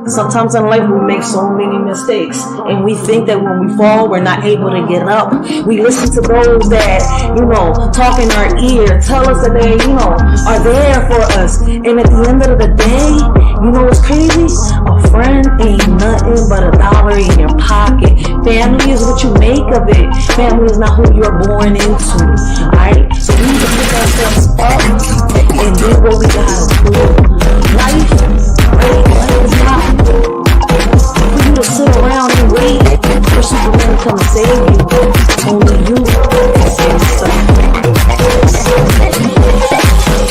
Sometimes in life we make so many mistakes and we think that when we fall we're not able to get up. We listen to those that, talk in our ear, tell us that they, are there for us. And at the end of the day, what's crazy? A friend ain't nothing but a dollar in your pocket. Family is what you make of it. Family is not who you're born into. Alright? So we need to pick ourselves up and do what we gotta do. Life is not for you to sit around and wait for Superman to come save you. Only you can save yourself.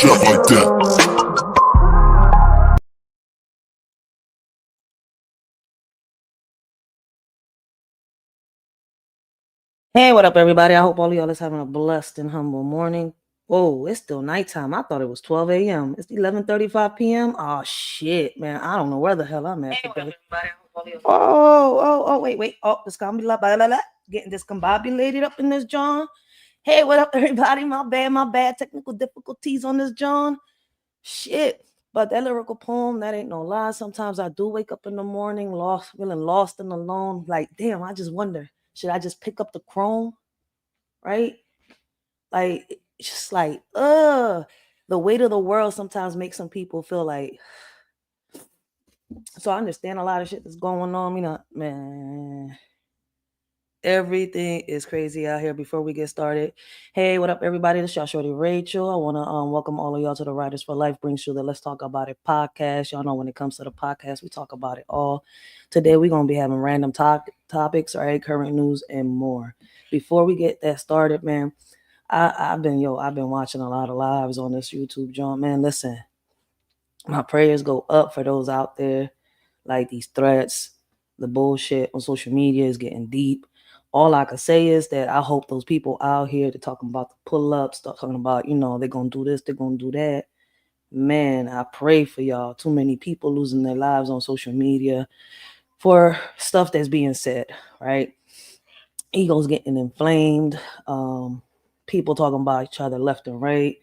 Just like that. Hey, what up, everybody? I hope all of y'all is having a blessed and humble morning. Whoa, it's still nighttime. I thought it was 12 a.m. It's 11:35 p.m. Oh, shit, man. I don't know where the hell I'm at today. Wait. Oh, it's gonna be getting discombobulated up in this John. Hey, what up, everybody? My bad. Technical difficulties on this John. Shit. But that lyrical poem, that ain't no lie. Sometimes I do wake up in the morning feeling lost and alone. Like, damn, I just wonder, should I just pick up the chrome? Right? Like, it's just like, the weight of the world sometimes makes some people feel like, so I understand a lot of shit that's going on, man. Everything is crazy out here. Before we get started, hey, what up, everybody? This is y'all shorty Rachel. I want to welcome all of y'all to the Writers for Life brings you the Let's Talk About It podcast. Y'all know when it comes to the podcast, we talk about it all. Today, we're going to be having random topics, right? Current news and more. Before we get that started, man, I've been watching a lot of lives on this YouTube joint, man. Listen, my prayers go up for those out there. Like, these threats, the bullshit on social media is getting deep. All I can say is that I hope those people out here that talking about the pull-ups, talking about, they're going to do this, they're going to do that. Man, I pray for y'all. Too many people losing their lives on social media for stuff that's being said, right? Egos getting inflamed. People talking about each other left and right.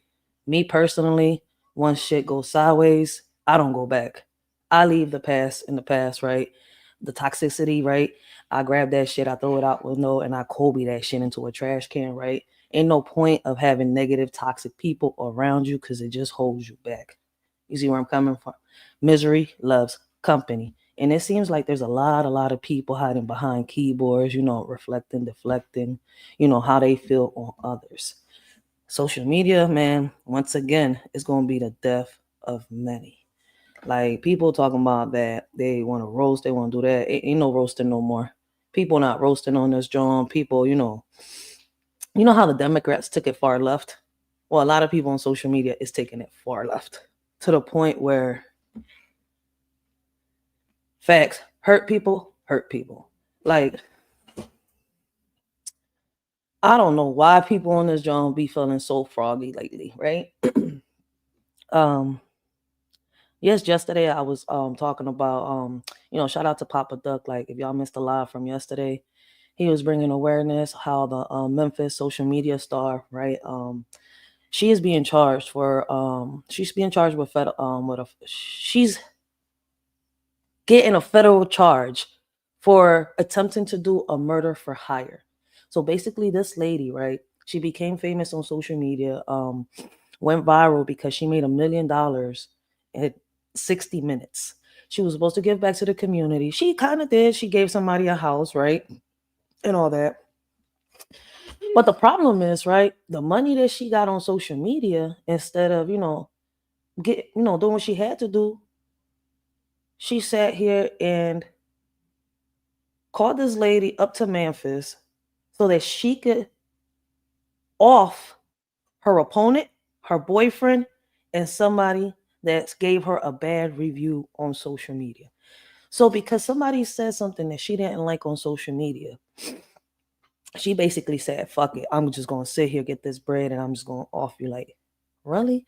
Me personally, once shit goes sideways, I don't go back. I leave the past in the past, right? The toxicity, right? I grab that shit, I throw it out window, and I Kobe that shit into a trash can, right? Ain't no point of having negative, toxic people around you because it just holds you back. You see where I'm coming from? Misery loves company. And it seems like there's a lot of people hiding behind keyboards, reflecting, deflecting, how they feel on others. Social media, man, once again, is going to be the death of many. Like, people talking about that they want to roast, they want to do that. Ain't no roasting no more. People not roasting on this joint. People, you know how the Democrats took it far left? Well, a lot of people on social media is taking it far left to the point where facts hurt people. Like, I don't know why people on this joint be feeling so froggy lately, right? Yes, yesterday I was talking about shout out to Papa Duck. Like, if y'all missed the live from yesterday, he was bringing awareness how the Memphis social media star, right? She is being charged for she's being charged with she's getting a federal charge for attempting to do a murder for hire. So basically, this lady, right? She became famous on social media, went viral because she made $1 million in 60 minutes. She was supposed to give back to the community. She kind of did. She gave somebody a house, right? And all that. But the problem is, right, the money that she got on social media, instead of, doing what she had to do, she sat here and called this lady up to Memphis so that she could off her opponent, her boyfriend, and somebody that gave her a bad review on social media. So because somebody said something that she didn't like on social media, she basically said, fuck it, I'm just going to sit here, get this bread, and I'm just going to off you. Like, really?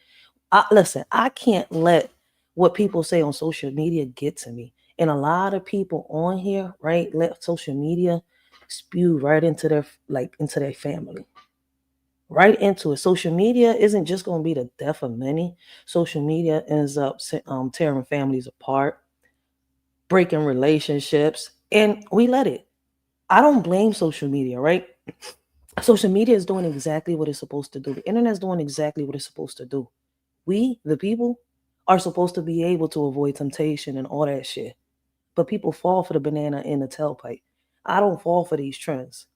Listen, I can't let what people say on social media get to me. And a lot of people on here, right, let social media spew right into their family. Right into it. Social media isn't just going to be the death of many. Social media ends up tearing families apart. breaking relationships, and we let it. I don't blame social media, right? Social media is doing exactly what it's supposed to do. The internet is doing exactly what it's supposed to do. We, the people, are supposed to be able to avoid temptation and all that shit. But people fall for the banana in the tailpipe. I don't fall for these trends.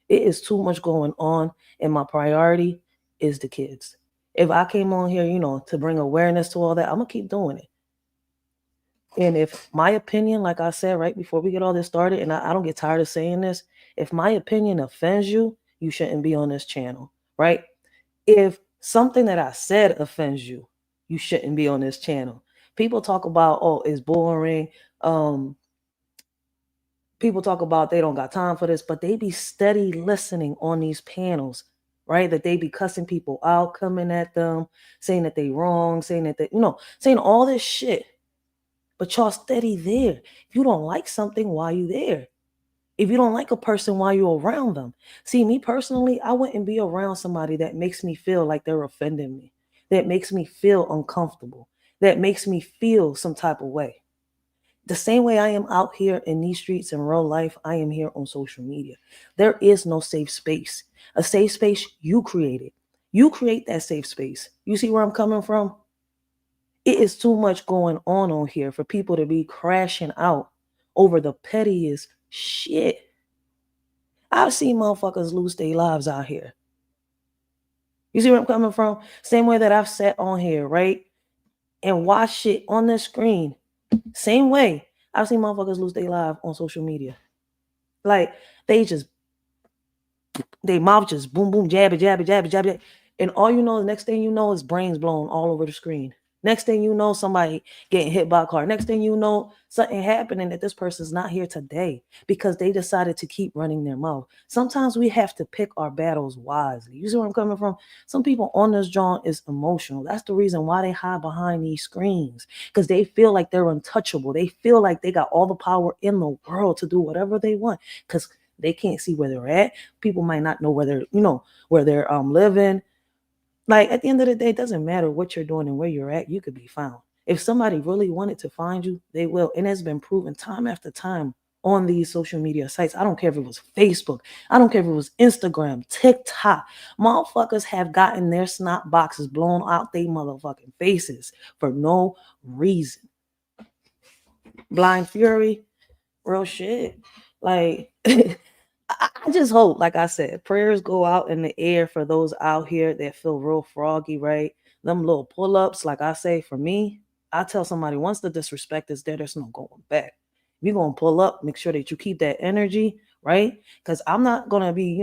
It is too much going on, and my priority is the kids. If I came on here, to bring awareness to all that, I'm gonna keep doing it. And if my opinion, like I said right before we get all this started, and I don't get tired of saying this, if my opinion offends you, you shouldn't be on this channel, right? If something that I said offends you, you shouldn't be on this channel. People talk about, oh, it's boring. Um, People talk about they don't got time for this, but they be steady listening on these panels, right? That they be cussing people out, coming at them, saying that they wrong, saying that saying all this shit. But y'all steady there. If you don't like something, why you there? If you don't like a person, why you around them? See, me personally, I wouldn't be around somebody that makes me feel like they're offending me, that makes me feel uncomfortable, that makes me feel some type of way. The same way I am out here in these streets in real life, I am here on social media. There is no safe space. A safe space you created. You create that safe space. You see where I'm coming from? It is too much going on here for people to be crashing out over the pettiest shit. I've seen motherfuckers lose their lives out here. You see where I'm coming from? Same way that I've sat on here, right? And watched shit on the screen. Same way I've seen motherfuckers lose their lives on social media. Like they mouth just boom, boom, jab it, jab it, jab it, jab it. And all you know, the next thing you know is brains blown all over the screen. Next thing you know, somebody getting hit by a car. Next thing you know, something happening that this person's not here today because they decided to keep running their mouth. Sometimes we have to pick our battles wisely. You see where I'm coming from? Some people on this joint is emotional. That's the reason why they hide behind these screens because they feel like they're untouchable. They feel like they got all the power in the world to do whatever they want because they can't see where they're at. People might not know where they're living. Like at the end of the day, it doesn't matter what you're doing and where you're at, you could be found. If somebody really wanted to find you, they will. And it's been proven time after time on these social media sites. I don't care if it was Facebook. I don't care if it was Instagram, TikTok. Motherfuckers have gotten their snot boxes blown out their motherfucking faces for no reason. Blind Fury, real shit. Like I just hope, like I said, prayers go out in the air for those out here that feel real froggy, right? Them little pull ups, like I say, for me, I tell somebody once the disrespect is there, there's no going back. If you're going to pull up, make sure that you keep that energy, right? Because I'm not going to be,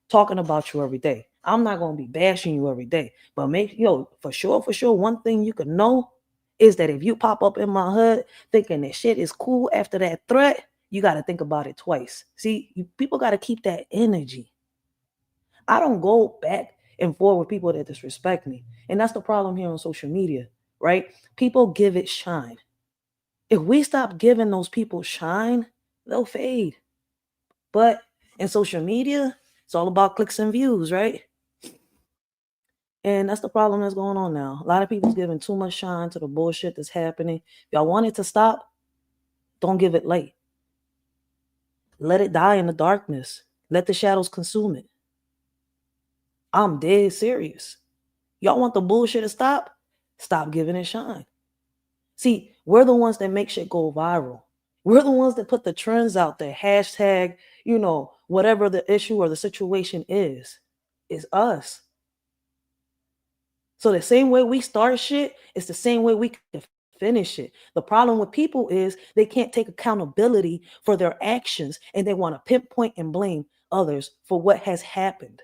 talking about you every day. I'm not going to be bashing you every day. But for sure, one thing you can know is that if you pop up in my hood thinking that shit is cool after that threat, you got to think about it twice. See, people got to keep that energy. I don't go back and forth with people that disrespect me. And that's the problem here on social media, right? People give it shine. If we stop giving those people shine, they'll fade. But in social media, it's all about clicks and views, right? And that's the problem that's going on now. A lot of people's giving too much shine to the bullshit that's happening. If y'all want it to stop, don't give it light. Let it die in the darkness. Let the shadows consume it. I'm dead serious. Y'all want the bullshit to stop? Stop giving it shine. See, we're the ones that make shit go viral. We're the ones that put the trends out there. Hashtag, whatever the issue or the situation is. It's us. So the same way we start shit, it's the same way we can finish it. The problem with people is they can't take accountability for their actions and they want to pinpoint and blame others for what has happened.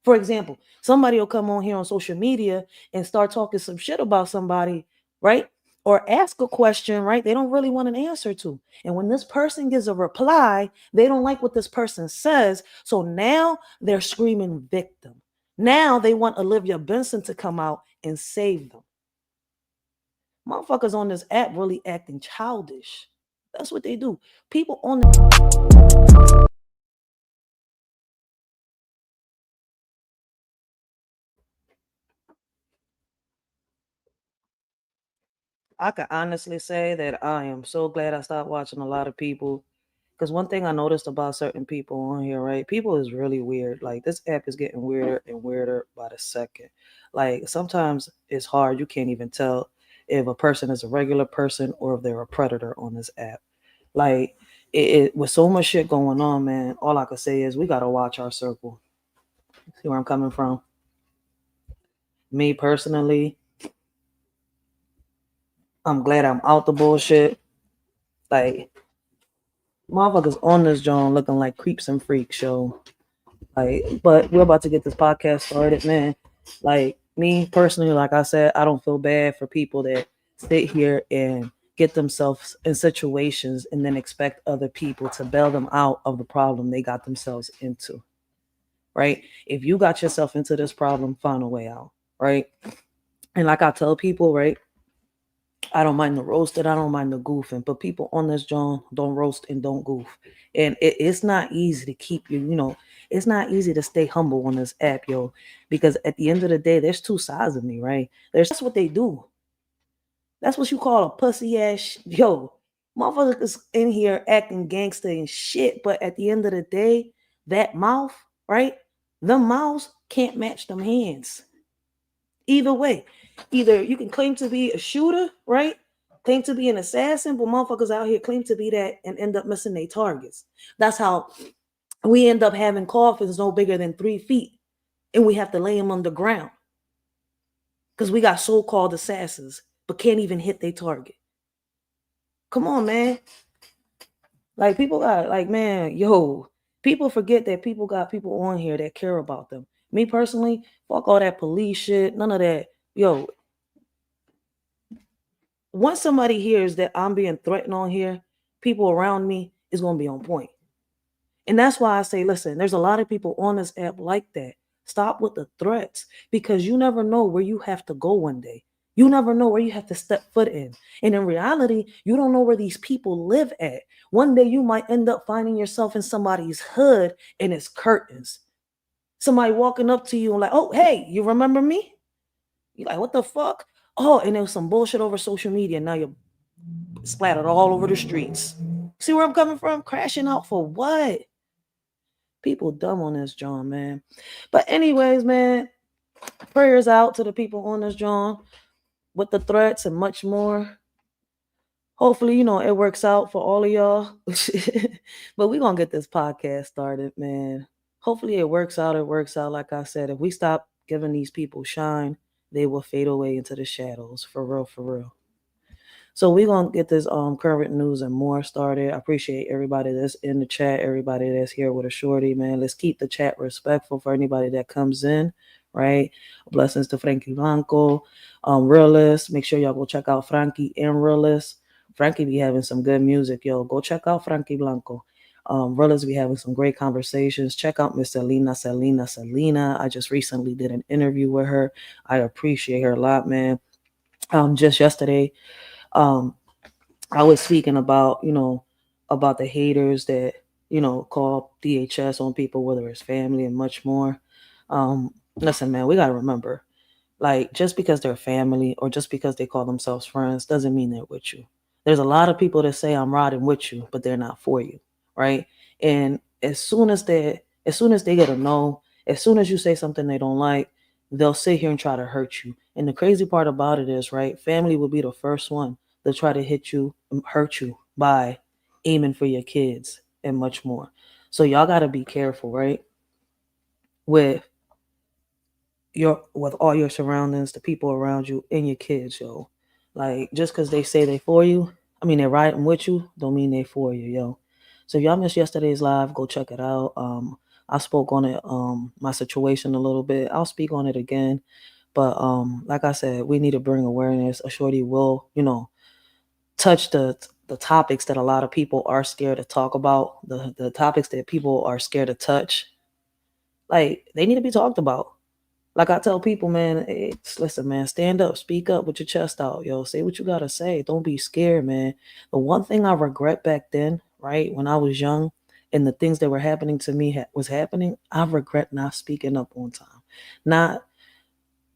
For example, somebody will come on here on social media and start talking some shit about somebody, right? Or ask a question, right? They don't really want an answer to. And when this person gives a reply, they don't like what this person says. So now they're screaming victim. Now they want Olivia Benson to come out and save them. Motherfuckers on this app really acting childish. That's what they do. People on the I can honestly say that I am so glad I stopped watching a lot of people. Because one thing I noticed about certain people on here, right? People is really weird. Like this app is getting weirder and weirder by the second. Like sometimes it's hard. You can't even tell if a person is a regular person or if they're a predator on this app. Like with so much shit going on, man. All I could say is we gotta watch our circle. See where I'm coming from? Me personally, I'm glad I'm out the bullshit. Like motherfuckers on this joint looking like creeps and freaks, yo. Like, but we're about to get this podcast started, man. Like me personally, like I said, I don't feel bad for people that sit here and get themselves in situations and then expect other people to bail them out of the problem they got themselves into. Right? If you got yourself into this problem, find a way out. Right? And like I tell people, right? I don't mind the roasted, I don't mind the goofing, but people on this John don't roast and don't goof. And it's not easy to keep it's not easy to stay humble on this app, yo, because at the end of the day, there's two sides of me, right? There's that's what they do. That's what you call a pussy ass, yo. Motherfuckers in here acting gangster and shit, but at the end of the day, that mouth, right? Them mouths can't match them hands. Either way, either you can claim to be a shooter, right? Claim to be an assassin, but motherfuckers out here claim to be that and end up missing their targets. That's how we end up having coffins no bigger than 3 feet, and we have to lay them underground because we got so-called assassins, but can't even hit their target. Come on, man. Like people got like, man, yo, people forget that people got people on here that care about them. Me personally, fuck all that police shit, none of that. Yo, once somebody hears that I'm being threatened on here, people around me is going to be on point. And that's why I say, listen, there's a lot of people on this app like that. Stop with the threats because you never know where you have to go one day. You never know where you have to step foot in. And in reality, you don't know where these people live at. One day you might end up finding yourself in somebody's hood and it's curtains. Somebody walking up to you and like, oh, hey, you remember me? You're like, what the fuck? Oh, and there was some bullshit over social media. Now you're splattered all over the streets. See where I'm coming from? Crashing out for what? People dumb on this John, man. But anyways, man, prayers out to the people on this John with the threats and much more. Hopefully, it works out for all of y'all. But we're gonna get this podcast started, man. Hopefully it works out. It works out. Like I said, if we stop giving these people shine, they will fade away into the shadows. For real, for real. So we're gonna get this current news and more started. I appreciate everybody that's in the chat, everybody that's here with a shorty, man. Let's keep the chat respectful for anybody that comes in, right? Blessings to Frankie Blanco, Realist. Make sure y'all go check out Frankie and Realist. Frankie be having some good music, yo. Go check out Frankie Blanco. Realist be having some great conversations. Check out Miss Selena. I just recently did an interview with her. I appreciate her a lot, man. Just yesterday, um, I was speaking about, about the haters that, call DHS on people, whether it's family and much more. Listen, man, we got to remember, like, just because they're family or just because they call themselves friends doesn't mean they're with you. There's a lot of people that say I'm riding with you, but they're not for you, right? And as soon as they get a no, as soon as you say something they don't like, they'll sit here and try to hurt you. And the crazy part about it is, right, family will be the first one to try to hit you, hurt you by aiming for your kids and much more. So y'all got to be careful, right? With with all your surroundings, the people around you, and your kids, yo. Like just because they say they for you, I mean they're riding with you, don't mean they for you, yo. So if y'all missed yesterday's live, go check it out. I spoke on it, my situation a little bit. I'll speak on it again. But like I said, we need to bring awareness. A shorty will, touch the topics that a lot of people are scared to talk about, the topics that people are scared to touch. Like they need to be talked about. Like I tell people, man, listen, man, stand up, speak up with your chest out, yo. Say what you gotta say. Don't be scared, man. The one thing I regret back then, right, when I was young, and the things that were happening to me was happening, I regret not speaking up on time. Not,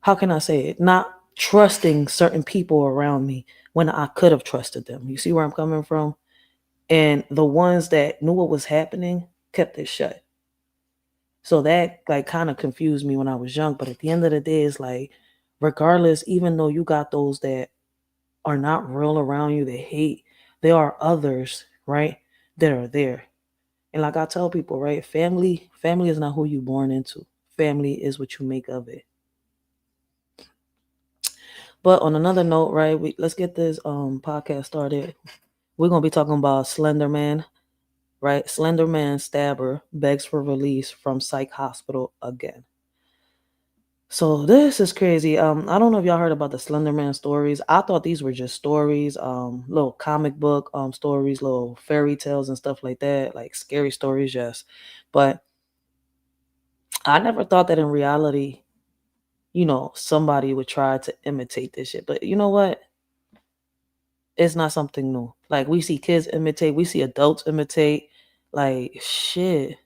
how can I say it? Not trusting certain people around me when I could have trusted them. You see where I'm coming from? And the ones that knew what was happening kept it shut. So that like kind of confused me when I was young. But at the end of the day, it's like, regardless, even though you got those that are not real around you, that hate, there are others, right, that are there. And like I tell people, right, family is not who you born into. Family is what you make of it. But on another note, right, let's get this podcast started. We're gonna be talking about Slender Man, right? Slender Man stabber begs for release from psych hospital again. So this is crazy. I don't know if y'all heard about the Slender Man stories. I thought these were just stories, little comic book stories, little fairy tales and stuff like that, like scary stories, yes. But I never thought that in reality, somebody would try to imitate this shit. But you know what? It's not something new. Like we see kids imitate, we see adults imitate. Like shit.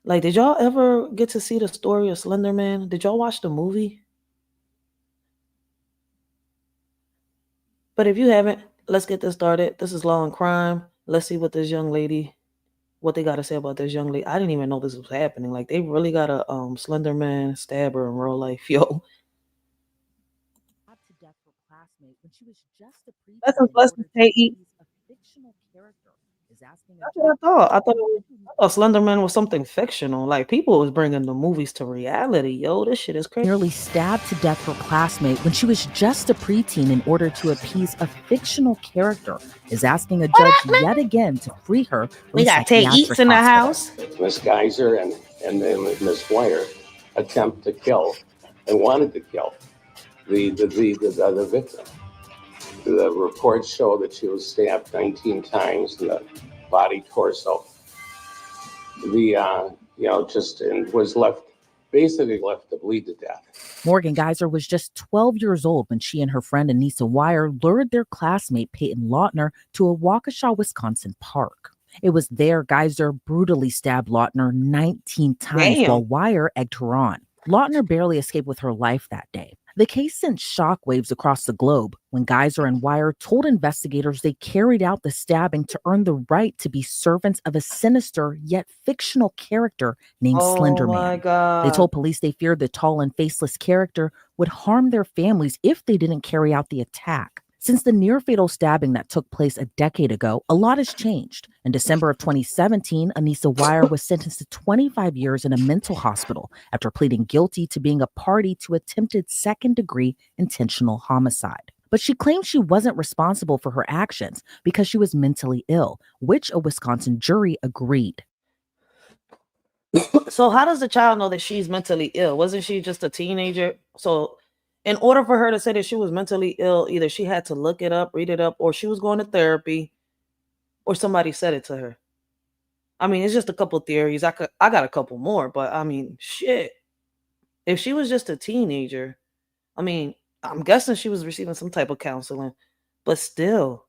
Like, did y'all ever get to see the story of Slender Man? Did y'all watch the movie? But if you haven't, let's get this started. This is Law and Crime. Let's see what what they got to say about this young lady. I didn't even know this was happening. Like, they really got a Slender Man stabber in real life, yo. To death her classmate when she was just a preteen Lessons, in lessons, order to K.E. appease a fictional character is asking a That's what I judge thought. yet I thought Slender Man was something fictional. Like, people was bringing the movies to reality, yo. This shit is crazy. nearly stabbed to death her classmate when she was just a preteen in order to appease a fictional character is asking a judge yet again to free her from We got Tay psychiatric Eats in the hospital. house. Miss Geyser and Miss Wire attempt to kill and wanted to kill the victim. The reports show that she was stabbed 19 times in the body, torso. And was basically left to bleed to death. Morgan Geyser was just 12 years old when she and her friend Anissa Wire lured their classmate Peyton Lautner to a Waukesha, Wisconsin park. It was there Geyser brutally stabbed Lautner 19 times while Wire egged her on. Lautner barely escaped with her life that day. The case sent shockwaves across the globe when Geyser and Wire told investigators they carried out the stabbing to earn the right to be servants of a sinister yet fictional character named Slender Man. God. They told police they feared the tall and faceless character would harm their families if they didn't carry out the attack. Since the near-fatal stabbing that took place a decade ago, a lot has changed. In December of 2017, Anissa Wire was sentenced to 25 years in a mental hospital after pleading guilty to being a party to attempted second-degree intentional homicide. But she claimed she wasn't responsible for her actions because she was mentally ill, which a Wisconsin jury agreed. So how does the child know that she's mentally ill? Wasn't she just a teenager? So in order for her to say that she was mentally ill, either she had to look it up, read it up, or she was going to therapy, or somebody said it to her. I mean, it's just a couple theories. I got a couple more, but I mean, shit. If she was just a teenager, I mean, I'm guessing she was receiving some type of counseling, but still.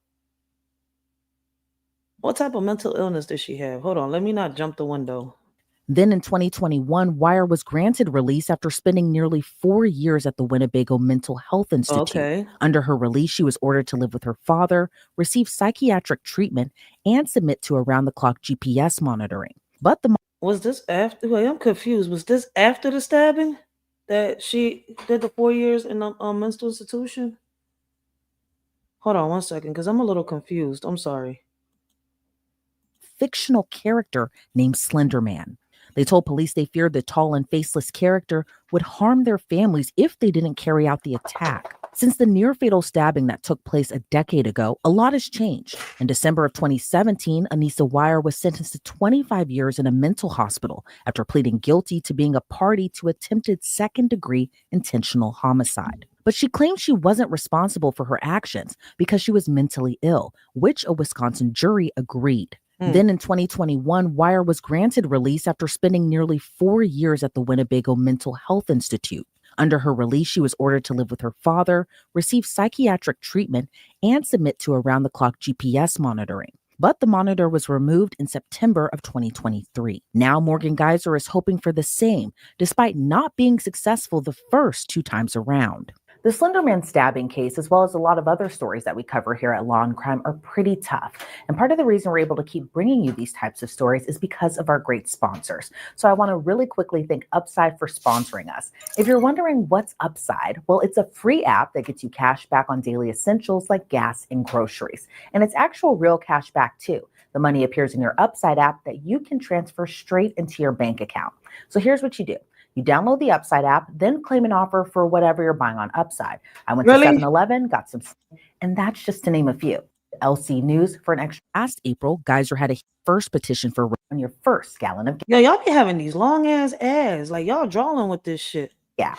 What type of mental illness does she have? Hold on, let me not jump the window. Then in 2021, Wire was granted release after spending nearly 4 years at the Winnebago Mental Health Institute. Okay. Under her release, she was ordered to live with her father, receive psychiatric treatment, and submit to around-the-clock GPS monitoring. But was this after? Wait, I'm confused. Was this after the stabbing that she did the 4 years in a mental institution? Hold on 1 second, because I'm a little confused. I'm sorry. Fictional character named Slender Man. They told police they feared the tall and faceless character would harm their families if they didn't carry out the attack. Since the near-fatal stabbing that took place a decade ago, a lot has changed. In December of 2017, Anissa Wire was sentenced to 25 years in a mental hospital after pleading guilty to being a party to attempted second-degree intentional homicide. But she claimed she wasn't responsible for her actions because she was mentally ill, which a Wisconsin jury agreed. Then in 2021, Wire was granted release after spending nearly 4 years at the Winnebago Mental Health Institute. Under her release, she was ordered to live with her father, receive psychiatric treatment, and submit to around-the-clock GPS monitoring. But the monitor was removed in September of 2023. Now Morgan Geyser is hoping for the same, despite not being successful the first 2 times around. The Slenderman stabbing case, as well as a lot of other stories that we cover here at Law and Crime, are pretty tough. And part of the reason we're able to keep bringing you these types of stories is because of our great sponsors. So I want to really quickly thank Upside for sponsoring us. If you're wondering what's Upside, well, it's a free app that gets you cash back on daily essentials like gas and groceries. And it's actual real cash back too. The money appears in your Upside app that you can transfer straight into your bank account. So here's what you do. You download the Upside app, then claim an offer for whatever you're buying on Upside. I went to 7-Eleven, got some, and that's just to name a few. LC News for an extra. Last April, Geyser had a first petition for on your first gallon of gas. Yo, y'all be having these long ass ads. Like, y'all drawing with this shit. Yeah.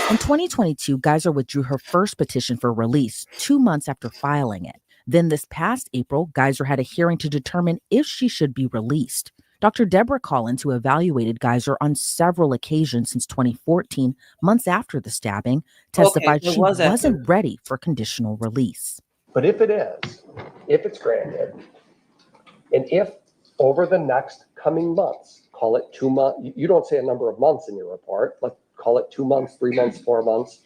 In 2022, Geyser withdrew her first petition for release 2 months after filing it. Then this past April, Geyser had a hearing to determine if she should be released. Dr. Deborah Collins, who evaluated Geyser on several occasions since 2014, months after the stabbing, testified she wasn't ready for conditional release. But if it is, if it's granted, and if over the next coming months, call it 2 months, you don't say a number of months in your report, let's call it 2 months, 3 months, 4 months.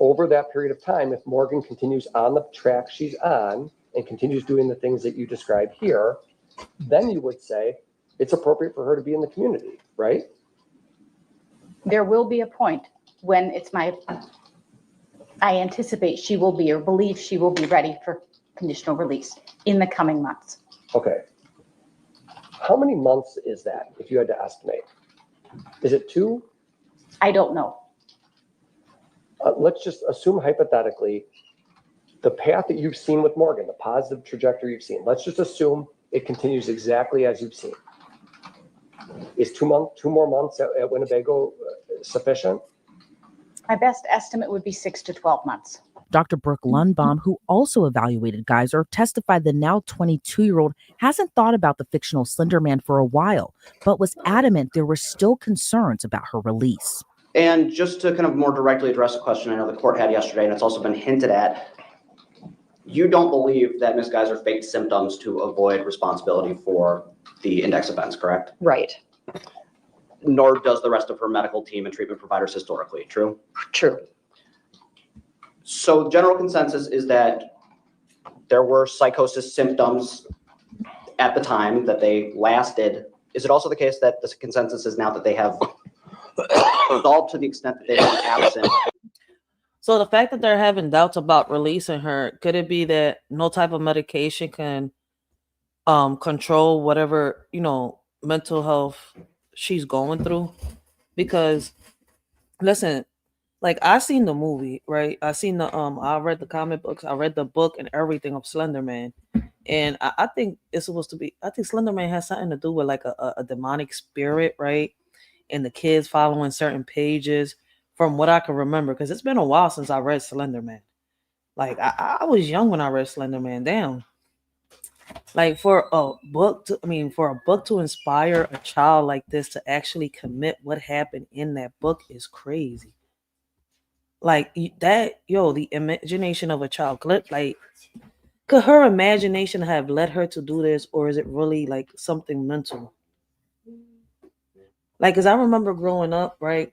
Over that period of time, if Morgan continues on the track she's on and continues doing the things that you described here, then you would say it's appropriate for her to be in the community, right? There will be a point when I anticipate she will be, or believe she will be ready for conditional release in the coming months. Okay. How many months is that, if you had to estimate? Is it 2? I don't know. Let's just assume hypothetically, the path that you've seen with Morgan, the positive trajectory you've seen, let's just assume it continues exactly as you've seen. Is 2 more months at Winnebago sufficient? My best estimate would be 6 to 12 months. Dr. Brooke Lundbaum, who also evaluated Geyser, testified the now 22-year-old hasn't thought about the fictional Slender Man for a while, but was adamant there were still concerns about her release. And just to kind of more directly address a question I know the court had yesterday, and it's also been hinted at, you don't believe that Ms. Geyser faked symptoms to avoid responsibility for the index offense, correct? Right. Nor does the rest of her medical team and treatment providers historically, true? True. So the general consensus is that there were psychosis symptoms at the time that they lasted. Is it also the case that the consensus is now that they have resolved to the extent that they are absent? So the fact that they're having doubts about releasing her, could it be that no type of medication can control whatever, mental health she's going through? Because listen, like, I seen the movie, right? I seen the I read the comic books, I read the book and everything of Slender Man. And I think it's supposed to be, I think Slender Man has something to do with like a demonic spirit, right? And the kids following certain pages, from what I can remember, because it's been a while since I read Slender Man. Like, I was young when I read Slender Man. Damn. Like, for a book to inspire a child like this to actually commit what happened in that book is crazy. Like, the imagination of a child, like, could her imagination have led her to do this, or is it really like something mental? Like, because I remember growing up, right?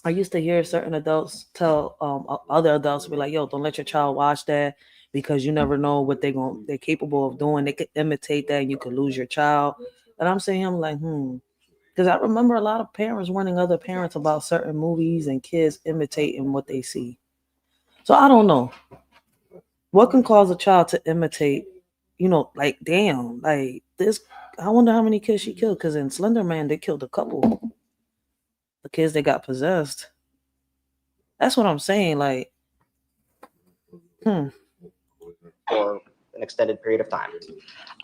I used to hear certain adults tell other adults, be like, yo, don't let your child watch that, because you never know what they're capable of doing. They could imitate that and you could lose your child. And I'm saying, I'm like, because I remember a lot of parents warning other parents about certain movies and kids imitating what they see. So I don't know. What can cause a child to imitate, like, damn, like this? I wonder how many kids she killed, because in Slender Man, they killed a couple. The kids that got possessed. That's what I'm saying. Like, For an extended period of time.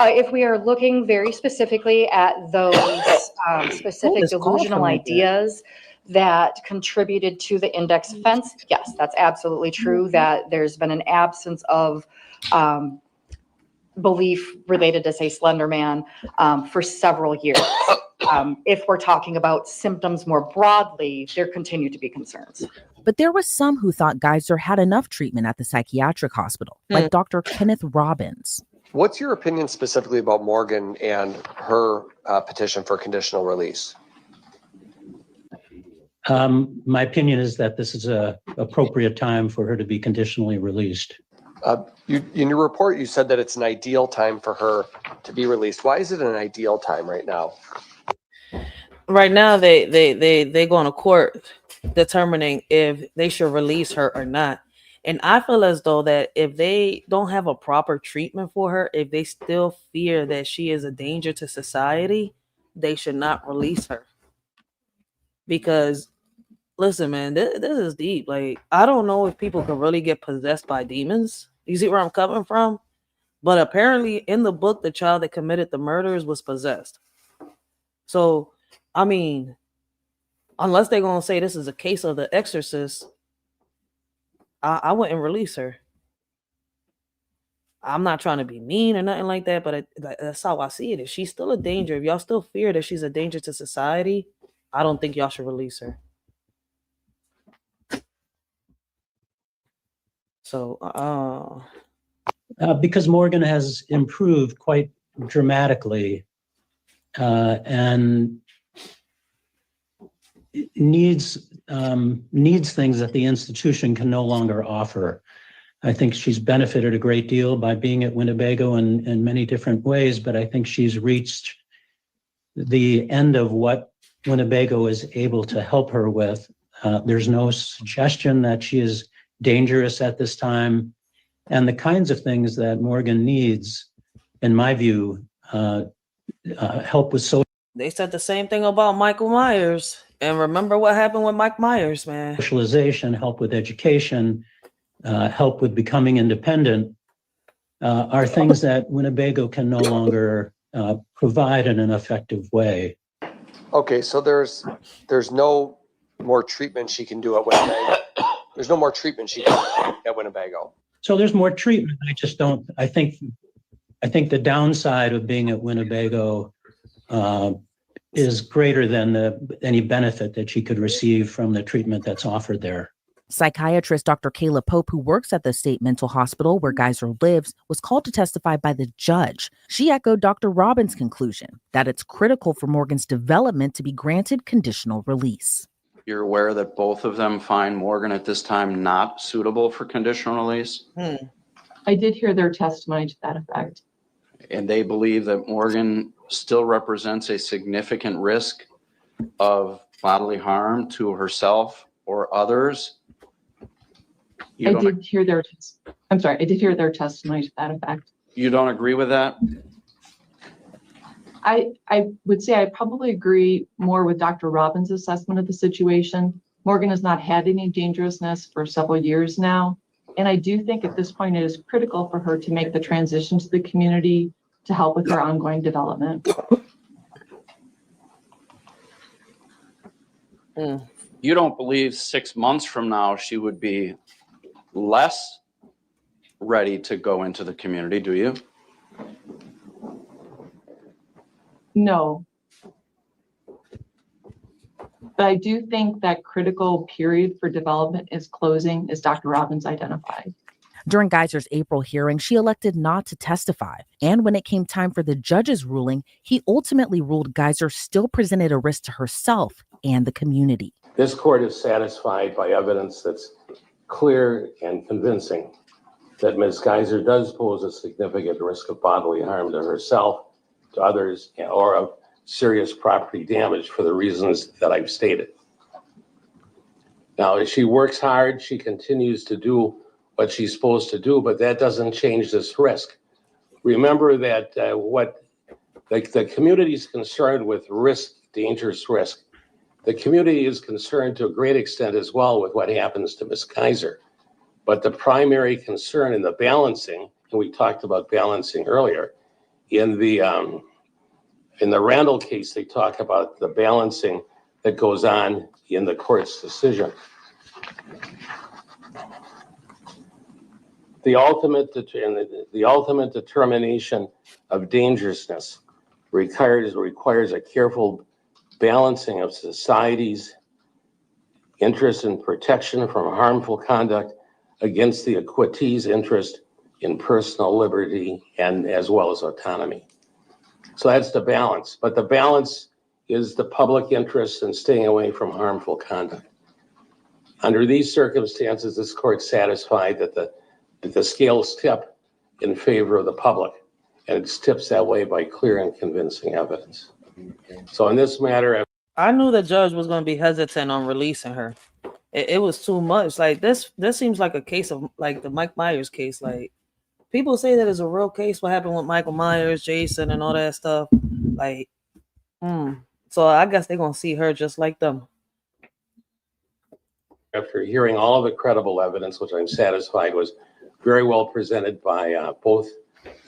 If we are looking very specifically at those specific delusional ideas that contributed to the index offense, yes, that's absolutely true, that there's been an absence of belief related to, say, Slender Man for several years. If we're talking about symptoms more broadly, there continue to be concerns. But there was some who thought Geyser had enough treatment at the psychiatric hospital, like Dr. Kenneth Robbins. What's your opinion specifically about Morgan and her petition for conditional release? My opinion is that this is a appropriate time for her to be conditionally released. In your report, you said that it's an ideal time for her to be released. Why is it an ideal time right now? Right now, they going to court determining if they should release her or not. And I feel as though that if they don't have a proper treatment for her, if they still fear that she is a danger to society, they should not release her. Because listen, man, this is deep. Like, I don't know if people can really get possessed by demons. You see where I'm coming from? But apparently in the book, the child that committed the murders was possessed. So, I mean, unless they're going to say this is a case of the exorcist, I wouldn't release her. I'm not trying to be mean or nothing like that, but that's how I see it. If she's still a danger, if y'all still fear that she's a danger to society, I don't think y'all should release her. So, because Morgan has improved quite dramatically and needs things that the institution can no longer offer. I think she's benefited a great deal by being at Winnebago in many different ways, but I think she's reached the end of what Winnebago is able to help her with. There's no suggestion that she is dangerous at this time. And the kinds of things that Morgan needs, in my view, help with social. They said the same thing about Michael Myers. And remember what happened with Mike Myers, man. Socialization, help with education, help with becoming independent are things that Winnebago can no longer provide in an effective way. Okay, so there's no more treatment she can do at Winnebago. There's no more treatment she can do at Winnebago. So there's more treatment. I think the downside of being at Winnebago is greater than any benefit that she could receive from the treatment that's offered there. Psychiatrist Dr. Kayla Pope, who works at the state mental hospital where Geyser lives, was called to testify by the judge. She echoed Dr. Robbins' conclusion that it's critical for Morgan's development to be granted conditional release. You're aware that both of them find Morgan at this time not suitable for conditional release? I did hear their testimony to that effect. And they believe that Morgan still represents a significant risk of bodily harm to herself or others? I did hear their testimony to that effect. You don't agree with that? I would say I probably agree more with Dr. Robbins' assessment of the situation. Morgan has not had any dangerousness for several years now. And I do think at this point it is critical for her to make the transition to the community to help with her ongoing development. You don't believe 6 months from now she would be less ready to go into the community, do you? No. But I do think that critical period for development is closing, as Dr. Robbins identified. During Geyser's April hearing, she elected not to testify. And when it came time for the judge's ruling, he ultimately ruled Geyser still presented a risk to herself and the community. This court is satisfied by evidence that's clear and convincing that Ms. Geyser does pose a significant risk of bodily harm to herself, to others, or of serious property damage for the reasons that I've stated. Now, as she works hard, she continues to do what she's supposed to do, but that doesn't change this risk. Remember that the community is concerned with risk, dangerous risk. The community is concerned to a great extent as well with what happens to Ms. Geyser. But the primary concern in the balancing, and we talked about balancing earlier, in the Randall case, they talk about the balancing that goes on in the court's decision. The ultimate determination of dangerousness requires a careful balancing of society's interest in protection from harmful conduct against the equity's interest in personal liberty and as well as autonomy. So that's the balance. But the balance is the public interest in staying away from harmful conduct. Under these circumstances, this court satisfied that the scales tip in favor of the public, and it tips that way by clear and convincing evidence. So in this matter, I knew the judge was going to be hesitant on releasing her. It was too much. Like this seems like a case of like the Mike Myers case. Like people say that it's a real case. What happened with Michael Myers, Jason, and all that stuff. Like, so I guess they're gonna see her just like them. after hearing all of the credible evidence, which I'm satisfied was very well presented by both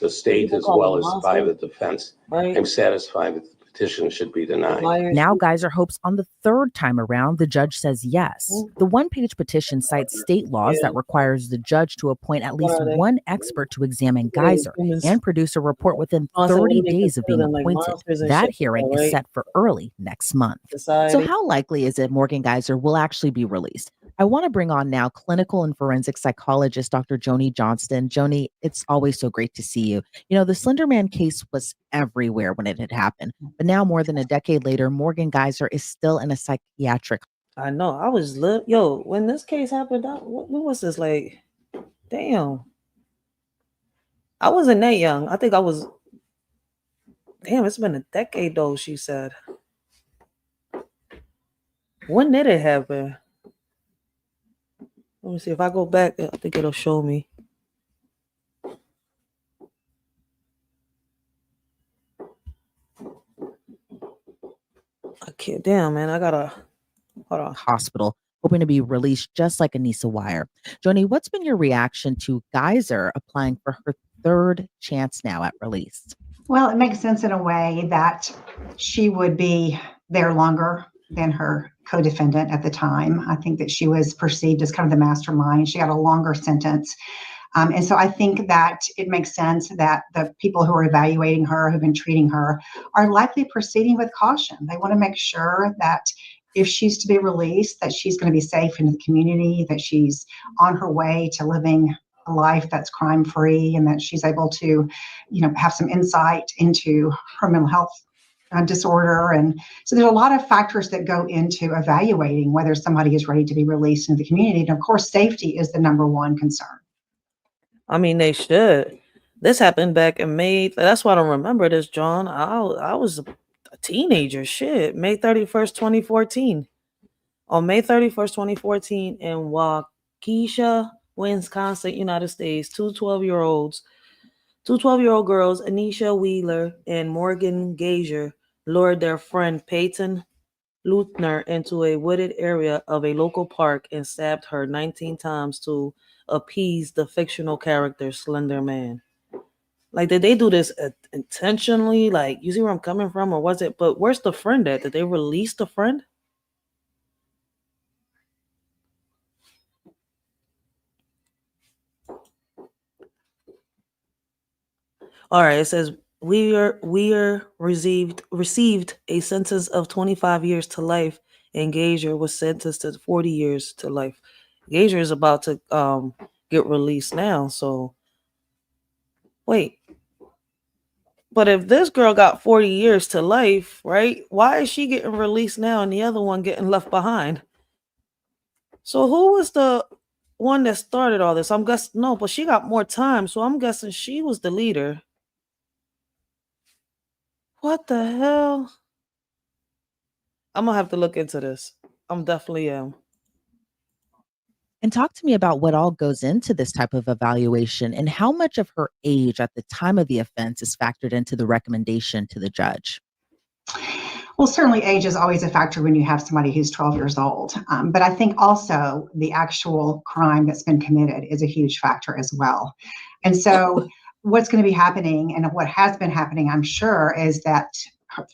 the state as well as by the defense, Right. I'm satisfied that the petition should be denied. Now Geyser hopes on the third time around, the judge says yes. The one-page petition cites state laws that requires the judge to appoint at least one expert to examine Geyser and produce a report within 30 days of being appointed. That hearing is set for early next month. So how likely is it Morgan Geyser will actually be released? I want to bring on now clinical and forensic psychologist, Dr. Joni Johnston. Joni, it's always so great to see you. You know, the Slender Man case was everywhere when it had happened, but now more than a decade later, Morgan Geyser is still in a psychiatric. I know. I was when this case happened. What was this like? Damn. I wasn't that young. I think I was. Damn, it's been a decade though. She said. When did it happen? Let me see if I go back. I think it'll show me. I can't. Damn, man. I gotta. Hold on. Hospital, hoping to be released just like Anissa Weier. Joni, what's been your reaction to Geyser applying for her third chance now at release? Well, it makes sense in a way that she would be there longer than her co-defendant at the time. I think that she was perceived as kind of the mastermind. She got a longer sentence. And so I think that it makes sense that the people who are evaluating her, who've been treating her, are likely proceeding with caution. They want to make sure that if she's to be released, that she's going to be safe in the community, that she's on her way to living a life that's crime-free, and that she's able to, have some insight into her mental health disorder. And so there's a lot of factors that go into evaluating whether somebody is ready to be released into the community. And of course, safety is the number one concern. I mean, they should. This happened back in May. That's why I don't remember this, John. I was a teenager. Shit. May 31st, 2014. On May 31st, 2014, in Waukesha, Wisconsin, United States, two 12-year-old girls, Anisha Wheeler and Morgan Geyser, lured their friend Peyton Luthner into a wooded area of a local park and stabbed her 19 times to appease the fictional character Slender Man. Like, did they do this intentionally? Like, you see where I'm coming from? Or was it? But where's the friend at? Did they release the friend? All right, it says Weir received a sentence of 25 years to life, and Geyser was sentenced to 40 years to life. Geyser is about to get released now. So wait, but if this girl got 40 years to life, right? Why is she getting released now and the other one getting left behind? So who was the one that started all this? I'm guessing no, but she got more time, so I'm guessing she was the leader. What the hell? I'm gonna have to look into this. I'm definitely am. And talk to me about what all goes into this type of evaluation and how much of her age at the time of the offense is factored into the recommendation to the judge. Well, certainly age is always a factor when you have somebody who's 12 years old. But I think also the actual crime that's been committed is a huge factor as well. And so what's going to be happening, and what has been happening, I'm sure, is that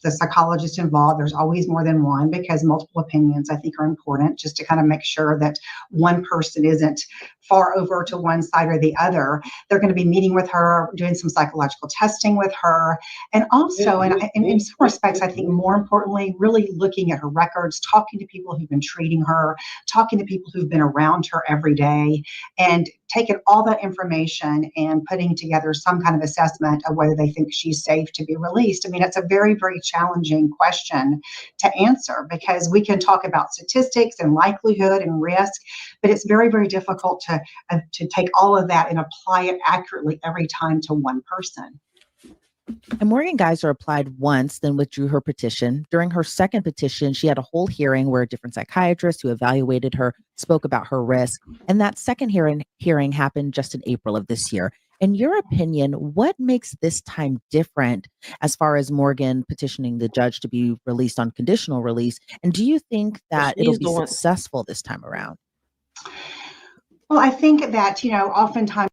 the psychologist involved, there's always more than one, because multiple opinions, I think, are important, just to kind of make sure that one person isn't far over to one side or the other. They're going to be meeting with her, doing some psychological testing with her, and also, and in some respects, I think more importantly, really looking at her records, talking to people who've been treating her, talking to people who've been around her every day, and taking all that information and putting together some kind of assessment of whether they think she's safe to be released. I mean, it's a very, very challenging question to answer, because we can talk about statistics and likelihood and risk, but it's very, very difficult to take all of that and apply it accurately every time to one person. And Morgan Geyser applied once, then withdrew her petition. During her second petition, she had a whole hearing where a different psychiatrist who evaluated her spoke about her risk. And that second hearing happened just in April of this year. In your opinion, what makes this time different as far as Morgan petitioning the judge to be released on conditional release? And do you think that it'll be successful this time around? Well, I think that, oftentimes.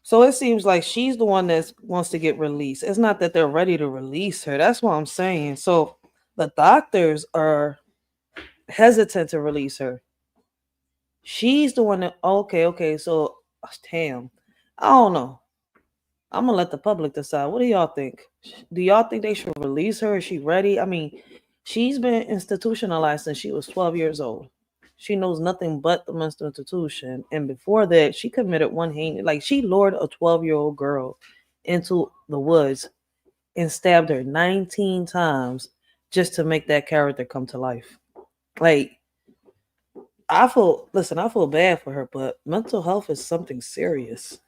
So it seems like she's the one that wants to get released. It's not that they're ready to release her. That's what I'm saying. So the doctors are hesitant to release her. She's the one that, okay. So, damn, I don't know. I'm going to let the public decide. What do y'all think? Do y'all think they should release her? Is she ready? I mean, she's been institutionalized since she was 12 years old. She knows nothing but the mental institution. And before that, she committed one heinous, like she lured a 12-year-old girl into the woods and stabbed her 19 times just to make that character come to life. Like, I feel bad for her, but mental health is something serious.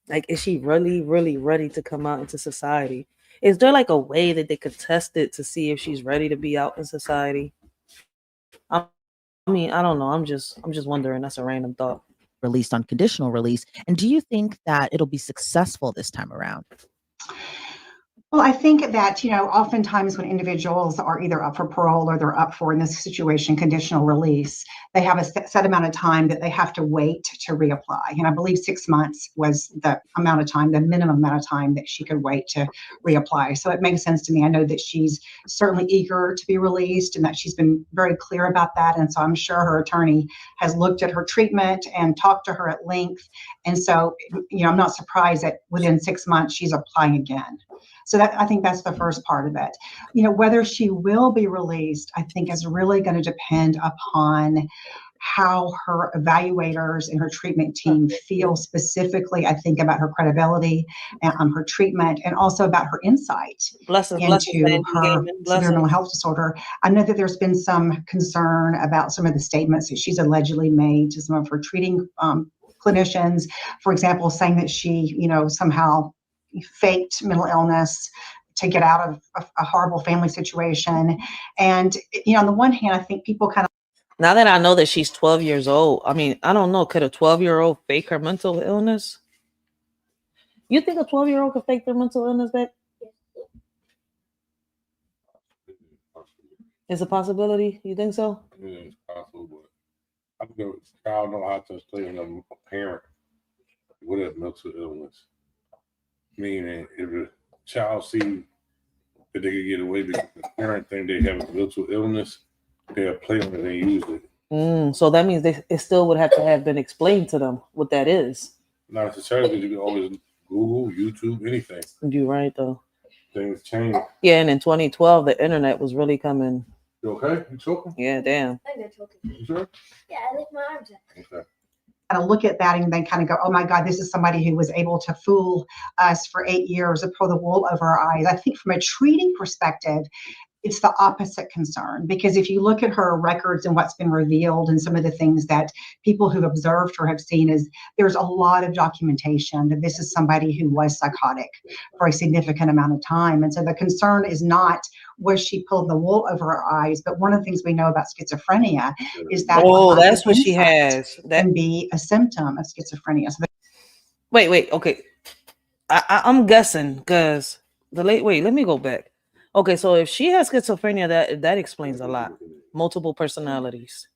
Like, is she really, really ready to come out into society? Is there like a way that they could test it to see if she's ready to be out in society? I mean, I don't know. I'm just wondering. That's a random thought. Released on conditional release. And do you think that it'll be successful this time around? Well, I think that, oftentimes when individuals are either up for parole or they're up for, in this situation, conditional release, they have a set amount of time that they have to wait to reapply. And I believe 6 months was the amount of time, the minimum amount of time that she could wait to reapply. So it makes sense to me. I know that she's certainly eager to be released and that she's been very clear about that. And so I'm sure her attorney has looked at her treatment and talked to her at length. And so, I'm not surprised that within 6 months she's applying again. So I think that's the first part of it. Whether she will be released, I think is really going to depend upon how her evaluators and her treatment team feel specifically, I think, about her credibility and her treatment, and also about her insight into her severe mental health disorder. I know that there's been some concern about some of the statements that she's allegedly made to some of her treating clinicians, for example, saying that she, somehow faked mental illness to get out of a horrible family situation. And, on the one hand, I think people kind of. Now that I know that she's 12 years old, I mean, I don't know. Could a 12-year-old fake her mental illness? You think a 12-year-old could fake their mental illness, babe? It's a possibility. You think so? Yeah, it's possible, but I think a child know how to explain to a parent with a mental illness. Meaning, if a child sees that they can get away because the parent think they have a mental illness, they'll play on it and use it. So that means it still would have to have been explained to them what that is. Not necessarily, because you can always Google, YouTube, anything. You're right, though. Things change. Yeah, and in 2012, the internet was really coming. You okay? You choking? Yeah, damn. I think I'm choking. You sure? Yeah, I lift my arms up. Okay. Kind of look at that and then kind of go, oh my God, this is somebody who was able to fool us for 8 years and pull the wool over our eyes. I think from a treating perspective, it's the opposite concern, because if you look at her records and what's been revealed and some of the things that people who've observed her have seen, is there's a lot of documentation that this is somebody who was psychotic for a significant amount of time. And so the concern is not, was she pulled the wool over her eyes? But one of the things we know about schizophrenia is that that's what she has. That can be a symptom of schizophrenia. So wait, okay. I'm guessing because let me go back. Okay, so if she has schizophrenia, that explains a lot. Multiple personalities.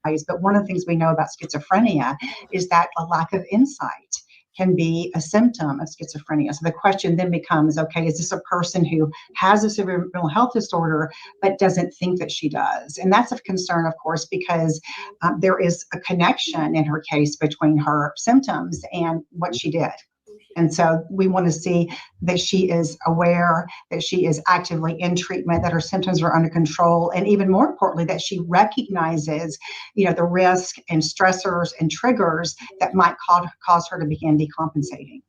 But one of the things we know about schizophrenia is that a lack of insight can be a symptom of schizophrenia. So the question then becomes, okay, is this a person who has a severe mental health disorder but doesn't think that she does? And that's of concern, of course, because there is a connection in her case between her symptoms and what she did. And so we want to see that she is aware, that she is actively in treatment, that her symptoms are under control, and even more importantly, that she recognizes, the risk and stressors and triggers that might cause her to begin decompensating.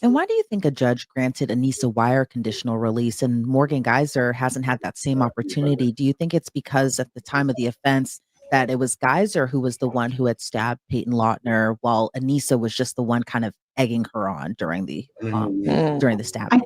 And why do you think a judge granted Anissa Weier conditional release and Morgan Geyser hasn't had that same opportunity? Do you think it's because at the time of the offense that it was Geyser who was the one who had stabbed Peyton Lautner, while Anissa was just the one kind of egging her on during the stabbing?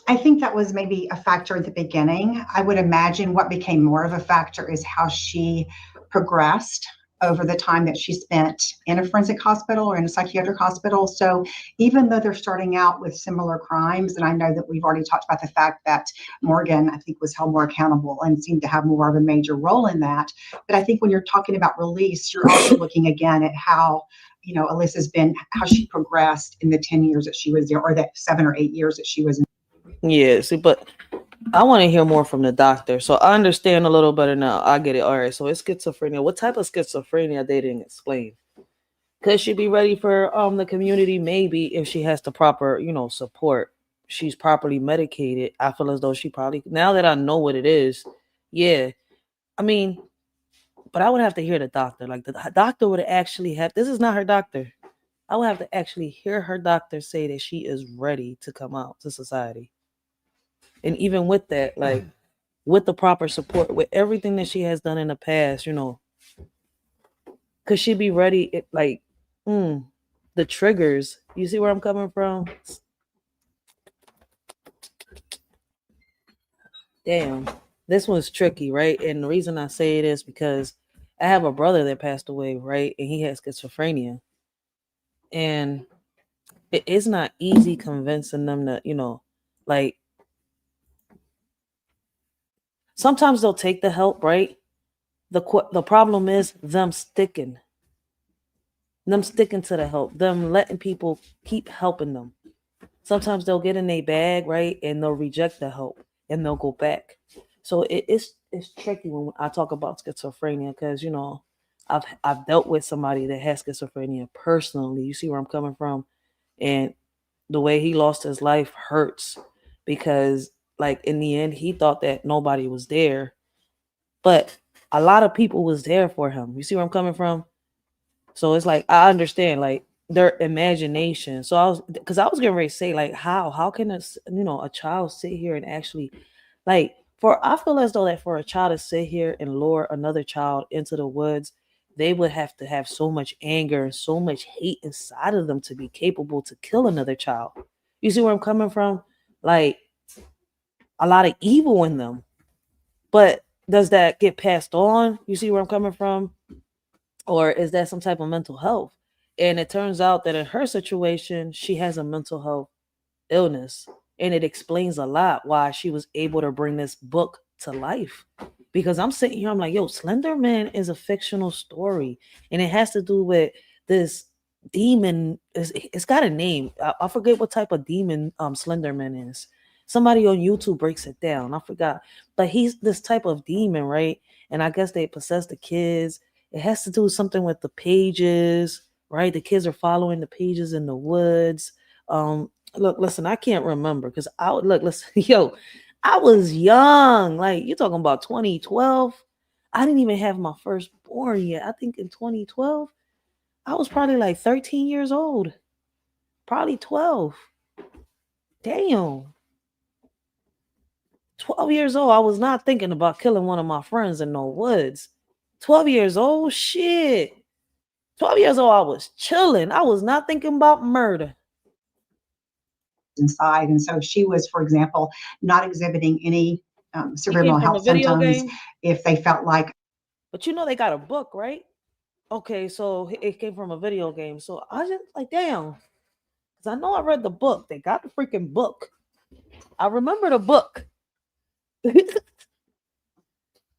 I think that was maybe a factor at the beginning. I would imagine what became more of a factor is how she progressed over the time that she spent in a forensic hospital or in a psychiatric hospital. So even though they're starting out with similar crimes, and I know that we've already talked about the fact that Morgan, I think, was held more accountable and seemed to have more of a major role in that. But I think when you're talking about release, you're also looking again at how Alyssa's been, how she progressed in the 10 years that she was there, or that 7 or 8 years that she was in. Yeah, see, but I want to hear more from the doctor. So I understand a little better now. I get it. All right, so it's schizophrenia. What type of schizophrenia they didn't explain? Could she be ready for the community? Maybe if she has the proper, support. She's properly medicated. I feel as though she probably, now that I know what it is, yeah. I mean, but I would have to hear the doctor. Like the doctor would actually have, this is not her doctor. I would have to actually hear her doctor say that she is ready to come out to society. And even with that, like with the proper support, with everything that she has done in the past, could she be ready? The triggers. You see where I'm coming from? Damn, this one's tricky, right? And the reason I say it is because I have a brother that passed away, right? And he has schizophrenia. And it is not easy convincing them that, like, sometimes they'll take the help, right? The problem is them sticking to the help, them letting people keep helping them. Sometimes they'll get in their bag, right? And they'll reject the help and they'll go back. So it's tricky when I talk about schizophrenia because, I've dealt with somebody that has schizophrenia personally. You see where I'm coming from? And the way he lost his life hurts because, like, in the end, he thought that nobody was there. But a lot of people was there for him. You see where I'm coming from? So it's like, I understand, like, their imagination. So I was getting ready to say, like, how can a child sit here and actually, like, I feel as though that for a child to sit here and lure another child into the woods, they would have to have so much anger and so much hate inside of them to be capable to kill another child. You see where I'm coming from? Like, a lot of evil in them. But does that get passed on? You see where I'm coming from? Or is that some type of mental health? And it turns out that in her situation, she has a mental health illness. And it explains a lot why she was able to bring this book to life. Because I'm sitting here, I'm like, yo, Slender Man is a fictional story. And it has to do with this demon. It's got a name. I forget what type of demon Slender Man is. Somebody on YouTube breaks it down. I forgot. But he's this type of demon, right? And I guess they possess the kids. It has to do with something with the pages, right? The kids are following the pages in the woods. Look, listen, I can't remember because listen, yo, I was young. Like, you're talking about 2012. I didn't even have my firstborn yet. I think in 2012, I was probably like 13 years old, probably 12. Damn. 12 years old, I was not thinking about killing one of my friends in no woods. 12 years old, shit. 12 years old, I was chilling. I was not thinking about murder. Inside. And so she was, for example, not exhibiting any severe mental health symptoms if they felt like. But they got a book, right? Okay, so it came from a video game. So I just like, damn. Because I know I read the book. They got the freaking book. I remember the book.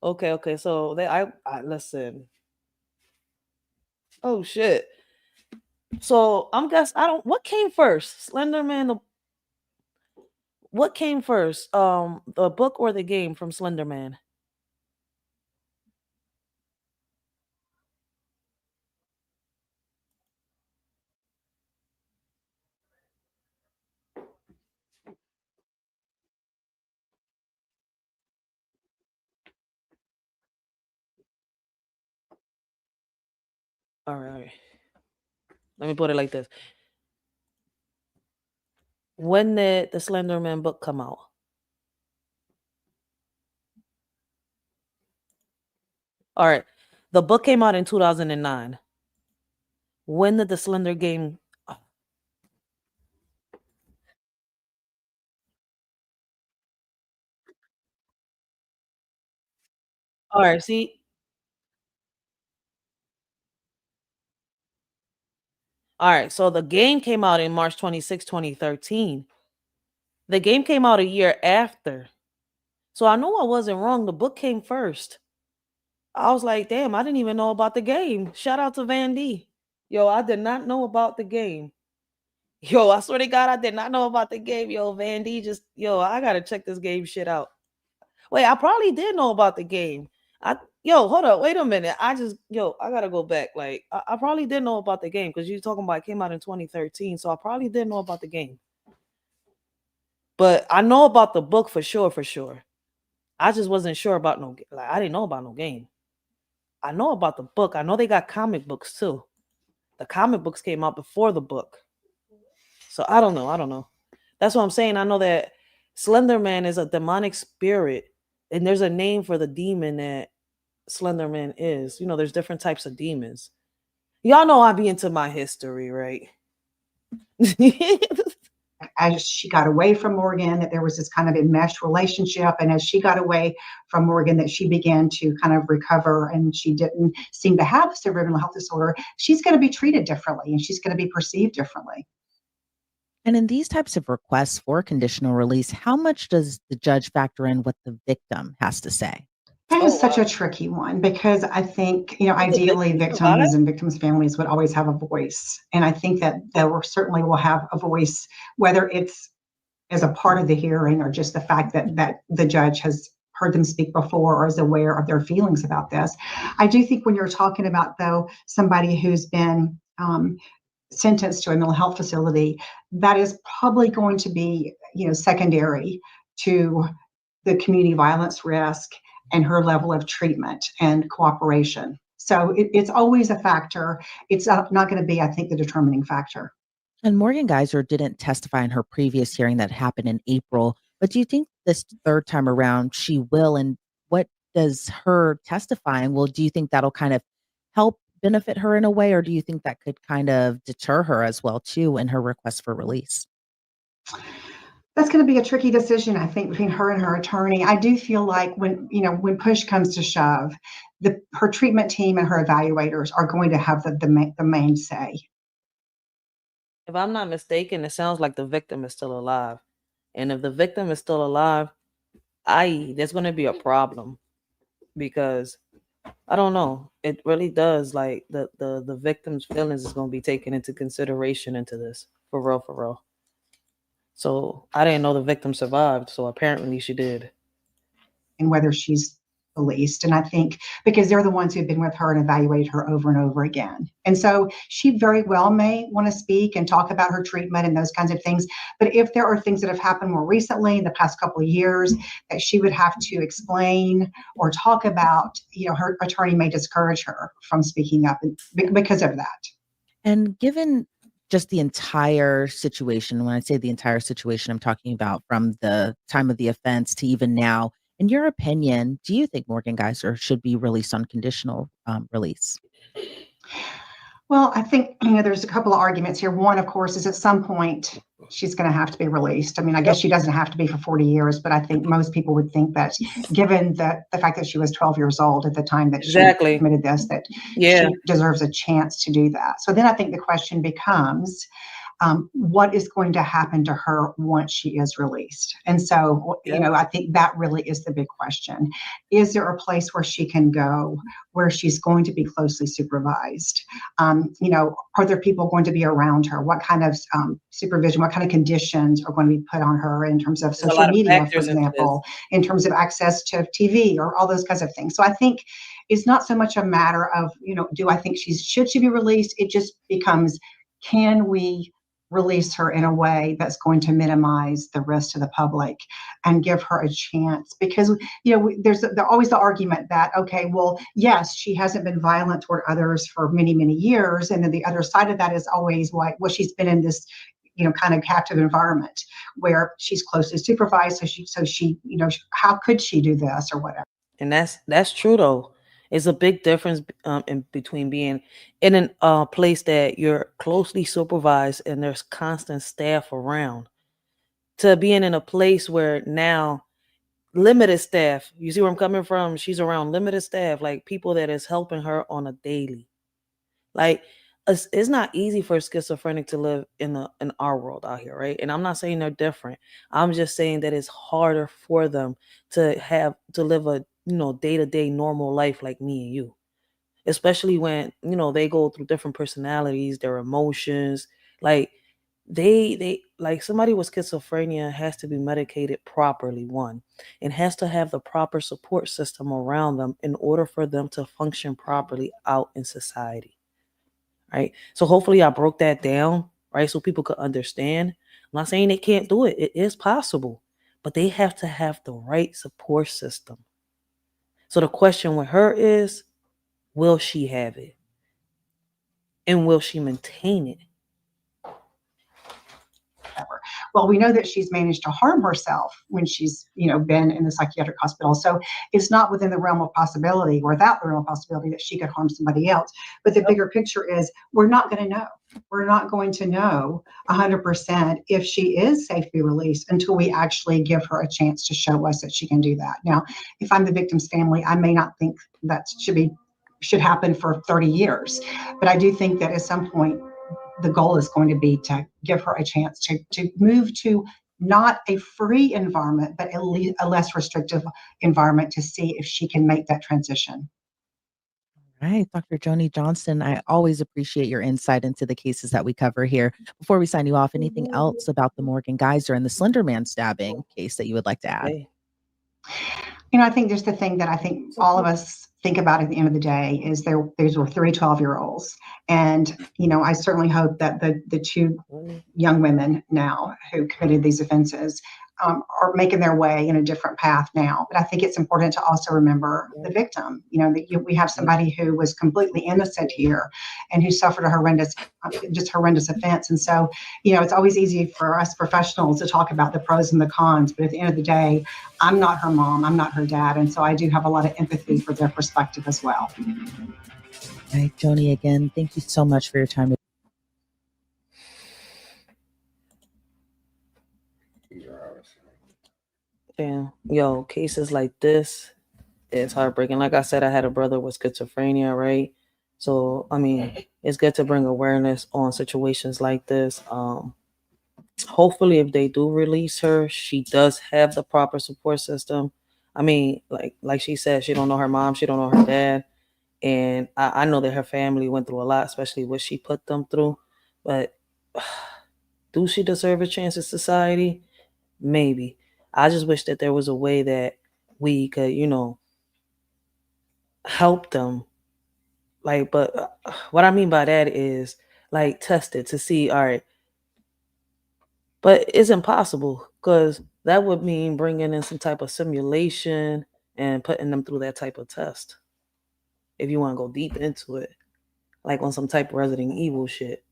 Okay. So I listen. Oh shit. So what came first? Slenderman, what came first? The book or the game from Slenderman? All right. Let me put it like this. When did the Slenderman book come out? All right. The book came out in 2009. When did the Slender game? All right. See. All right. So the game came out in March 26, 2013. The game came out a year after. So I know I wasn't wrong. The book came first. I was like, damn, I didn't even know about the game. Shout out to Van D. Yo, I did not know about the game. Yo, I swear to God, I did not know about the game. Yo, Van D I gotta check this game shit out. Wait, I probably did know about the game. Hold up, wait a minute. I gotta go back. Like, I probably did know about the game because you talking about it came out in 2013. So I probably did know about the game. But I know about the book for sure. I just wasn't sure about I didn't know about no game. I know about the book. I know they got comic books too. The comic books came out before the book. So I don't know. That's what I'm saying. I know that Slenderman is a demonic spirit, and there's a name for the demon that Slenderman is. There's different types of demons. Y'all know I be into my history, right? As she got away from Morgan, that there was this kind of enmeshed relationship. And as she got away from Morgan, that she began to kind of recover and she didn't seem to have a severe mental health disorder. She's going to be treated differently and she's going to be perceived differently. And in these types of requests for conditional release, how much does the judge factor in what the victim has to say? That is such a tricky one because I think, ideally victims and victims' families would always have a voice. And I think that they certainly will have a voice, whether it's as a part of the hearing or just the fact that the judge has heard them speak before or is aware of their feelings about this. I do think when you're talking about, though, somebody who's been sentenced to a mental health facility, that is probably going to be, secondary to the community violence risk and her level of treatment and cooperation. So it's always a factor. It's not going to be, I think, the determining factor. And Morgan Geyser didn't testify in her previous hearing that happened in April, but do you think this third time around she will? And what does her testifying, do you think that'll kind of help benefit her in a way, or do you think that could kind of deter her as well too in her request for release? That's going to be a tricky decision, I think, between her and her attorney. I do feel like when push comes to shove, her treatment team and her evaluators are going to have the main say. If I'm not mistaken, it sounds like the victim is still alive. And if the victim is still alive, there's going to be a problem because I don't know. It really does. Like the victim's feelings is going to be taken into consideration into this for real. So I didn't know the victim survived. So apparently she did. And whether she's released. And I think because they're the ones who've been with her and evaluated her over and over again. And so she very well may want to speak and talk about her treatment and those kinds of things. But if there are things that have happened more recently in the past couple of years that she would have to explain or talk about, her attorney may discourage her from speaking up because of that. And given just the entire situation, when I say the entire situation, I'm talking about from the time of the offense to even now, in your opinion, do you think Morgan Geyser should be released on conditional release? Well, I think, there's a couple of arguments here. One, of course, is at some point she's going to have to be released. I mean, I guess she doesn't have to be for 40 years, but I think most people would think that given the fact that she was 12 years old at the time that she committed this, that she deserves a chance to do that. So then I think the question becomes, what is going to happen to her once she is released? And so, I think that really is the big question. Is there a place where she can go where she's going to be closely supervised? Are there people going to be around her? What kind of supervision, what kind of conditions are going to be put on her in terms of social media, for example, in terms of access to TV or all those kinds of things? So I think it's not so much a matter of, do I think should she be released? It just becomes, can we release her in a way that's going to minimize the risk to the public and give her a chance? Because, there's always the argument that, okay, well, yes, she hasn't been violent toward others for many, many years. And then the other side of that is always like, well, she's been in this, kind of captive environment where she's closely supervised. So she, how could she do this or whatever? And that's true though. It's a big difference in between being in a place that you're closely supervised and there's constant staff around, to being in a place where now limited staff. You see where I'm coming from? She's around limited staff, like people that is helping her on a daily. Like it's not easy for a schizophrenic to live in our world out here, right? And I'm not saying they're different. I'm just saying that it's harder for them to live a day-to-day normal life like me and you, especially when they go through different personalities, their emotions. Like they like somebody with schizophrenia has to be medicated properly, one, and has to have the proper support system around them in order for them to function properly out in society. Right. So hopefully I broke that down, right? So people could understand. I'm not saying they can't do it. It is possible, but they have to have the right support system. So the question with her is, will she have it? And will she maintain it? Well, we know that she's managed to harm herself when she's, been in the psychiatric hospital. So it's not within the realm of possibility, or without the realm of possibility, that she could harm somebody else. But the bigger picture is, we're not going to know. We're not going to know 100% if she is safe to be released until we actually give her a chance to show us that she can do that. Now, if I'm the victim's family, I may not think that should happen for 30 years. But I do think that at some point, the goal is going to be to give her a chance to move to not a free environment, but at least a less restrictive environment, to see if she can make that transition. All right, Dr. Joni Johnston, I always appreciate your insight into the cases that we cover here. Before we sign you off, anything else about the Morgan Geyser and the Slender Man stabbing case that you would like to add? I think just the thing that I think all of us think about at the end of the day is these were 3 12-year-olds. And, I certainly hope that the 2 young women now who committed these offenses are making their way in a different path now. But I think it's important to also remember the victim, that we have somebody who was completely innocent here and who suffered a horrendous offense. And so, it's always easy for us professionals to talk about the pros and the cons, but at the end of the day, I'm not her mom, I'm not her dad. And so I do have a lot of empathy for their perspective as well. All right, Joni, again, thank you so much for your time. Yeah. Yo, cases like this, it's heartbreaking. Like I said, I had a brother with schizophrenia, right? So, it's good to bring awareness on situations like this. Hopefully, if they do release her, she does have the proper support system. Like she said, she don't know her mom, she don't know her dad. And I know that her family went through a lot, especially what she put them through. But do she deserve a chance in society? Maybe. I just wish that there was a way that we could, help them. But what I mean by that is test it to see, all right. But it's impossible, because that would mean bringing in some type of simulation and putting them through that type of test. If you want to go deep into it, like on some type of Resident Evil shit,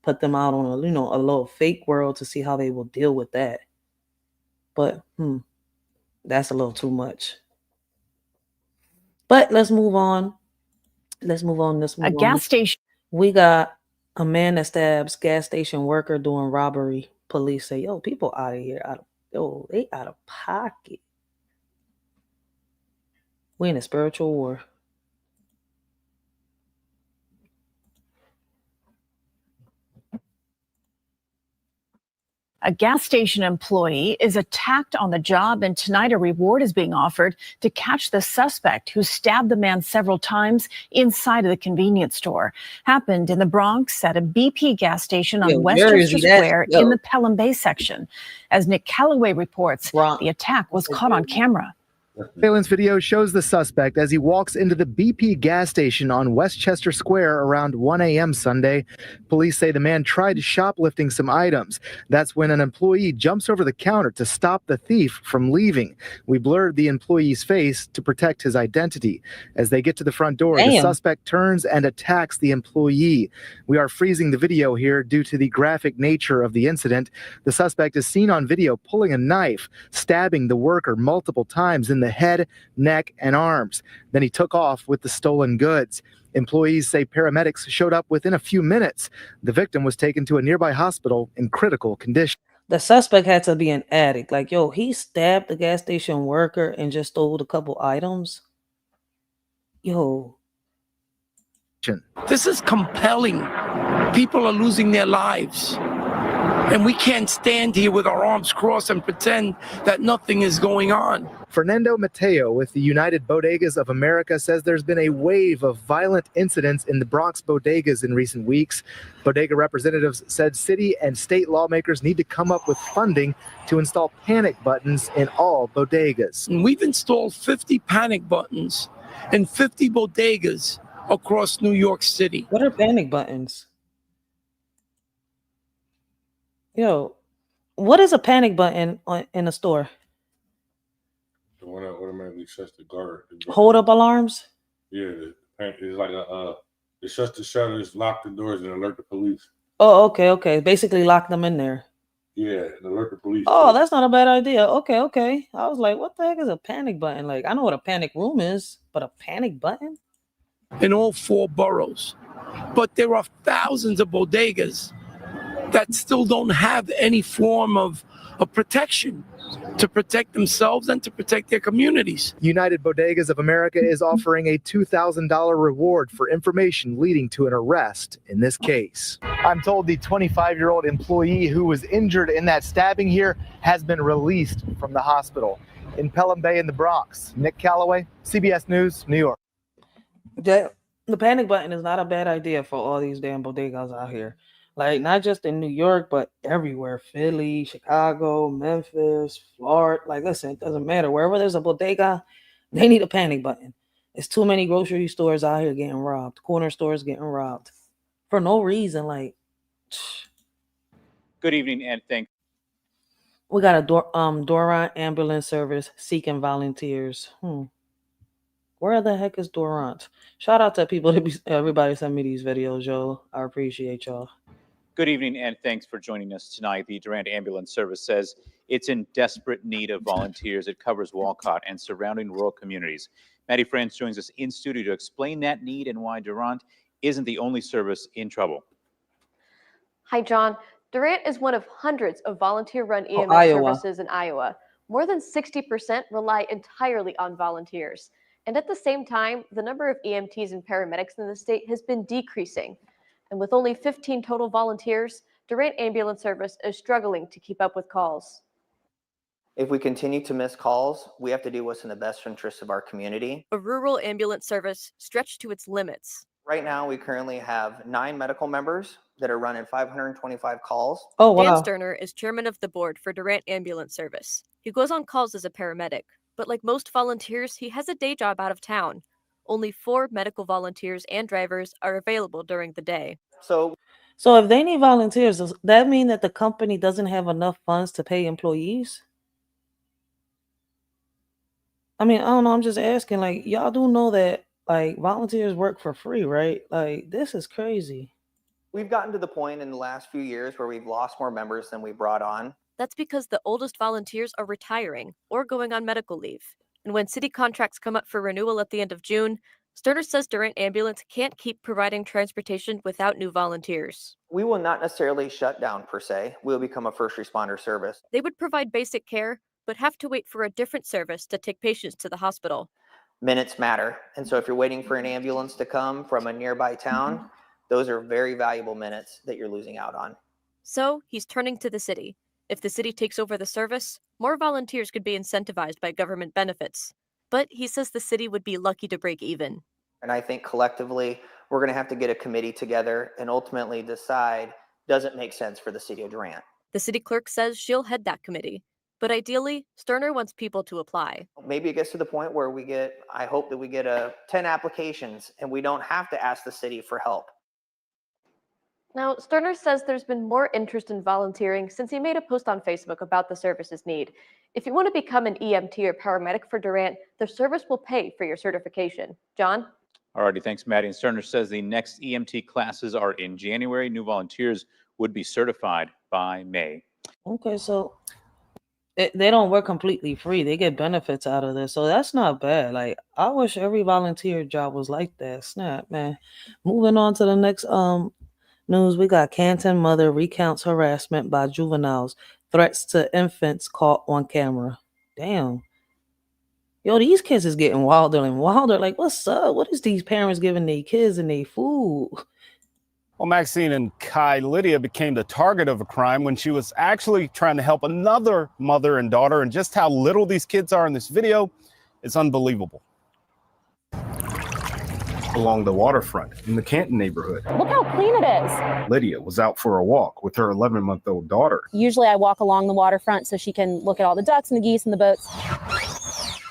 put them out on a little fake world to see how they will deal with that. But that's a little too much. But let's move on. Gas station. We got a man that stabs gas station worker during robbery. Police say, yo, people out of here. They out of pocket. We in a spiritual war. A gas station employee is attacked on the job, and tonight a reward is being offered to catch the suspect who stabbed the man several times inside of the convenience store. Happened in the Bronx at a BP gas station on Westchester Square in the Pelham Bay section. As Nick Calloway reports, the attack was caught on camera. Surveillance video shows the suspect as he walks into the BP gas station on Westchester Square around 1 a.m. Sunday. Police say the man tried shoplifting some items. That's when an employee jumps over the counter to stop the thief from leaving. We blurred the employee's face to protect his identity. As they get to the front door, the suspect turns and attacks the employee. We are freezing the video here due to the graphic nature of the incident. The suspect is seen on video pulling a knife, stabbing the worker multiple times in the head, neck, and arms. Then he took off with the stolen goods. Employees say paramedics showed up within a few minutes. The victim was taken to a nearby hospital in critical condition. The suspect had to be an addict. Like, yo, he stabbed the gas station worker and just stole a couple items. Yo. This is compelling. People are losing their lives. And we can't stand here with our arms crossed and pretend that nothing is going on. Fernando Mateo with the United Bodegas of America says there's been a wave of violent incidents in the Bronx bodegas in recent weeks. Bodega representatives said city and state lawmakers need to come up with funding to install panic buttons in all bodegas. And we've installed 50 panic buttons in 50 bodegas across New York City. What are panic buttons? Yo, what is a panic button in a store? The one that automatically shuts the guard. Hold up alarms? Yeah, it's like it shuts the shutters, lock the doors, and alert the police. Oh, okay. Basically lock them in there. Yeah, and alert the police. Oh, that's not a bad idea. Okay. I was like, what the heck is a panic button? Like, I know what a panic room is, but a panic button? In all 4 boroughs. But there are thousands of bodegas that still don't have any form of protection to protect themselves and to protect their communities. United Bodegas of America is offering a $2,000 reward for information leading to an arrest in this case. I'm told the 25-year-old employee who was injured in that stabbing here has been released from the hospital. In Pelham Bay in the Bronx, Nick Calloway, CBS News, New York. The panic button is not a bad idea for all these damn bodegas out here. Like, not just in New York, but everywhere. Philly, Chicago, Memphis, Florida. Like, listen, it doesn't matter. Wherever there's a bodega, they need a panic button. There's too many grocery stores out here getting robbed. Corner stores getting robbed. For no reason. Like, good evening, and thank we got a Durant ambulance service seeking volunteers. Where the heck is Durant? Shout out to people everybody send me these videos, yo. I appreciate y'all. Good evening, and thanks for joining us tonight. The Durant Ambulance Service says it's in desperate need of volunteers. It covers Walcott and surrounding rural communities. Maddie France joins us in studio to explain that need and why Durant isn't the only service in trouble. Hi, John. Durant is one of hundreds of volunteer-run EMS services in Iowa. More than 60% rely entirely on volunteers. And at the same time, the number of EMTs and paramedics in the state has been decreasing. And with only 15 total volunteers, Durant Ambulance Service is struggling to keep up with calls. If we continue to miss calls, we have to do what's in the best interest of our community. A rural ambulance service stretched to its limits. Right now, we currently have 9 medical members that are running 525 calls. Oh, wow. Dan Sterner is chairman of the board for Durant Ambulance Service. He goes on calls as a paramedic, but like most volunteers, he has a day job out of town. Only 4 medical volunteers and drivers are available during the day. So if they need volunteers, does that mean that the company doesn't have enough funds to pay employees? I mean, I don't know. I'm just asking. Like, y'all do know that, like, volunteers work for free, right? Like, this is crazy. We've gotten to the point in the last few years where we've lost more members than we brought on. That's because the oldest volunteers are retiring or going on medical leave. And when city contracts come up for renewal at the end of June, Sterner says Durant Ambulance can't keep providing transportation without new volunteers. We will not necessarily shut down per se. We'll become a first responder service. They would provide basic care, but have to wait for a different service to take patients to the hospital. Minutes matter. And so if you're waiting for an ambulance to come from a nearby town, those are very valuable minutes that you're losing out on. So he's turning to the city. If the city takes over the service, more volunteers could be incentivized by government benefits. But he says the city would be lucky to break even. And I think collectively, we're going to have to get a committee together and ultimately decide, does it make sense for the city of Durant? The city clerk says she'll head that committee. But ideally, Sterner wants people to apply. Maybe it gets to the point where I hope that we get 10 applications and we don't have to ask the city for help. Now, Sterner says there's been more interest in volunteering since he made a post on Facebook about the service's need. If you want to become an EMT or paramedic for Durant, the service will pay for your certification. John? Alrighty, thanks, Maddie. And Sterner says the next EMT classes are in January. New volunteers would be certified by May. Okay, so they don't work completely free. They get benefits out of this. So that's not bad. Like, I wish every volunteer job was like that. Snap, man. Moving on to the next news, we got Canton mother recounts harassment by juveniles, threats to infants caught on camera. Damn. Yo, these kids is getting wilder and wilder. Like, what's up? What is these parents giving their kids and their food? Well, Maxine and Kai, Lydia became the target of a crime when she was actually trying to help another mother and daughter. And just how little these kids are in this video is unbelievable. Along the waterfront in the Canton neighborhood, Look how clean it is. Lydia was out for a walk with her 11-month-old daughter. Usually I walk along the waterfront so she can look at all the ducks and the geese and the boats.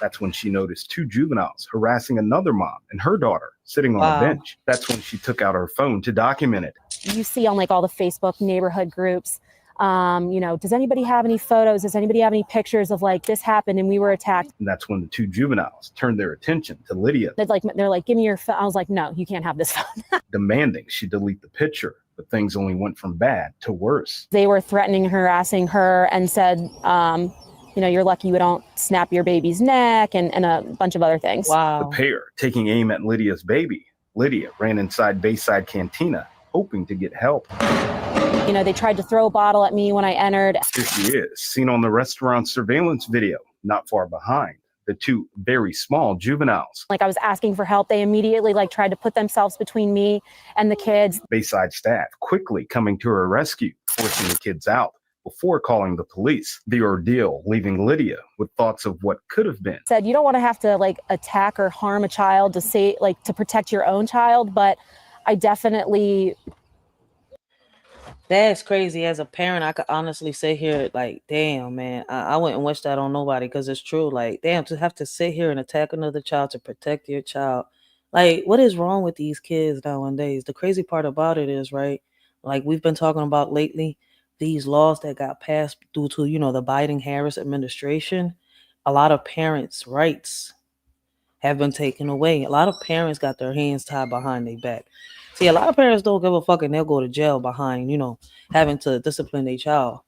That's when she noticed two juveniles harassing another mom and her daughter sitting on a bench. That's when she took out her phone to document it. You see on like all the Facebook neighborhood groups, does anybody have any photos? Does anybody have any pictures of like this happened and we were attacked? And that's when the two juveniles turned their attention to Lydia, They're like, give me your phone. I was like, no, you can't have this phone. demanding she delete the picture. But things only went from bad to worse. They were threatening, harassing her and said, you're lucky you don't snap your baby's neck and a bunch of other things. The pair taking aim at Lydia's baby. Lydia ran inside Bayside Cantina, hoping to get help. They tried to throw a bottle at me when I entered. Here she is, seen on the restaurant surveillance video, not far behind the two very small juveniles. Like I was asking for help. They immediately tried to put themselves between me and the kids. Bayside staff quickly coming to her rescue, forcing the kids out before calling the police. The ordeal leaving Lydia with thoughts of what could have been. Said you don't want to have to attack or harm a child to protect your own child, but I definitely. That's crazy. As a parent, I could honestly sit here damn, man, I wouldn't wish that on nobody because it's true. Like, damn, to have to sit here and attack another child to protect your child. Like, what is wrong with these kids nowadays? The crazy part about it is, right, like we've been talking about lately, these laws that got passed due to, the Biden-Harris administration, a lot of parents' rights have been taken away. A lot of parents got their hands tied behind their back. See, a lot of parents don't give a fuck and they'll go to jail behind, having to discipline their child.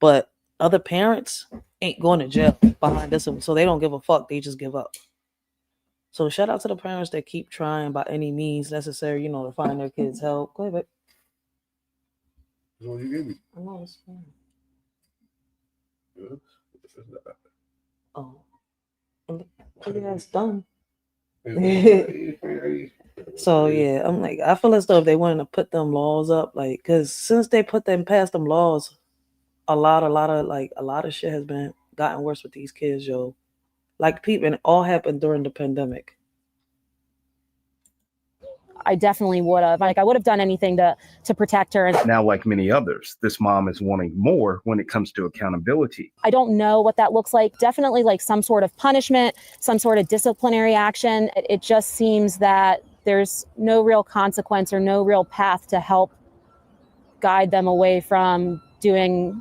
But other parents ain't going to jail behind discipline, so they don't give a fuck. They just give up. So shout out to the parents that keep trying by any means necessary, to find their kids help. Go ahead, babe. That's what you give me. I know it's fine. Oh. Yeah, it's done. So yeah, I'm like, I feel as though if they wanted to put them laws up, because since they passed them laws, a lot of shit has been gotten worse with these kids, yo. And it all happened during the pandemic. I definitely would have. I would have done anything to protect her. Now, like many others, this mom is wanting more when it comes to accountability. I don't know what that looks like. Definitely some sort of punishment, some sort of disciplinary action. It just seems that there's no real consequence or no real path to help guide them away from doing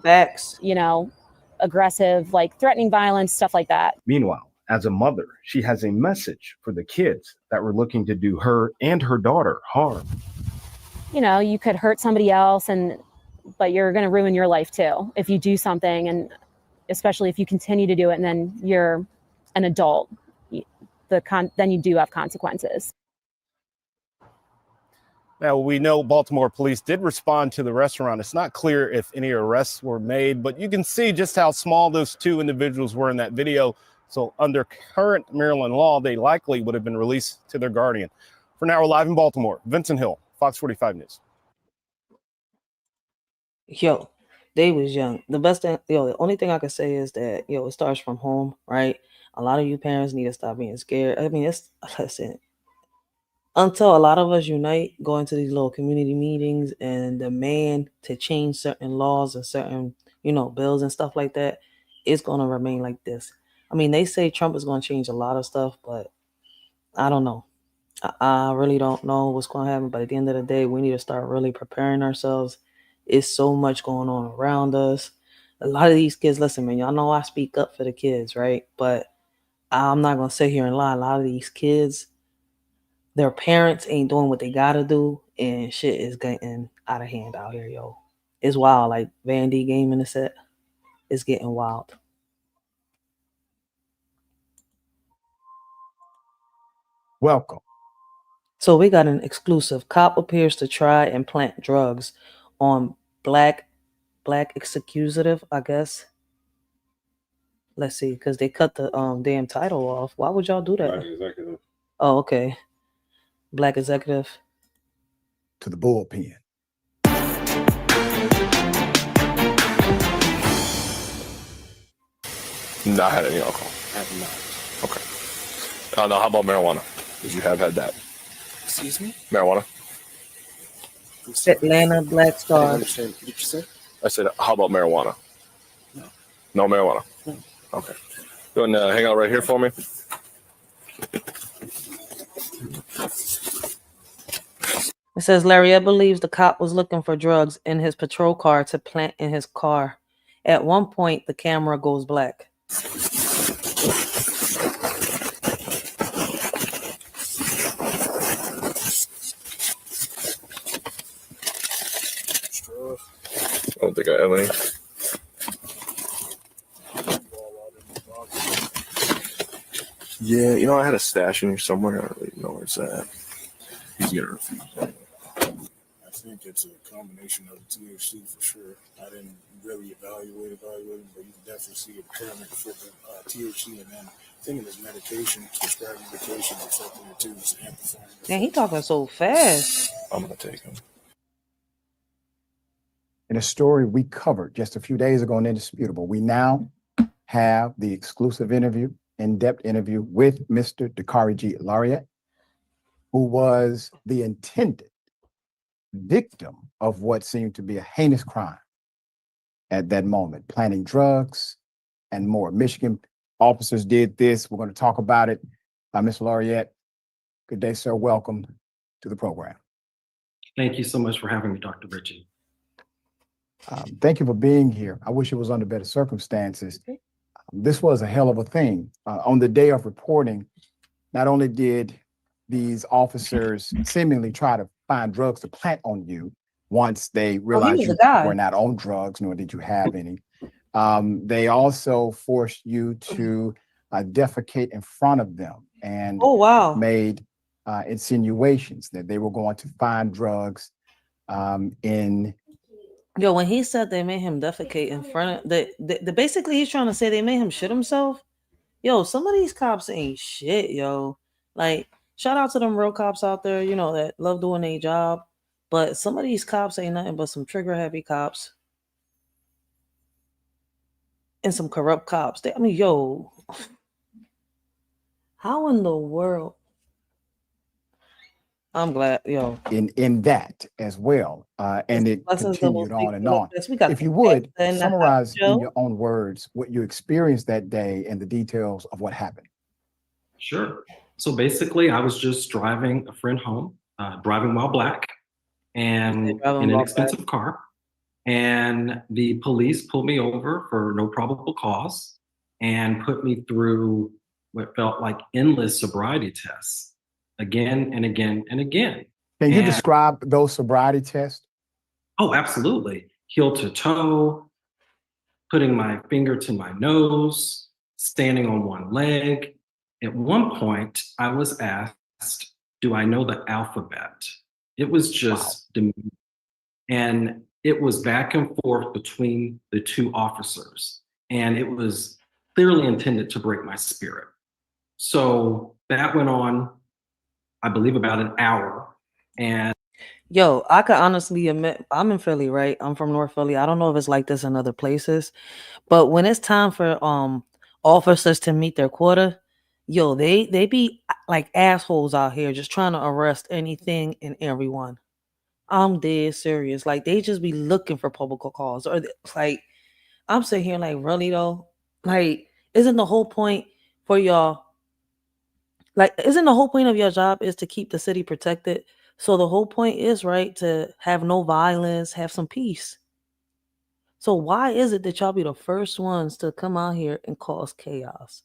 aggressive, threatening violence, stuff like that. Meanwhile, as a mother, she has a message for the kids that were looking to do her and her daughter harm. You could hurt somebody else, but you're going to ruin your life too if you do something, and especially if you continue to do it and then you're an adult, then you do have consequences. Now, we know Baltimore police did respond to the restaurant. It's not clear if any arrests were made, but you can see just how small those two individuals were in that video. So under current Maryland law, they likely would have been released to their guardian. For now, we're live in Baltimore. Vincent Hill, Fox 45 News. Yo, They was young. The best thing, the only thing I could say is that, it starts from home, right? A lot of you parents need to stop being scared. I mean, listen, until a lot of us unite, go into these little community meetings and demand to change certain laws and certain, bills and stuff like that, it's going to remain like this. I mean, they say Trump is going to change a lot of stuff, but I don't know. I really don't know what's going to happen. But at the end of the day, we need to start really preparing ourselves. It's so much going on around us. A lot of these kids, listen, man, y'all know I speak up for the kids, right? But I'm not going to sit here and lie. A lot of these kids, their parents ain't doing what they got to do, and shit is getting out of hand out here, yo. It's wild. Like Van D game in the set, it's getting wild. Welcome. So we got an exclusive. Cop appears to try and plant drugs on black executive, I guess. Let's see, because they cut the damn title off. Why would y'all do that? Black executive. Oh, okay. Black executive. To the bullpen. Not had any alcohol. Have not. Okay. Now, how about marijuana? Because you have had that. Excuse me? Marijuana? Atlanta Black I Star. didn't understand. What did you say? I said, how about marijuana? No. No marijuana? No. Okay. You want to hang out right here for me? It says Lariat believes the cop was looking for drugs in his patrol car to plant in his car. At one point, the camera goes black. I don't think I have any. Yeah, I had a stash in here somewhere. I don't really know where it's at. He's gonna refuse. I think it's a combination of the THC for sure. I didn't really evaluate it, but you can definitely see a pyramid for the THC, and then thinking his medication, prescribed medication, is something that too is amplifying. Man, he talking so fast. I'm gonna take him. In a story we covered just a few days ago on Indisputable, we now have the exclusive interview, in-depth interview with Mr. Dakari G. Lariat, who was the intended victim of what seemed to be a heinous crime at that moment, planting drugs and more. Michigan officers did this. We're going to talk about it. Mr. Lariat, good day, sir. Welcome to the program. Thank you so much for having me, Dr. Ritchie. Thank you for being here. I wish it was under better circumstances. This was a hell of a thing. On the day of reporting, not only did these officers seemingly try to find drugs to plant on you once they realized you were not on drugs, nor did you have any, they also forced you to defecate in front of them and made insinuations that they were going to find drugs in. Yo, when he said they made him defecate in front of the basically he's trying to say they made him shit himself. Yo, some of these cops ain't shit, yo. Like, shout out to them real cops out there, that love doing their job. But some of these cops ain't nothing but some trigger happy cops and some corrupt cops. Yo, how in the world? I'm glad, yo. In that as well, and it continued on and on. If you would summarize in your own words what you experienced that day and the details of what happened. Sure. So basically, I was just driving a friend home, driving while black, and in an expensive car. And the police pulled me over for no probable cause and put me through what felt like endless sobriety tests. Again and again and again. Can you describe those sobriety tests? Oh, absolutely. Heel to toe, putting my finger to my nose, standing on one leg. At one point, I was asked, do I know the alphabet? It was just demeaning. And it was back and forth between the two officers. And it was clearly intended to break my spirit. So that went on, I believe, about an hour. And Yo, I could honestly admit, I'm in Philly, right? I'm from North Philly. I don't know if it's like this in other places, but when it's time for officers to meet their quota, yo, they be like assholes out here just trying to arrest anything and everyone. I'm dead serious. Like they just be looking for probable cause, or it's like I'm sitting here like, really though, like isn't the whole point for y'all? Like, isn't the whole point of your job is to keep the city protected? So the whole point is, right, to have no violence, have some peace. So why is it that y'all be the first ones to come out here and cause chaos?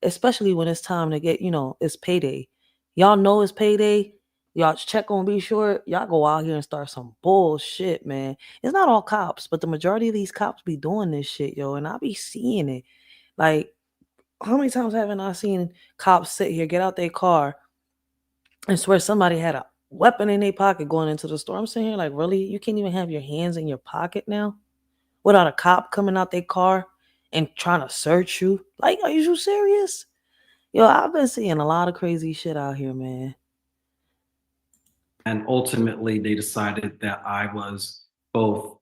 Especially when it's time to get, it's payday. Y'all know it's payday. Y'all check on be sure. Y'all go out here and start some bullshit, man. It's not all cops, but the majority of these cops be doing this shit, yo. And I be seeing it. Like, how many times haven't I seen cops sit here, get out their car, and swear somebody had a weapon in their pocket going into the store? I'm sitting here like, really? You can't even have your hands in your pocket now? Without a cop coming out their car and trying to search you? Like, are you serious? Yo, I've been seeing a lot of crazy shit out here, man. And ultimately, they decided that I was both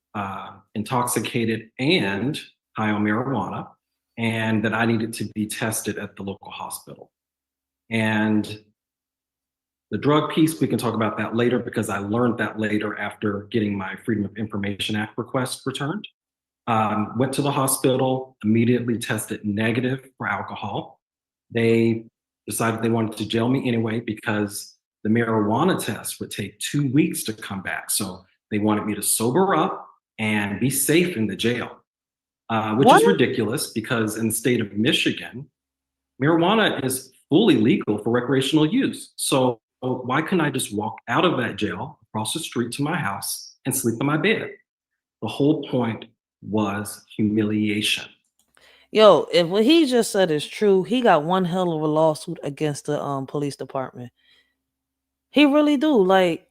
intoxicated and high on marijuana, and that I needed to be tested at the local hospital. And the drug piece, we can talk about that later because I learned that later after getting my Freedom of Information Act request returned. Went to the hospital, immediately tested negative for alcohol. They decided they wanted to jail me anyway because the marijuana test would take 2 weeks to come back. So they wanted me to sober up and be safe in the jail, which is ridiculous because in the state of Michigan, marijuana is fully legal for recreational use. So why couldn't I just walk out of that jail, across the street to my house, and sleep in my bed? The whole point was humiliation. Yo, if what he just said is true, he got one hell of a lawsuit against the police department. He really do. Like,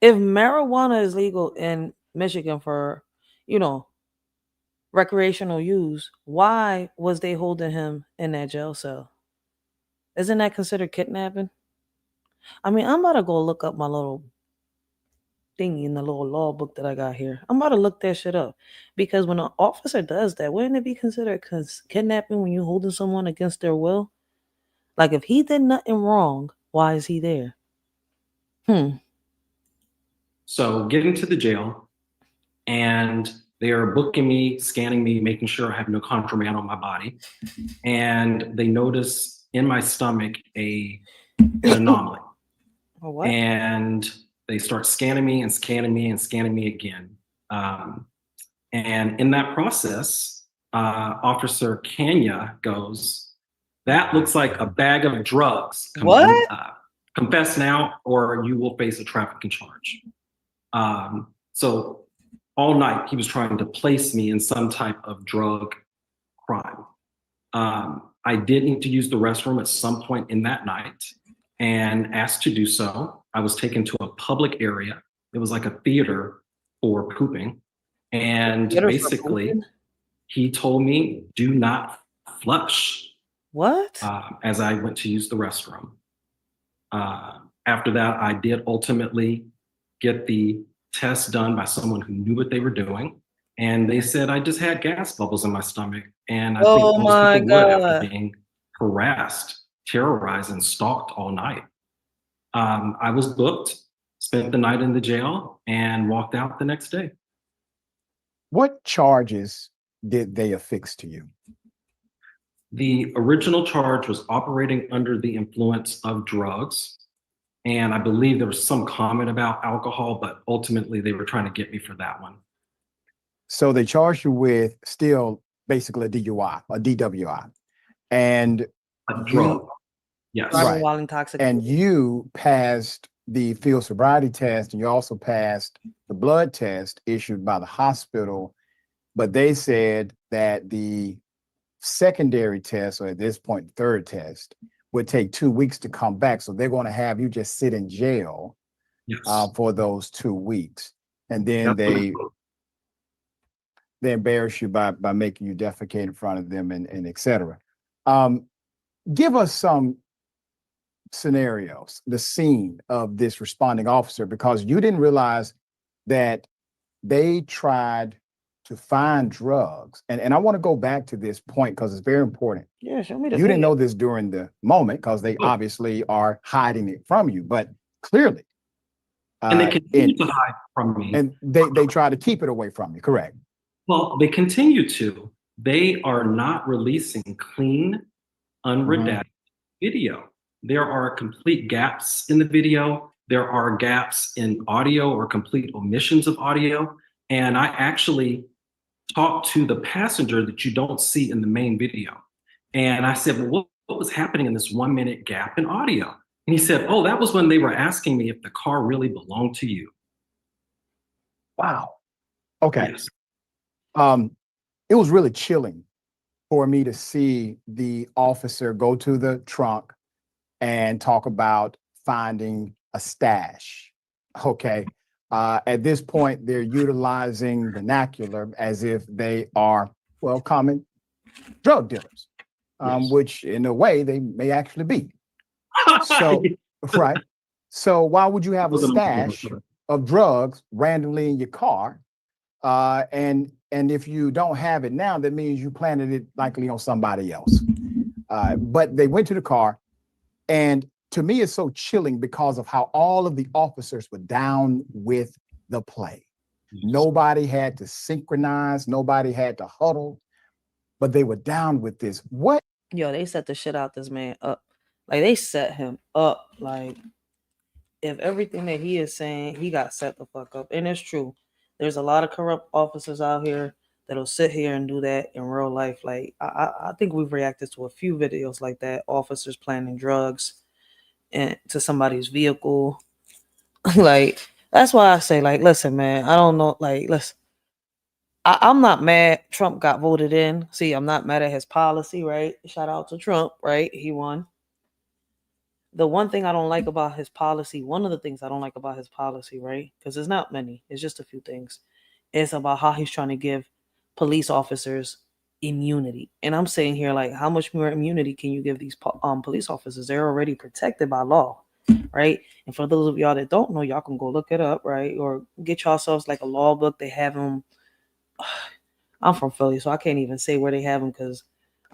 if marijuana is legal in Michigan for, recreational use, why was they holding him in that jail cell? Isn't that considered kidnapping? I mean, I'm about to go look up my little thingy in the little law book that I got here. I'm about to look that shit up. Because when an officer does that, wouldn't it be considered kidnapping when you're holding someone against their will? Like, if he did nothing wrong, why is he there? So getting to the jail, and they are booking me, scanning me, making sure I have no contraband on my body. And they notice in my stomach an anomaly. What? And they start scanning me and scanning me and scanning me again. And in that process, Officer Kenya goes, "That looks like a bag of drugs. Confess now or you will face a trafficking charge." So all night he was trying to place me in some type of drug crime. I did need to use the restroom at some point in that night and asked to do so. I was taken to a public area. It was like a theater for pooping. And basically, he told me, "Do not flush." What? As I went to use the restroom. After that, I did ultimately get the test done by someone who knew what they were doing. And they said I just had gas bubbles in my stomach. And I think most people would after being harassed, terrorized, and stalked all night. I was booked, spent the night in the jail, and walked out the next day. What charges did they affix to you? The original charge was operating under the influence of drugs. And I believe there was some comment about alcohol, but ultimately they were trying to get me for that one. So they charged you with still basically a DUI, a DWI. And a drug. Yes. Right. While intoxicated. And you passed the field sobriety test, and you also passed the blood test issued by the hospital. But they said that the secondary test, or at this point, the third test, would take 2 weeks to come back. So they're going to have you just sit in jail for those 2 weeks. And then they embarrass you by making you defecate in front of them and et cetera. Give us some scenarios, the scene of this responding officer, because you didn't realize that they tried to find drugs. And I want to go back to this point because it's very important. Yeah, show me the You didn't video. know this during the moment because they obviously are hiding it from you, but clearly. And they continue to hide from me. And they try to keep it away from you, correct? Well, they continue to. They are not releasing clean, unredacted video. There are complete gaps in the video. There are gaps in audio or complete omissions of audio. And I actually talked to the passenger that you don't see in the main video. And I said, well, what was happening in this 1 minute gap in audio? And he said, oh, that was when they were asking me if the car really belonged to you. Wow. Okay. Yes. It was really chilling for me to see the officer go to the trunk and talk about finding a stash. Okay. At this point, they're utilizing vernacular as if they are, well, common drug dealers, which in a way they may actually be. So, right. So why would you have a stash of drugs randomly in your car? And if you don't have it now, that means you planted it likely on somebody else. But they went to the car, and to me, it's so chilling because of how all of the officers were down with the play. Nobody had to synchronize, nobody had to huddle, but they were down with this. What? Yo, they set the shit out this man up. Like, they set him up. Like, if everything that he is saying, he got set the fuck up. And it's true. There's a lot of corrupt officers out here that'll sit here and do that in real life. Like, I think we've reacted to a few videos like that. Officers planting drugs into somebody's vehicle. Like, that's why I say, like, listen, man, I don't know. Like, listen, I'm not mad Trump got voted in. See, I'm not mad at his policy, right? Shout out to Trump, right? He won. The one thing I don't like about his policy, one of the things I don't like about his policy, right? Because there's not many, it's just a few things. It's about how he's trying to give police officers immunity. And I'm saying here, like, how much more immunity can you give these police officers? They're already protected by law, right? And for those of y'all that don't know, y'all can go look it up, right? Or get yourselves like a law book. They have them. I'm from Philly, so I can't even say where they have them because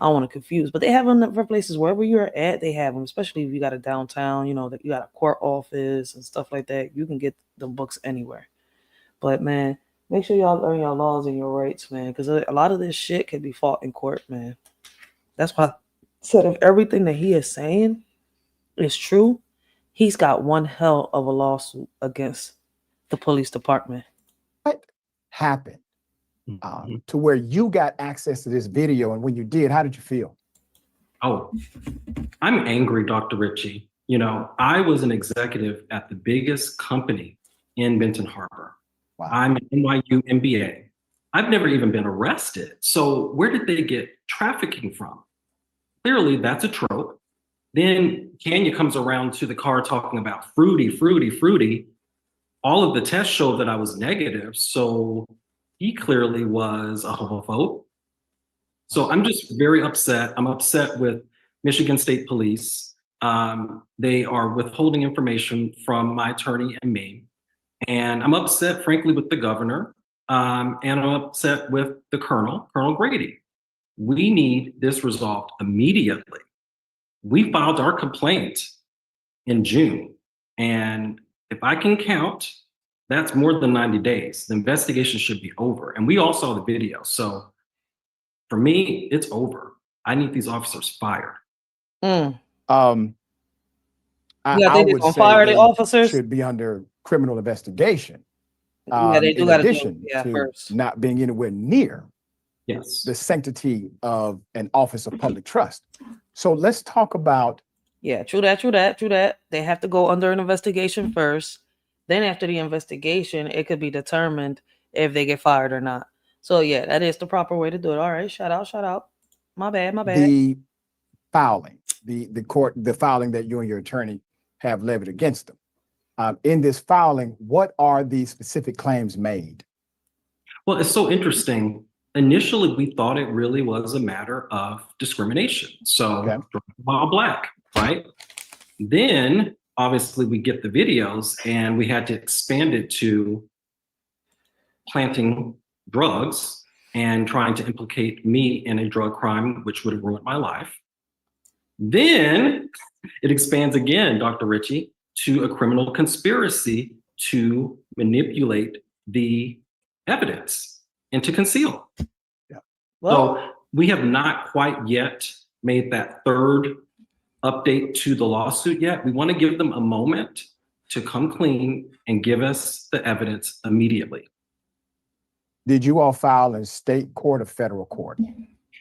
I don't want to confuse, but they have them for places wherever you're at. They have them, especially if you got a downtown, you know, that you got a court office and stuff like that. You can get the books anywhere. But man, make sure y'all learn your laws and your rights, man, because a lot of this shit can be fought in court, man. That's why I said if everything that he is saying is true, he's got one hell of a lawsuit against the police department. What happened? To where you got access to this video, and when you did, how did you feel? Oh, I'm angry, Dr. Ritchie. You know, I was an executive at the biggest company in Benton Harbor. Wow. I'm an NYU MBA. I've never even been arrested. So where did they get trafficking from? Clearly, that's a trope. Then Kenya comes around to the car talking about fruity, fruity, fruity. All of the tests showed that I was negative. So he clearly was a homophobe. So I'm just very upset. I'm upset with Michigan State Police. They are withholding information from my attorney and me. And I'm upset, frankly, with the governor. And I'm upset with the Colonel Grady. We need this resolved immediately. We filed our complaint in June. And if I can count, that's more than 90 days. The investigation should be over. And we all saw the video. So for me, it's over. I need these officers fired. Yeah, they did gonna fire the officers. Should be under criminal investigation. Yeah, they do in gotta do addition it, to first. not being anywhere near the sanctity of an office of public trust. So let's talk about. Yeah, true that. They have to go under an investigation first. Then after the investigation, it could be determined if they get fired or not. So yeah, that is the proper way to do it. All right, shout out. My bad. The filing, the filing that you and your attorney have levied against them. In this filing, what are the specific claims made? Well, it's so interesting. Initially, we thought it really was a matter of discrimination. So while black, right? Then obviously we get the videos and we had to expand it to planting drugs and trying to implicate me in a drug crime, which would have ruined my life. Then it expands again, Dr. Ritchie, to a criminal conspiracy to manipulate the evidence and to conceal. Yeah. Well, so we have not quite yet made that third update to the lawsuit yet. We want to give them a moment to come clean and give us the evidence immediately. Did you all file in state court or federal court?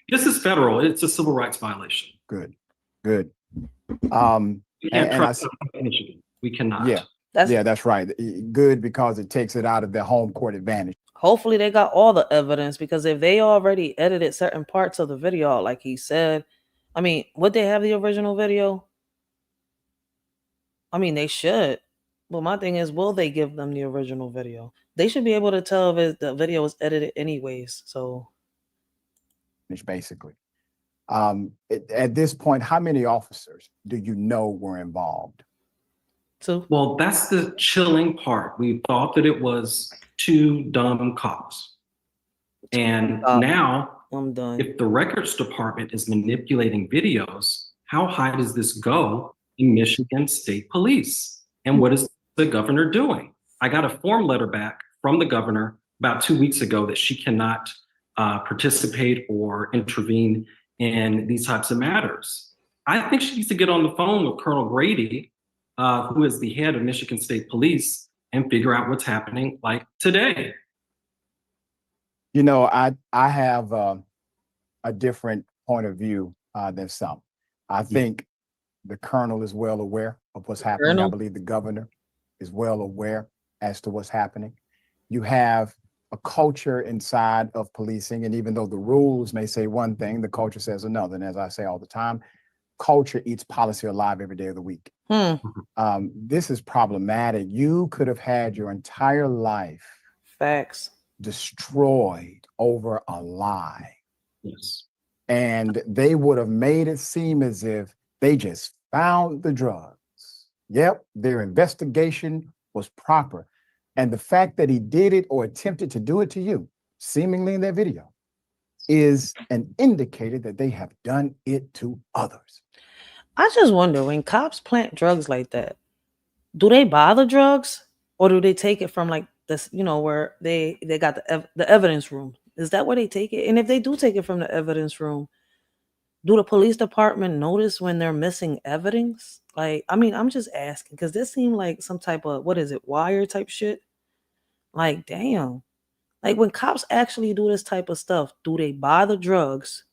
This is federal. It's a civil rights violation. Good, good. We can't trust Michigan. We cannot. Yeah, that's right. Good, because it takes it out of their home court advantage. Hopefully they got all the evidence, because if they already edited certain parts of the video, like he said, I mean, would they have the original video? I mean, they should. But my thing is, will they give them the original video? They should be able to tell if the video was edited anyways. So, basically, at this point, how many officers do you know were involved? Two. Well, that's the chilling part. We thought that it was 2 dumb cops, and now I'm done. If the records department is manipulating videos, how high does this go in Michigan State Police? And what is the governor doing? I got a form letter back from the governor about 2 weeks ago that she cannot participate or intervene in these types of matters. I think she needs to get on the phone with Colonel Grady, who is the head of Michigan State Police, and figure out what's happening like today. You know, I have a different point of view than some. I think the colonel is well aware of what's happening. I believe the governor is well aware as to what's happening. You have a culture inside of policing, and even though the rules may say one thing, the culture says another. And as I say all the time, culture eats policy alive every day of the week. This is problematic. You could have had your entire life destroyed over a lie. Yes. And they would have made it seem as if they just found the drugs. Yep, their investigation was proper. And the fact that he did it or attempted to do it to you, seemingly in that video, is an indicator that they have done it to others. I just wonder, when cops plant drugs like that, do they buy the drugs, or do they take it from like this, you know, where they got the evidence room? Is that where they take it? And if they do take it from the evidence room, do the police department notice when they're missing evidence? Like, I mean, I'm just asking, because this seemed like some type of, what is it, wire type shit? Like, damn. Like, when cops actually do this type of stuff, do they buy the drugs,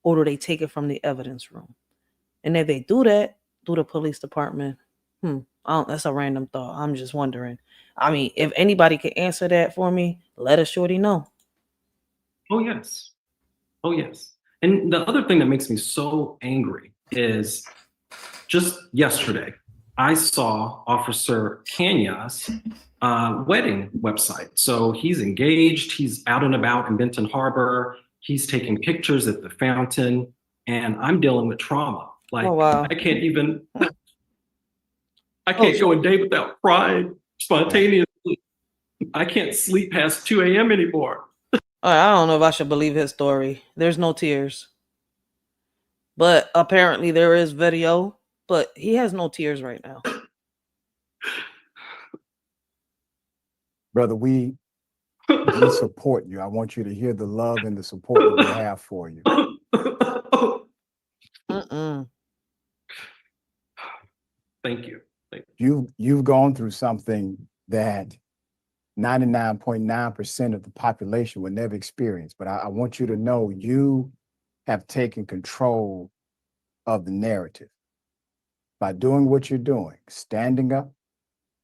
or do they take it from the evidence room? And if they do that, do the police department? That's a random thought. I'm just wondering. I mean, if anybody can answer that for me, let us shorty know. Oh, yes. Oh, yes. And the other thing that makes me so angry is just yesterday, I saw Officer Kanya's wedding website. So he's engaged, he's out and about in Benton Harbor, he's taking pictures at the fountain, and I'm dealing with trauma. Like, I can't even, I can't go a day without crying spontaneously. I can't sleep past 2 a.m. anymore. I don't know if I should believe his story. There's no tears. But apparently there is video, but he has no tears right now. Brother, we support you. I want you to hear the love and the support that we have for you. Thank you. You've gone through something that 99.9% of the population would never experience. But I want you to know you have taken control of the narrative by doing what you're doing, standing up,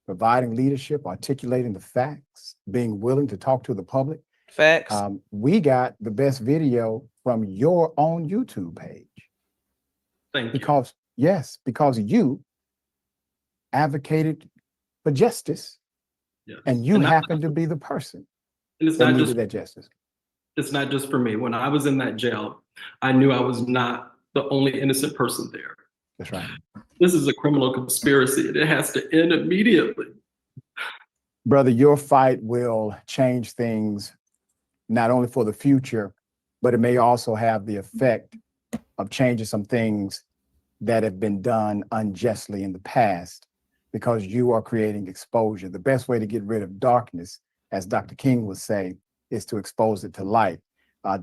providing leadership, articulating the facts, being willing to talk to the public. Facts. We got the best video from your own YouTube page. Thank you. Because you advocated for justice. Yes. And you happen to be the person and it's that not needed just that justice. It's not just for me. When I was in that jail, I knew I was not the only innocent person there. That's right. This is a criminal conspiracy and it has to end immediately. Brother, your fight will change things not only for the future, but it may also have the effect of changing some things that have been done unjustly in the past, because you are creating exposure. The best way to get rid of darkness, as Dr. King would say, is to expose it to light.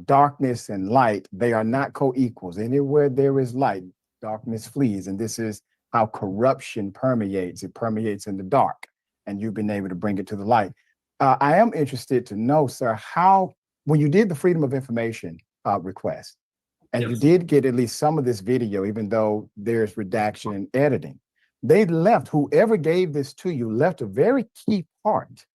Darkness and light, they are not co-equals. Anywhere there is light, darkness flees. And this is how corruption permeates. It permeates in the dark, and you've been able to bring it to the light. I am interested to know, sir, how, when you did the Freedom of Information request, and you did get at least some of this video, even though there's redaction and editing, they left, whoever gave this to you, left a very key part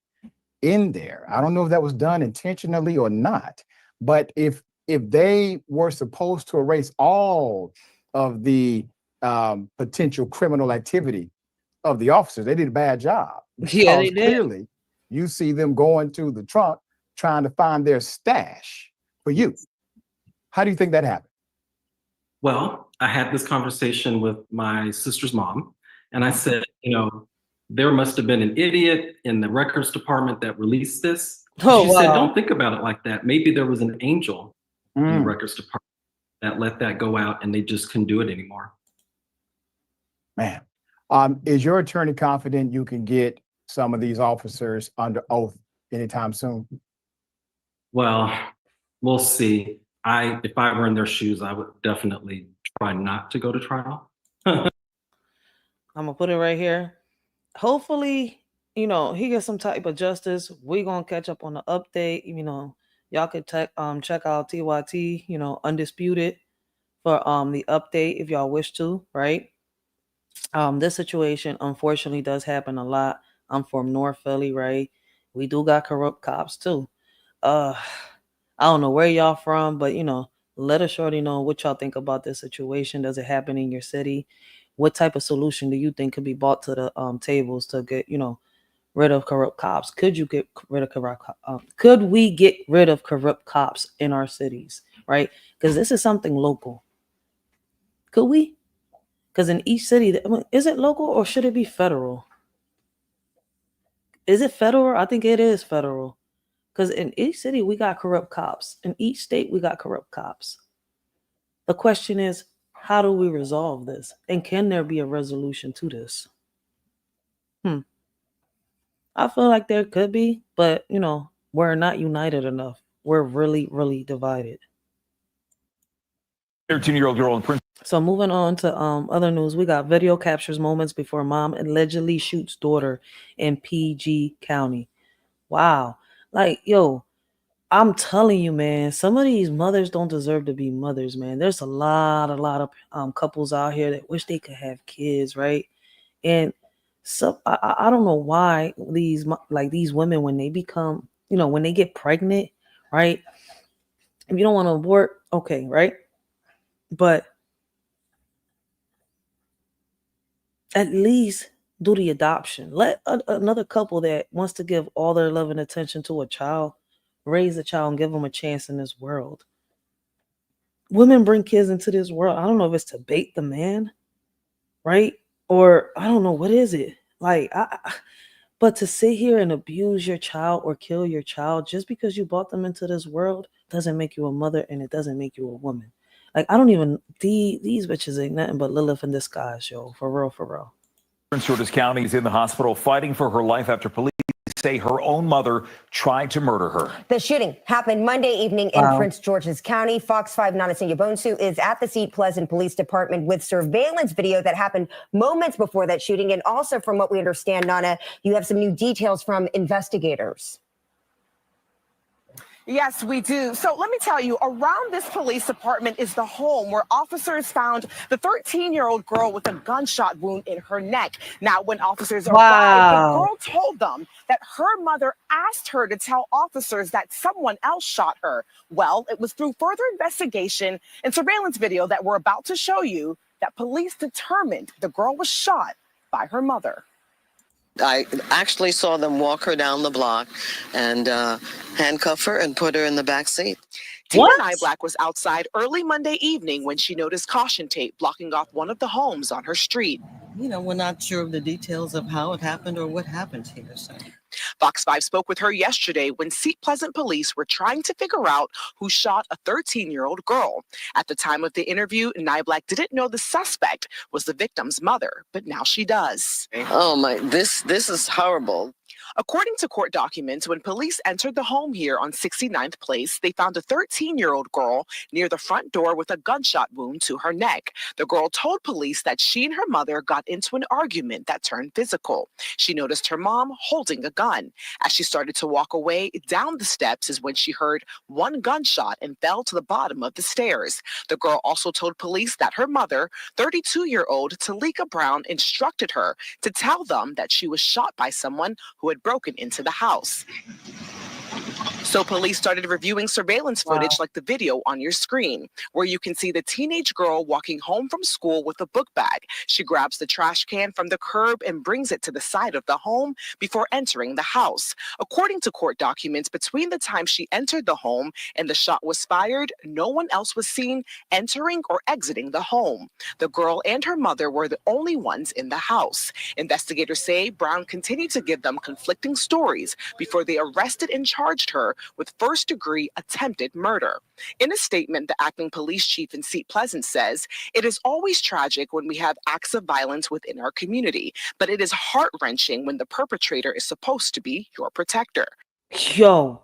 in there. I don't know if that was done intentionally or not, but if they were supposed to erase all of the potential criminal activity of the officers, they did a bad job. Yeah, they Because did. clearly you see them going to the trunk trying to find their stash for you. How do you think that happened? Well, I had this conversation with my sister's mom, and I said, you know, there must have been an idiot in the records department that released this. Oh, She said, wow. don't think about it like that. Maybe there was an angel in the Mm. records department that let that go out and they just couldn't do it anymore. Man, is your attorney confident you can get some of these officers under oath anytime soon? Well, we'll see. If I were in their shoes, I would definitely try not to go to trial. I'm gonna put it right here. Hopefully, he gets some type of justice. We're gonna catch up on the update. Y'all could check out TYT, Undisputed for the update if y'all wish to, right? This situation unfortunately does happen a lot. I'm from North Philly, right? We do got corrupt cops too. I don't know where y'all from, but let us shorty know what y'all think about this situation. Does it happen in your city? What type of solution do you think could be brought to the tables to get rid of corrupt cops? Could you get rid of corrupt could we get rid of corrupt cops in our cities, right? Because this is something local. Could we? Because in each city, is it local or should it be federal? Is it federal? I think it is federal. Because in each city, we got corrupt cops. In each state, we got corrupt cops. The question is, how do we resolve this? And can there be a resolution to this? I feel like there could be, but, we're not united enough. We're really, really divided. 13-year-old girl in Prince. So moving on to other news, we got video captures moments before mom allegedly shoots daughter in PG County. Wow. Like, yo, I'm telling you, man, some of these mothers don't deserve to be mothers, man. There's a lot of couples out here that wish they could have kids, right? And so I don't know why these women, when they become, when they get pregnant, right? If you don't want to abort, okay, right? But at least do the adoption. Let another couple that wants to give all their love and attention to a child raise a child and give them a chance in this world. Women bring kids into this world. I don't know if it's to bait the man, right? Or I don't know, what is it? Like, but to sit here and abuse your child or kill your child just because you brought them into this world doesn't make you a mother, and it doesn't make you a woman. Like, I don't even, these bitches ain't nothing but Lilith in disguise, yo. For real, for real. Prince George's County is in the hospital fighting for her life after police say her own mother tried to murder her. The shooting happened Monday evening in Prince George's County. Fox 5 Nanasinga Bonsu is at the Seat Pleasant Police Department with surveillance video that happened moments before that shooting. And also, from what we understand, Nana, you have some new details from investigators. Yes, we do. So let me tell you, around this police department is the home where officers found the 13-year-old girl with a gunshot wound in her neck. Now, when officers arrived, the girl told them that her mother asked her to tell officers that someone else shot her. Well, it was through further investigation and surveillance video that we're about to show you that police determined the girl was shot by her mother. I actually saw them walk her down the block and handcuff her and put her in the back seat. Tina Nyblack was outside early Monday evening when she noticed caution tape blocking off one of the homes on her street. We're not sure of the details of how it happened or what happened here. So. Fox 5 spoke with her yesterday when Seat Pleasant police were trying to figure out who shot a 13-year-old girl. At the time of the interview, Nyblack didn't know the suspect was the victim's mother, but now she does. Oh my, this is horrible. According to court documents, when police entered the home here on 69th Place, they found a 13-year-old girl near the front door with a gunshot wound to her neck. The girl told police that she and her mother got into an argument that turned physical. She noticed her mom holding a gun. As she started to walk away down the steps is when she heard one gunshot and fell to the bottom of the stairs. The girl also told police that her mother, 32-year-old Talika Brown, instructed her to tell them that she was shot by someone who had broken into the house. So police started reviewing surveillance footage like the video on your screen, where you can see the teenage girl walking home from school with a book bag. She grabs the trash can from the curb and brings it to the side of the home before entering the house. According to court documents, between the time she entered the home and the shot was fired, no one else was seen entering or exiting the home. The girl and her mother were the only ones in the house. Investigators say Brown continued to give them conflicting stories before they arrested and charged her with first-degree attempted murder. In a statement, the acting police chief in Seat Pleasant says, "It is always tragic when we have acts of violence within our community, but it is heart-wrenching when the perpetrator is supposed to be your protector." Yo,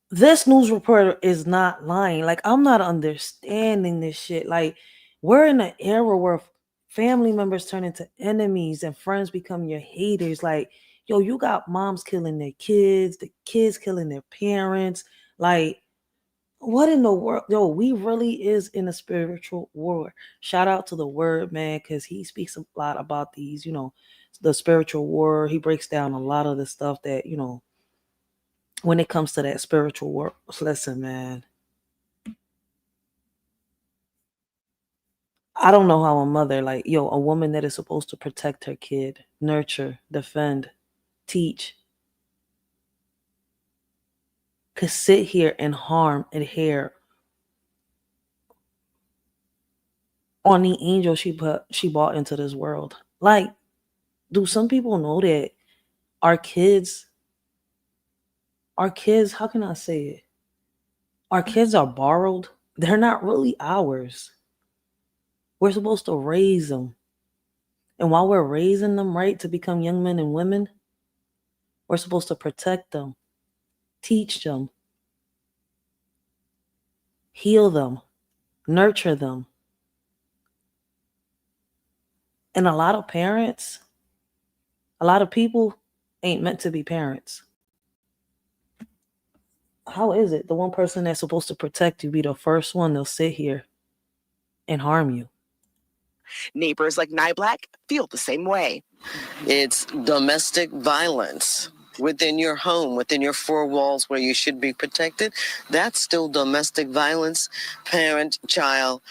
this news reporter is not lying. Like, I'm not understanding this shit. Like, we're in an era where family members turn into enemies and friends become your haters. Like, yo, you got moms killing their kids, the kids killing their parents. Like, what in the world? Yo, we really is in a spiritual war. Shout out to the Word, man, because he speaks a lot about these, the spiritual war. He breaks down a lot of the stuff that, when it comes to that spiritual war. Listen, man. I don't know how a mother, a woman that is supposed to protect her kid, nurture, defend, teach, could sit here and harm and adhere on the angel she brought into this world. Like, do some people know that our kids, how can I say it? Our kids are borrowed. They're not really ours. We're supposed to raise them. And while we're raising them, right, to become young men and women, we're supposed to protect them, teach them, heal them, nurture them. And a lot of parents, a lot of people ain't meant to be parents. How is it the one person that's supposed to protect you be the first one they'll sit here and harm you? Neighbors like Nyblack feel the same way. It's domestic violence within your home, within your four walls where you should be protected. That's still domestic violence, parent, child.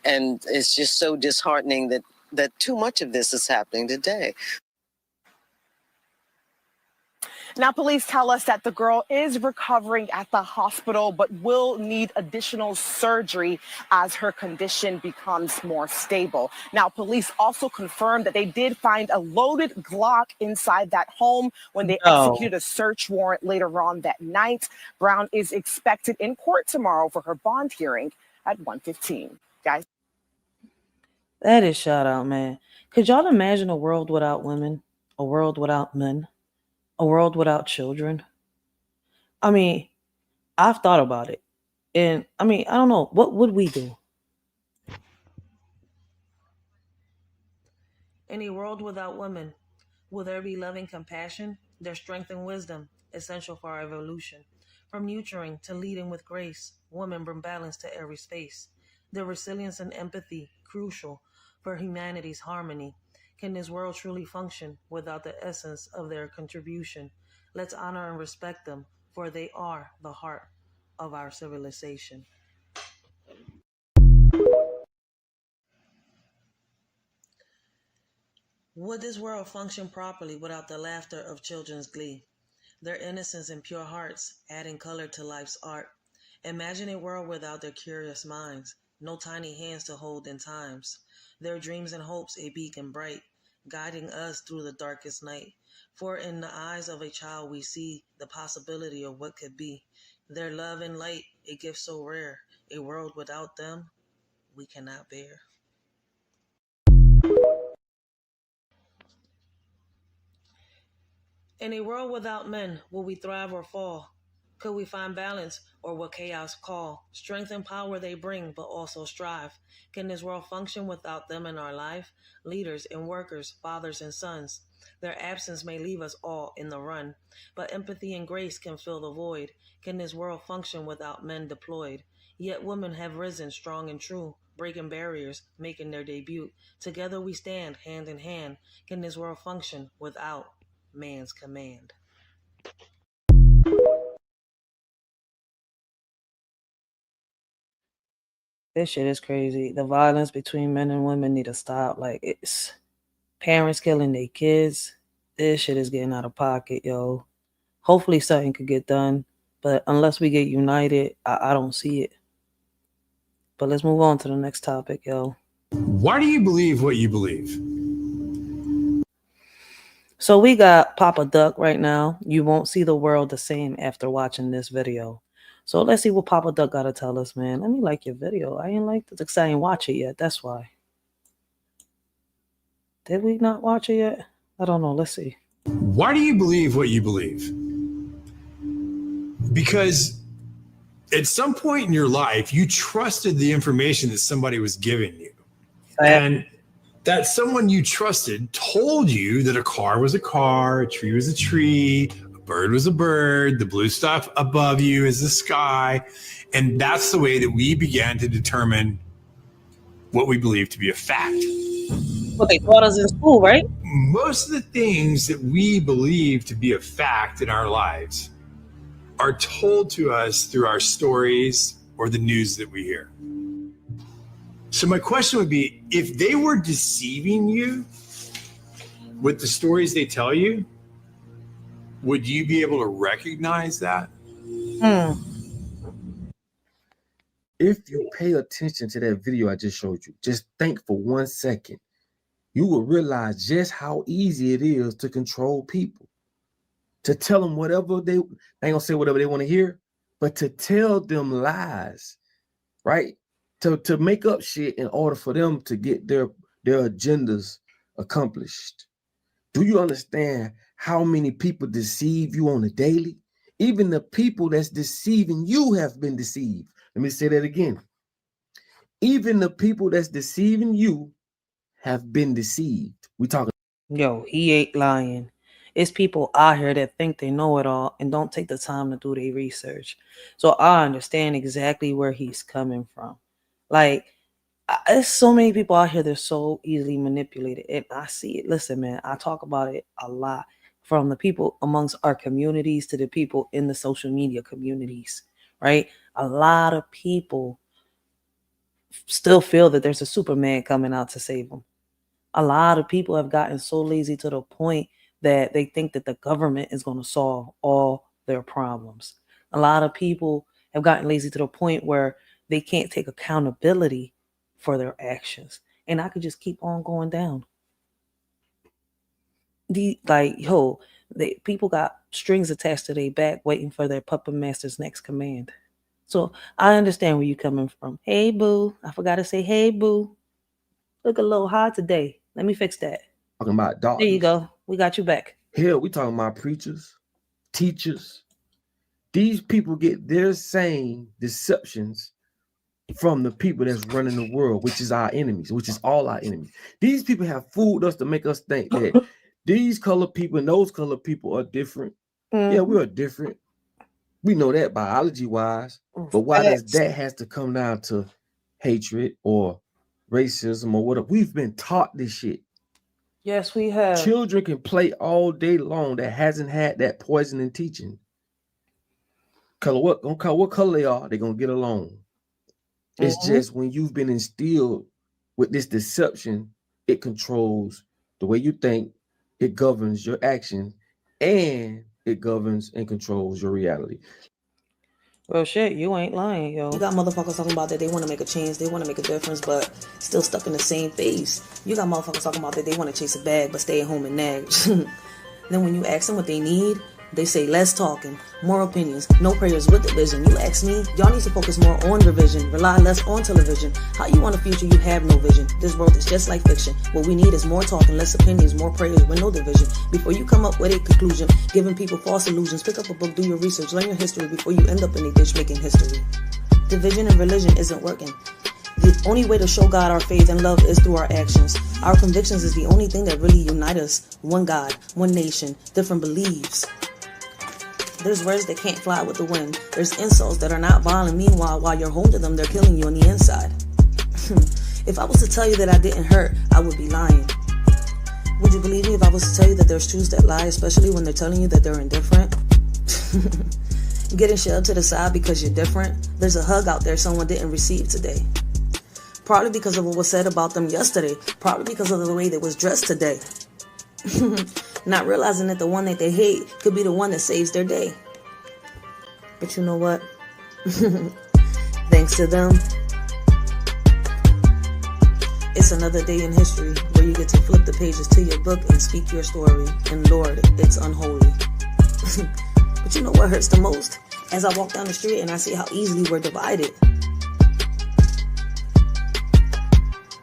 And it's just so disheartening that too much of this is happening today. Now, police tell us that the girl is recovering at the hospital, but will need additional surgery as her condition becomes more stable. Now, police also confirmed that they did find a loaded Glock inside that home when they executed a search warrant later on that night. Brown is expected in court tomorrow for her bond hearing at 1:15. Guys. That is shout out, man. Could y'all imagine a world without women? A world without men? A world without children? I mean, I've thought about it. And I mean, I don't know. What would we do? In a world without women, will there be loving compassion? Their strength and wisdom, essential for our evolution. From nurturing to leading with grace, women bring balance to every space. Their resilience and empathy, crucial for humanity's harmony. Can this world truly function without the essence of their contribution? Let's honor and respect them, for they are the heart of our civilization. Would this world function properly without the laughter of children's glee? Their innocence and pure hearts, adding color to life's art. Imagine a world without their curious minds, no tiny hands to hold in times. Their dreams and hopes a beacon bright, guiding us through the darkest night. For in the eyes of a child we see the possibility of what could be. Their love and light, a gift so rare, a world without them we cannot bear. In a world without men, will we thrive or fall? Could we find balance, or will chaos call? Strength and power they bring, but also strive. Can this world function without them in our life? Leaders and workers, fathers and sons. Their absence may leave us all in the run, but empathy and grace can fill the void. Can this world function without men deployed? Yet women have risen strong and true, breaking barriers, making their debut. Together we stand, hand in hand. Can this world function without man's command? This shit is crazy. The violence between men and women need to stop. Like, it's parents killing their kids. This shit is getting out of pocket, yo. Hopefully something could get done, but unless we get united, I don't see it. But let's move on to the next topic, yo. Why do you believe what you believe? So we got Papa Duck right now. You won't see the world the same after watching this video. So let's see what Papa Duck got to tell us, man. Let me like your video. I ain't like it because I ain't watch it yet. That's why. Did we not watch it yet? I don't know. Let's see. Why do you believe what you believe? Because at some point in your life, you trusted the information that somebody was giving you. And that someone you trusted told you that a car was a car, a tree was a tree, a bird was a bird, the blue stuff above you is the sky. And that's the way that we began to determine what we believe to be a fact. What they taught us in school, right? Most of the things that we believe to be a fact in our lives are told to us through our stories or the news that we hear. So my question would be, if they were deceiving you with the stories they tell you, would you be able to recognize that? If you pay attention to that video I just showed you, just think for 1 second, you will realize just how easy it is to control people. To tell them whatever they ain't gonna say whatever they want to hear, but to tell them lies, right? To make up shit in order for them to get their agendas accomplished. Do you understand how many people deceive you on a daily? Even the people that's deceiving you have been deceived. Let me say that again. Even the people that's deceiving you have been deceived. We talking. Yo, he ain't lying. It's people out here that think they know it all and don't take the time to do their research. So I understand exactly where he's coming from. Like, there's so many people out here that are so easily manipulated, and I see it. Listen, man, I talk about it a lot, from the people amongst our communities to the people in the social media communities, right? A lot of people still feel that there's a Superman coming out to save them. A lot of people have gotten so lazy to the point that they think that the government is going to solve all their problems. A lot of people have gotten lazy to the point where they can't take accountability for their actions. And I could just keep on going down. People got strings attached to their back waiting for their puppet master's next command. So I understand where you're coming from. Hey, boo. I forgot to say, hey, boo. Look a little high today. Let me fix that. Talking about doctors. There you go. We got you back. Hell, we talking about preachers, teachers. These people get their same deceptions from the people that's running the world, which is our enemies, which is all our enemies. These people have fooled us to make us think that these colored people and those colored people are different. Yeah, we are different. We know that biology-wise. But why does that has to come down to hatred or racism or whatever? We've been taught this shit. Yes, we have. Children can play all day long that hasn't had that poisoning teaching. What color they are, they're gonna get along. It's just when you've been instilled with this deception, it controls the way you think, it governs your action, and it governs and controls your reality. Well, shit, you ain't lying, yo. You got motherfuckers talking about that they want to make a change, they want to make a difference, but still stuck in the same phase. You got motherfuckers talking about that they want to chase a bag, but stay at home and nag. Then when you ask them what they need, they say less talking, more opinions, no prayers with division. You ask me, y'all need to focus more on revision, rely less on television. How you want a future you have no vision? This world is just like fiction. What we need is more talking, less opinions, more prayers with no division. Before you come up with a conclusion, giving people false illusions, pick up a book, do your research, learn your history before you end up in a ditch making history. Division and religion isn't working. The only way to show God our faith and love is through our actions. Our convictions is the only thing that really unite us. One God, one nation, different beliefs. There's words that can't fly with the wind. There's insults that are not violent. Meanwhile, while you're home to them, they're killing you on the inside. If I was to tell you that I didn't hurt, I would be lying. Would you believe me if I was to tell you that there's truths that lie, especially when they're telling you that they're indifferent? Getting shoved to the side because you're different. There's a hug out there someone didn't receive today. Probably because of what was said about them yesterday. Probably because of the way they was dressed today. Not realizing that the one that they hate could be the one that saves their day. But you know what? Thanks to them, it's another day in history where you get to flip the pages to your book and speak your story. And Lord, it's unholy. But you know what hurts the most? As I walk down the street and I see how easily we're divided.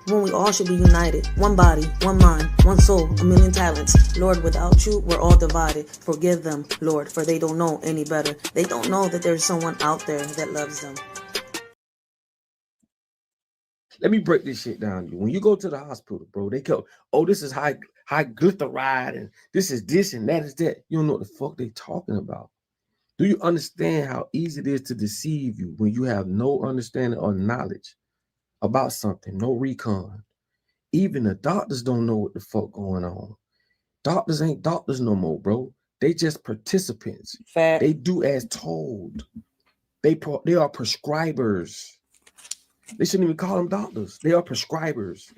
When we all should be united. One body, one mind, one soul, a million talents. Lord, without you, we're all divided. Forgive them, Lord, for they don't know any better. They don't know that there's someone out there that loves them. Let me break this shit down to you. When you go to the hospital, bro, they go, oh, this is high glyceride, and this is this, and that is that. You don't know what the fuck they talking about. Do you understand how easy it is to deceive you when you have no understanding or knowledge about something, no recon? Even the doctors don't know what the fuck going on. Doctors ain't doctors no more, bro. They just participants. Fact. They do as told. They are prescribers. They shouldn't even call them doctors. They are prescribers.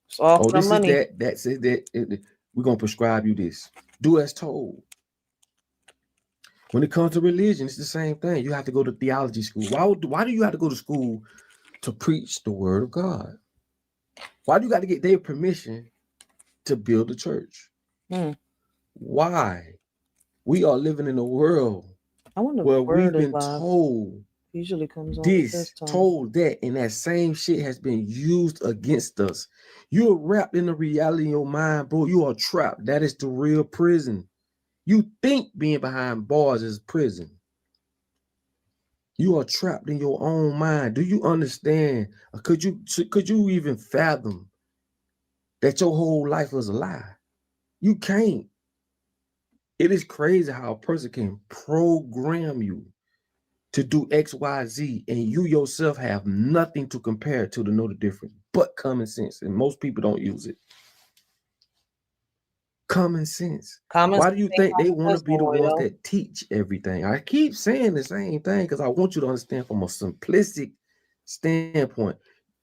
It's all oh, for this the money. is that. That's it. We're gonna prescribe you this. Do as told. When it comes to religion, it's the same thing. You have to go to theology school. Why do you have to go to school to preach the word of God? Why do you got to get their permission to build a church? Why? We are living in a world where we've been told usually comes on this, told that, and that same shit has been used against us. You're wrapped in the reality in your mind, bro. You are trapped. That is the real prison. You think being behind bars is prison. You are trapped in your own mind. Do you understand? Could you even fathom that your whole life was a lie? You can't. It is crazy how a person can program you to do X, Y, Z, and you yourself have nothing to compare it to know the difference but common sense. And most people don't use it. Common sense. Why do you think they want to be the ones that teach everything? I keep saying the same thing because I want you to understand from a simplistic standpoint.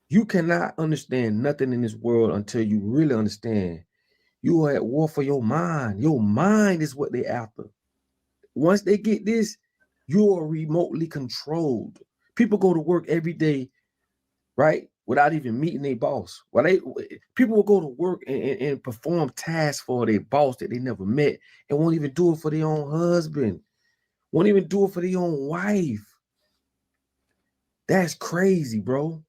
You cannot understand nothing in this world until you really understand you are at war for your mind. Your mind is what they're after. Once they get this, you are remotely controlled. People go to work every day, right? Without even meeting their boss. People will go to work and perform tasks for their boss that they never met and won't even do it for their own husband. Won't even do it for their own wife. That's crazy, bro.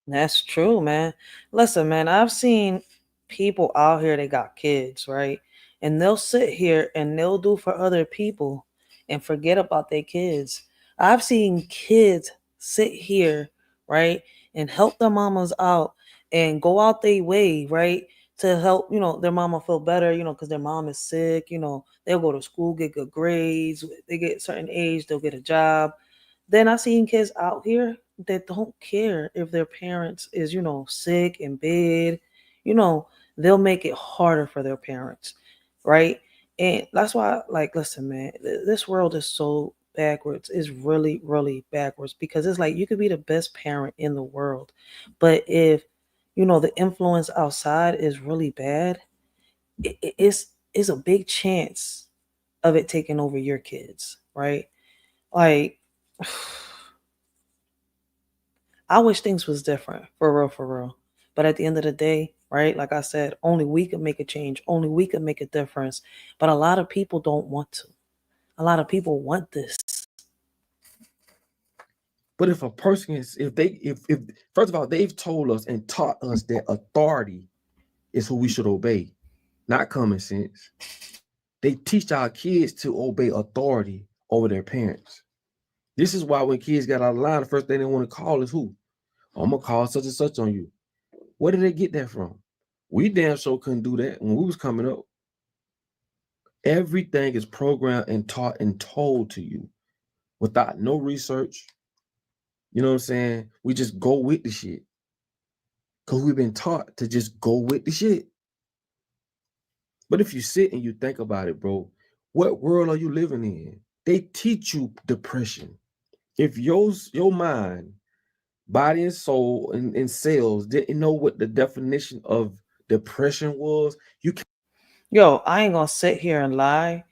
That's true, man. Listen, man, I've seen people out here, they got kids, right? And they'll sit here and they'll do for other people and forget about their kids. I've seen kids sit here, right, and help their mamas out and go out their way, right, to help, their mama feel better, because their mom is sick, they'll go to school, get good grades, they get a certain age, they'll get a job. Then I've seen kids out here that don't care if their parents is, sick in bed, they'll make it harder for their parents, right? And that's why, listen, man, this world is so backwards. It's really, really backwards because it's like you could be the best parent in the world, but if, the influence outside is really bad, it's a big chance of it taking over your kids, right? Like, I wish things was different, for real. But at the end of the day, right, like I said, only we can make a change. Only we can make a difference. But a lot of people don't want to. A lot of people want this. But if a person is, if first of all, they've told us and taught us that authority is who we should obey, not common sense. They teach our kids to obey authority over their parents. This is why when kids got out of line, the first thing they want to call is who? I'm gonna call such and such on you. Where did they get that from? We damn sure couldn't do that when we was coming up. Everything is programmed and taught and told to you without no research. You know what I'm saying? We just go with the shit. Because we've been taught to just go with the shit. But if you sit and you think about it, bro, what world are you living in? They teach you depression. If your mind, body and soul and cells didn't know what the definition of depression was, you can't. Yo, I ain't gonna sit here and lie.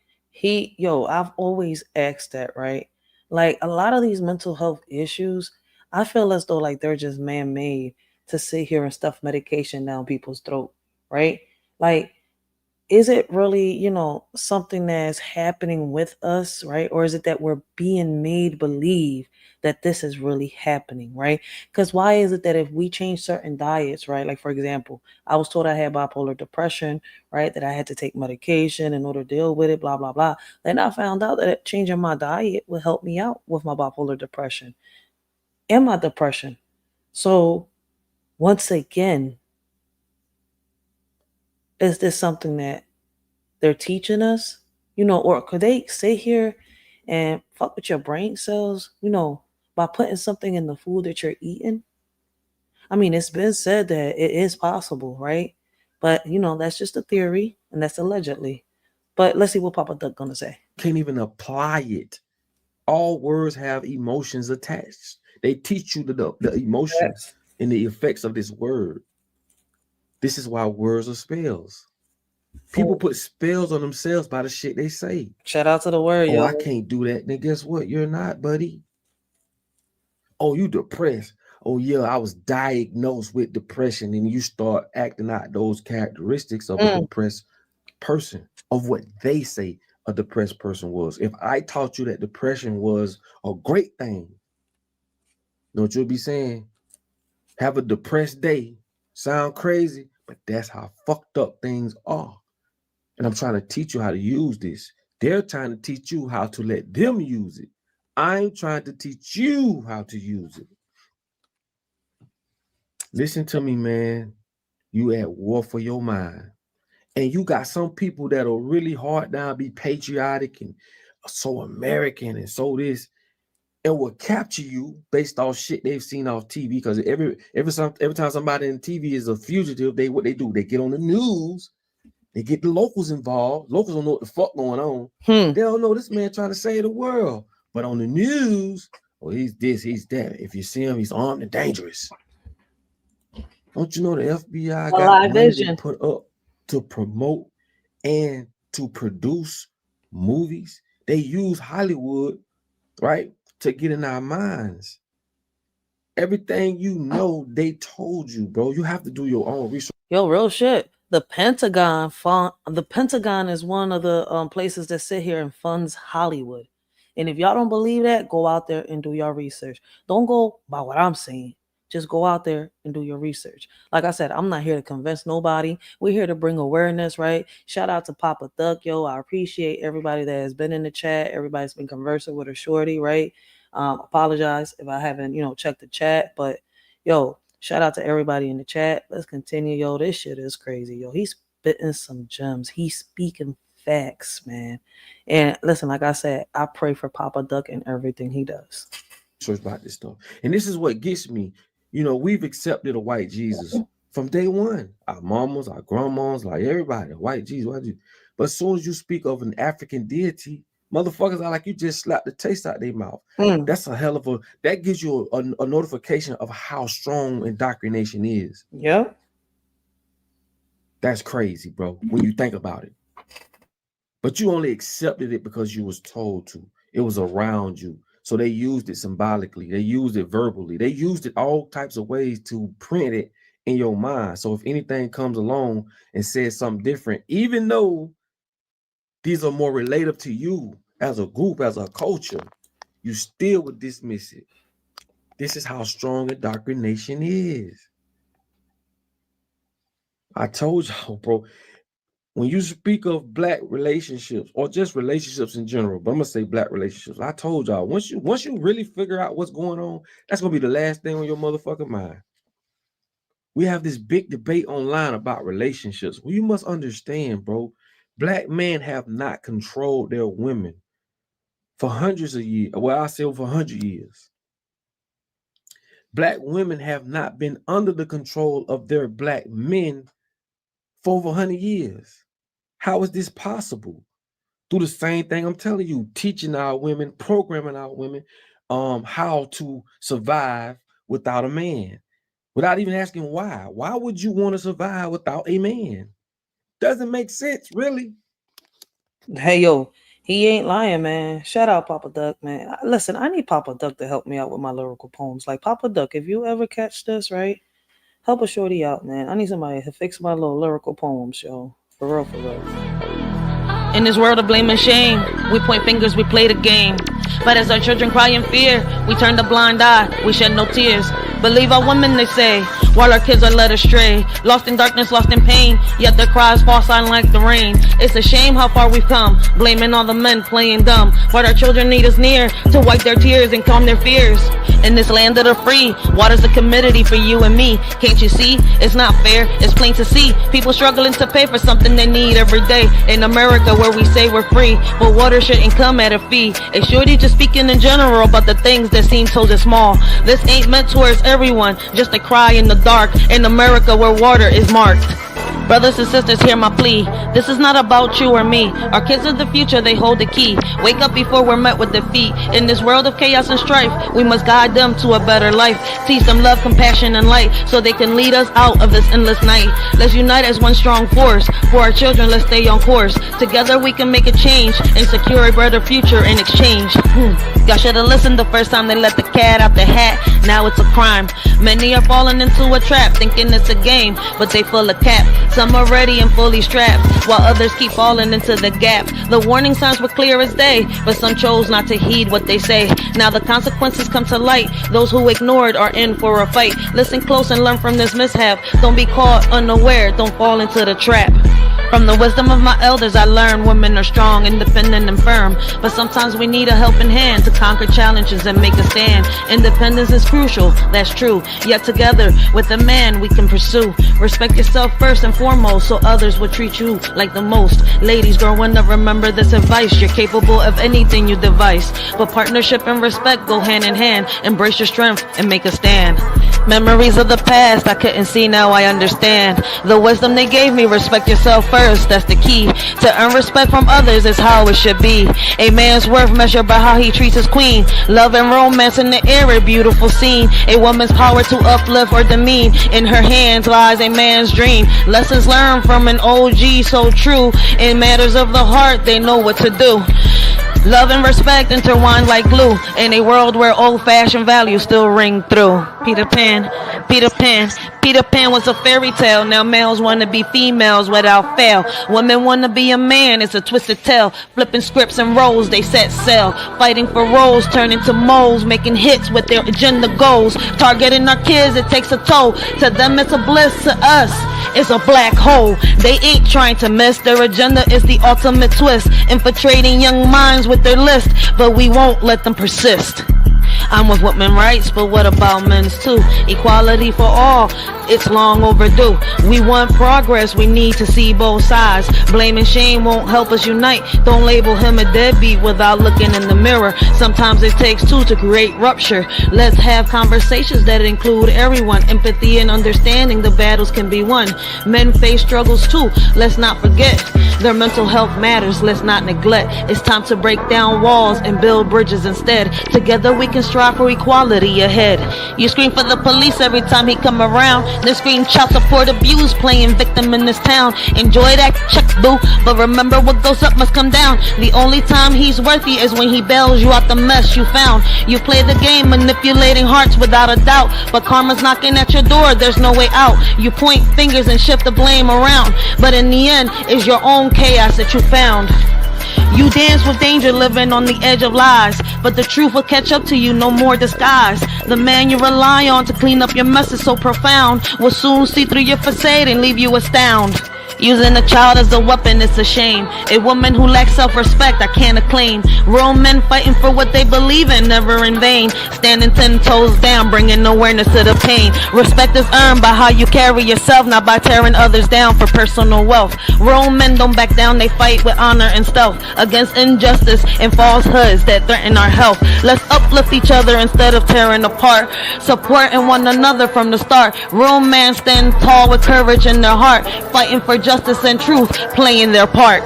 I've always asked that, right? Like, a lot of these mental health issues, I feel as though like they're just man-made to sit here and stuff medication down people's throat, right? Like, is it really, something that's happening with us, right? Or is it that we're being made believe that this is really happening, right? Because why is it that if we change certain diets, right? Like, for example, I was told I had bipolar depression, right? That I had to take medication in order to deal with it, blah, blah, blah. Then I found out that changing my diet would help me out with my bipolar depression and my depression. So once again, is this something that they're teaching us, or could they sit here and fuck with your brain cells, by putting something in the food that you're eating? I mean, it's been said that it is possible, right? But, that's just a theory and that's allegedly. But let's see what Papa Duck gonna say. Can't even apply it. All words have emotions attached. They teach you the emotions and the effects of this word. This is why words are spells. People put spells on themselves by the shit they say. Shout out to the word, yo. I can't do that. Then guess what? You're not, buddy. Oh, you depressed. Oh, yeah, I was diagnosed with depression. And you start acting out those characteristics of a depressed person, of what they say a depressed person was. If I taught you that depression was a great thing, you know what you'll be saying? Have a depressed day. Sound crazy, but that's how fucked up things are. And I'm trying to teach you how to use this. They're trying to teach you how to let them use it. I'm trying to teach you how to use it. Listen to me, man. You at war for your mind. And you got some people that are really hard down, be patriotic and so American and so this, and will capture you based off shit they've seen off TV. Because every time somebody in TV is a fugitive, what they do, they get on the news. They get the locals involved. Locals don't know what the fuck going on. They don't know this man trying to save the world. But on the news, he's this, he's that. If you see him, he's armed and dangerous. Don't you know the FBI got money they put up to promote and to produce movies? They use Hollywood, right, to get in our minds. Everything they told you, bro. You have to do your own research. Yo, real shit. The Pentagon is one of the places that sit here and funds Hollywood. And if y'all don't believe that, go out there and do your research. Don't go by what I'm saying. Just go out there and do your research. Like I said, I'm not here to convince nobody. We're here to bring awareness, right? Shout out to Papa Duck, yo. I appreciate everybody that has been in the chat. Everybody's been conversing with her shorty, right? Apologize if I haven't, checked the chat. But, yo, shout out to everybody in the chat. Let's continue, yo. This shit is crazy, yo. He's spitting some gems. He's speaking facts, man. And listen, like I said, I pray for Papa Duck and everything he does. About this stuff. And this is what gets me. We've accepted a white Jesus from day one. Our mamas, our grandmas, like everybody, white Jesus, white Jesus. But as soon as you speak of an African deity, motherfuckers are like you just slapped the taste out their mouth. That's a hell of that gives you a notification of how strong indoctrination is. Yeah. That's crazy, bro, when you think about it. But you only accepted it because you was told to. It was around you. So they used it symbolically. They used it verbally. They used it all types of ways to print it in your mind. So if anything comes along and says something different, even though these are more relative to you as a group, as a culture, you still would dismiss it. This is how strong indoctrination is. I told y'all, bro, when you speak of black relationships or just relationships in general, but I'm gonna say black relationships, I told y'all, once you really figure out what's going on, that's gonna be the last thing on your motherfucking mind. We have this big debate online about relationships. Well, you must understand, bro, black men have not controlled their women for hundreds of years. Well, I say over 100 years. Black women have not been under the control of their black men for over 100 years. How is this possible? Through the same thing I'm telling you, teaching our women, programming our women how to survive without a man, without even asking why. Why would you want to survive without a man? Doesn't make sense, really. Hey, yo, he ain't lying, man. Shout out Papa Duck, man. Listen, I need Papa Duck to help me out with my lyrical poems. Like, Papa Duck, if you ever catch this, right, help a shorty out, man. I need somebody to fix my little lyrical poems, yo. For real, for real. In this world of blame and shame, we point fingers, we play the game. But as our children cry in fear, we turn the blind eye, we shed no tears. Believe our women, they say, while our kids are led astray. Lost in darkness, lost in pain, yet their cries fall silent like the rain. It's a shame how far we've come, blaming all the men playing dumb. But our children need us near to wipe their tears and calm their fears. In this land of the free, water's the commodity for you and me. Can't you see? It's not fair, it's plain to see. People struggling to pay for something they need every day. In America where we say we're free, but water shouldn't come at a fee. A shorty just speaking in general about the things that seem so just small. This ain't meant towards everyone, just a cry in the dark. In America where water is marked. Brothers and sisters, hear my plea. This is not about you or me. Our kids are the future, they hold the key. Wake up before we're met with defeat. In this world of chaos and strife, we must guide them to a better life. Teach them love, compassion, and light, so they can lead us out of this endless night. Let's unite as one strong force. For our children, let's stay on course. Together we can make a change and secure a better future in exchange. Y'all should have listened the first time they let the cat out the hat. Now it's a crime. Many are falling into a trap, thinking it's a game, but they full of cap. Some are ready and fully strapped, while others keep falling into the gap. The warning signs were clear as day, but some chose not to heed what they say. Now the consequences come to light. Those who ignored are in for a fight. Listen close and learn from this mishap. Don't be caught unaware, don't fall into the trap. From the wisdom of my elders, I learned women are strong, independent, and firm. But sometimes we need a helping hand to conquer challenges and make a stand. Independence is crucial, that's true. Yet together, with a man, we can pursue. Respect yourself first and foremost, so others will treat you like the most. Ladies, growing up, remember this advice. You're capable of anything you devise. But partnership and respect go hand in hand. Embrace your strength and make a stand. Memories of the past I couldn't see, now I understand. The wisdom they gave me, respect yourself first, that's the key. To earn respect from others is how it should be. A man's worth measured by how he treats his queen. Love and romance in the air, a beautiful scene. A woman's power to uplift or demean. In her hands lies a man's dream. Lessons learned from an OG so true. In matters of the heart, they know what to do. Love and respect intertwined like glue. In a world where old-fashioned values still ring through. Peter Pan, Peter Pan. Peter Pan was a fairy tale. Now males want to be females without fail. Women want to be a man, it's a twisted tale. Flipping scripts and roles, they set sail. Fighting for roles, turning to moles. Making hits with their agenda goals. Targeting our kids, it takes a toll. To them it's a bliss, to us it's a black hole. They ain't trying to miss. Their agenda is the ultimate twist. Infiltrating young minds with their list. But we won't let them persist. I'm with women's rights, but what about men's too? Equality for all, it's long overdue. We want progress, we need to see both sides. Blame and shame won't help us unite. Don't label him a deadbeat without looking in the mirror. Sometimes it takes two to create rupture. Let's have conversations that include everyone. Empathy and understanding, the battles can be won. Men face struggles too, let's not forget. Their mental health matters, let's not neglect. It's time to break down walls and build bridges instead. Together we can strive for equality ahead. You scream for the police every time he come around. Then scream child support abuse, playing victim in this town. Enjoy that check, boo, but remember what goes up must come down. The only time he's worthy is when he bails you out the mess you found. You play the game, manipulating hearts without a doubt, but karma's knocking at your door, there's no way out. You point fingers and shift the blame around, but in the end, it's your own chaos that you found. You dance with danger, living on the edge of lies, but the truth will catch up to you, no more disguise. The man you rely on to clean up your mess is so profound, will soon see through your facade and leave you astounded. Using a child as a weapon, it's a shame. A woman who lacks self-respect, I can't acclaim. Real men fighting for what they believe in, never in vain. Standing 10 toes down, bringing awareness to the pain. Respect is earned by how you carry yourself, not by tearing others down for personal wealth. Real men don't back down, they fight with honor and stealth against injustice and falsehoods that threaten our health. Let's uplift each other instead of tearing apart, supporting one another from the start. Real men stand tall with courage in their heart, fighting for justice and truth, playing their part.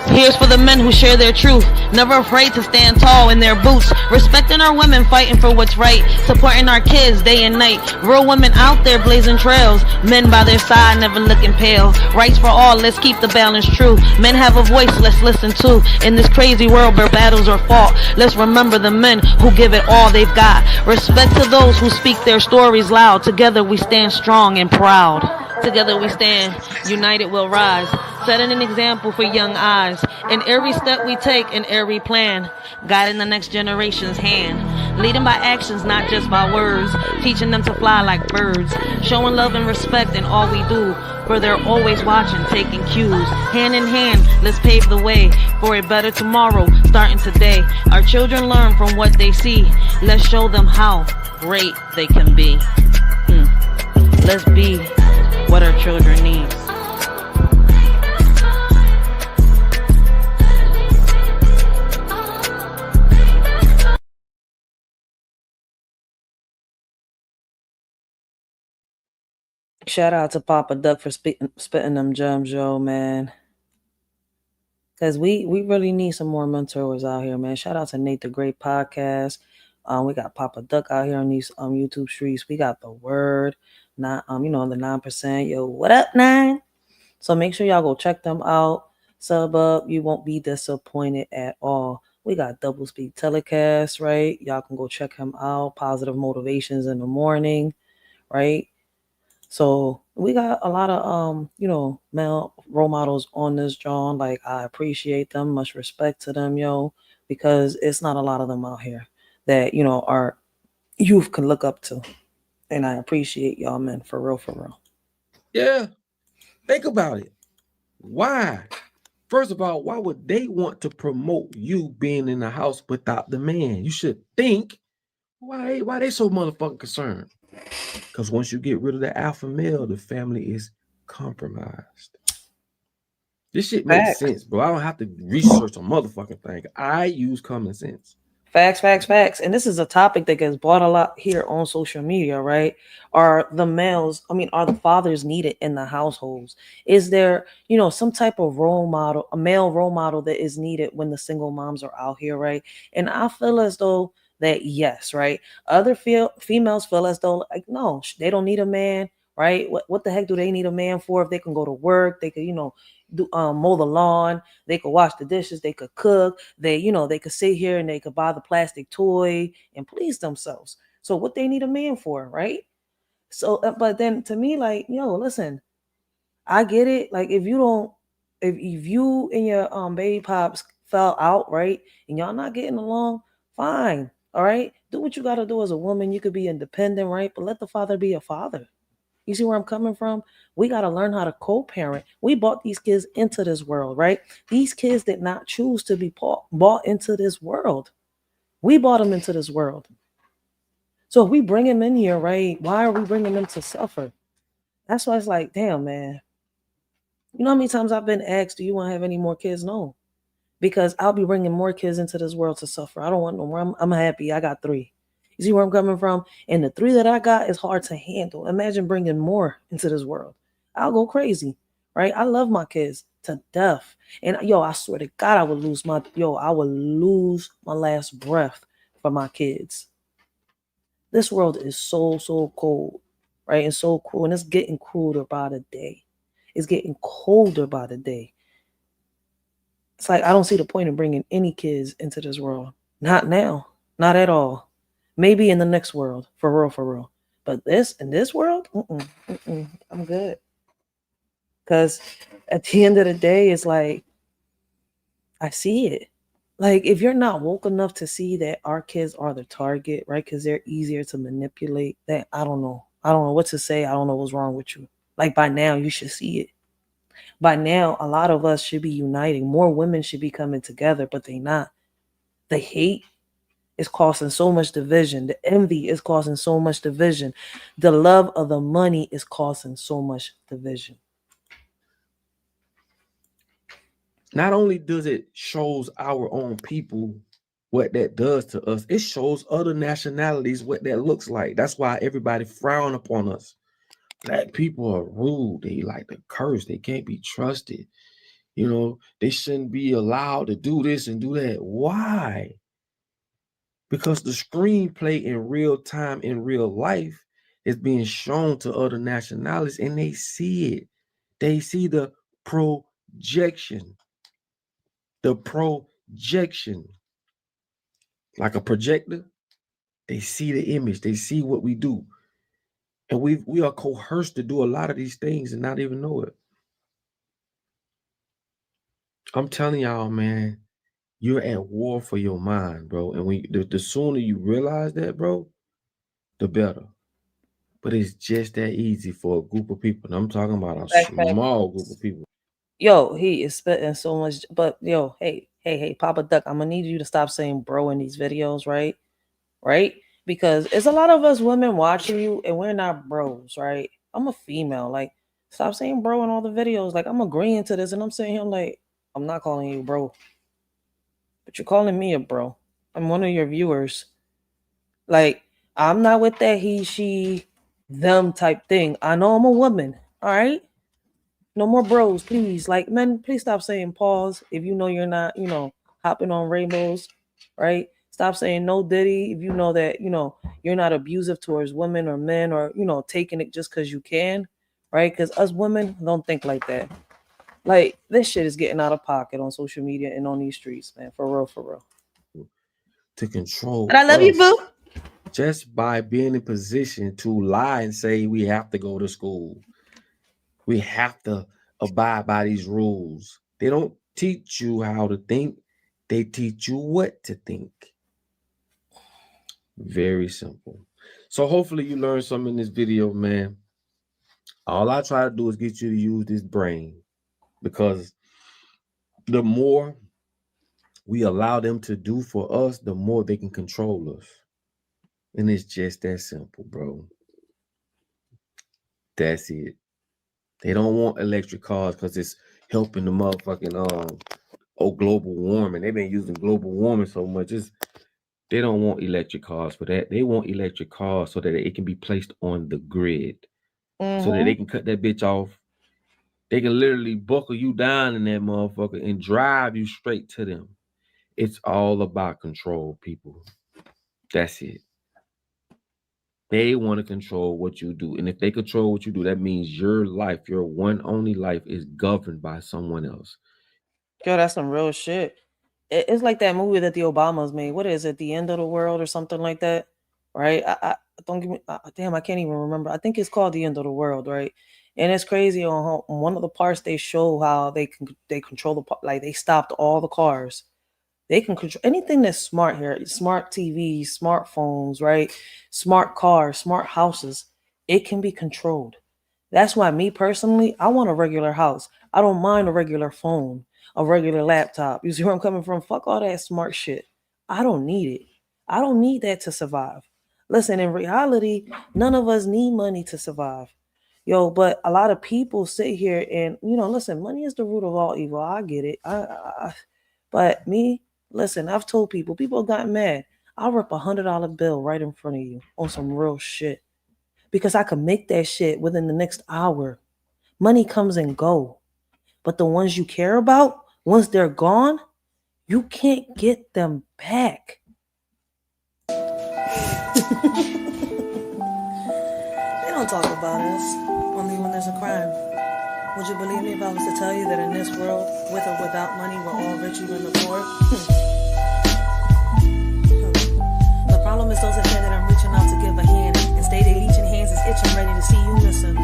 Here's for the men who share their truth, never afraid to stand tall in their boots, respecting our women, fighting for what's right, supporting our kids day and night. Real women out there blazing trails, men by their side never looking pale. Rights for all, let's keep the balance true. Men have a voice, let's listen to. In this crazy world where battles are fought, let's remember the men who give it all they've got. Respect to those who speak their stories loud. Together we stand strong and proud. Together we stand, united we'll rise, setting an example for young eyes. In every step we take, in every plan, guiding the next generation's hand. Leading by actions, not just by words, teaching them to fly like birds. Showing love and respect in all we do, for they're always watching, taking cues. Hand in hand, let's pave the way for a better tomorrow, starting today. Our children learn from what they see. Let's show them how great they can be. Let's be what our children need. Shout out to Papa Duck for spitting them gems, yo, man. Because we really need some more mentors out here, man. Shout out to Nate the Great Podcast. We got Papa Duck out here on these YouTube streets. We got The Word, not the 9%. Yo, what up, 9? So make sure y'all go check them out. Sub up. You won't be disappointed at all. We got Double Speak Telecast, right? Y'all can go check him out. Positive Motivations in the Morning, right? So we got a lot of male role models on this, John. Like, I appreciate them, much respect to them, yo, because it's not a lot of them out here that our youth can look up to. And I appreciate y'all, man, for real, for real. Yeah. Think about it. Why? First of all, why would they want to promote you being in the house without the man? You should think, why they so motherfucking concerned? Because once you get rid of the alpha male, the family is compromised. This shit makes sense, bro. I don't have to research a motherfucking thing. I use common sense. Facts. And this is a topic that gets brought a lot here on social media, right? Are the fathers needed in the households? Is there, some type of role model, a male role model that is needed when the single moms are out here, right? And I feel as though that, yes, right? Other females feel as though, like, no, they don't need a man, right? What the heck do they need a man for if they can go to work? They could, mow the lawn, they could wash the dishes, they could cook, they could sit here and they could buy the plastic toy and please themselves. So what they need a man for, right? So, but then to me, like, listen, I get it. Like, if you and your baby pops fell out, right, and y'all not getting along, fine, all right, do what you got to do as a woman. You could be independent, right, but let the father be a father. You see where I'm coming from? We got to learn how to co-parent. We brought these kids into this world, right? These kids did not choose to be brought into this world. We brought them into this world. So if we bring them in here, right, why are we bringing them to suffer? That's why it's like, damn, man. You know how many times I've been asked, do you want to have any more kids? No. Because I'll be bringing more kids into this world to suffer. I don't want no more. I'm happy. I got 3. You see where I'm coming from? And the 3 that I got is hard to handle. Imagine bringing more into this world. I'll go crazy, right? I love my kids to death. And I swear to God, I would lose my last breath for my kids. This world is so cold, right? And so cool. And it's getting colder by the day. It's getting colder by the day. It's like, I don't see the point in bringing any kids into this world. Not now. Not at all. Maybe in the next world. For real. But in this world, I'm good. Because at the end of the day, it's like, I see it. Like, if you're not woke enough to see that our kids are the target, right? Because they're easier to manipulate, then I don't know. I don't know what to say. I don't know what's wrong with you. Like, by now, you should see it. By now, a lot of us should be uniting. More women should be coming together, but they not. The hate is causing so much division. The envy is causing so much division. The love of the money is causing so much division. Not only does it shows our own people what that does to us, it shows other nationalities what that looks like. That's why everybody frown upon us. Black people are rude. They like to curse. They can't be trusted. You know, they shouldn't be allowed to do this and do that. Why? Because the screenplay in real time, in real life, is being shown to other nationalities and they see it. They see the projection. The projection. Like a projector, they see the image. They see what we do. And we are coerced to do a lot of these things and not even know it. I'm telling y'all, man, you're at war for your mind, bro. And the sooner you realize that, bro, the better. But it's just that easy for a group of people. And I'm talking about a small group of people. Yo, he is spitting so much. But yo, hey, Papa Duck, I'm gonna need you to stop saying bro in these videos, right? Right? Because it's a lot of us women watching you and we're not bros, right? I'm a female. Like, stop saying bro in all the videos. Like, I'm agreeing to this and I'm saying here, like, I'm not calling you bro. But you're calling me a bro. I'm one of your viewers. Like, I'm not with that he, she, them type thing. I know I'm a woman. All right? No more bros, please. Like, men, please stop saying pause if you know you're not, hopping on rainbows, right? Stop saying no diddy if you know that, you're not abusive towards women or men or, taking it just because you can, right? Because us women don't think like that. Like, this shit is getting out of pocket on social media and on these streets, man. For real. To control. But I love you, boo. Just by being in position to lie and say we have to go to school. We have to abide by these rules. They don't teach you how to think. They teach you what to think. Very simple. So hopefully you learned something in this video, man. All I try to do is get you to use this brain, because the more we allow them to do for us, the more they can control us. And it's just that simple, bro. That's it. They don't want electric cars because it's helping the motherfucking global warming. They've been using global warming so much. They don't want electric cars for that. They want electric cars so that it can be placed on the grid. So that they can cut that bitch off. They can literally buckle you down in that motherfucker and drive you straight to them. It's all about control, people. That's it. They want to control what you do. And if they control what you do, that means your life, your one only life, is governed by someone else. Yo, that's some real shit. It's like that movie that the Obamas made. What is it? The End of the World or something like that, right? I don't give me. Damn, I can't even remember. I think it's called The End of the World, right? And it's crazy on one of the parts they show how they control the, like, they stopped all the cars. They can control anything that's smart here. Smart TVs, smartphones, right? Smart cars, smart houses. It can be controlled. That's why me personally, I want a regular house. I don't mind a regular phone, a regular laptop. You see where I'm coming from? Fuck all that smart shit. I don't need it. I don't need that to survive. Listen, in reality, none of us need money to survive. Yo, but a lot of people sit here and, listen, money is the root of all evil. I get it. But me, listen, I've told people got mad. I'll rip $100 bill right in front of you on some real shit. Because I could make that shit within the next hour. Money comes and go. But the ones you care about, once they're gone, you can't get them back. don't talk about us, only when there's a crime. Would you believe me if I was to tell you that in this world, with or without money, we're all rich, even the poor? The problem is those ahead that I'm reaching out to give a hand, and stay they leeching hands is itching, ready to see you missing.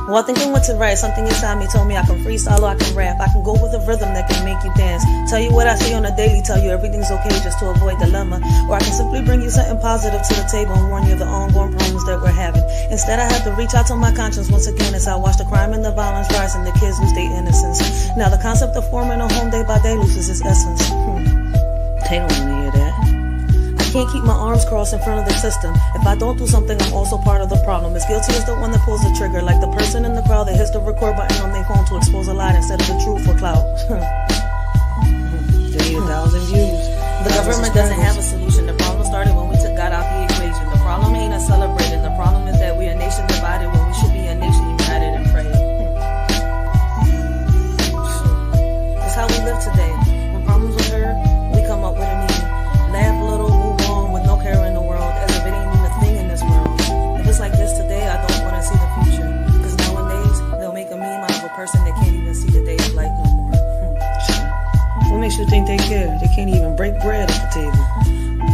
Well, thinking what to write, something inside me told me I can freestyle or I can rap. I can go with a rhythm that can make you dance. Tell you what I see on a daily, tell you everything's okay just to avoid dilemma. Or I can simply bring you something positive to the table and warn you of the ongoing problems that we're having. Instead, I have to reach out to my conscience once again as I watch the crime and the violence rise and the kids lose their innocence. Now the concept of forming a home day by day loses its essence. They don't want to hear that. Can't keep my arms crossed in front of the system. If I don't do something, I'm also part of the problem. As guilty as the one that pulls the trigger, like the person in the crowd that hits the record button on their phone to expose a lie instead of the truth for clout. They need 1,000 views. The government doesn't have a solution. The problem started when we took God out the equation. The problem ain't us celebrating. The problem is that we a nation divided when we should be a nation united and praying. That's how we live today. When problems occur, we come up with a meaning. Laugh a little, move on with no care in the world, as if it ain't even a thing in this world. If it's like this today, I don't want to see the future. Because nowadays, they'll make a meme out of a person that can't even see the day of light no more. What makes you think they care? They can't even break bread at the table.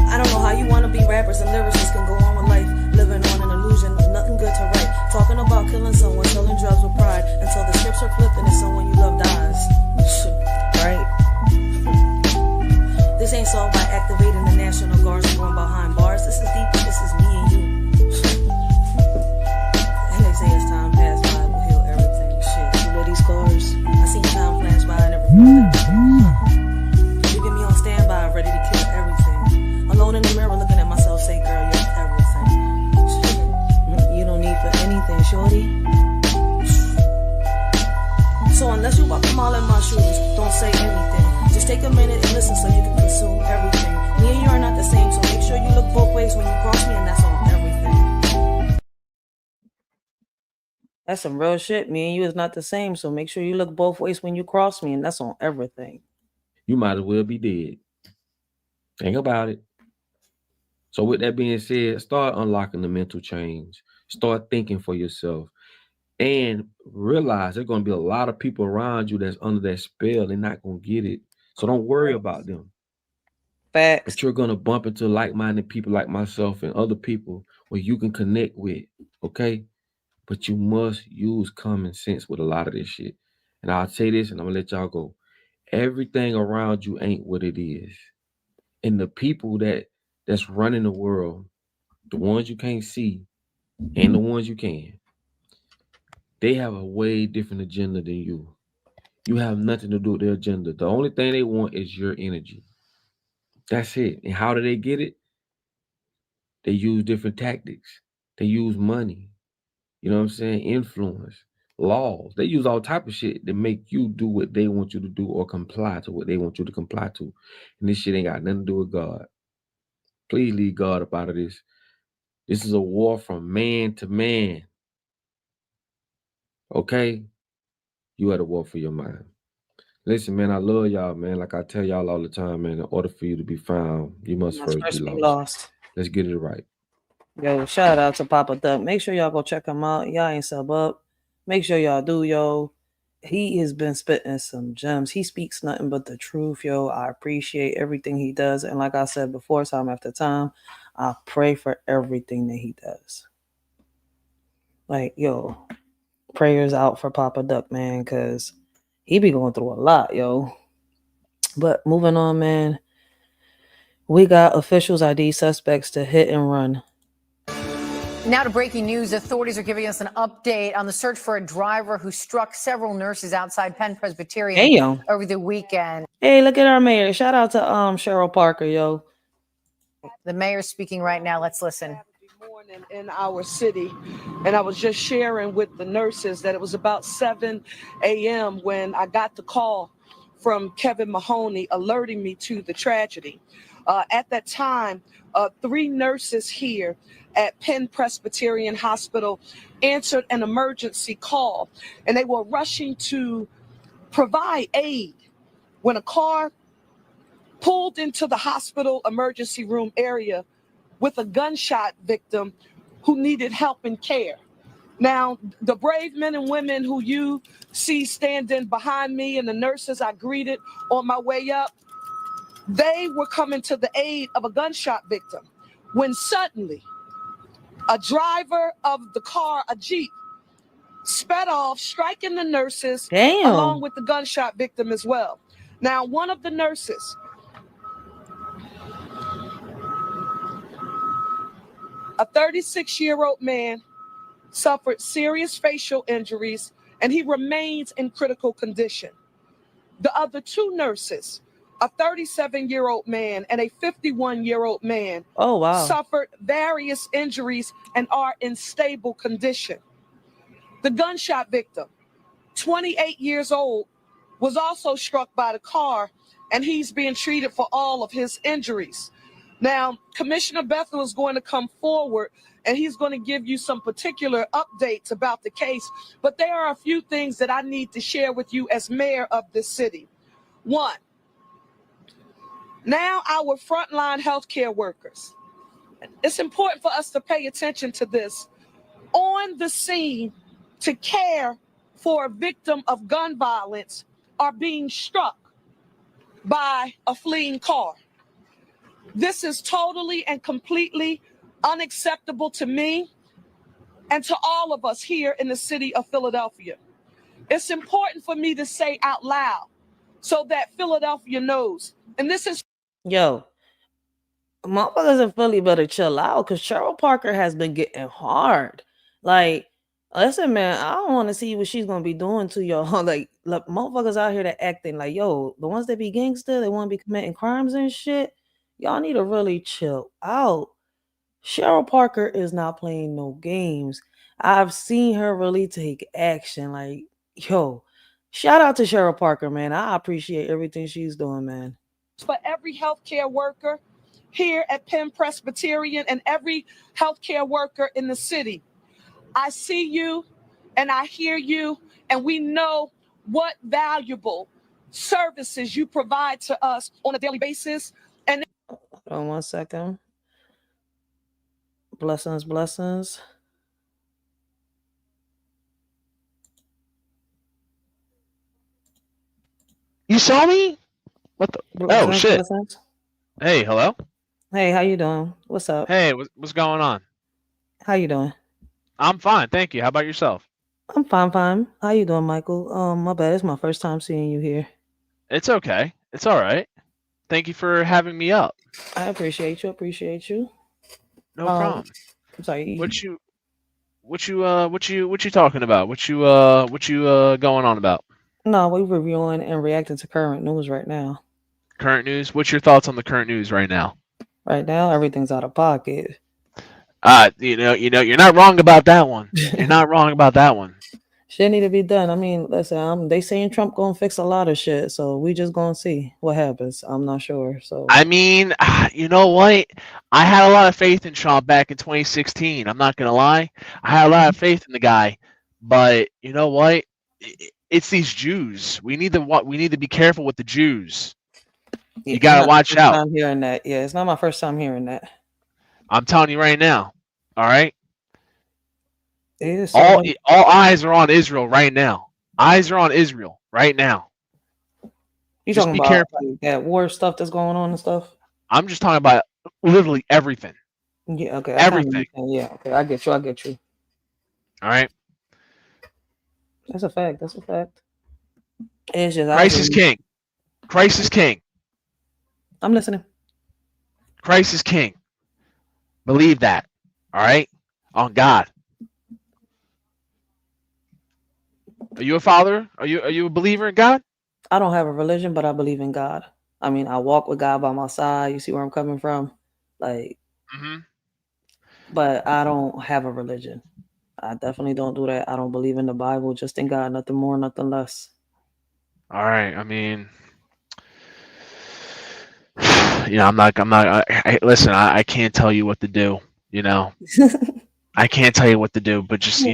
I don't know how you want to be rappers and lyricists can go on with life, living on an illusion of nothing good to write. Talking about killing someone, selling drugs with pride, until the scripts are flipped and it's someone you love dies. Right? This ain't solved by activating the National Guards and going behind bars. This is deeper, this is me and you. And they say as time pass by, we'll heal everything. Shit, you know these scars? I seen time flash by and everything. Leaving me on standby, ready to kill everything. Alone in the mirror looking at myself, say, girl, you're everything. You don't need for anything, shorty. So unless you walk a mile in my shoes, don't say anything. Just take a minute and listen so you can consume everything. Me and you are not the same, so make sure you look both ways when you cross me, and that's on everything. That's some real shit. Me and you is not the same, so make sure you look both ways when you cross me, and that's on everything. You might as well be dead. Think about it. So with that being said, start unlocking the mental change. Start thinking for yourself. And realize there's going to be a lot of people around you that's under that spell. They're not going to get it. So don't worry about them. Facts. But you're going to bump into like-minded people like myself and other people where you can connect with, okay? But you must use common sense with a lot of this shit. And I'll say this and I'm going to let y'all go. Everything around you ain't what it is. And the people that's running the world, the ones you can't see and the ones you can, they have a way different agenda than you. You have nothing to do with their agenda. The only thing they want is your energy. That's it. And how do they get it? They use different tactics. They use money. You know what I'm saying? Influence, laws. They use all type of shit to make you do what they want you to do or comply to what they want you to comply to. And this shit ain't got nothing to do with God. Please leave God up out of this. This is a war from man to man. Okay? You at a war for your mind. Listen, man, I love y'all, man. Like I tell y'all all the time, man, in order for you to be found, you must first be lost. Let's get it right. Yo, shout out to Papa Duck. Make sure y'all go check him out. Y'all ain't sub up. Make sure y'all do, yo. He has been spitting some gems. He speaks nothing but the truth, yo. I appreciate everything he does. And like I said before, time after time, I pray for everything that he does. Like, yo, prayers out for Papa Duck, man, because he be going through a lot, yo. But moving on, man. We got officials ID suspects to hit and run. Now to breaking news. Authorities are giving us an update on the search for a driver who struck several nurses outside Penn Presbyterian over the weekend. Hey, look at our mayor. Shout out to Cheryl Parker, yo. The mayor's speaking right now. Let's listen. In our city, and I was just sharing with the nurses that it was about 7 a.m. when I got the call from Kevin Mahoney alerting me to the tragedy. At that time, 3 nurses here at Penn Presbyterian Hospital answered an emergency call, and they were rushing to provide aid when a car pulled into the hospital emergency room area with a gunshot victim who needed help and care. Now, the brave men and women who you see standing behind me and the nurses I greeted on my way up, they were coming to the aid of a gunshot victim when suddenly a driver of the car, a Jeep, sped off, striking the nurses along with the gunshot victim as well. Now, one of the nurses, a 36-year-old man, suffered serious facial injuries, and he remains in critical condition. The other two nurses, a 37-year-old man and a 51-year-old man, suffered various injuries and are in stable condition. The gunshot victim, 28 years old, was also struck by the car, and he's being treated for all of his injuries. Now, Commissioner Bethel is going to come forward, and he's going to give you some particular updates about the case, but there are a few things that I need to share with you as mayor of this city. One, now our frontline healthcare workers, it's important for us to pay attention to this, on the scene to care for a victim of gun violence are being struck by a fleeing car. This is totally and completely unacceptable to me and to all of us here in the city of Philadelphia. It's important for me to say out loud so that Philadelphia knows. And this is... Yo, motherfuckers in Philly better chill out, because Cheryl Parker has been getting hard. Like, listen, man, I don't want to see what she's going to be doing to y'all. Like, look, motherfuckers out here that acting like, yo, the ones that be gangster, they want to be committing crimes and shit. Y'all need to really chill out. Cheryl Parker is not playing no games. I've seen her really take action. Like, yo, shout out to Cheryl Parker, man. I appreciate everything she's doing, man. For every healthcare worker here at Penn Presbyterian and every healthcare worker in the city, I see you and I hear you, and we know what valuable services you provide to us on a daily basis. And hold on 1 second. Blessings, blessings. You saw me? What the? Oh, shit. Blessings. Hey, hello? Hey, how you doing? What's up? Hey, what's going on? How you doing? I'm fine, thank you. How about yourself? I'm fine. How you doing, Michael? My bad. It's my first time seeing you here. It's okay. It's all right. Thank you for having me up. I appreciate you. No problem. I'm sorry. What you talking about? What you going on about? No, we're reviewing and reacting to current news right now. Current news? What's your thoughts on the current news right now? Right now, everything's out of pocket. You're not wrong about that one. You're not wrong about that one. Shit need to be done. I mean, listen, they saying Trump gonna fix a lot of shit, so we just gonna see what happens. I'm not sure. So I mean, you know what? I had a lot of faith in Trump back in 2016. I'm not gonna lie. I had a lot of faith in the guy, but you know what? It's these Jews. We need to be careful with the Jews. yeah, You gotta watch out. I'm hearing that. Yeah, it's not my first time hearing that. I'm telling you right now. All right. All eyes are on Israel right now. Eyes are on Israel right now. You Just talking be about careful. like, that war stuff that's going on and stuff? I'm just talking about literally everything. Yeah, okay. Everything. Yeah, okay. I get you. All right. That's a fact. It's just Christ is king. Christ is king. I'm listening. Christ is king. Believe that. All right. On God. Are you a father? Are you a believer in God? I don't have a religion, but I believe in God. I mean, I walk with God by my side. You see where I'm coming from? Like, but I don't have a religion. I definitely don't do that. I don't believe in the Bible, just in God, nothing more, nothing less. All right. I mean, I'm not. Listen, I can't tell you what to do. I can't tell you what to do, but just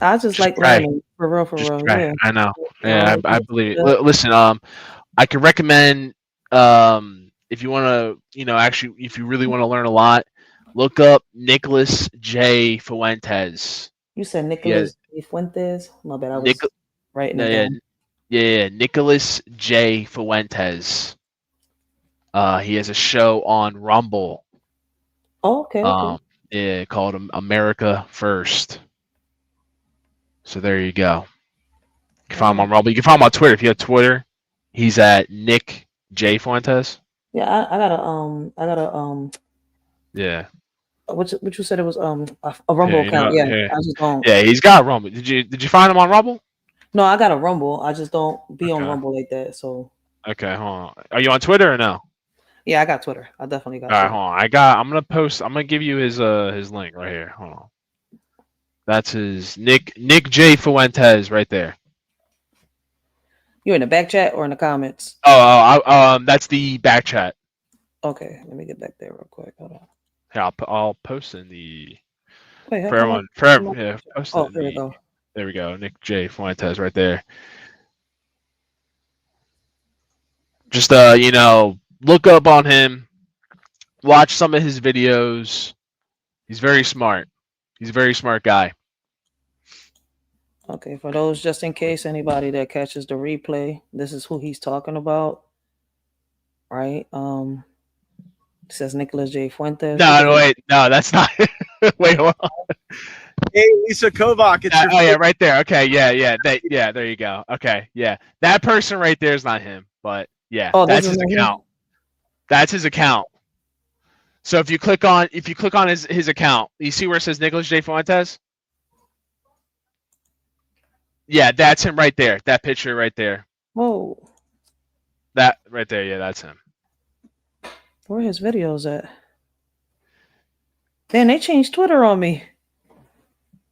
I just like pray. learning for real. Pray. Yeah. I know. Yeah, I believe it. Listen, I can recommend if you want to, actually, if you really want to learn a lot, look up Nicholas J. Fuentes. You said Nicholas J. Fuentes? My bad, I was writing it down. Yeah, Nicholas J. Fuentes. He has a show on Rumble. Oh, okay. Yeah, called America First. So there you go. You can find him on Rumble. You can find him on Twitter. If you have Twitter, he's at Nick J. Fuentes. Yeah, I gotta Yeah. What you said it was a Rumble account. I just don't. Yeah, he's got Rumble. Did you find him on Rumble? No, I got a Rumble. I just don't be on Rumble like that. So. Okay, hold on. Are you on Twitter or no? Yeah, I got Twitter. I definitely got. All right, Twitter. hold on. I'm gonna give you his link right here. Hold on. That's his Nick J. Fuentes right there. You in the back chat or in the comments? That's the back chat. Okay, let me get back there real quick. Hold on. Here, I'll post in the Wait, for everyone. Yeah, post there we go. There we go. Nick J. Fuentes right there. Just look up on him. Watch some of his videos. He's very smart. He's a very smart guy. Okay, for those just in case anybody that catches the replay, this is who he's talking about, right? It says Nicholas J. Fuentes. No, that's not. Wait, hold on. Hey, Lisa Kovac. Yeah, right there. Okay, yeah. There you go. Okay, yeah, that person right there is not him, but yeah, that's his account. That's his account. So if you click on his account, you see where it says Nicholas J. Fuentes? Yeah, that's him right there. That picture right there. Whoa. That right there. Yeah, that's him. Where are his videos at? Damn, they changed Twitter on me.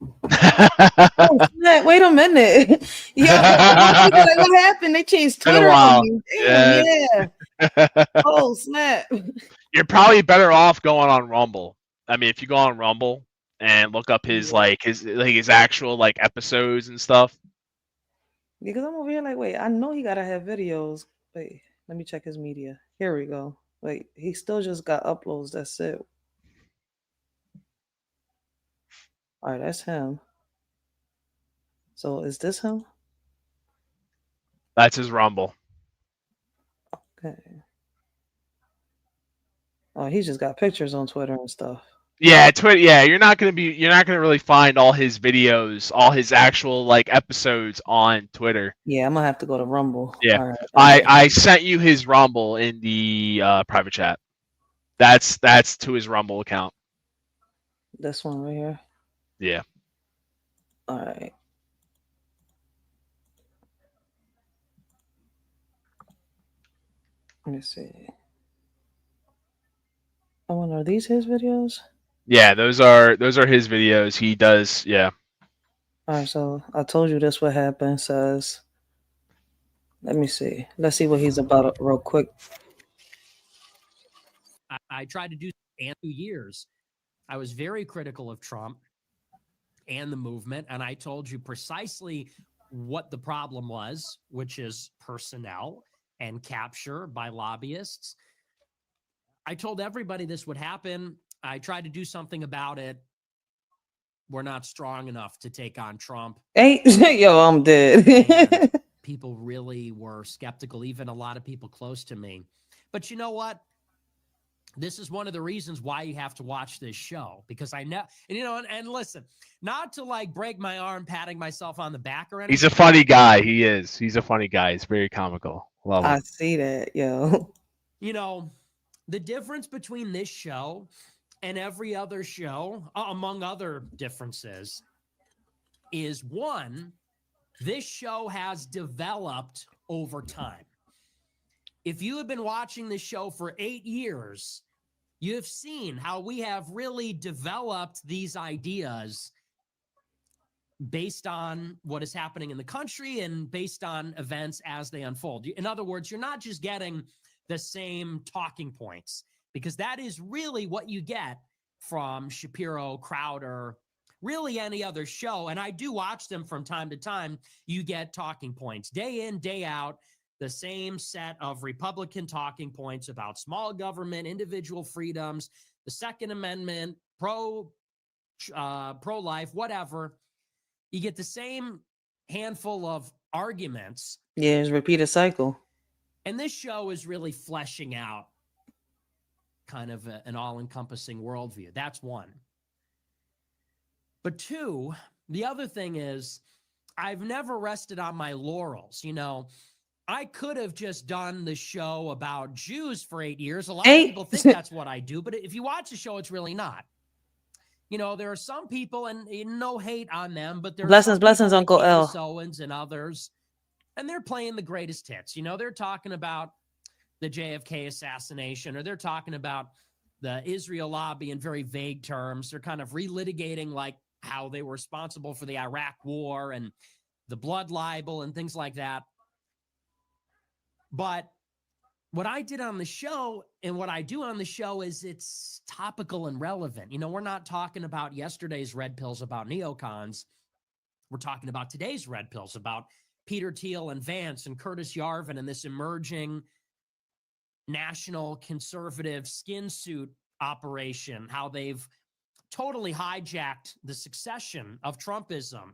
Wait a minute. What happened? They changed Twitter on me. Damn, yeah. Oh, snap. You're probably better off going on Rumble. I mean, if you go on Rumble and look up his actual episodes and stuff. Because I'm over here wait, I know he gotta have videos. Wait, let me check his media. Here we go. Wait, he still just got uploads. That's it. All right, that's him. So is this him? That's his Rumble. Okay. Oh, he's just got pictures on Twitter and stuff. Yeah, Twitter. Yeah, you're not gonna really find all his videos, all his actual episodes on Twitter. Yeah, I'm gonna have to go to Rumble. Yeah, all right. I sent you his Rumble in the private chat. That's to his Rumble account. This one right here. Yeah. All right. Let me see. Oh, and are these his videos? Yeah, those are his videos. He does, yeah. All right, so I told you this what happened. Says, let me see. Let's see what he's about real quick. I tried to do and 2 years. I was very critical of Trump and the movement, and I told you precisely what the problem was, which is personnel and capture by lobbyists. I told everybody this would happen. I tried to do something about it. We're not strong enough to take on Trump. Hey, yo, I'm dead. People really were skeptical, even a lot of people close to me. But you know what? This is one of the reasons why you have to watch this show, because I know, and listen, not to break my arm, patting myself on the back or anything. He's a funny guy. He is. He's a funny guy. He's very comical. Love him. I see that, yo. The difference between this show and every other show, among other differences, is one, this show has developed over time. If you have been watching this show for 8 years, you have seen how we have really developed these ideas based on what is happening in the country and based on events as they unfold. In other words, you're not just getting the same talking points, because that is really what you get from Shapiro, Crowder, really any other show. And I do watch them from time to time. You get talking points day in, day out. the same set of Republican talking points about small government, individual freedoms, the Second Amendment, pro-life, whatever. You get the same handful of arguments. Yeah, it's a repeated cycle. And this show is really fleshing out kind of an all-encompassing worldview. That's one. But two, the other thing is, I've never rested on my laurels. You know, I could have just done the show about Jews for 8 years. A lot of people think that's what I do, but if you watch the show, it's really not. You know, there are some people, and no hate on them, but there's blessings, Uncle L. Owens and others, and they're playing the greatest hits. You know, they're talking about the JFK assassination, or they're talking about the Israel lobby in very vague terms. They're kind of relitigating like how they were responsible for the Iraq war and the blood libel and things like that. But what I did on the show and what I do on the show is it's topical and relevant. You know, we're not talking about yesterday's red pills about neocons. We're talking about today's red pills about Peter Thiel and Vance and Curtis Yarvin and this emerging national conservative skin suit operation, how they've totally hijacked the succession of Trumpism,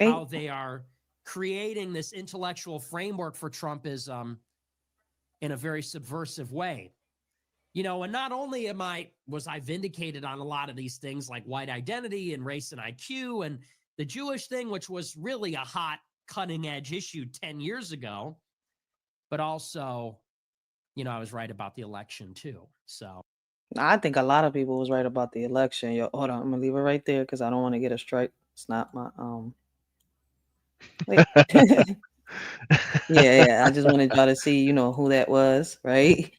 how they are creating this intellectual framework for Trumpism in a very subversive way. You know, and not only was I vindicated on a lot of these things like white identity and race and IQ and the Jewish thing, which was really a hot cutting edge issue 10 years ago, but also, you know, I was right about the election too. So I think a lot of people was right about the election. Yo, hold on, I'm gonna leave it right there because I don't want to get a strike. It's not my wait. yeah. I just wanted y'all to see, you know, who that was, right?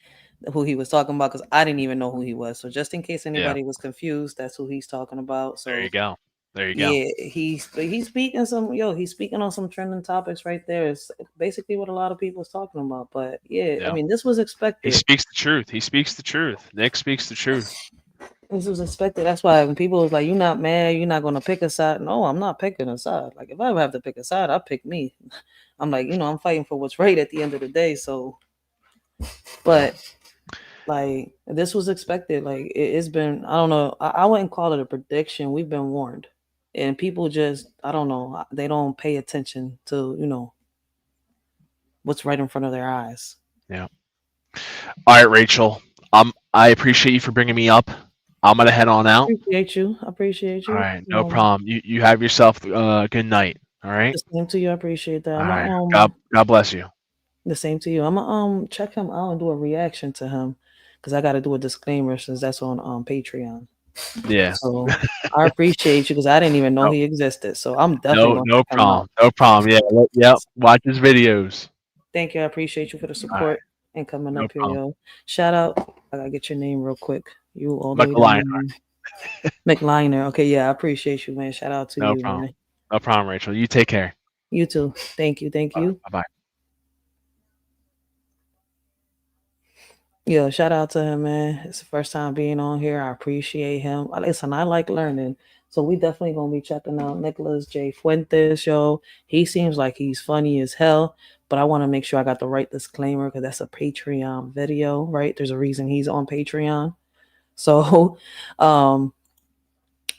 Who he was talking about, because I didn't even know who he was. So just in case anybody was confused, that's who he's talking about. So there you go. Go. Yeah, he's speaking he's speaking on some trending topics right there. It's basically what a lot of people is talking about. But yeah, I mean, this was expected. He speaks the truth. Nick speaks the truth. This was expected. That's why when people was like, "You're not mad, you're not gonna pick a side." No, I'm not picking a side. Like if I ever have to pick a side, I'll pick me. I'm like, you know, I'm fighting for what's right at the end of the day. So, but like this was expected. Like it's been, I don't know. I wouldn't call it a prediction. We've been warned. And people just, I don't know, they don't pay attention to, you know, what's right in front of their eyes. Yeah. All right, Rachel. I appreciate you for bringing me up. I'm going to head on out. I appreciate you. All right. No problem. You have yourself a good night. All right. The same to you. I appreciate that. All right. God bless you. The same to you. I'm going to check him out and do a reaction to him because I got to do a disclaimer since that's on Patreon. Yeah. So I appreciate you because I didn't even know he existed. So I'm definitely no problem. Yeah. Watch his videos. Thank you. I appreciate you for the support and coming up here, yo. Shout out. I gotta get your name real quick. You all McLiner. Okay, yeah, I appreciate you, man. Shout out to you, man. No problem, Rachel. You take care. You too. Thank you. Bye-bye. Yeah, shout out to him, man. It's the first time being on here. I appreciate him. Listen, I like learning. So we definitely going to be checking out Nicholas J. Fuentes, yo. He seems like he's funny as hell, but I want to make sure I got the right disclaimer because that's a Patreon video, right? There's a reason he's on Patreon. So,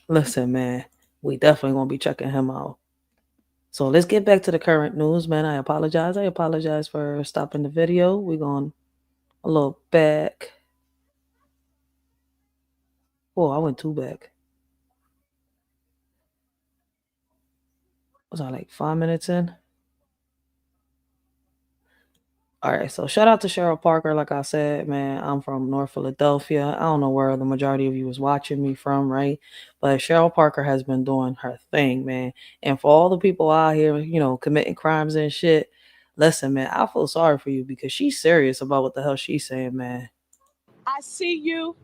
listen, man, we definitely going to be checking him out. So let's get back to the current news, man. I apologize for stopping the video. We're going a little back. Oh, I went too back. Was I like 5 minutes in? All right, so shout out to Cheryl Parker. Like I said, man, I'm from North Philadelphia. I don't know where the majority of you was watching me from, right? But Cheryl Parker has been doing her thing, man. And for all the people out here, you know, committing crimes and shit, listen, man, I feel sorry for you because she's serious about what the hell she's saying, man. I see you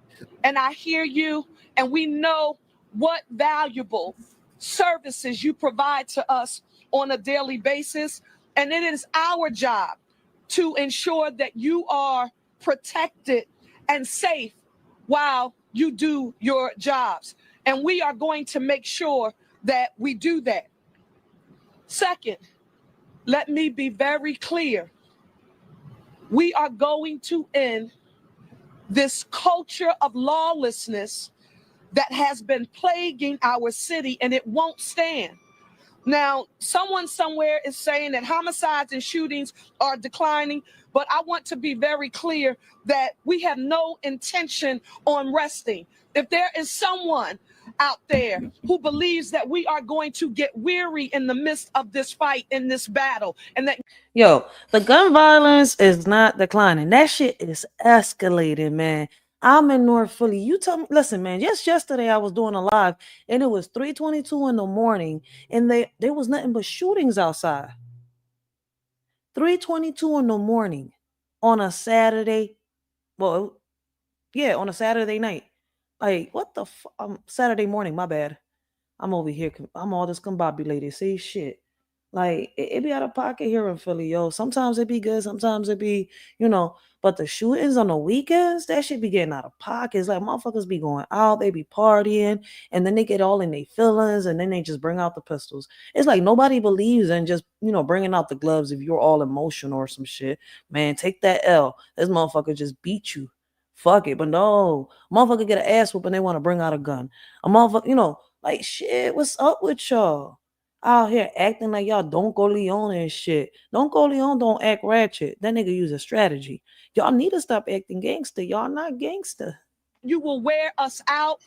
and I hear you, and we know what valuable services you provide to us on a daily basis. And it is our job to ensure that you are protected and safe while you do your jobs. And we are going to make sure that we do that. Second, let me be very clear. We are going to end this culture of lawlessness that has been plaguing our city, and it won't stand. Now, someone somewhere is saying that homicides and shootings are declining, but I want to be very clear that we have no intention on resting. If there is someone out there who believes that we are going to get weary in the midst of this fight, in this battle, and that the gun violence is not declining. That shit is escalating, man. I'm in North Philly. You tell me, listen, man, just yesterday I was doing a live and it was 3:22 in the morning and there was nothing but shootings outside. 3:22 in the morning on a Saturday. Well, yeah, on a Saturday night. Like, what the Saturday morning, my bad. I'm over here. I'm all discombobulated. See, shit. Like, it be out of pocket here in Philly, yo. Sometimes it be good. Sometimes it be, but the shootings on the weekends, that shit be getting out of pocket. It's like motherfuckers be going out, they be partying, and then they get all in their feelings, and then they just bring out the pistols. It's like nobody believes in just, bringing out the gloves if you're all emotional or some shit. Man, take that L. This motherfucker just beat you. Fuck it. But no, motherfucker get an ass whoop and they want to bring out a gun. A motherfucker, like, shit, what's up with y'all? Out here acting like y'all Don Corleone and shit. Don Corleone don't act ratchet. That nigga use a strategy. Y'all need to stop acting gangster. Y'all not gangster. You will wear us out.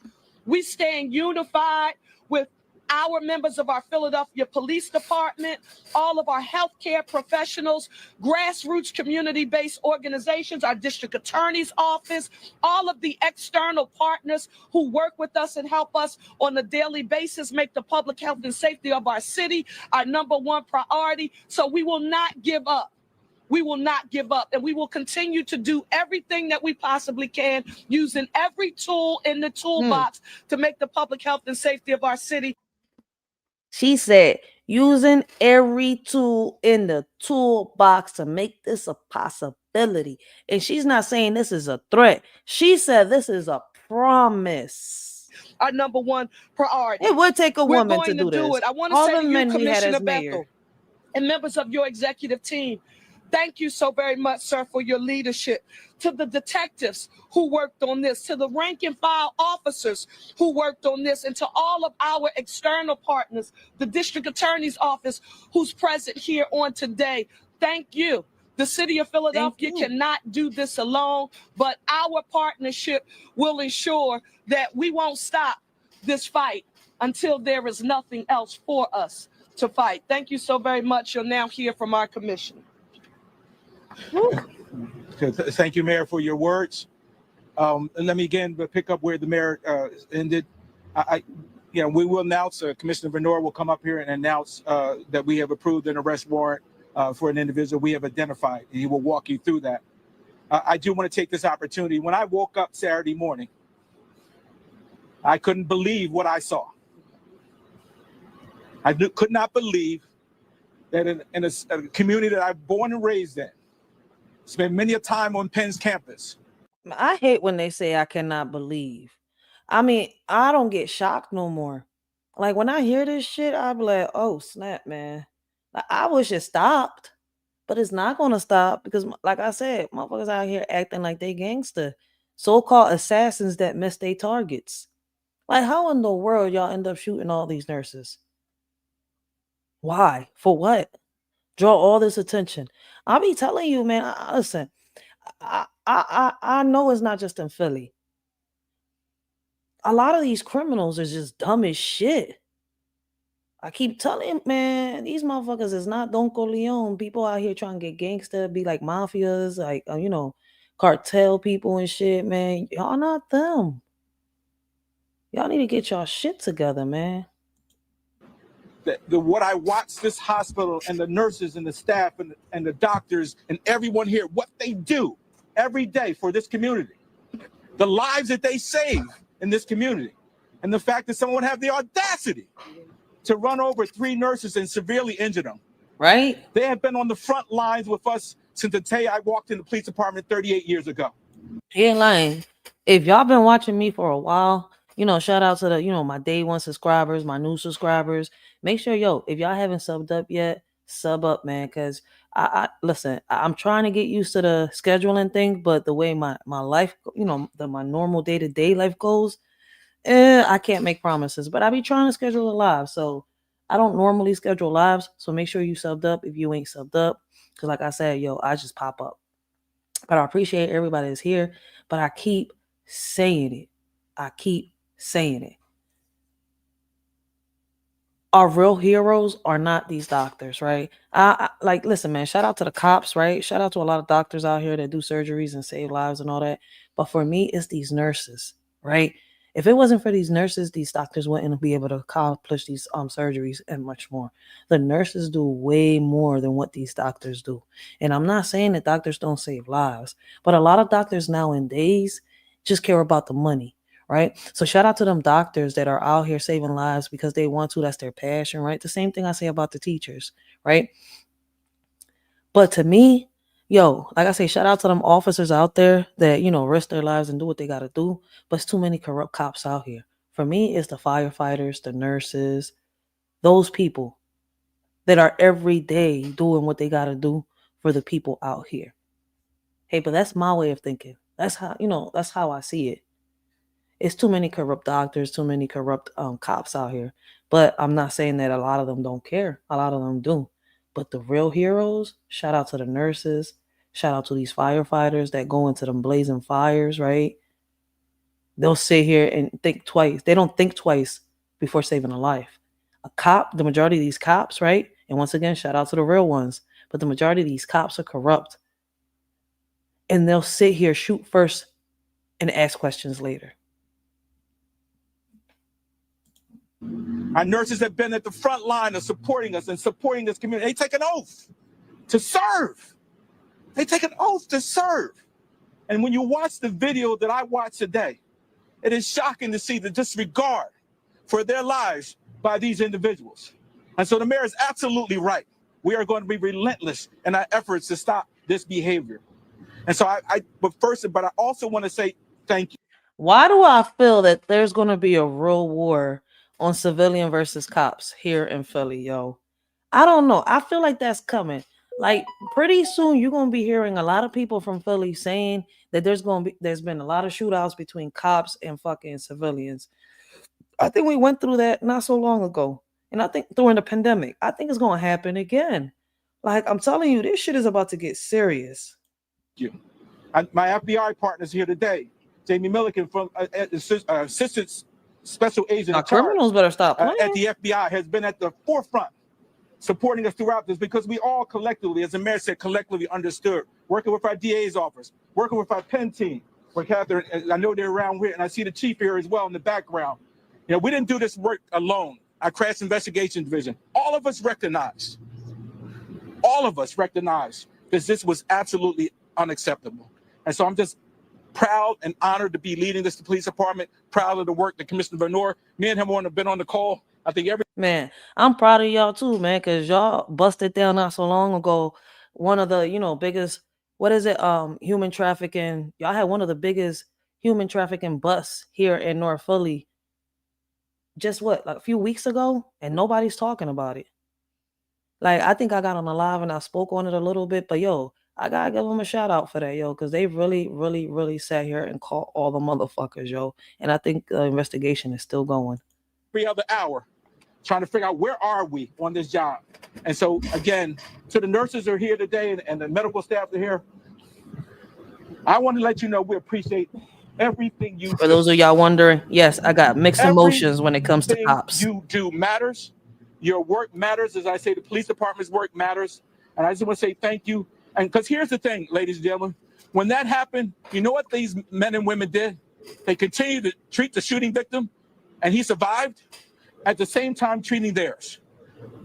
We stand unified with our members of our Philadelphia Police Department, all of our healthcare professionals, grassroots community-based organizations, our district attorney's office, all of the external partners who work with us and help us on a daily basis make the public health and safety of our city our #1 priority. So we will not give up. We will not give up, and we will continue to do everything that we possibly can, using every tool in the toolbox to make the public health and safety of our city. She said, using every tool in the toolbox to make this a possibility. And she's not saying this is a threat. She said this is a promise. Our #1 priority. It would take a We're woman going to do this. it. I want to All say the to you, men we had Commissioner as mayor. Bethel, and members of your executive team, thank you so very much, sir, for your leadership. To the detectives who worked on this, to the rank and file officers who worked on this, and to all of our external partners, the district attorney's office who's present here on today. Thank you. The city of Philadelphia cannot do this alone, but our partnership will ensure that we won't stop this fight until there is nothing else for us to fight. Thank you so very much. You'll now hear from our commissioner. Thank you, Mayor, for your words. And let me again pick up where the mayor ended. We will announce, Commissioner Venora will come up here and announce that we have approved an arrest warrant for an individual we have identified, and he will walk you through that. I do want to take this opportunity. When I woke up Saturday morning, I couldn't believe what I saw. I could not believe that in a community that I've born and raised in, spent many a time on Penn's campus. I hate when they say I cannot believe. I mean, I don't get shocked no more. Like, when I hear this shit, I be like, oh, snap, man. Like, I wish it stopped, but it's not going to stop because, like I said, motherfuckers out here acting like they gangster. So-called assassins that miss their targets. Like, how in the world y'all end up shooting all these nurses? Why? For what? Draw all this attention. I'll be telling you, man, listen, I know it's not just in Philly. A lot of these criminals are just dumb as shit. I keep telling him, man, these motherfuckers is not Don Corleone. People out here trying to get gangster, be like mafias, like, cartel people and shit, man. Y'all not them. Y'all need to get y'all shit together, man. What I watched this hospital and the nurses and the staff and the doctors and everyone here, what they do every day for this community, the lives that they save in this community, and the fact that someone have the audacity to run over 3 nurses and severely injure them. Right? They have been on the front lines with us since the day I walked in the police department 38 years ago. He ain't lying. If y'all been watching me for a while, shout out to the, my day 1 subscribers, my new subscribers. Make sure, if y'all haven't subbed up yet, sub up, man, because Listen, I'm trying to get used to the scheduling thing, but the way my life, my normal day-to-day life goes, I can't make promises, but I be trying to schedule a live. So I don't normally schedule lives. So make sure you subbed up if you ain't subbed up. Cause like I said, I just pop up. But I appreciate everybody that's here. But I keep saying it. Our real heroes are not these doctors, right? Listen, man, shout out to the cops, right? Shout out to a lot of doctors out here that do surgeries and save lives and all that. But for me, it's these nurses, right? If it wasn't for these nurses, these doctors wouldn't be able to accomplish these surgeries and much more. The nurses do way more than what these doctors do. And I'm not saying that doctors don't save lives, but a lot of doctors nowadays just care about the money. Right. So shout out to them doctors that are out here saving lives because they want to. That's their passion. Right. The same thing I say about the teachers. Right. But to me, like I say, shout out to them officers out there that, risk their lives and do what they got to do. But it's too many corrupt cops out here. For me, it's the firefighters, the nurses, those people that are every day doing what they got to do for the people out here. Hey, but that's my way of thinking. That's how I see it. It's too many corrupt doctors, too many corrupt cops out here. But I'm not saying that a lot of them don't care. A lot of them do. But the real heroes, shout out to the nurses. Shout out to these firefighters that go into them blazing fires, right? They'll sit here and think twice. They don't think twice before saving a life. A cop, the majority of these cops, right? And once again, shout out to the real ones. But the majority of these cops are corrupt. And they'll sit here, shoot first, and ask questions later. Our nurses have been at the front line of supporting us and supporting this community. They take an oath to serve. They take an oath to serve. And when you watch the video that I watched today, it is shocking to see the disregard for their lives by these individuals. And so the mayor is absolutely right. We are going to be relentless in our efforts to stop this behavior. And so but I also want to say thank you. Why do I feel that there's going to be a real war on civilian versus cops here in Philly, yo? I don't know. I feel like that's coming. Like pretty soon you're going to be hearing a lot of people from Philly saying that there's been a lot of shootouts between cops and fucking civilians. I think we went through that not so long ago. And I think during the pandemic, I think it's going to happen again. Like I'm telling you, this shit is about to get serious. My FBI partners here today, Jamie Milliken from Assistant Special Agent Now, criminals better stop playing. At the FBI has been at the forefront supporting us throughout this because we all collectively, as the mayor said, collectively understood, working with our DA's office, working with our pen team, where Catherine, I know they're around here, and I see the chief here as well in the background. We didn't do this work alone. Our Crash Investigation Division, all of us recognized that this was absolutely unacceptable. And so I'm just proud and honored to be leading this police department, proud of the work that Commissioner Venor, me and him have been on the call. I think Man, I'm proud of y'all too, man, because y'all busted down not so long ago. One of the, biggest, human trafficking. Y'all had one of the biggest human trafficking busts here in North Philly. Just like a few weeks ago, and nobody's talking about it. Like, I think I got on the live and I spoke on it a little bit, but I gotta give them a shout out for that, because they really, really, really sat here and caught all the motherfuckers, And I think the investigation is still going. Every other hour, trying to figure out where are we on this job. And so, again, to the nurses who are here today and the medical staff that are here, I want to let you know we appreciate everything you do. For those of y'all wondering, yes, I got mixed emotions when it comes to cops. You do matters. Your work matters. As I say, the police department's work matters. And I just want to say thank you. And because here's the thing, ladies and gentlemen, when that happened, you know what these men and women did? They continued to treat the shooting victim, and he survived, at the same time treating theirs.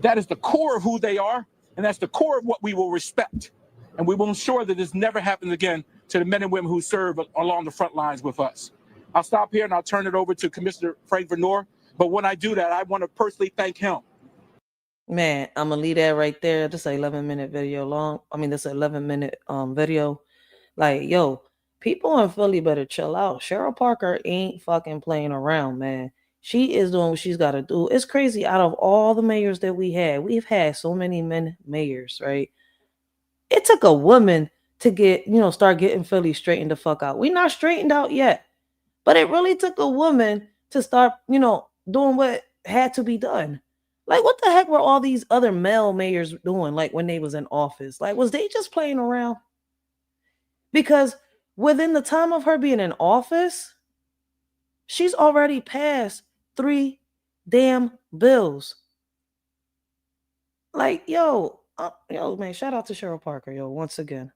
That is the core of who they are, and that's the core of what we will respect. And we will ensure that this never happens again to the men and women who serve along the front lines with us. I'll stop here and I'll turn it over to Commissioner Frank Venor. But when I do that, I want to personally thank him. Man, I'm gonna leave that right there. This is an 11-minute video long. This is an 11-minute video. Like, people in Philly better chill out. Cheryl Parker ain't fucking playing around, man. She is doing what she's got to do. It's crazy. Out of all the mayors that we've had so many men mayors, right? It took a woman to get, start getting Philly straightened the fuck out. We're not straightened out yet. But it really took a woman to start, doing what had to be done. Like, what the heck were all these other male mayors doing, like, when they was in office? Like, was they just playing around? Because within the time of her being in office, she's already passed 3 damn bills. Like, yo, man, shout out to Cheryl Parker, once again.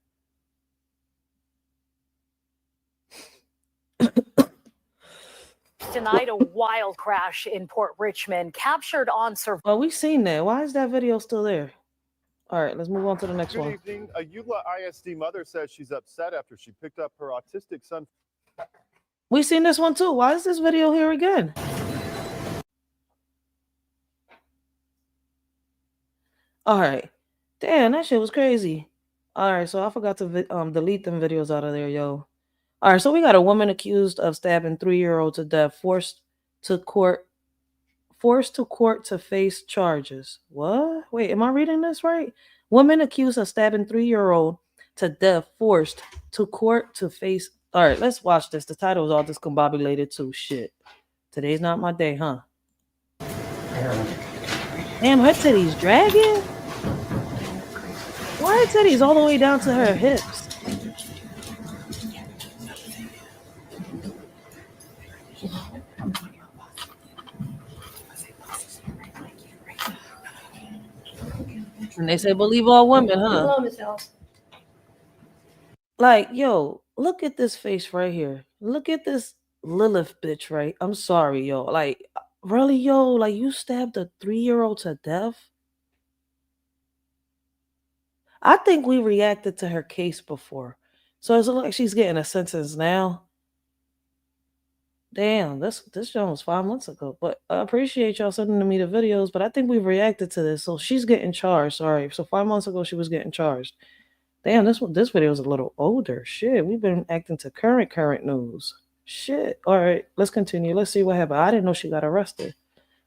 Tonight, a wild crash in Port Richmond captured on surveillance. Well, we've seen that. Why is that video still there? All right, let's move on to the next one. Good evening. A Eula ISD mother says she's upset after she picked up her autistic son. We've seen this one too. Why is this video here again? All right. Damn, that shit was crazy. All right, so I forgot to delete them videos out of there, yo. All right, so we got a woman accused of stabbing 3-year-old to death, forced to court to face charges. What? Wait, am I reading this right? Woman accused of stabbing 3-year-old to death, forced to court to face. All right, let's watch this. The title is all discombobulated too. Shit. Today's not my day, huh? Damn, her titties dragging? Why her titties all the way down to her hips? And they say, believe all women, huh? Like, yo, look at this face right here. Look at this Lilith bitch, right? I'm sorry, yo. Like, really, yo? Like, you stabbed a 3-year-old to death? I think we reacted to her case before. So it's like she's getting a sentence now. Damn, this show was 5 months ago. But I appreciate y'all sending me the videos, but I think we've reacted to this. So she's getting charged. All right. So 5 months ago, she was getting charged. Damn, this video is a little older. Shit, we've been acting to current news. Shit. All right, let's continue. Let's see what happened. I didn't know she got arrested.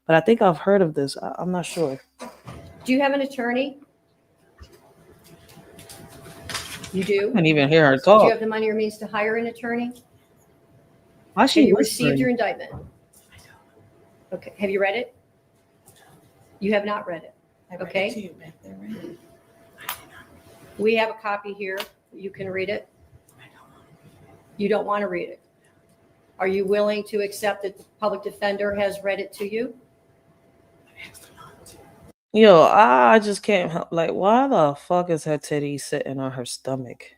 But I think I've heard of this. I'm not sure. Do you have an attorney? You do? I can't even hear her Do talk. you have the money or means to hire an attorney? Why she And you whispering? received your indictment. Okay. Have you read it? You have not read it. Okay. We have a copy here. You can read it. You don't want to read it. Are you willing to accept that the public defender has read it to you? Yo, I just can't help. Like, why the fuck is her titty sitting on her stomach?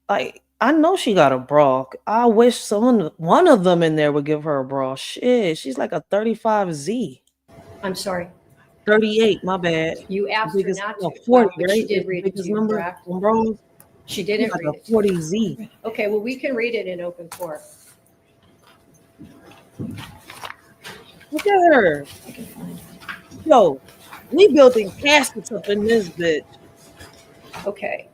Like, I know she got a bra. I wish one of them in there would give her a bra. Shit, she's like a 35Z. I'm sorry. 38, my bad. You asked her not to. 40, Well, but right? she did read it to you, number correct? on bras. She didn't Like read a it. 40Z. Okay, well, we can read it in open court. Look at her. Yo, we building caskets up in this bitch. Okay.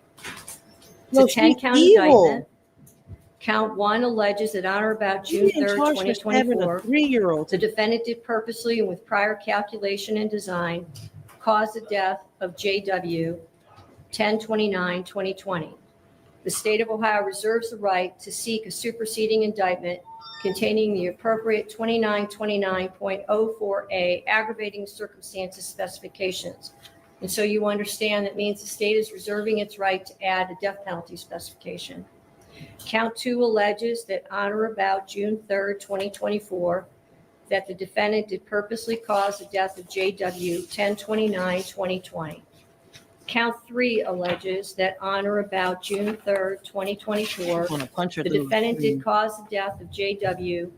Yo, It's a 10-count she's evil. indictment. Count 1 alleges that on or about June She's in 3rd, charge for stabbing a 2024, 3-year-old. the defendant did purposely and with prior calculation and design cause the death of JW 10/29/2020. The state of Ohio reserves the right to seek a superseding indictment containing the appropriate 2929.04A aggravating circumstances specifications. And so you understand that means the state is reserving its right to add a death penalty specification. Count 2 alleges that on or about June 3rd, 2024, that the defendant did purposely cause the death of JW 10/29/2020. Count 3 alleges that on or about June 3rd, 2024, I'm gonna punch her the through the defendant screen. did cause the death of JW,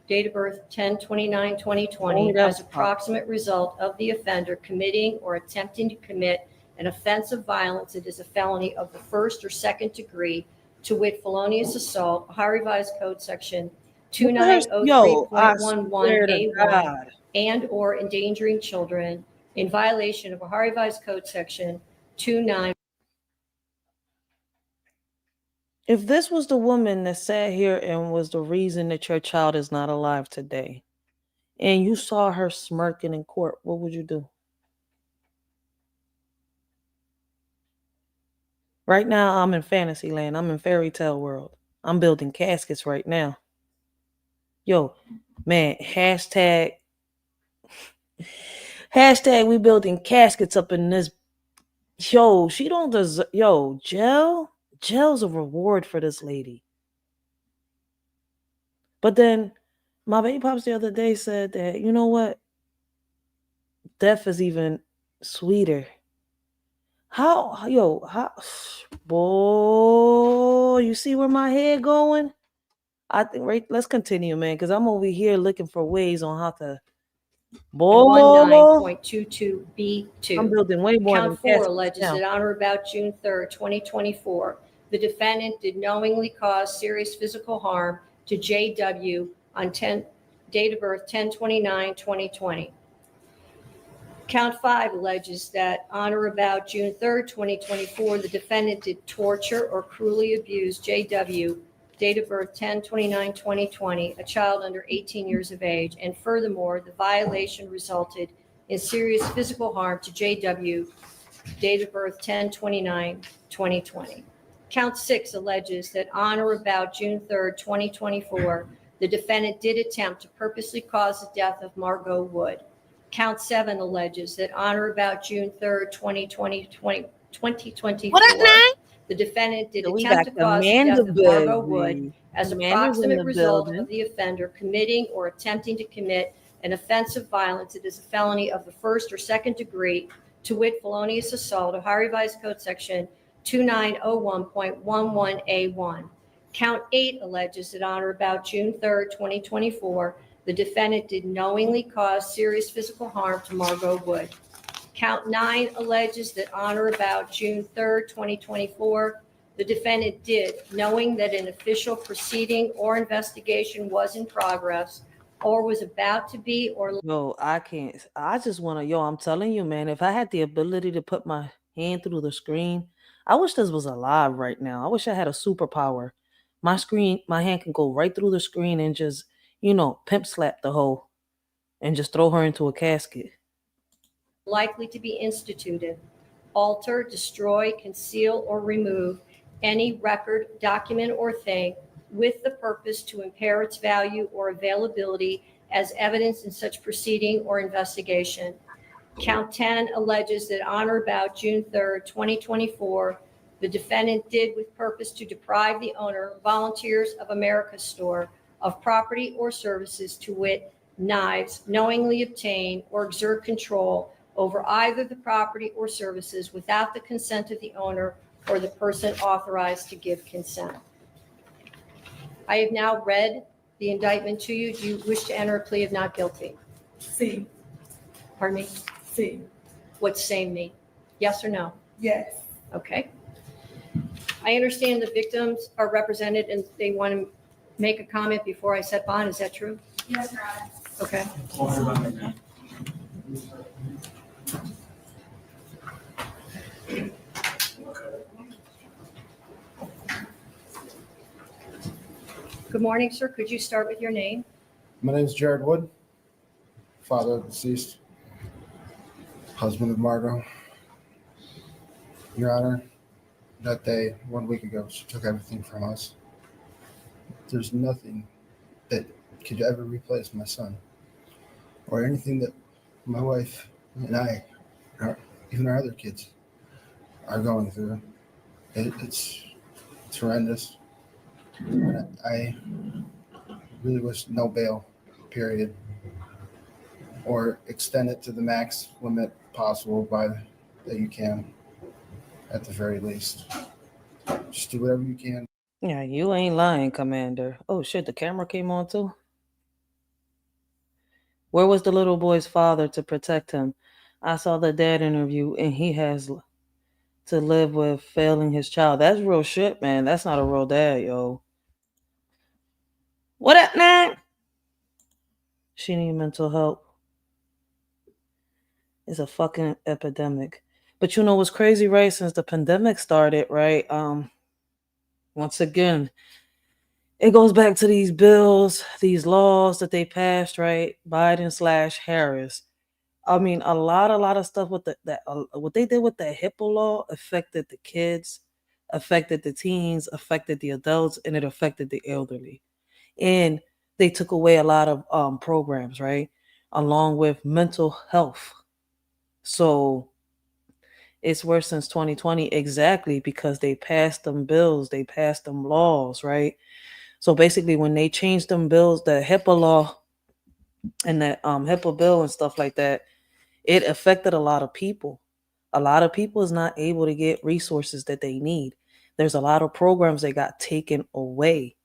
date of birth Only 10/29/2020, that as a proximate result of the offender committing or attempting to commit an offense of violence that is a felony of the first or second degree, to wit, felonious assault, Ohio Revised Code Section Yo, I swear to 2903.11A1, God. and/or endangering children in violation of Ohio Revised Code Section 29. If this was the woman that sat here and was the reason that your child is not alive today, and you saw her smirking in court, what would you do? Right now, I'm in fantasy land. I'm in fairy tale world. I'm building caskets right now. Yo, man, hashtag we building caskets up in this. Yo, she don't deserve. Yo, jail's a reward for this lady. But then my baby pops the other day said that, you know what? Death is even sweeter. How, boy, you see where my head going? I think, right, let's continue, man, because I'm over here looking for ways on how to, boy, 19.22B2. I'm building way more Count than 4 caskets alleges now. that on or about June 3rd, 2024, the defendant did knowingly cause serious physical harm to JW on date of birth 10/29/2020. Count 5 alleges that on or about June 3rd, 2024, the defendant did torture or cruelly abuse JW, date of birth 10/29/2020, a child under 18 years of age, and furthermore, the violation resulted in serious physical harm to JW, date of birth 10/29/2020. Count 6 alleges that on or about June 3rd, 2024, the defendant did attempt to purposely cause the death of Margot Wood. Count 7 alleges that on or about June 3rd, 2024, the defendant did So we attempt got to cause the death of Margot Wood Baby. as a Amanda's in proximate the result building. of the offender committing or attempting to commit an offense of violence that is a felony of the first or second degree, to wit, felonious assault, Ohio Revised Code Section 2901.11A1. Count 8 alleges that on or about June 3rd, 2024, the defendant did knowingly cause serious physical harm to Margot Wood. Count 9 alleges that on or about June 3rd, 2024, the defendant did, knowing that an official proceeding or investigation was in progress or was about to be or Yo, I can't. I just want to, I'm telling you, man, if I had the ability to put my hand through the screen, I wish this was alive right now. I wish I had a superpower. My hand can go right through the screen and just, pimp slap the hoe and just throw her into a casket. likely to be instituted, alter, destroy, conceal, or remove any record, document, or thing with the purpose to impair its value or availability as evidence in such proceeding or investigation. Count 10 alleges that on or about June 3rd, 2024, the defendant did with purpose to deprive the owner, Volunteers of America store, of property or services, to wit, knives, knowingly obtain or exert control over either the property or services without the consent of the owner or the person authorized to give consent. I have now read the indictment to you. Do you wish to enter a plea of not guilty? Sí. Pardon me? Sí. What's same mean? Yes or no? Yes. Okay. I understand the victims are represented and they want to make a comment before I set bond. Is that true? Yes, Your Honor. Okay. Good morning, sir. Could you start with your name? My name is Jared Wood, father of deceased, husband of Margot. Your Honor, that day, 1 week ago, she took everything from us. There's nothing that could ever replace my son or anything that my wife and I, or even our other kids, are going through. It's horrendous. And I really wish no bail, period, or extend it to the max limit possible that you can, at the very least. Just do whatever you can. Yeah, you ain't lying, Commander. Oh shit, the camera came on too. Where was the little boy's father to protect him? I saw the dad interview and he has to live with failing his child. That's real shit, man. That's not a real dad, yo. What up, man? She need mental help. It's a fucking epidemic. But you know what's crazy, right? Since the pandemic started, right? Once again, it goes back to these bills, these laws that they passed, right? Biden/Harris. I mean, a lot of stuff with what they did with the HIPAA law affected the kids affected the teens, affected the adults, and it affected the elderly. And they took away a lot of programs, right? Along with mental health. So it's worse since 2020, exactly because they passed them bills, they passed them laws, right? So basically, when they changed them bills, the HIPAA law and that HIPAA bill and stuff like that, it affected a lot of people. A lot of people is not able to get resources that they need. There's a lot of programs that got taken away.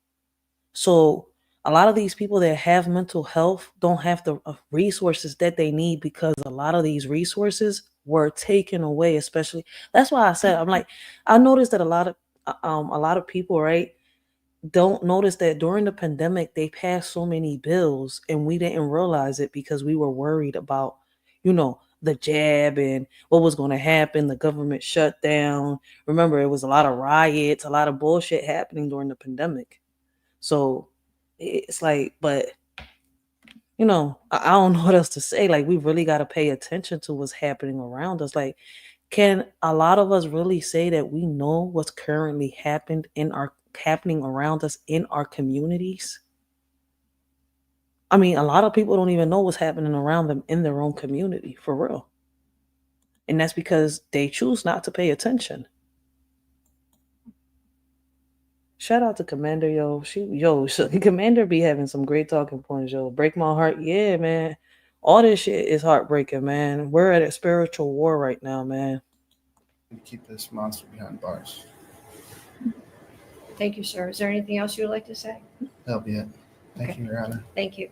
So a lot of these people that have mental health don't have the resources that they need because a lot of these resources were taken away. Especially, that's why I said, I'm like, I noticed that a lot of people, right, don't notice that during the pandemic they passed so many bills and we didn't realize it because we were worried about, the jab and what was going to happen, the government shutdown. Remember, it was a lot of riots, a lot of bullshit happening during the pandemic. So it's like, but I don't know what else to say. Like, we really got to pay attention to what's happening around us. Like, can a lot of us really say that we know what's currently happening around us in our communities? I mean, a lot of people don't even know what's happening around them in their own community, for real. And that's because they choose not to pay attention. Shout out to Commander, yo. Commander be having some great talking points, yo. Break my heart. Yeah, man. All this shit is heartbreaking, man. We're at a spiritual war right now, man. Keep this monster behind bars. Thank you, sir. Is there anything else you would like to say? That'll be it. Thank you, Your Honor. Thank you.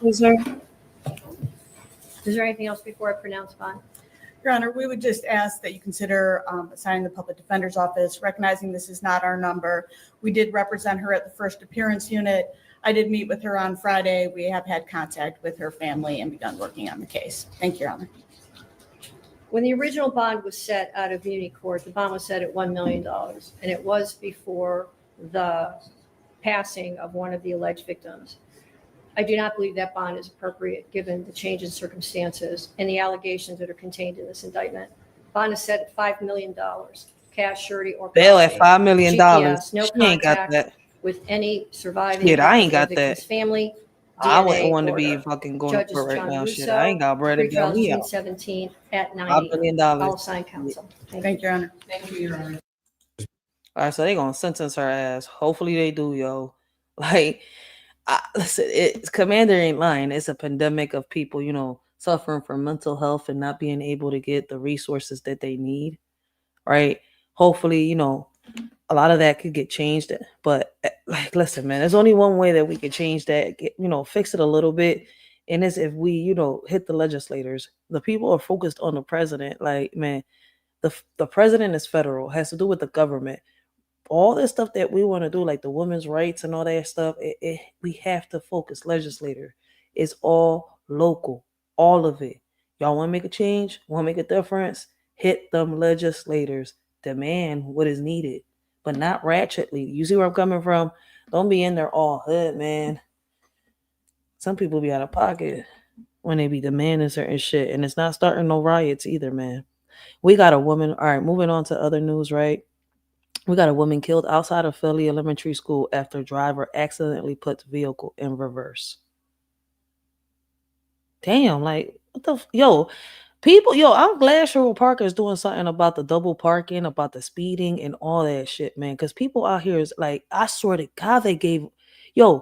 Is there anything else before I pronounce bond? Your Honor, we would just ask that you consider assigning the public defender's office, recognizing this is not our number. We did represent her at the first appearance unit. I did meet with her on Friday. We have had contact with her family and begun working on the case. Thank you, Your Honor. When the original bond was set out of Muni Court, the bond was set at $1 million, and it was before the passing of one of the alleged victims. I do not believe that bond is appropriate given the change in circumstances and the allegations that are contained in this indictment. Bond is set at $5 million, cash, surety, or bail at $5 million. GPS, no She ain't got contact that. with any surviving Yeah, I ain't got victim's that. family. I DNA wouldn't want to be order. fucking going Judges for right John now. Shit, Russo, I ain't got bread to pre-trial get me June out. 17th at 9 $5 million. I'll sign counsel. Thank you, Your Honor. Thank you, Your Honor. All right, so they gonna sentence her ass. Hopefully they do, yo. Like, listen, Commander ain't lying. It's a pandemic of people, suffering from mental health and not being able to get the resources that they need, right? Hopefully, a lot of that could get changed. But like, listen, man, there's only one way that we could change that, fix it a little bit. And it's if we, hit the legislators. The people are focused on the president. Like, man, the president is federal, has to do with the government. All this stuff that we want to do, like the women's rights and all that stuff, we have to focus. Legislator, it's all local, all of it. Y'all want to make a change, want to make a difference? Hit them legislators, demand what is needed, but not ratchetly. You see where I'm coming from? Don't be in there all hood, man. Some people be out of pocket when they be demanding certain shit, and it's not starting no riots either, man. We got a woman. All right, moving on to other news, right? We got a woman killed outside of Philly Elementary School after driver accidentally put vehicle in reverse. Damn, like, what the people, I'm glad Sherwood Parker is doing something about the double parking, about the speeding and all that shit, man. Because people out here is like, I swear to God, they gave, I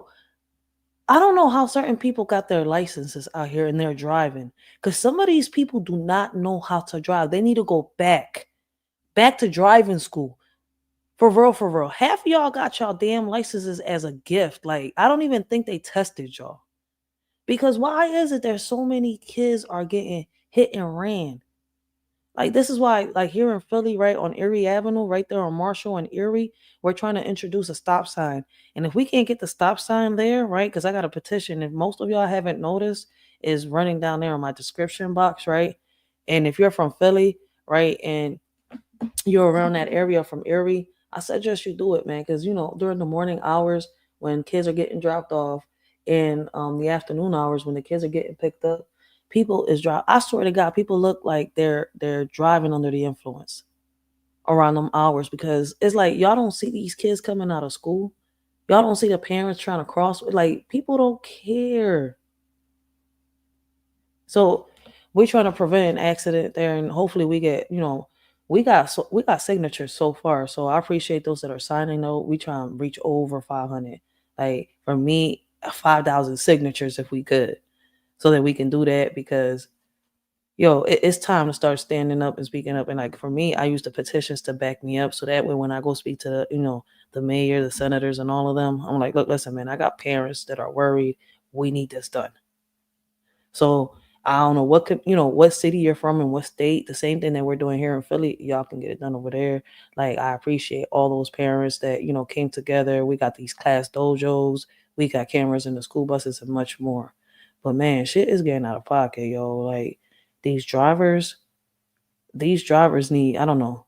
don't know how certain people got their licenses out here and they're driving. Because some of these people do not know how to drive. They need to go back to driving school. For real. Half of y'all got y'all damn licenses as a gift. Like, I don't even think they tested y'all. Because why is it there's so many kids are getting hit and ran? Like, this is why, like, here in Philly, right, on Erie Avenue, right there on Marshall and Erie, we're trying to introduce a stop sign. And if we can't get the stop sign there, right, because I got a petition, if most of y'all haven't noticed, is running down there in my description box, right? And if you're from Philly, right, and you're around that area from Erie, I suggest you do it, man, because during the morning hours when kids are getting dropped off, and the afternoon hours when the kids are getting picked up, people is driving. I swear to God, people look like they're driving under the influence around them hours, because it's like y'all don't see these kids coming out of school. Y'all don't see the parents trying to cross. Like, people don't care. So we're trying to prevent an accident there, and hopefully we get, we got signatures so far. So I appreciate those that are signing. Though we try and reach over 500. Like, for me, 5,000 signatures if we could, so that we can do that, because it's time to start standing up and speaking up. And like, for me, I use the petitions to back me up, so that way when I go speak to the mayor, the senators, and all of them, I'm like, look, listen, man, I got parents that are worried. We need this done. So I don't know what city you're from and what state. The same thing that we're doing here in Philly, y'all can get it done over there. Like, I appreciate all those parents that came together. We got these class dojos, we got cameras in the school buses, and much more. But man, shit is getting out of pocket, yo. Like, these drivers need, I don't know.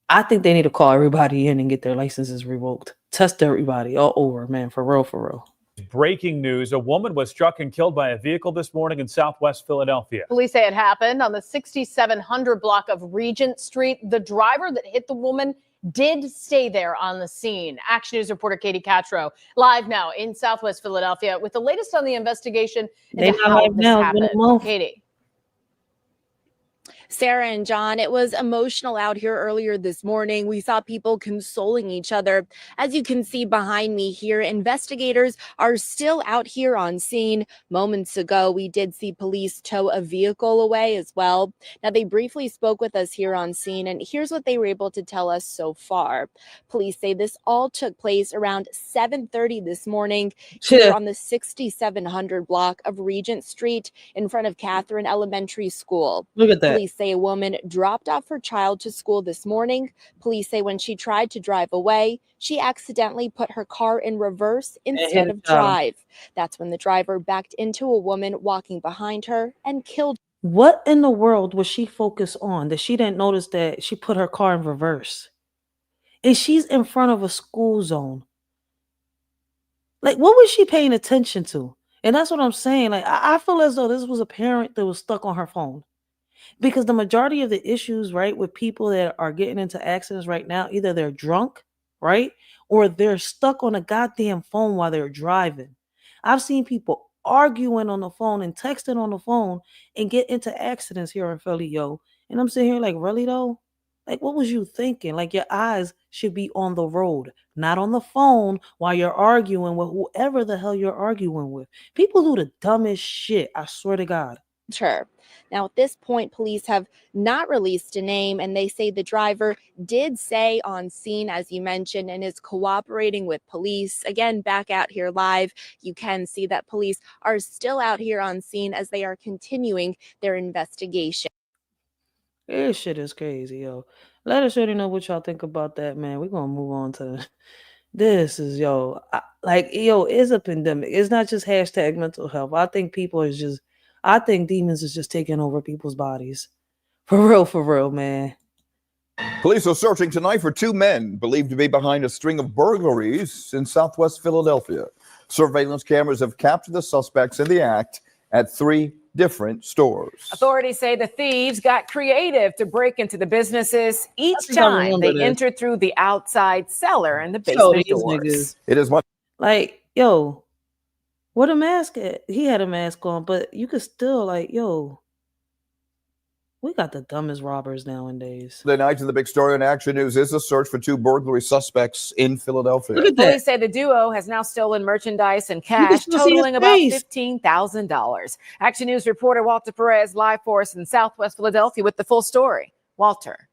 I think they need to call everybody in and get their licenses revoked. Test everybody all over, man, for real, for real. Breaking news. A woman was struck and killed by a vehicle this morning in Southwest Philadelphia. Police say it happened on the 6700 block of Regent Street. The driver that hit the woman did stay there on the scene. Action News reporter Katie Catro live now in Southwest Philadelphia with the latest on the investigation into how this happened. Katie. Sarah and John, it was emotional out here earlier this morning. We saw people consoling each other. As you can see behind me here, investigators are still out here on scene. Moments ago, we did see police tow a vehicle away as well. Now, they briefly spoke with us here on scene, and here's what they were able to tell us so far. Police say this all took place around 7:30 this morning here on the 6700 block of Regent Street in front of Catherine Elementary School. Look at that. Police say a woman dropped off her child to school this morning. Police say when she tried to drive away, she accidentally put her car in reverse instead of drive. That's when the driver backed into a woman walking behind her and killed. What in the world was she focused on that she didn't notice that she put her car in reverse? And she's in front of a school zone. Like, what was she paying attention to? And that's what I'm saying. Like, I feel as though this was a parent that was stuck on her phone. Because the majority of the issues, right, with people that are getting into accidents right now, either they're drunk, right, or they're stuck on a goddamn phone while they're driving. I've seen people arguing on the phone and texting on the phone and get into accidents here in Philly, yo. And I'm sitting here like, really though? Like, what was you thinking? Like, your eyes should be on the road, not on the phone while you're arguing with whoever the hell you're arguing with. People do the dumbest shit, I swear to God. Her. Now, at this point, police have not released a name, and they say the driver did say on scene, as you mentioned, and is cooperating with police. Again, back out here live, you can see that police are still out here on scene as they are continuing their investigation. This shit is crazy, yo. Let us really know what y'all think about that, man. We're going to move on to this is, yo. It's a pandemic. It's not just hashtag mental health. I think demons is just taking over people's bodies. For real, man. Police are searching tonight for two men believed to be behind a string of burglaries in Southwest Philadelphia. Surveillance cameras have captured the suspects in the act at 3 different stores. Authorities say the thieves got creative to break into the businesses. Each time they entered through the outside cellar and the basement doors. It is much like, yo, what a mask at? He had a mask on, but you could still like, yo, we got the dumbest robbers nowadays. The night in the big story on Action News is a search for 2 burglary suspects in Philadelphia. Police say the duo has now stolen merchandise and cash totaling about $15,000. Action News reporter Walter Perez live for us in Southwest Philadelphia with the full story. Walter.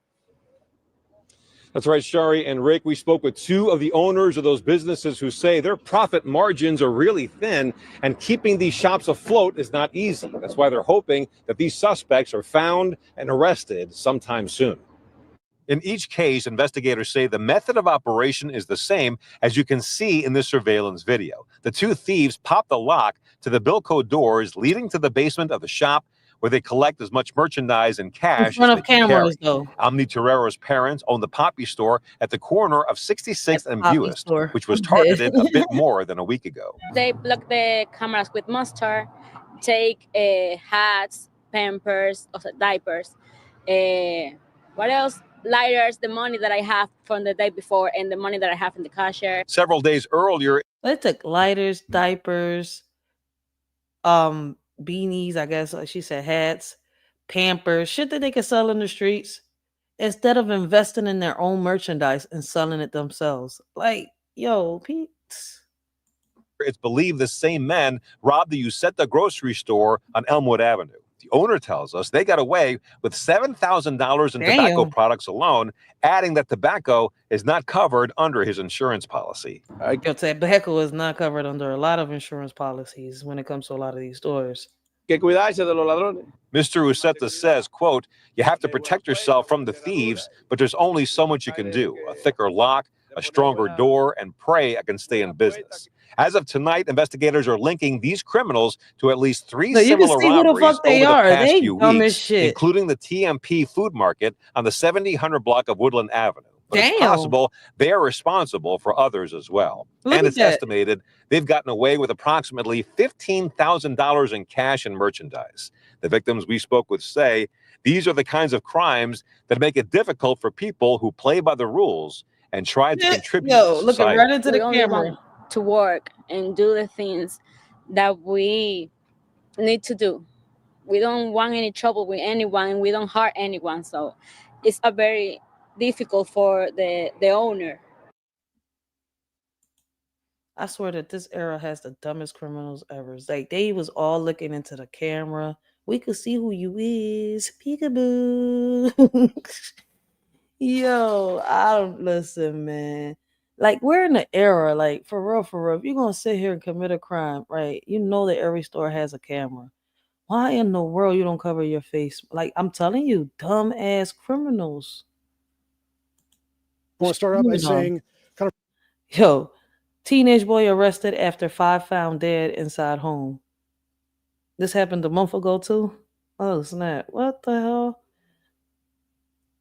That's right, Shari and Rick. We spoke with 2 of the owners of those businesses who say their profit margins are really thin and keeping these shops afloat is not easy. That's why they're hoping that these suspects are found and arrested sometime soon. In each case, investigators say the method of operation is the same as you can see in the surveillance video. The 2 thieves popped the lock to the Bilco doors leading to the basement of the shop where they collect as much merchandise and cash In front as of they can carry. cameras, though. Omni Terrero's parents own the Poppy store at the corner of 66th and Poppy Buist, store. which was I'm dead. targeted a bit more than a week ago. They block the cameras with mustard, take hats, pampers, also diapers. What else? Lighters, the money that I have from the day before, and the money that I have in the cashier. Several days earlier, They took lighters, diapers, beanies, I guess, like she said, hats, Pampers, shit that they could sell in the streets, instead of investing in their own merchandise and selling it themselves. Like, yo, Pete. it's believed the same men robbed the Usetta grocery store on Elmwood Avenue. The owner tells us they got away with $7,000 in tobacco products alone, adding that tobacco is not covered under his insurance policy. Tobacco is not covered under a lot of insurance policies when it comes to a lot of these stores. Mr. Usetta says, quote, you have to protect yourself from the thieves, but there's only so much you can do. A thicker lock, a stronger door, and pray I can stay in business. As of tonight, investigators are linking these criminals to at least 3 similar robberies over the past few weeks, including the TMP Food Market on the 7000 block of Woodland Avenue. But it's possible they are responsible for others as well. And it's estimated they've gotten away with approximately $15,000 in cash and merchandise. The victims we spoke with say these are the kinds of crimes that make it difficult for people who play by the rules and try to contribute to society. Looking right into the camera. To work and do the things that we need to do. We don't want any trouble with anyone. We don't hurt anyone. So it's a very difficult for the owner. I swear that this era has the dumbest criminals ever. It's like they was all looking into the camera. We could see who you is. Peekaboo. Yo, I don't listen, man. Like, we're in the era, like, for real, if you're going to sit here and commit a crime, right, you know that every store has a camera. Why in the world you don't cover your face? Like, I'm telling you, dumb-ass criminals. I want to start out by saying, yo, teenage boy arrested after 5 found dead inside home. This happened a month ago, too? Oh, snap. What the hell?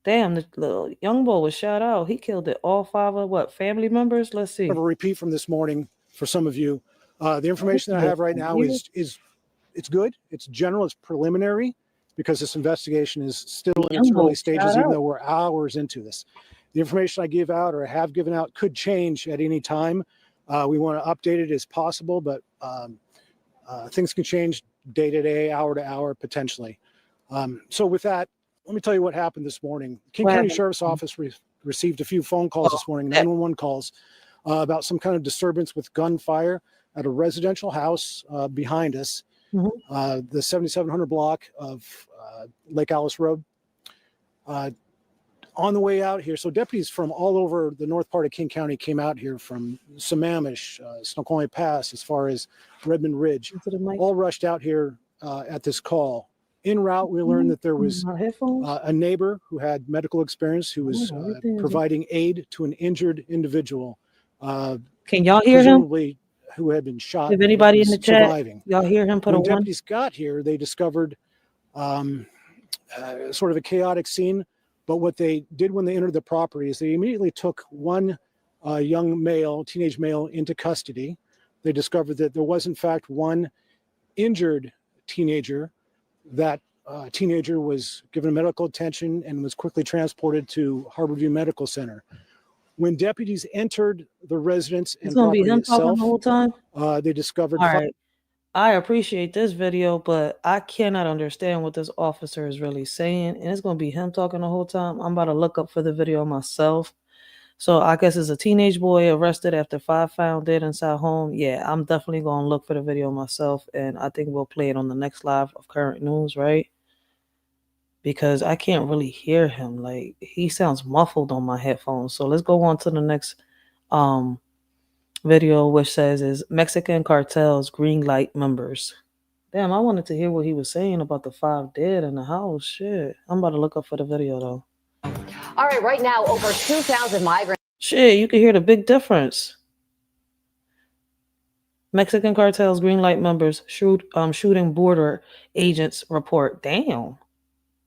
Damn, the little young boy was shot out. He killed it. All 5 of family members? Let's see. A repeat from this morning for some of you. The information that I have right now is it's good. It's general. It's preliminary because this investigation is still in its early stages, even though we're hours into this. The information I give out or have given out could change at any time. We want to update it as possible, but things can change day to day, hour to hour, potentially. So with that, let me tell you what happened this morning. King County Sheriff's Office received a few phone calls this morning, 911 calls, about some kind of disturbance with gunfire at a residential house behind us, the 7700 block of Lake Alice Road. On the way out here, so deputies from all over the north part of King County came out here from Sammamish, Snoqualmie Pass, as far as Redmond Ridge, all rushed out here at this call. En route, we learned that there was a neighbor who had medical experience who was providing aid to an injured individual. Can y'all hear him? Who had been shot. If anybody in the chat, surviving. y'all hear him put when a 1? Deputies got here, they discovered sort of a chaotic scene. But what they did when they entered the property is they immediately took one young male, teenage male, into custody. They discovered that there was, in fact, one injured teenager. That teenager was given medical attention and was quickly transported to Harborview Medical Center. When deputies entered the residence and property itself, the whole time? They discovered. All right. I appreciate this video, but I cannot understand what this officer is really saying. And it's going to be him talking the whole time. I'm about to look up for the video myself. So I guess it's a teenage boy arrested after 5 found dead inside home. Yeah, I'm definitely going to look for the video myself. And I think we'll play it on the next live of Current News, right? Because I can't really hear him. Like, he sounds muffled on my headphones. So let's go on to the next video, which says is Mexican cartels green light members. Damn, I wanted to hear what he was saying about the 5 dead in the house. Shit. I'm about to look up for the video though. All right, right now, over 2,000 migrants. Shit, you can hear the big difference. Mexican cartels, green light members shooting border agents report. Damn.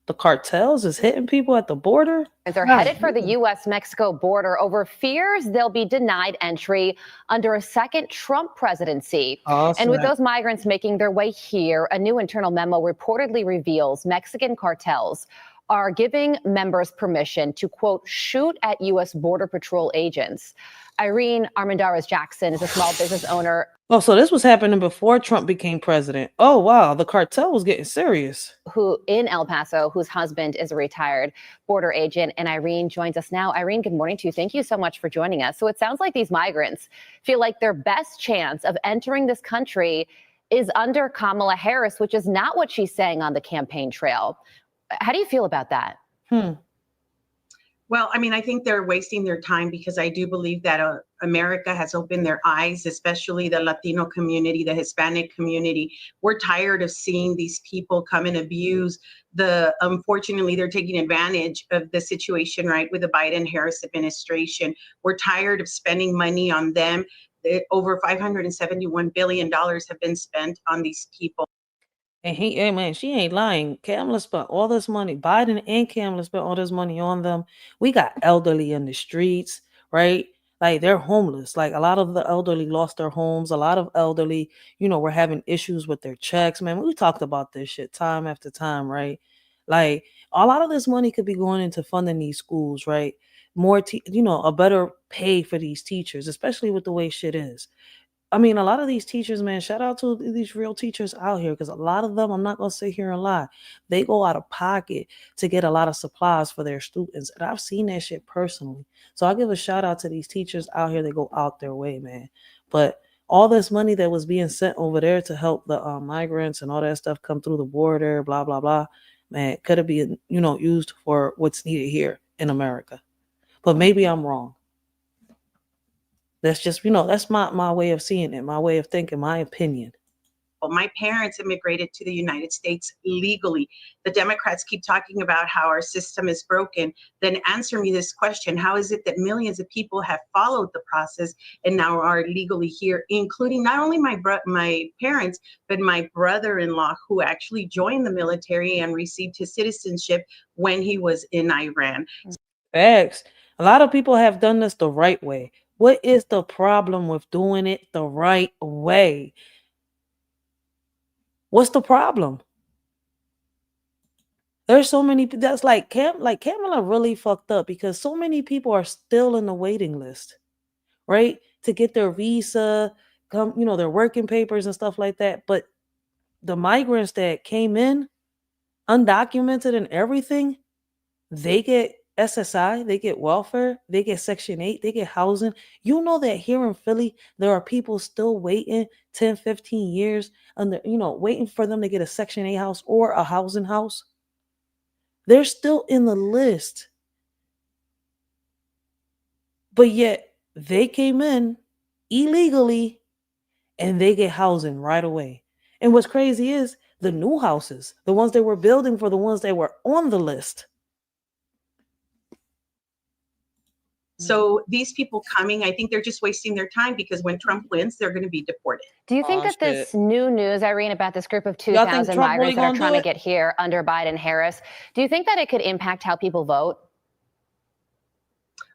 The cartels is hitting people at the border? They're headed for the U.S.-Mexico border over fears they'll be denied entry under a second Trump presidency. And with those migrants making their way here, a new internal memo reportedly reveals Mexican cartels are giving members permission to, quote, shoot at U.S. Border Patrol agents. Irene Armendariz-Jackson is a small business owner. Oh, so this was happening before Trump became president. Oh, wow. The cartel was getting serious. Who in El Paso, whose husband is a retired border agent. And Irene joins us now. Irene, good morning to you. Thank you so much for joining us. So it sounds like these migrants feel like their best chance of entering this country is under Kamala Harris, which is not what she's saying on the campaign trail. How do you feel about that? Well, I mean, I think they're wasting their time because I do believe that America has opened their eyes, especially the Latino community, the Hispanic community. We're tired of seeing these people come and abuse unfortunately, they're taking advantage of the situation, right, with the Biden-Harris administration. We're tired of spending money on them. Over $571 billion have been spent on these people. And man, she ain't lying. Kamala spent all this money. Biden and Kamala spent all this money on them. We got elderly in the streets, right? Like they're homeless. Like a lot of the elderly lost their homes. A lot of elderly, were having issues with their checks. Man, we talked about this shit time after time, right? Like a lot of this money could be going into funding these schools, right? More, a better pay for these teachers, especially with the way shit is. I mean, a lot of these teachers, man, shout out to these real teachers out here because a lot of them, I'm not going to sit here and lie, they go out of pocket to get a lot of supplies for their students. And I've seen that shit personally. So I give a shout out to these teachers out here that go out their way, man. But all this money that was being sent over there to help the migrants and all that stuff come through the border, blah, blah, blah, man, could have been, used for what's needed here in America. But maybe I'm wrong. That's just, that's my way of seeing it, my way of thinking, my opinion. My parents immigrated to the United States legally. The Democrats keep talking about how our system is broken. Then answer me this question. How is it that millions of people have followed the process and now are legally here, including not only my parents, but my brother-in-law who actually joined the military and received his citizenship when he was in Iran? Facts. A lot of people have done this the right way. What is the problem with doing it the right way? What's the problem? There's so many. That's like Kamala really fucked up because so many people are still in the waiting list, right? To get their visa, their working papers and stuff like that. But the migrants that came in, undocumented and everything, they get SSI, they get welfare, they get Section 8, they get housing. You know that here in Philly, there are people still waiting 10, 15 years waiting for them to get a Section 8 house or a housing house. They're still in the list. But yet they came in illegally and they get housing right away. And what's crazy is the new houses, the ones they were building for the ones that were on the list. So these people coming, I think they're just wasting their time because when Trump wins, they're going to be deported. Do you think that this new news, Irene, about this group of 2,000 migrants that are trying to get here under Biden-Harris, do you think that it could impact how people vote?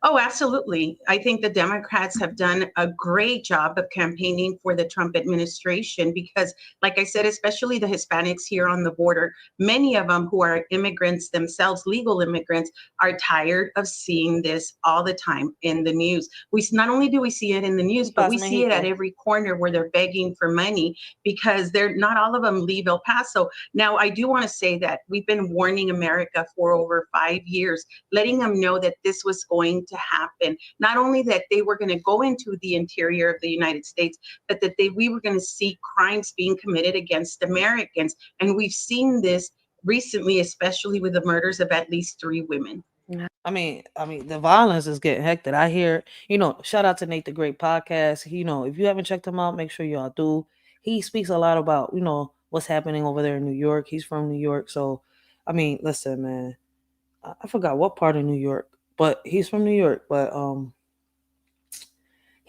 Oh, absolutely. I think the Democrats have done a great job of campaigning for the Trump administration because, like I said, especially the Hispanics here on the border, many of them who are immigrants themselves, legal immigrants, are tired of seeing this all the time in the news. Not only do we see it in the news, but we see it at every corner where they're begging for money because not all of them leave El Paso. Now, I do want to say that we've been warning America for over 5 years, letting them know that this was going to happen. Not only that they were going to go into the interior of the United States, but that we were going to see crimes being committed against Americans. And we've seen this recently, especially with the murders of at least 3 women. I mean, the violence is getting hectic. I hear, shout out to Nate the Great podcast. If you haven't checked him out, make sure y'all do. He speaks a lot about, what's happening over there in New York. He's from New York. So, I mean, listen, man, I forgot what part of New York, but he's from New York. But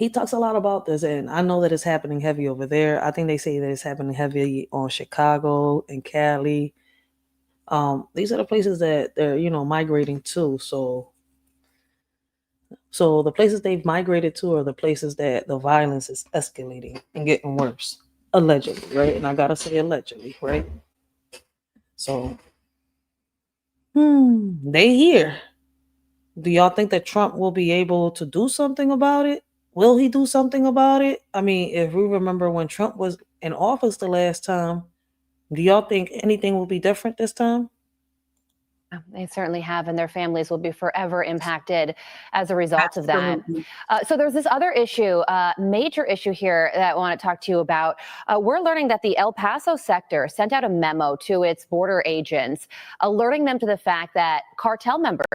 he talks a lot about this, and I know that it's happening heavy over there. I think they say that it's happening heavy on Chicago and Cali. These are the places that they're, migrating to. So the places they've migrated to are the places that the violence is escalating and getting worse, allegedly, right? And I gotta say allegedly, right? So, they here. Do y'all think that Trump will be able to do something about it? Will he do something about it? I mean, if we remember when Trump was in office the last time, do y'all think anything will be different this time? They certainly have, and their families will be forever impacted as a result of that. So there's this other issue, major issue here that I want to talk to you about. We're learning that the El Paso sector sent out a memo to its border agents, alerting them to the fact that cartel members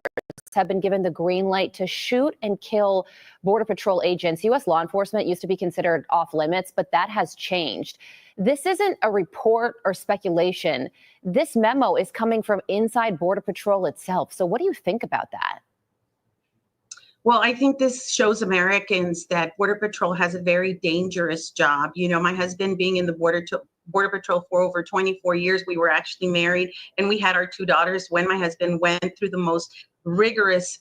have been given the green light to shoot and kill Border Patrol agents. U.S. law enforcement used to be considered off limits, but that has changed. This isn't a report or speculation. This memo is coming from inside Border Patrol itself. So what do you think about that? Well, I think this shows Americans that Border Patrol has a very dangerous job. You know, my husband being in the Border Patrol for over 24 years, we were actually married, and we had our 2 daughters when my husband went through the most rigorous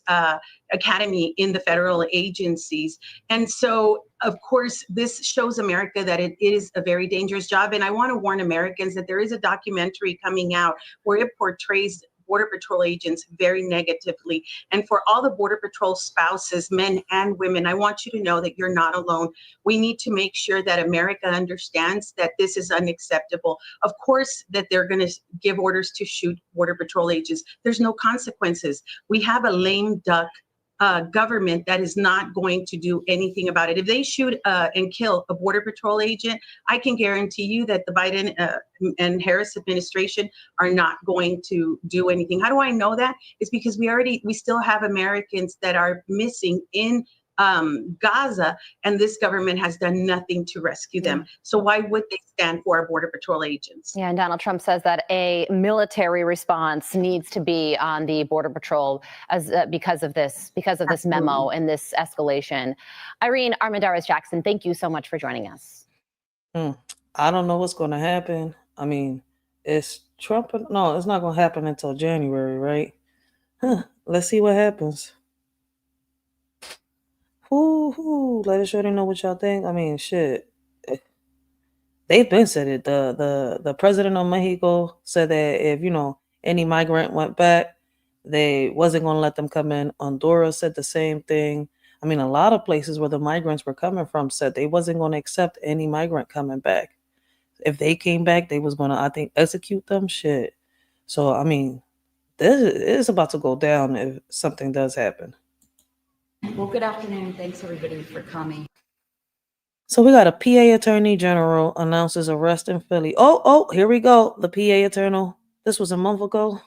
academy in the federal agencies. And so, of course, this shows America that it is a very dangerous job. And I want to warn Americans that there is a documentary coming out where it portrays Border Patrol agents very negatively. And for all the Border Patrol spouses, men and women, I want you to know that you're not alone. We need to make sure that America understands that this is unacceptable. Of course, that they're going to give orders to shoot Border Patrol agents. There's no consequences. We have a lame duck government that is not going to do anything about it. If they shoot and kill a Border Patrol agent, I can guarantee you that the Biden and Harris administration are not going to do anything. How do I know that? It's because we still have Americans that are missing in Gaza, and this government has done nothing to rescue them. So why would they stand for our Border Patrol agents? Yeah, and Donald Trump says that a military response needs to be on the Border Patrol as because of this memo and this escalation. Irene Armendariz-Jackson, thank you so much for joining us. I don't know what's going to happen. I mean, it's Trump. No, it's not going to happen until January, right? Let's see what happens. Let us shorty know what y'all think. I mean, shit. They've been said it. The president of Mexico said that if, any migrant went back, they wasn't going to let them come in. Honduras said the same thing. I mean, a lot of places where the migrants were coming from said they wasn't going to accept any migrant coming back. If they came back, they was going to, I think, execute them. Shit. So, I mean, this is about to go down if something does happen. Well, good afternoon. Thanks, everybody, for coming. So we got a PA Attorney General announces arrest in Philly. Oh, here we go. The PA Attorney. This was a month ago.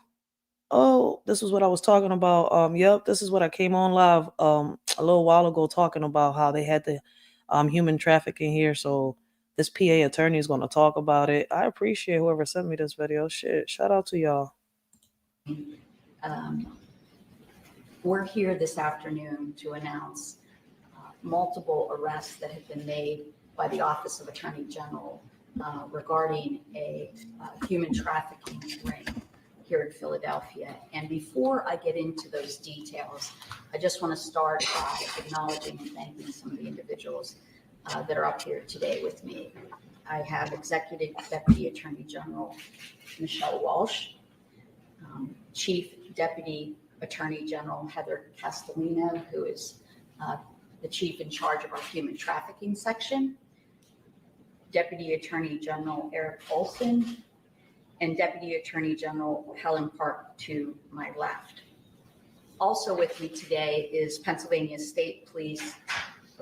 Oh, this is what I was talking about. Yep, this is what I came on live a little while ago talking about how they had the human trafficking here. So this PA attorney is going to talk about it. I appreciate whoever sent me this video. Shit, shout out to y'all. We're here this afternoon to announce multiple arrests that have been made by the Office of Attorney General regarding a human trafficking ring here in Philadelphia. And before I get into those details, I just want to start by acknowledging and thanking some of the individuals that are up here today with me. I have Executive Deputy Attorney General Michelle Walsh, Chief Deputy Attorney General Heather Castellino, who is the chief in charge of our human trafficking section, Deputy Attorney General Eric Olson, and Deputy Attorney General Helen Park to my left. Also with me today is Pennsylvania State Police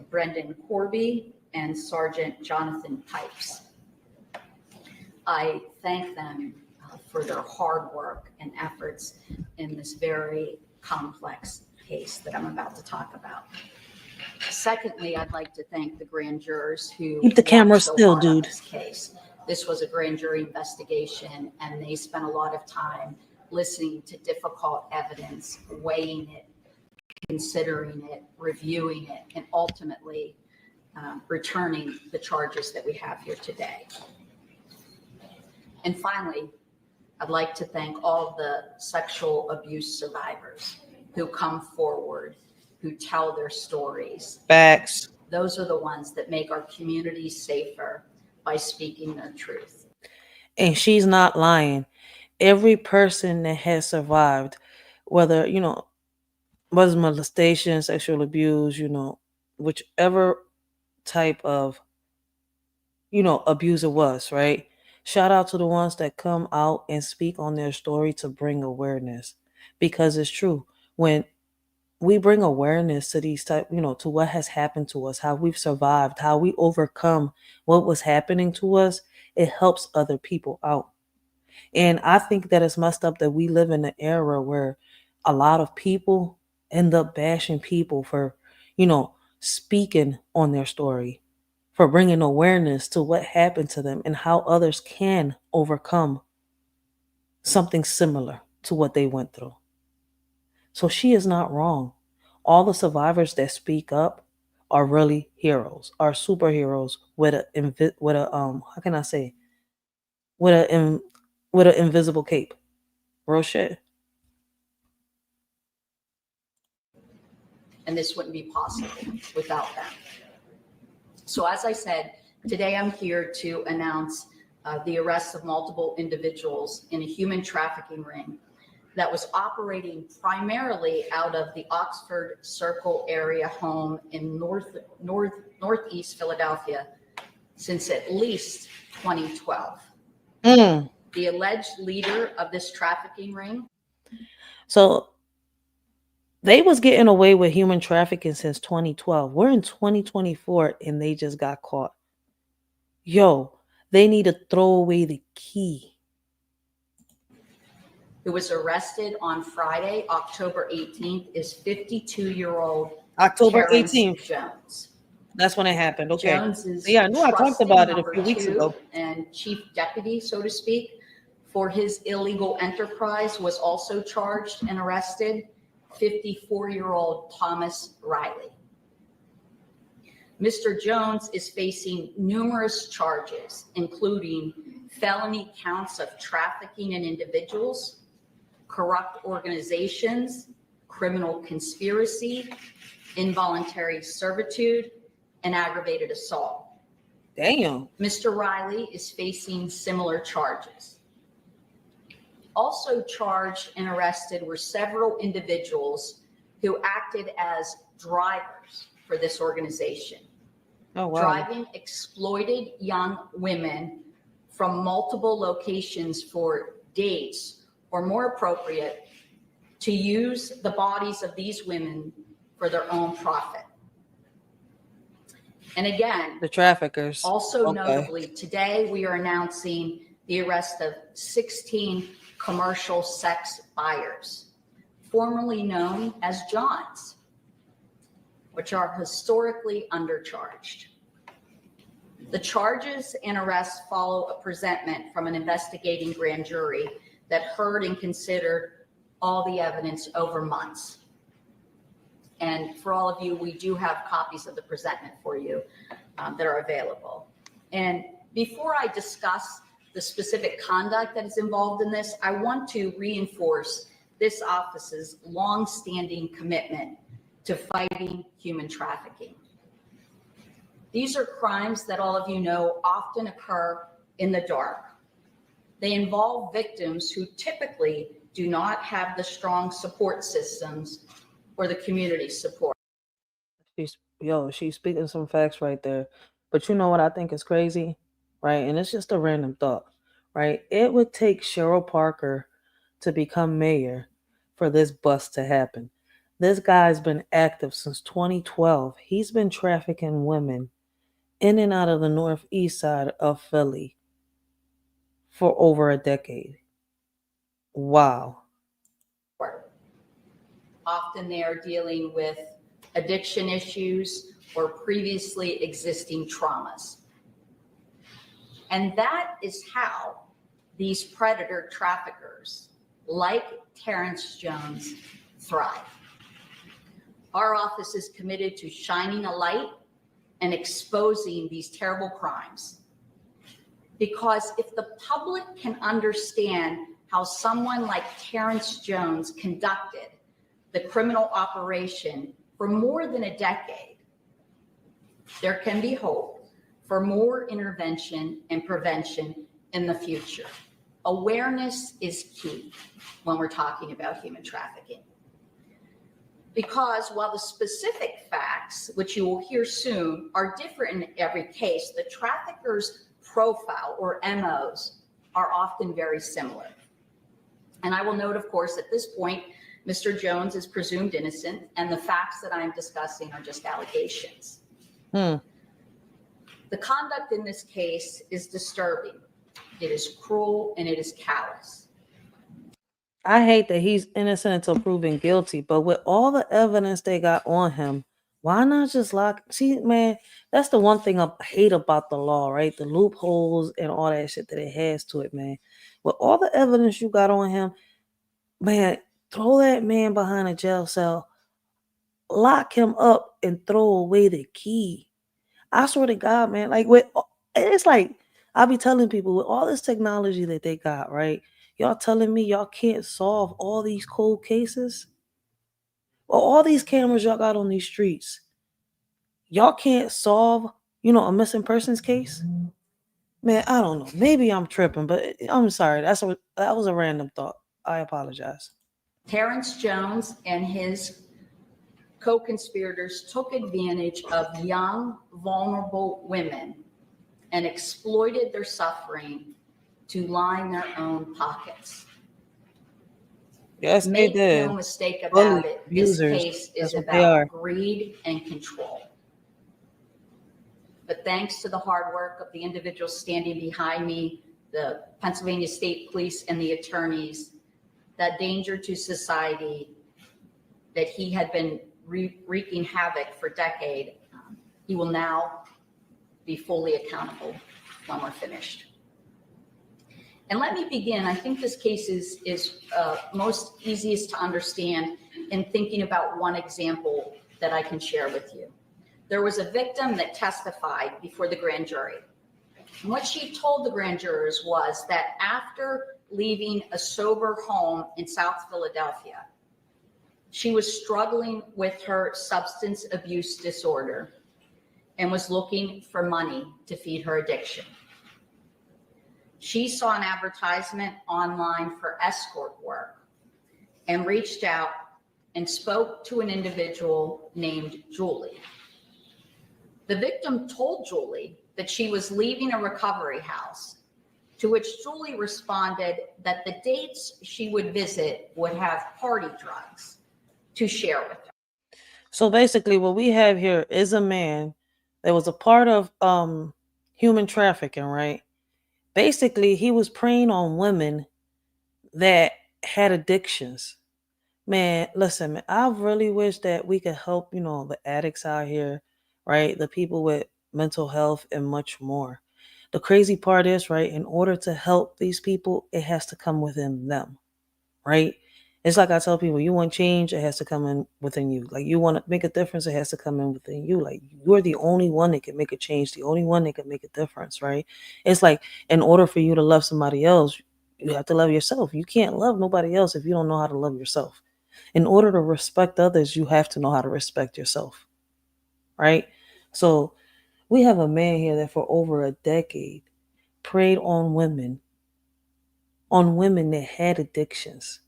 Brendan Corby and Sergeant Jonathan Pipes. I thank them for their hard work and efforts in this very complex case that I'm about to talk about. Secondly, I'd like to thank the grand jurors who keep the camera worked so still, hard on dude. this case. This was a grand jury investigation, and they spent a lot of time listening to difficult evidence, weighing it, considering it, reviewing it, and ultimately returning the charges that we have here today. And finally, I'd like to thank all the sexual abuse survivors who come forward, who tell their stories. Facts. Those are the ones that make our communities safer by speaking their truth. And she's not lying. Every person that has survived, whether, was molestation, sexual abuse, whichever type of, abuse it was, right? Shout out to the ones that come out and speak on their story to bring awareness, because it's true. When we bring awareness to these type, to what has happened to us, how we've survived, how we overcome what was happening to us, it helps other people out. And I think that it's messed up that we live in an era where a lot of people end up bashing people for, speaking on their story, for bringing awareness to what happened to them and how others can overcome something similar to what they went through. So she is not wrong. All the survivors that speak up are really heroes, are superheroes with a how can I say, with an invisible cape. Real shit. And this wouldn't be possible without them. So as I said, today I'm here to announce the arrest of multiple individuals in a human trafficking ring that was operating primarily out of the Oxford Circle area home in northeast Philadelphia since at least 2012. The alleged leader of this trafficking ring. So they was getting away with human trafficking since 2012. We're in 2024 and they just got caught. Yo, they need to throw away the key. Who was arrested on Friday, October 18th, is 52-year-old October Terrence 18th. Jones. That's when it happened. Okay. Jones is I knew I talked about it a few weeks ago. And chief deputy, so to speak, for his illegal enterprise was also charged and arrested 54-year-old Thomas Riley. Mr. Jones is facing numerous charges, including felony counts of trafficking in individuals, corrupt organizations, criminal conspiracy, involuntary servitude, and aggravated assault. Damn. Mr. Riley is facing similar charges. Also charged and arrested were several individuals who acted as drivers for this organization. Oh, wow. Driving exploited young women from multiple locations for dates, or more appropriate, to use the bodies of these women for their own profit. And again, The traffickers. also Okay. notably, today we are announcing the arrest of 16 commercial sex buyers, formerly known as Johns, which are historically undercharged. The charges and arrests follow a presentment from an investigating grand jury that heard and considered all the evidence over months. And for all of you, we do have copies of the presentment for you that are available. And before I discuss the specific conduct that is involved in this, I want to reinforce this office's longstanding commitment to fighting human trafficking. These are crimes that all of you know often occur in the dark. They involve victims who typically do not have the strong support systems or the community support. She's speaking some facts right there. But you know what I think is crazy, right? And it's just a random thought, right? It would take Cheryl Parker to become mayor for this bust to happen. This guy's been active since 2012. He's been trafficking women in and out of the northeast side of Philly for over a decade. Wow. Often they are dealing with addiction issues or previously existing traumas. And that is how these predator traffickers, like Terrence Jones, thrive. Our office is committed to shining a light and exposing these terrible crimes. Because if the public can understand how someone like Terrence Jones conducted the criminal operation for more than a decade, there can be hope for more intervention and prevention in the future. Awareness is key when we're talking about human trafficking. Because while the specific facts, which you will hear soon, are different in every case, the trafficker's profile or MOs are often very similar. And I will note, of course, at this point, Mr. Jones is presumed innocent, and the facts that I'm discussing are just allegations. The conduct in this case is disturbing. It is cruel and it is callous. I hate that he's innocent until proven guilty, but with all the evidence they got on him, why not just lock? See, man, that's the one thing I hate about the law, right? The loopholes and all that shit that it has to it, man. With all the evidence you got on him, man, throw that man behind a jail cell, lock him up, and throw away the key. I swear to God, man, like it's like I be telling people with all this technology that they got, right? Y'all telling me y'all can't solve all these cold cases? Well, all these cameras y'all got on these streets, y'all can't solve, a missing persons case? Man, I don't know. Maybe I'm tripping, but I'm sorry. That was a random thought. I apologize. Terrence Jones and his co-conspirators took advantage of young, vulnerable women and exploited their suffering to line their own pockets. Yes, they did. Make no mistake about it. This Abusers. case That's is what they are. about greed and control. But thanks to the hard work of the individuals standing behind me, the Pennsylvania State Police and the attorneys, that danger to society that he had been wreaking havoc for decades, he will now be fully accountable when we're finished. And let me begin. I think this case is most easiest to understand in thinking about one example that I can share with you. There was a victim that testified before the grand jury. And what she told the grand jurors was that after leaving a sober home in South Philadelphia, she was struggling with her substance abuse disorder and was looking for money to feed her addiction. She saw an advertisement online for escort work and reached out and spoke to an individual named Julie. The victim told Julie that she was leaving a recovery house, to which Julie responded that the dates she would visit would have party drugs to share with her. So basically what we have here is a man that was a part of human trafficking, right? Basically, he was preying on women that had addictions. Man, listen, man, I really wish that we could help, the addicts out here, right? The people with mental health and much more. The crazy part is, right, in order to help these people, it has to come within them, right? It's like I tell people, you want change, it has to come in within you. Like you want to make a difference, it has to come in within you. Like you're the only one that can make a change, the only one that can make a difference, right? It's like in order for you to love somebody else, you have to love yourself. You can't love nobody else if you don't know how to love yourself. In order to respect others, you have to know how to respect yourself, right? So we have a man here that for over a decade preyed on women that had addictions,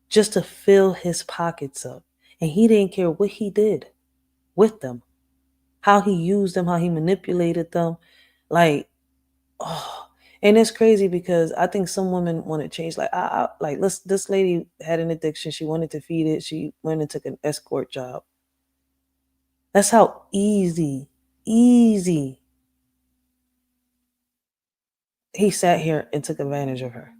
just to fill his pockets up. And he didn't care what he did with them, how he used them, how he manipulated them. And it's crazy because I think some women want to change. This lady had an addiction. She wanted to feed it. She went and took an escort job. That's how easy he sat here and took advantage of her.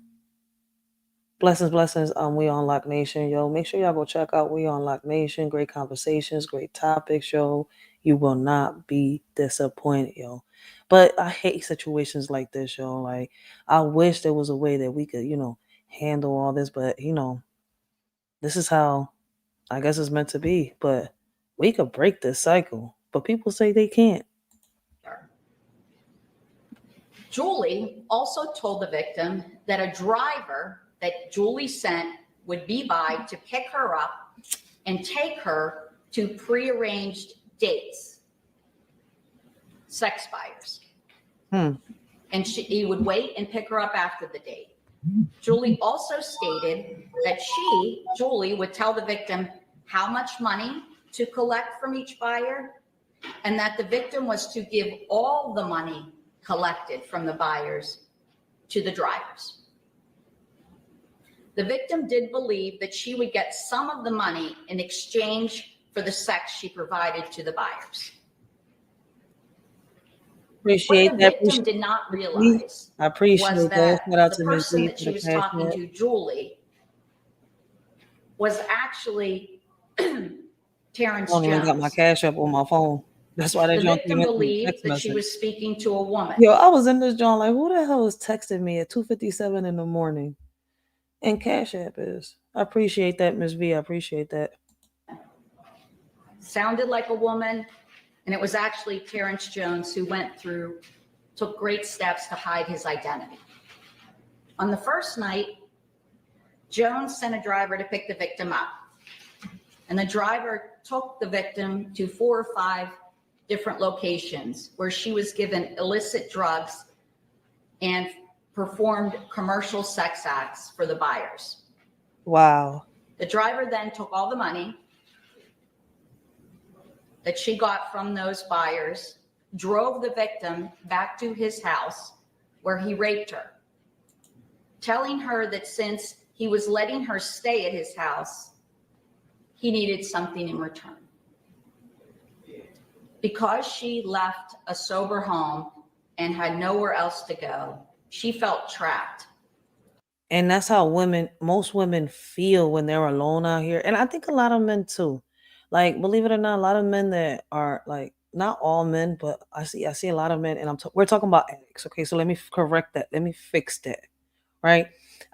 Blessings. We on Lock Nation, yo. Make sure y'all go check out We on Lock Nation. Great conversations, great topics, yo. You will not be disappointed, yo. But I hate situations like this, yo. Like, I wish there was a way that we could, handle all this. But, this is how I guess it's meant to be. But we could break this cycle. but people say they can't. Julie also told the victim that a driver that Julie sent would be by to pick her up and take her to prearranged dates, sex buyers. And he would wait and pick her up after the date. Julie also stated that Julie, would tell the victim how much money to collect from each buyer, and that the victim was to give all the money collected from the buyers to the drivers. The victim did believe that she would get some of the money in exchange for the sex she provided to the buyers. Appreciate what that. the victim did not realize I appreciate was that. that Shout out the to Ms. person B that for she the was cash talking app. to, Julie, was actually Terrence I don't even got my Jones. cash up on my phone. That's why that The junk victim came in through believed text that she message. was speaking to a woman. Yo, I was in this joint like, who the hell is texting me at 2:57 in the morning? And Cash App is. I appreciate that, Ms. V. I appreciate that. Sounded like a woman, and it was actually Terrence Jones who took great steps to hide his identity. On the first night, Jones sent a driver to pick the victim up, and the driver took the victim to 4 or 5 different locations where she was given illicit drugs and performed commercial sex acts for the buyers. Wow. The driver then took all the money that she got from those buyers, drove the victim back to his house where he raped her, telling her that since he was letting her stay at his house, he needed something in return. Because she left a sober home and had nowhere else to go, she felt trapped. And that's how most women feel when they're alone out here. And I think a lot of men too. Like, believe it or not, a lot of men that are like, not all men, but I see a lot of men, and we're talking about addicts. Okay, so let me correct that. Let me fix that. Right?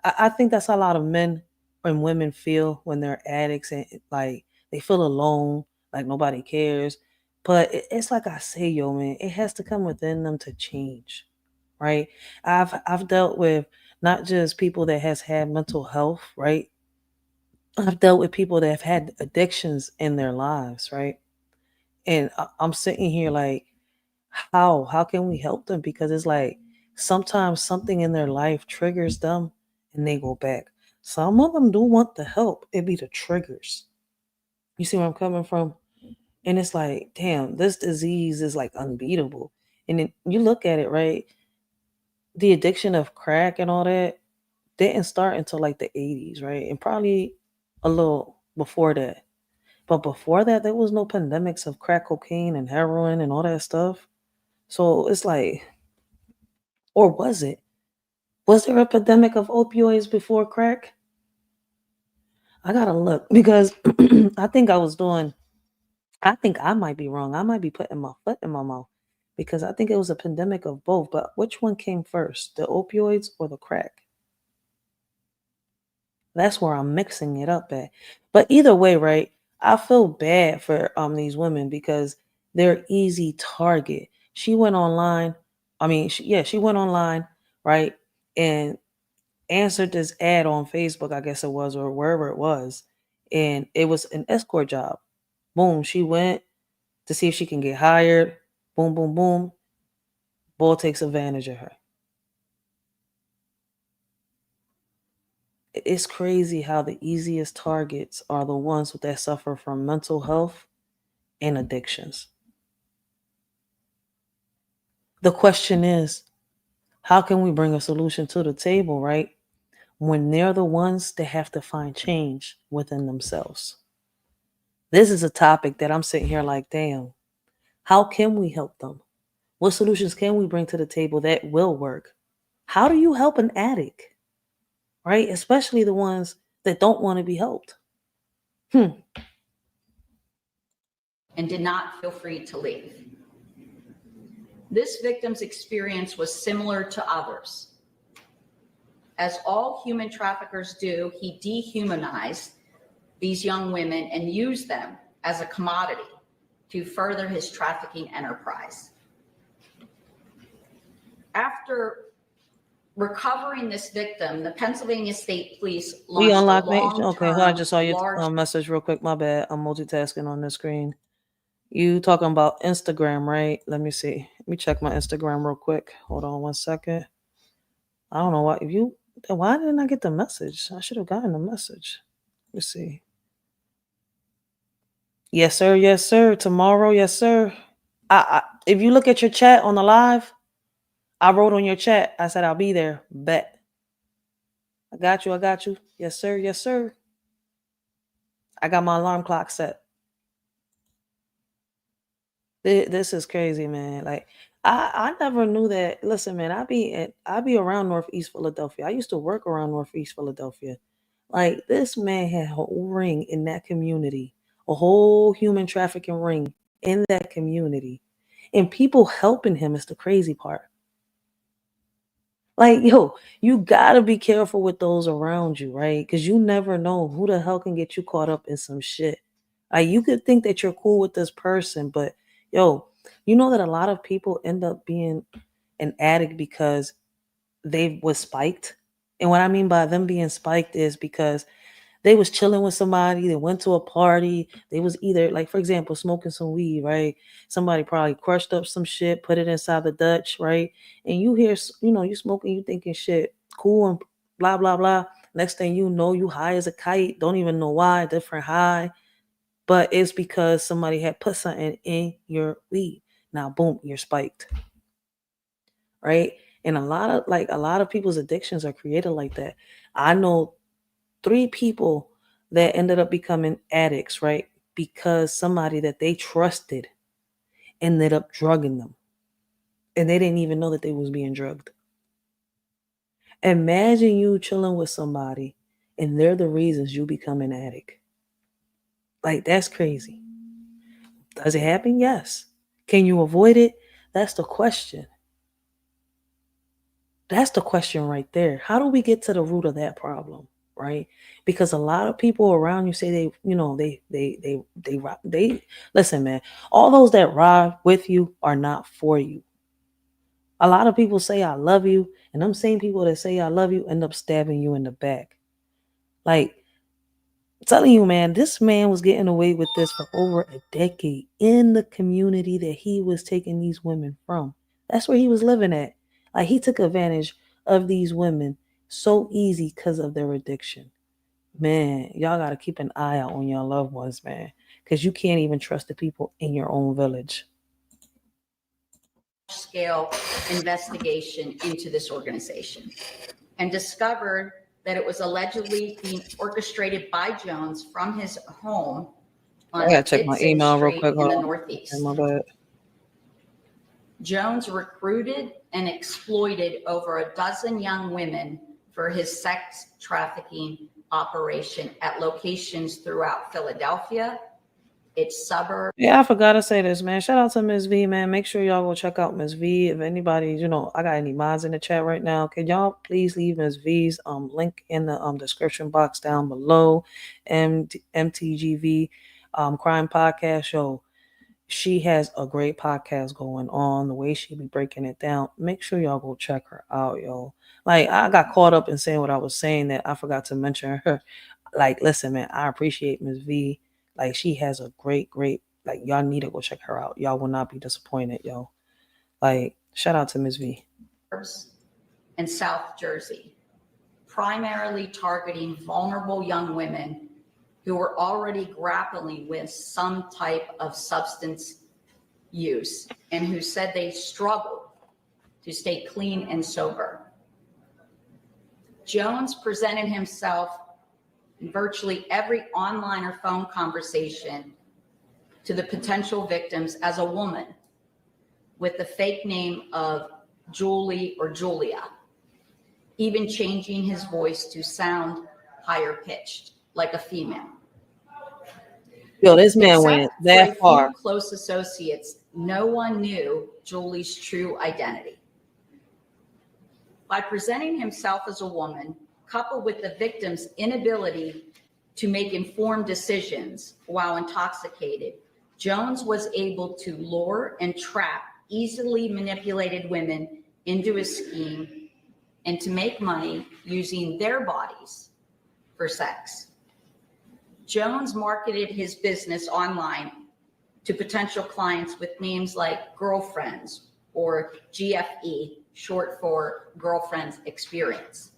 I think that's how a lot of men and women feel when they're addicts, and like they feel alone, like nobody cares. But it's like I say, yo, man, it has to come within them to change. Right? I've dealt with not just people that has had mental health, right? I've dealt with people that have had addictions in their lives, right? And I'm sitting here like, how can we help them? Because it's like sometimes something in their life triggers them and they go back. Some of them do want the help. It be the triggers. You see where I'm coming from? And it's like, damn, this disease is like unbeatable. And then you look at it, right? The addiction of crack and all that didn't start until like the 80s, right? And probably a little before that. But before that, there was no pandemics of crack cocaine and heroin and all that stuff. So it's like, or was it? Was there a epidemic of opioids before crack? I gotta look because I think I might be wrong. I might be putting my foot in my mouth because I think it was a pandemic of both. But which one came first, the opioids or the crack? That's where I'm mixing it up at. But either way, right? I feel bad for these women because they're easy target. She went online. I mean, she went online, right? And answered this ad on Facebook, I guess it was, or wherever it was. And it was an escort job. Boom. She went to see if she can get hired. Boom, boom, boom. Bull takes advantage of her. It's crazy how the easiest targets are the ones that suffer from mental health and addictions. The question is, how can we bring a solution to the table, right? When they're the ones that have to find change within themselves. This is a topic that I'm sitting here like, damn, how can we help them? What solutions can we bring to the table that will work? How do you help an addict, right? Especially the ones that don't want to be helped. And did not feel free to leave. This victim's experience was similar to others. As all human traffickers do, he dehumanized these young women and used them as a commodity to further his trafficking enterprise. After recovering this victim, the Pennsylvania State Police We launched a unlocked me. Okay, hold on. I long-term, just saw your large message real quick. My bad. I'm multitasking on the screen. You talking about Instagram, right? Let me see. Let me check my Instagram real quick. Hold on 1 second. I don't know why. Why didn't I get the message? I should have gotten the message. Let's see. Yes, sir. Yes, sir. Tomorrow, yes, sir. If you look at your chat on the live, I wrote on your chat. I said I'll be there. Bet. I got you. I got you. Yes, sir. Yes, sir. I got my alarm clock set. This is crazy, man. Like I never knew that. Listen, man, I be around Northeast Philadelphia. I used to work around Northeast Philadelphia. Like this man had a whole ring in that community, a whole human trafficking ring in that community, and people helping him is the crazy part. Like, yo, you gotta be careful with those around you, right? Because you never know who the hell can get you caught up in some shit. Like, you could think that you're cool with this person, but yo, you know that a lot of people end up being an addict because they was spiked. And what I mean by them being spiked is because they was chilling with somebody, they went to a party, they was either, like, for example, smoking some weed, right? Somebody probably crushed up some shit, put it inside the Dutch, right? And you hear, you smoking, you thinking shit, cool and blah, blah, blah. Next thing you know, you high as a kite, don't even know why, different high. But it's because somebody had put something in your weed. Now, boom, you're spiked, right? And a lot of people's addictions are created like that. I know 3 people that ended up becoming addicts, right? Because somebody that they trusted ended up drugging them. And they didn't even know that they was being drugged. Imagine you chilling with somebody and they're the reasons you become an addict. Like, that's crazy. Does it happen? Yes. Can you avoid it? That's the question. That's the question right there. How do we get to the root of that problem? Right? Because a lot of people around you say they listen, man, all those that ride with you are not for you. A lot of people say I love you, and them same people that say I love you end up stabbing you in the back. Like, I'm telling you, man, this man was getting away with this for over a decade in the community that he was taking these women from. That's where he was living at. Like, he took advantage of these women so easy because of their addiction. Man, y'all got to keep an eye out on your loved ones, man, because you can't even trust the people in your own village. Scale investigation into this organization and discovered that it was allegedly being orchestrated by Jones from his home I on gotta check my Dixon email real Street quick. in Hold the on. Northeast. My bad. Jones recruited and exploited over a dozen young women for his sex trafficking operation at locations throughout Philadelphia, its suburbs. Yeah, I forgot to say this, man. Shout out to Ms. V, man. Make sure y'all go check out Ms. V. If anybody, I got any mods in the chat right now, can y'all please leave Ms. V's link in the description box down below. MTGV Crime Podcast Show. She has a great podcast going on. The way she be breaking it down. Make sure y'all go check her out, yo. Like, I got caught up in saying what I was saying that I forgot to mention her. Like, listen, man, I appreciate Ms. V. Like, she has a great, like, y'all need to go check her out. Y'all will not be disappointed, yo. Like, shout out to Ms. V. And South Jersey, primarily targeting vulnerable young women who were already grappling with some type of substance use and who said they struggled to stay clean and sober. Jones presented himself in virtually every online or phone conversation to the potential victims as a woman with the fake name of Julie or Julia, even changing his voice to sound higher pitched, like a female. Yo, this man went that far. Close associates, no one knew Julie's true identity. By presenting himself as a woman, coupled with the victim's inability to make informed decisions while intoxicated, Jones was able to lure and trap easily manipulated women into his scheme and to make money using their bodies for sex. Jones marketed his business online to potential clients with names like Girlfriends or GFE, short for Girlfriends Experience.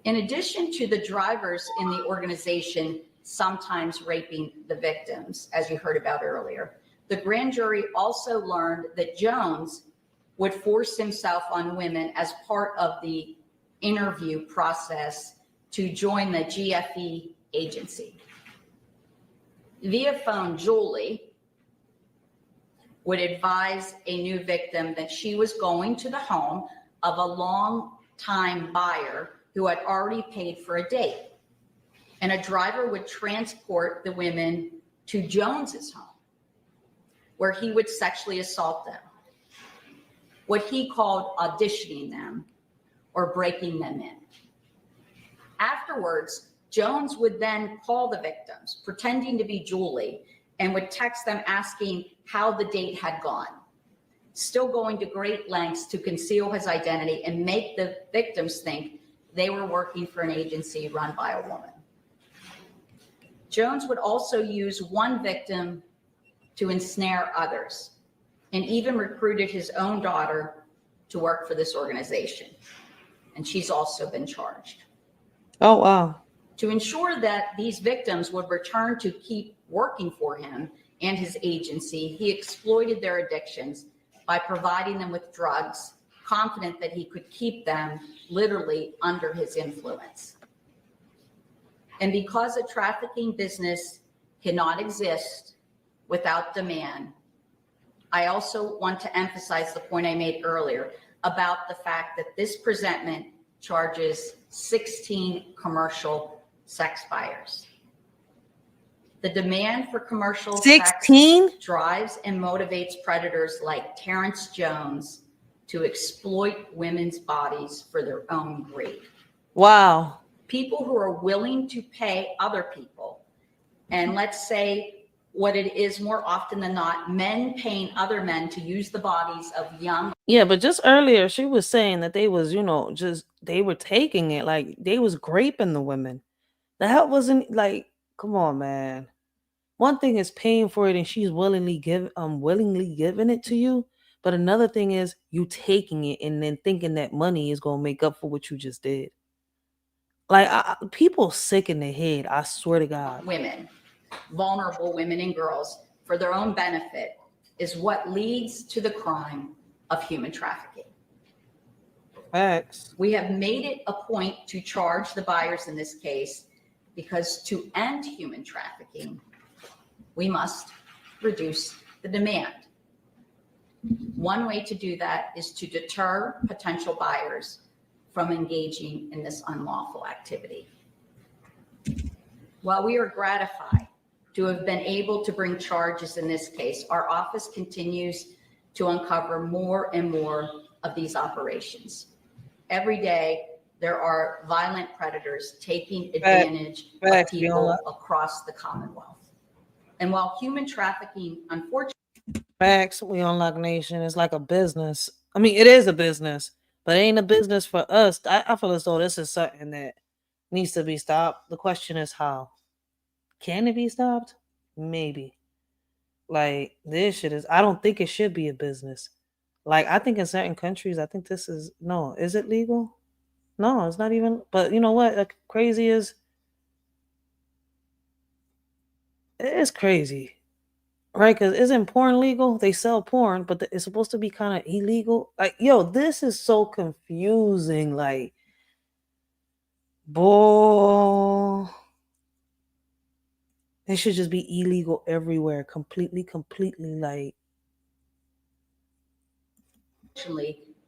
In addition to the drivers in the organization sometimes raping the victims, as you heard about earlier, the grand jury also learned that Jones would force himself on women as part of the interview process to join the GFE agency. Via phone, Julie would advise a new victim that she was going to the home of a long-time buyer who had already paid for a date. And a driver would transport the women to Jones's home, where he would sexually assault them, what he called auditioning them or breaking them in. Afterwards, Jones would then call the victims, pretending to be Julie, and would text them asking how the date had gone, still going to great lengths to conceal his identity and make the victims think they were working for an agency run by a woman. Jones would also use one victim to ensnare others, and even recruited his own daughter to work for this organization. And she's also been charged. Oh, wow. To ensure that these victims would return to keep working for him and his agency, he exploited their addictions by providing them with drugs, confident that he could keep them literally under his influence. And because a trafficking business cannot exist without demand, I also want to emphasize the point I made earlier about the fact that this presentment charges 16 commercial sex buyers. The demand for commercial 16 sex drives and motivates predators like Terrence Jones to exploit women's bodies for their own greed. Wow. People who are willing to pay other people, and let's say what it is more often than not, men paying other men to use the bodies of young. Yeah, but just earlier she was saying that they was, they were taking it like they was graping the women. The help wasn't like, come on, man. One thing is paying for it and she's willingly giving it to you, but another thing is you taking it and then thinking that money is gonna make up for what you just did. Like people sick in the head, I swear to God. Women, vulnerable women and girls, for their own benefit, is what leads to the crime of human trafficking. Facts. We have made it a point to charge the buyers in this case because to end human trafficking, we must reduce the demand. One way to do that is to deter potential buyers from engaging in this unlawful activity. While we are gratified to have been able to bring charges in this case, our office continues to uncover more and more of these operations. Every day, there are violent predators taking advantage of people across the Commonwealth. And while human trafficking, unfortunately, Facts, we on Lock Nation. It's like a business. I mean, it is a business, but it ain't a business for us. I feel as though this is something that needs to be stopped. The question is how. Can it be stopped? Maybe. Like, this shit is, I don't think it should be a business. Like, I think in certain countries, I think this is, no, is it legal? No, it's not even, but you know what? Like, crazy is, it's crazy. Right, because isn't porn legal? They sell porn, but it's supposed to be kind of illegal. Like, yo, this is so confusing. Like, boy, it should just be illegal everywhere. Completely, like.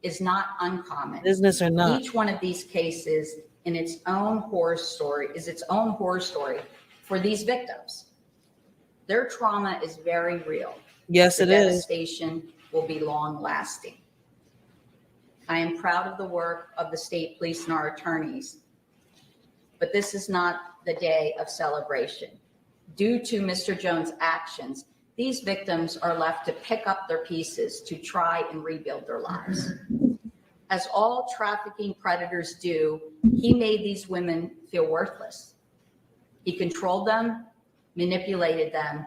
is not uncommon. Business or not. Each one of these cases in its own horror story is its own horror story for these victims. Their trauma is very real. Yes, the it is. devastation will be long lasting. I am proud of the work of the state police and our attorneys, but this is not the day of celebration. Due to Mr. Jones' actions, these victims are left to pick up their pieces to try and rebuild their lives. As all trafficking predators do, he made these women feel worthless. He controlled them, manipulated them,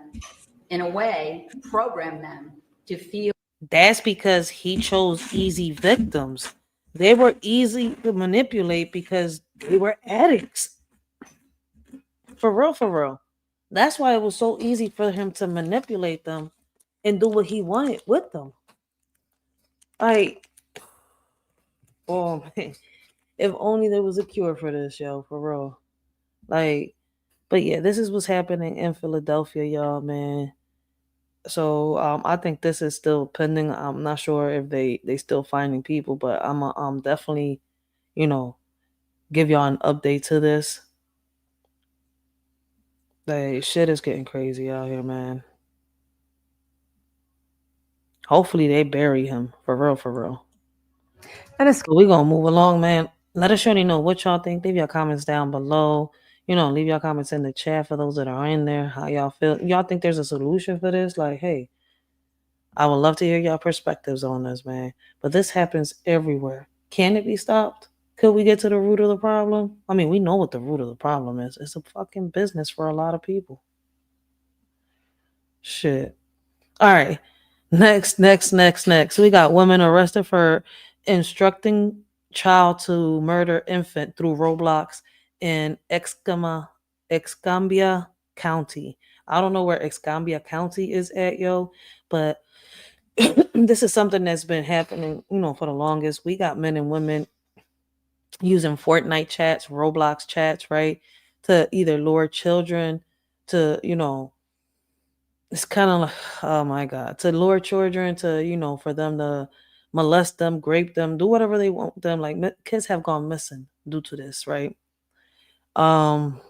in a way, programmed them to feel. That's because he chose easy victims. They were easy to manipulate because they were addicts. For real, for real. That's why it was so easy for him to manipulate them and do what he wanted with them. Like, oh man, if only there was a cure for this, yo, for real. Like, but yeah, this is what's happening in Philadelphia, y'all, man. So I think this is still pending. I'm not sure if they still finding people, but I'm definitely, give y'all an update to this. Like, shit is getting crazy out here, man. Hopefully they bury him for real, for real. And So we gonna move along, man. Let us surely know what y'all think. Leave your comments down below. Leave your comments in the chat for those that are in there. How y'all feel? Y'all think there's a solution for this? Like, hey, I would love to hear y'all perspectives on this, man. But this happens everywhere. Can it be stopped? Could we get to the root of the problem? I mean, we know what the root of the problem is. It's a fucking business for a lot of people. Shit. All right. Next. We got women arrested for instructing child to murder infant through Roblox in Escambia County. I don't know where Escambia County is at, yo, but this is something that's been happening, for the longest. We got men and women using Fortnite chats, Roblox chats, right, to either lure children to, it's kind of like, oh my God, to lure children to, for them to molest them, grape them, do whatever they want them. Like, kids have gone missing due to this, right? Damn,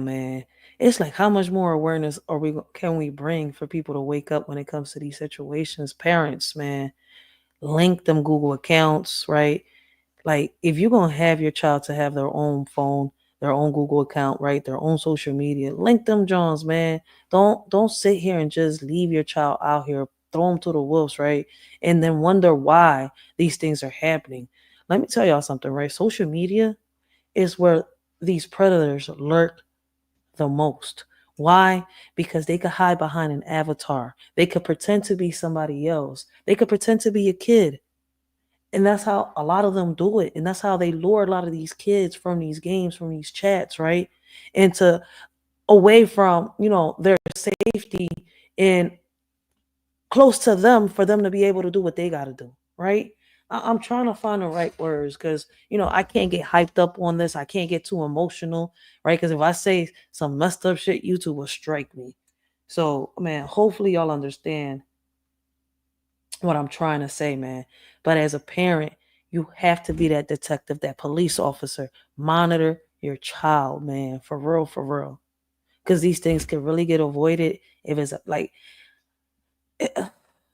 man. It's like, how much more awareness can we bring for people to wake up when it comes to these situations? Parents, man, link them Google accounts, right? Like, if you're going to have your child to have their own phone, their own Google account, right? Their own social media, link them Johns, man. Don't sit here and just leave your child out here, throw them to the wolves, right? And then wonder why these things are happening. Let me tell y'all something, right? Social media is where these predators lurk the most. Why? Because they could hide behind an avatar. They could pretend to be somebody else. They could pretend to be a kid. And that's how a lot of them do it. And that's how they lure a lot of these kids from these games, from these chats, right? Into away from, their safety and close to them for them to be able to do what they got to do, right? I'm trying to find the right words because, I can't get hyped up on this. I can't get too emotional, right? Because if I say some messed up shit, YouTube will strike me. So, man, hopefully y'all understand what I'm trying to say, man. But as a parent, you have to be that detective, that police officer. Monitor your child, man. For real, for real. Because these things can really get avoided if it's like...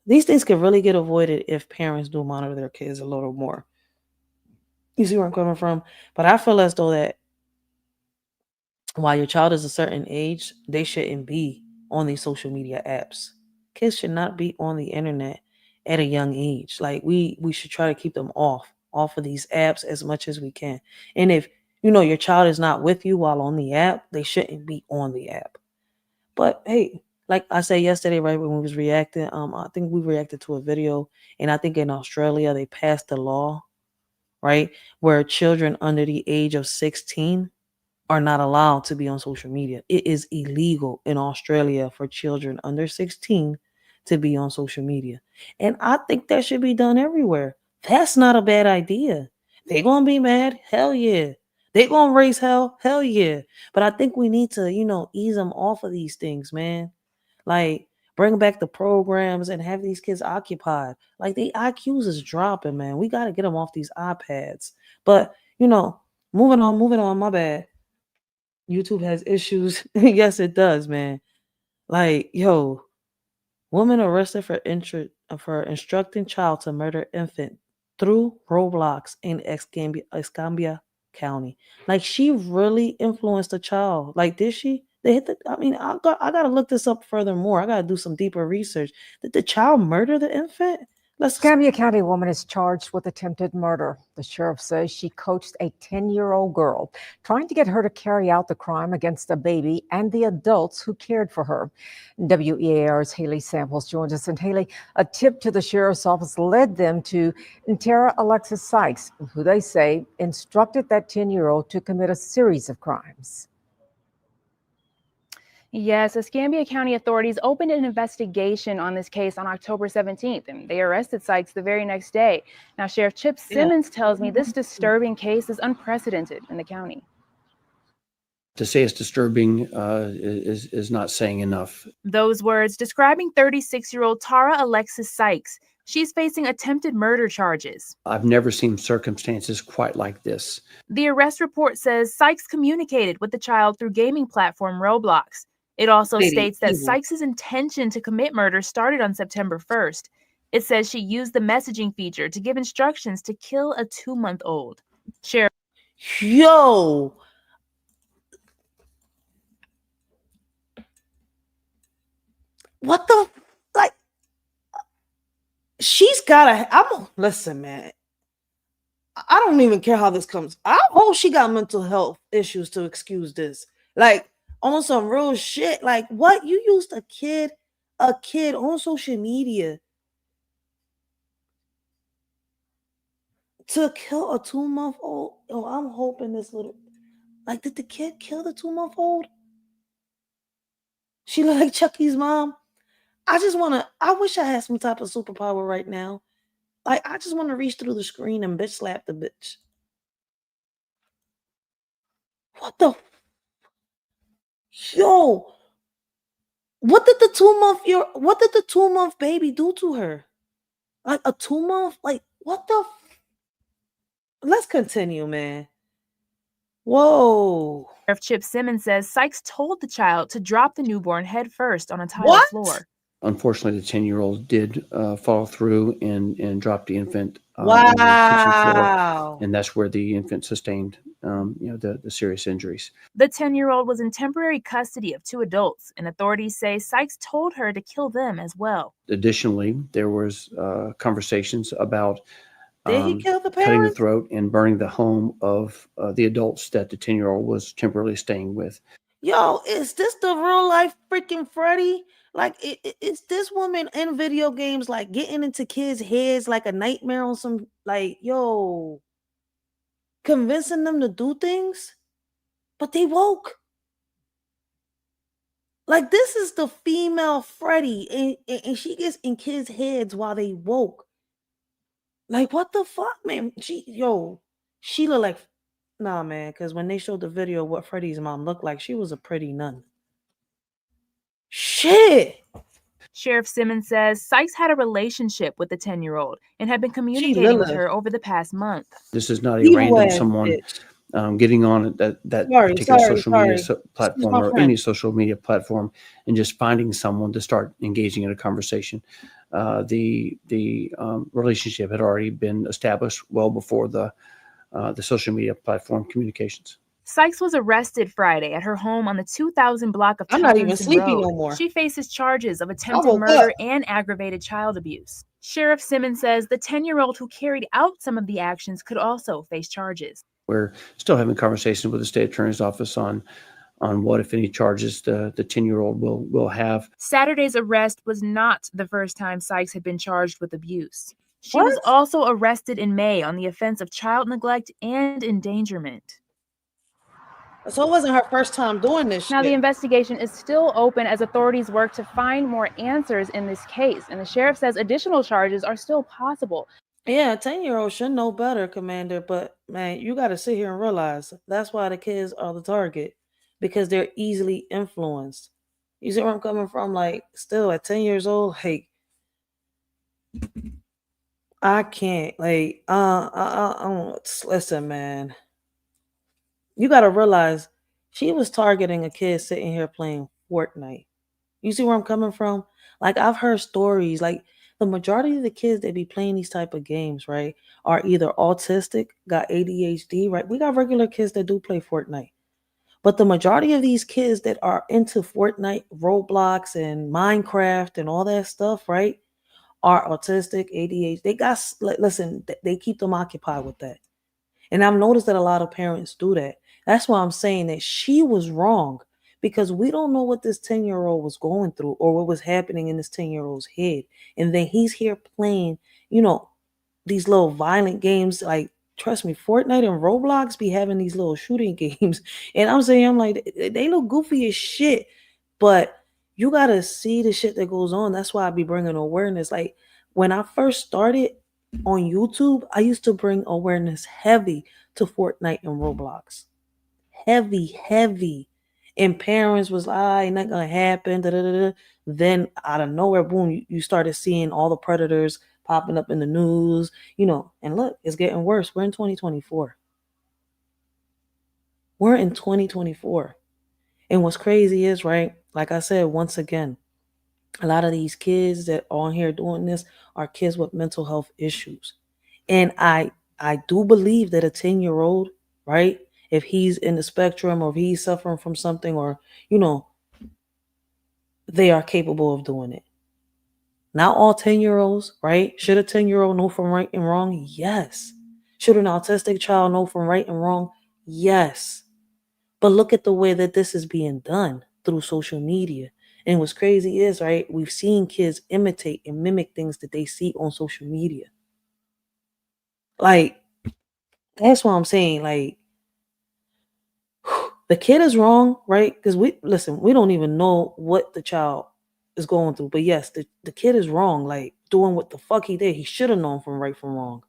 These things can really get avoided if parents do monitor their kids a little more. You see where I'm coming from? But I feel as though that while your child is a certain age, they shouldn't be on these social media apps. Kids should not be on the internet at a young age. Like, we should try to keep them off of these apps as much as we can. And if, your child is not with you while on the app, they shouldn't be on the app. But hey, like I said yesterday, right, when we was reacting, I think we reacted to a video, and I think in Australia they passed a law, right, where children under the age of 16 are not allowed to be on social media. It is illegal in Australia for children under 16 to be on social media. And I think that should be done everywhere. That's not a bad idea. They gonna be mad? Hell yeah. They gonna raise hell? Hell yeah. But I think we need to, ease them off of these things, man. Like, bring back the programs and have these kids occupied. Like, the IQs is dropping, man. We got to get them off these iPads. But, moving on, my bad. YouTube has issues. Yes, it does, man. Like, yo, woman arrested for instructing child to murder infant through Roblox in Escambia County. Like, she really influenced a child. Like, did she? I gotta look this up furthermore. I gotta do some deeper research. Did the child murder the infant? Escambia County woman is charged with attempted murder. The sheriff says she coached a 10-year-old girl, trying to get her to carry out the crime against a baby and the adults who cared for her. WEAR's Haley Samples joins us. And Haley, a tip to the sheriff's office led them to Tara Alexis Sykes, who they say instructed that 10-year-old to commit a series of crimes. Yes, Escambia County authorities opened an investigation on this case on October 17th, and they arrested Sykes the very next day. Now, Sheriff Chip Simmons tells me this disturbing case is unprecedented in the county. To say it's disturbing is not saying enough. Those words describing 36-year-old Tara Alexis Sykes. She's facing attempted murder charges. I've never seen circumstances quite like this. The arrest report says Sykes communicated with the child through gaming platform Roblox. It also states that Sykes' intention to commit murder started on September 1st. It says she used the messaging feature to give instructions to kill a 2-month-old. Sheriff. Yo. What the? Like, she's gotta. Listen, man. I don't even care how this comes. I hope she got mental health issues to excuse this. Like, on some real shit. Like, what? You used a kid on social media to kill a 2-month-old. Oh, I'm hoping this little. Like, did the kid kill the 2-month-old? She look like Chucky's mom. I wish I had some type of superpower right now. Like, I just want to reach through the screen and bitch slap the bitch. What the? Yo, what did the 2-month baby do to her? Like, a 2-month? Like, what the? Let's continue, man. Whoa. Sheriff Chip Simmons says Sykes told the child to drop the newborn head first on a tile floor. Unfortunately, the 10-year-old did follow through and drop the infant on Wow. the kitchen floor, and that's where the infant sustained the serious injuries. The 10-year-old was in temporary custody of 2 adults, and authorities say Sykes told her to kill them as well. Additionally, there was conversations about Did he kill the cutting the parents? throat and burning the home of the adults that the 10-year-old was temporarily staying with. Yo, is this the real life freaking Freddy? Like, is this woman in video games, like, getting into kids' heads like a nightmare on some, like, yo, convincing them to do things? But they woke. Like, this is the female Freddy, and she gets in kids' heads while they woke. Like, what the fuck, man? She look like, nah, man, because when they showed the video of what Freddy's mom looked like, she was a pretty nun. Shit. Sheriff Simmons says Sykes had a relationship with the 10-year-old and had been communicating with her over the past month. This is not a random someone getting on that particular social media platform or any social media platform and just finding someone to start engaging in a conversation. The relationship had already been established well before the social media platform communications. Sykes was arrested Friday at her home on the 2000 block of I'm not even Tomlinson sleepy Road. no more. She faces charges of I attempted woke murder up. and aggravated child abuse. Sheriff Simmons says the 10-year-old who carried out some of the actions could also face charges. We're still having conversations with the state attorney's office on what, if any, charges the 10-year-old will have. Saturday's arrest was not the first time Sykes had been charged with abuse. She was also arrested in May on the offense of child neglect and endangerment. So it wasn't her first time doing this Now, shit. the investigation is still open as authorities work to find more answers in this case, and the sheriff says additional charges are still possible. Yeah, a 10-year-old should know better, Commander, but man, you got to sit here and realize that's why the kids are the target, because they're easily influenced. You see where I'm coming from? Like, still at 10 years old, hey, I can't, like, listen, man. You got to realize she was targeting a kid sitting here playing Fortnite. You see where I'm coming from? Like, I've heard stories, like, the majority of the kids that be playing these type of games, right, are either autistic, got ADHD, right? We got regular kids that do play Fortnite. But the majority of these kids that are into Fortnite, Roblox, and Minecraft and all that stuff, right, are autistic, ADHD. They got, listen, they keep them occupied with that. And I've noticed that a lot of parents do that. That's why I'm saying that she was wrong, because we don't know what this 10-year-old was going through or what was happening in this 10-year-old's head. And then he's here playing, these little violent games. Like, trust me, Fortnite and Roblox be having these little shooting games. And I'm like, they look goofy as shit. But you got to see the shit that goes on. That's why I be bringing awareness. Like, when I first started on YouTube, I used to bring awareness heavy to Fortnite and Roblox. Heavy. And parents was like, ain't not gonna happen. Da, da, da, da. Then out of nowhere, boom, you started seeing all the predators popping up in the news, and look, it's getting worse. We're in 2024. And what's crazy is, right, like I said, once again, a lot of these kids that are on here doing this are kids with mental health issues. And I do believe that a 10-year-old, right, if he's in the spectrum or if he's suffering from something, or, they are capable of doing it. Not all 10-year-olds, right? Should a 10-year-old know from right and wrong? Yes. Should an autistic child know from right and wrong? Yes. But look at the way that this is being done through social media. And what's crazy is, right, we've seen kids imitate and mimic things that they see on social media. Like, that's what I'm saying. Like, the kid is wrong, right? Because we don't even know what the child is going through. But yes, the kid is wrong, like doing what the fuck he did. He should have known from right from wrong.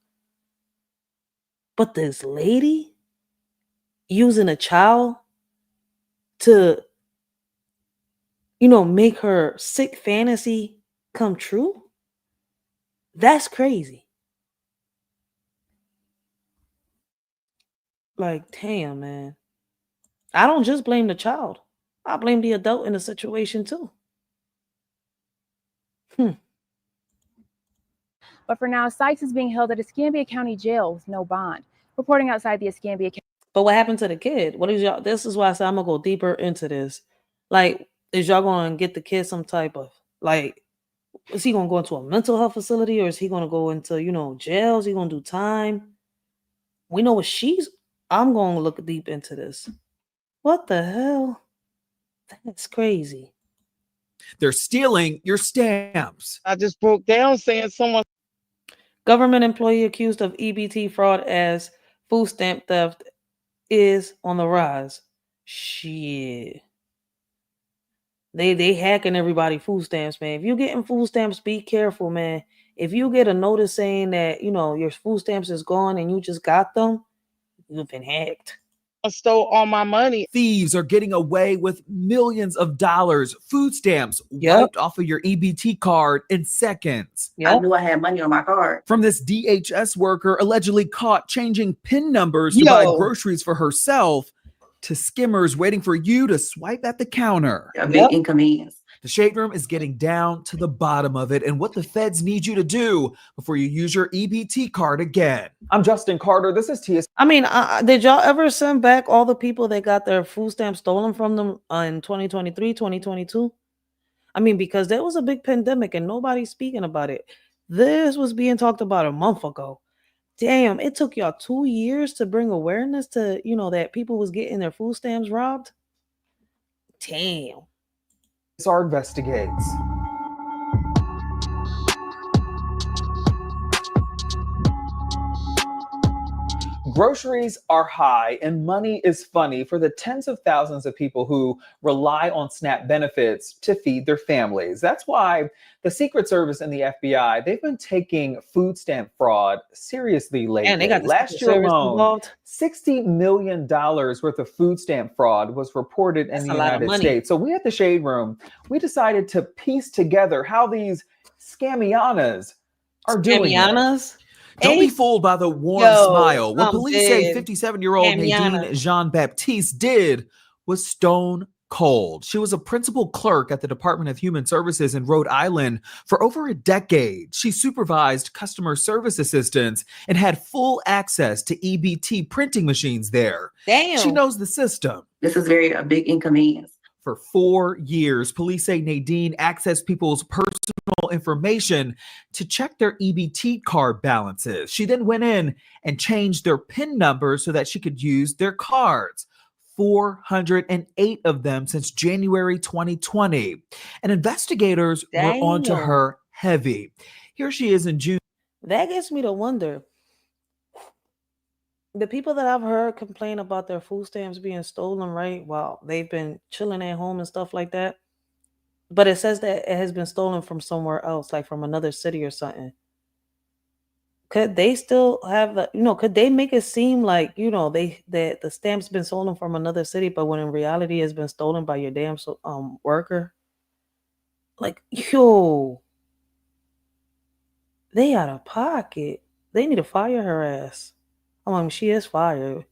But this lady using a child to, make her sick fantasy come true, that's crazy. Like, damn, man. I don't just blame the child. I blame the adult in the situation too. But for now, Sykes is being held at Escambia County Jail with no bond. Reporting outside the Escambia County. But what happened to the kid? What is y'all? This is why I said I'm gonna go deeper into this. Like, is y'all gonna get the kid some type of, like, is he gonna go into a mental health facility, or is he gonna go into, jail? Is he gonna do time? We know what I'm gonna look deep into this. What the hell? That's crazy. They're stealing your stamps. I just broke down saying someone. Government employee accused of EBT fraud as food stamp theft is on the rise. Shit. They hacking everybody food stamps, man. If you're getting food stamps, be careful, man. If you get a notice saying that, your food stamps is gone and you just got them, you've been hacked. I stole all my money. Thieves are getting away with millions of dollars. Food stamps wiped off of your EBT card in seconds. I knew I had money on my card. From this DHS worker allegedly caught changing PIN numbers to buy groceries for herself, to skimmers waiting for you to swipe at the counter. A big inconvenience. The Shade Room is getting down to the bottom of it and what the feds need you to do before you use your EBT card again. I'm Justin Carter. This is TS. I mean, did y'all ever send back all the people that got their food stamps stolen from them in 2023, 2022? I mean, because there was a big pandemic and nobody's speaking about it. This was being talked about a month ago. Damn, it took y'all 2 years to bring awareness to, that people was getting their food stamps robbed. Damn. SR investigates. Groceries are high and money is funny for the tens of thousands of people who rely on SNAP benefits to feed their families. That's why the Secret Service and the FBI, they've been taking food stamp fraud seriously lately. And they got the Last year alone, $60 million worth of food stamp fraud was reported in the United States. So we at the Shade Room, we decided to piece together how these scamianas are doing it. Don't be fooled by the warm smile. What police say 57-year-old Nadine Jean-Baptiste did was stone cold. She was a principal clerk at the Department of Human Services in Rhode Island for over a decade. She supervised customer service assistants and had full access to EBT printing machines there. Damn. She knows the system. This is a big inconvenience. For 4 years, police say Nadine accessed people's personal information to check their EBT card balances. She then went in and changed their PIN numbers so that she could use their cards. 408 of them since January 2020. And investigators were onto her heavy. Here she is in June. That gets me to wonder. The people that I've heard complain about their food stamps being stolen, right? Well, they've been chilling at home and stuff like that. But it says that it has been stolen from somewhere else, like from another city or something. Could they still have the, could they make it seem like, that the stamp's been stolen from another city, but when in reality it's been stolen by your damn worker? Like, yo, they out of pocket. They need to fire her ass. I mean, she is fired.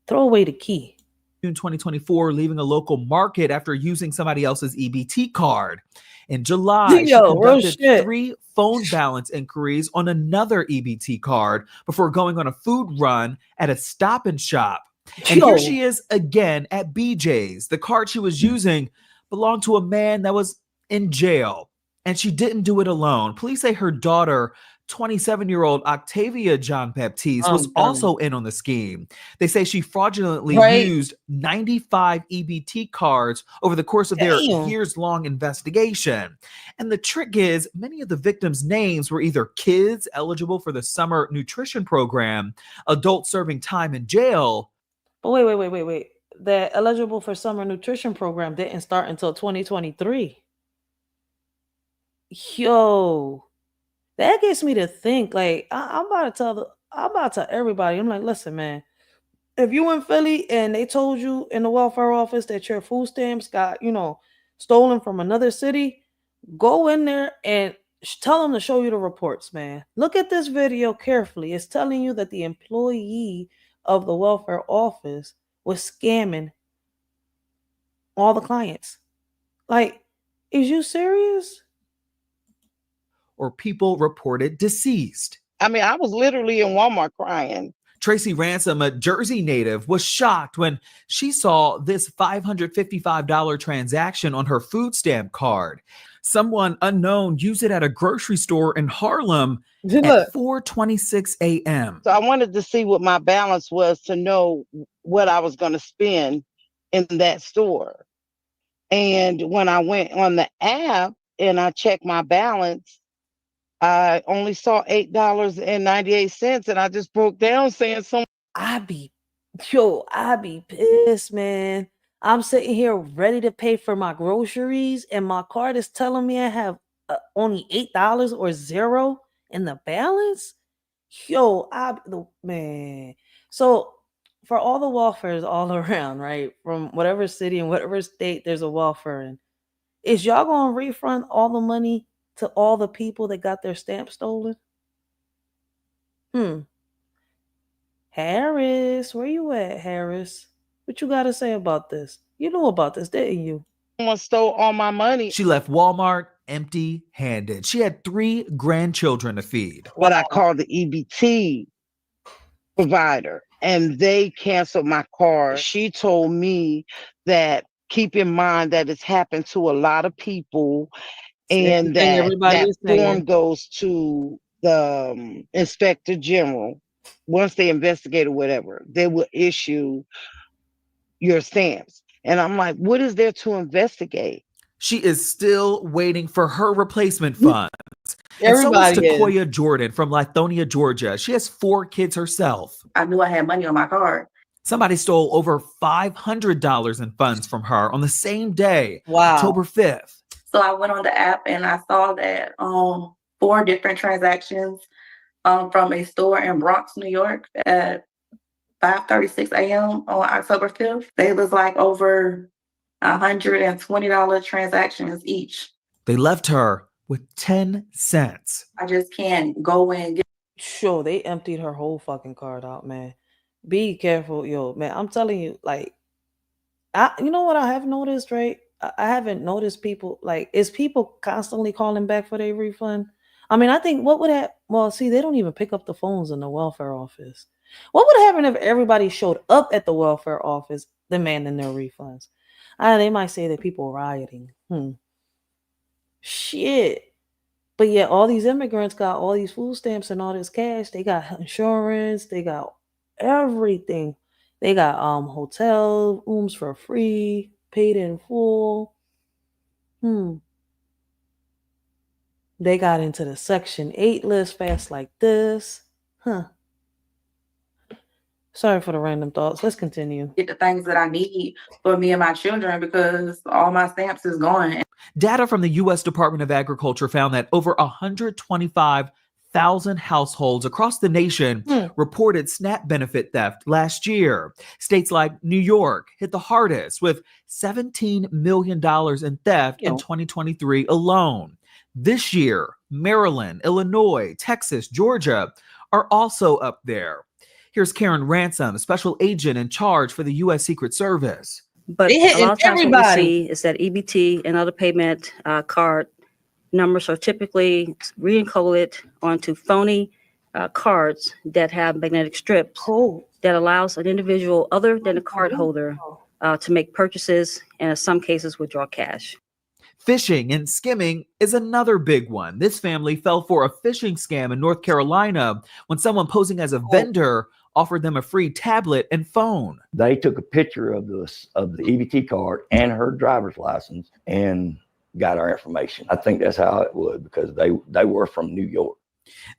Throw away the key. June 2024, leaving a local market after using somebody else's EBT card. In July, she conducted 3 phone balance inquiries on another EBT card before going on a food run at a Stop and Shop. And here she is again at BJ's. The card she was using belonged to a man that was in jail, and she didn't do it alone. Police say her daughter, 27-year-old Octavia John Baptiste, was also in on the scheme. They say she fraudulently used 95 EBT cards over the course of their years-long investigation. And the trick is, many of the victims' names were either kids eligible for the summer nutrition program, adults serving time in jail. But wait. The eligible for summer nutrition program didn't start until 2023. Yo. That gets me to think, like, I'm about to tell everybody, I'm like, listen, man, if you in Philly and they told you in the welfare office that your food stamps got, stolen from another city, go in there and tell them to show you the reports, man. Look at this video carefully. It's telling you that the employee of the welfare office was scamming all the clients. Like, is you serious? Or people reported deceased. I mean, I was literally in Walmart crying. Tracy Ransom, a Jersey native, was shocked when she saw this $555 transaction on her food stamp card. Someone unknown used it at a grocery store in Harlem at 4:26 a.m. So I wanted to see what my balance was to know what I was going to spend in that store. And when I went on the app and I checked my balance, I only saw $8.98, and I just broke down saying I be pissed, man. I'm sitting here ready to pay for my groceries, and my card is telling me I have only $8 or $0 in the balance. Man. So for all the welfares all around, right, from whatever city and whatever state there's a welfare in, is y'all gonna refund all the money to all the people that got their stamp stolen? Harris, where you at, Harris? What you got to say about this? You know about this, didn't you? Someone stole all my money. She left Walmart empty-handed. She had 3 grandchildren to feed. What I call the EBT provider, and they canceled my card. She told me that keep in mind that it's happened to a lot of people, and that form goes to the inspector general. Once they investigate or whatever, they will issue your stamps. And I'm like, what is there to investigate? She is still waiting for her replacement funds. And so is Takoya Jordan from Lithonia, Georgia. She has 4 kids herself. I knew I had money on my card. Somebody stole over $500 in funds from her on the same day, October 5th. So I went on the app and I saw that 4 different transactions from a store in Bronx, New York at 5:36 a.m. on October 5th. They was like over $120 transactions each. They left her with 10 cents. I just can't go and get. Sure, they emptied her whole fucking card out, man. Be careful, yo, man. I'm telling you, like, You know what I have noticed, right? I haven't noticed people like, is people constantly calling back for their refund? I mean, I think what would have, well, see, they don't even pick up the phones in the welfare office. What would happen if everybody showed up at the welfare office demanding their refunds? They might say that people rioting. Shit. But yeah, all these immigrants got all these food stamps and all this cash. They got insurance. They got everything. They got hotel rooms for free, paid in full. They got into the Section 8 list fast like this. Sorry for the random thoughts. Let's continue. Get the things that I need for me and my children because all my stamps is gone. Data from the U.S. Department of Agriculture found that over 125,000 households across the nation reported SNAP benefit theft last year. States like New York hit the hardest with $17 million in theft in 2023 alone. This year, Maryland, Illinois, Texas, Georgia are also up there. Here's Karen Ransom, a special agent in charge for the U.S. Secret Service. But a lot of times what we see is that EBT and other payment card numbers are typically re-encoded onto phony cards that have magnetic strips that allows an individual other than a card holder to make purchases and in some cases withdraw cash. Phishing and skimming is another big one. This family fell for a phishing scam in North Carolina when someone posing as a vendor offered them a free tablet and phone. They took a picture of the EBT card and her driver's license and got our information. I think that's how it was because they were from New York.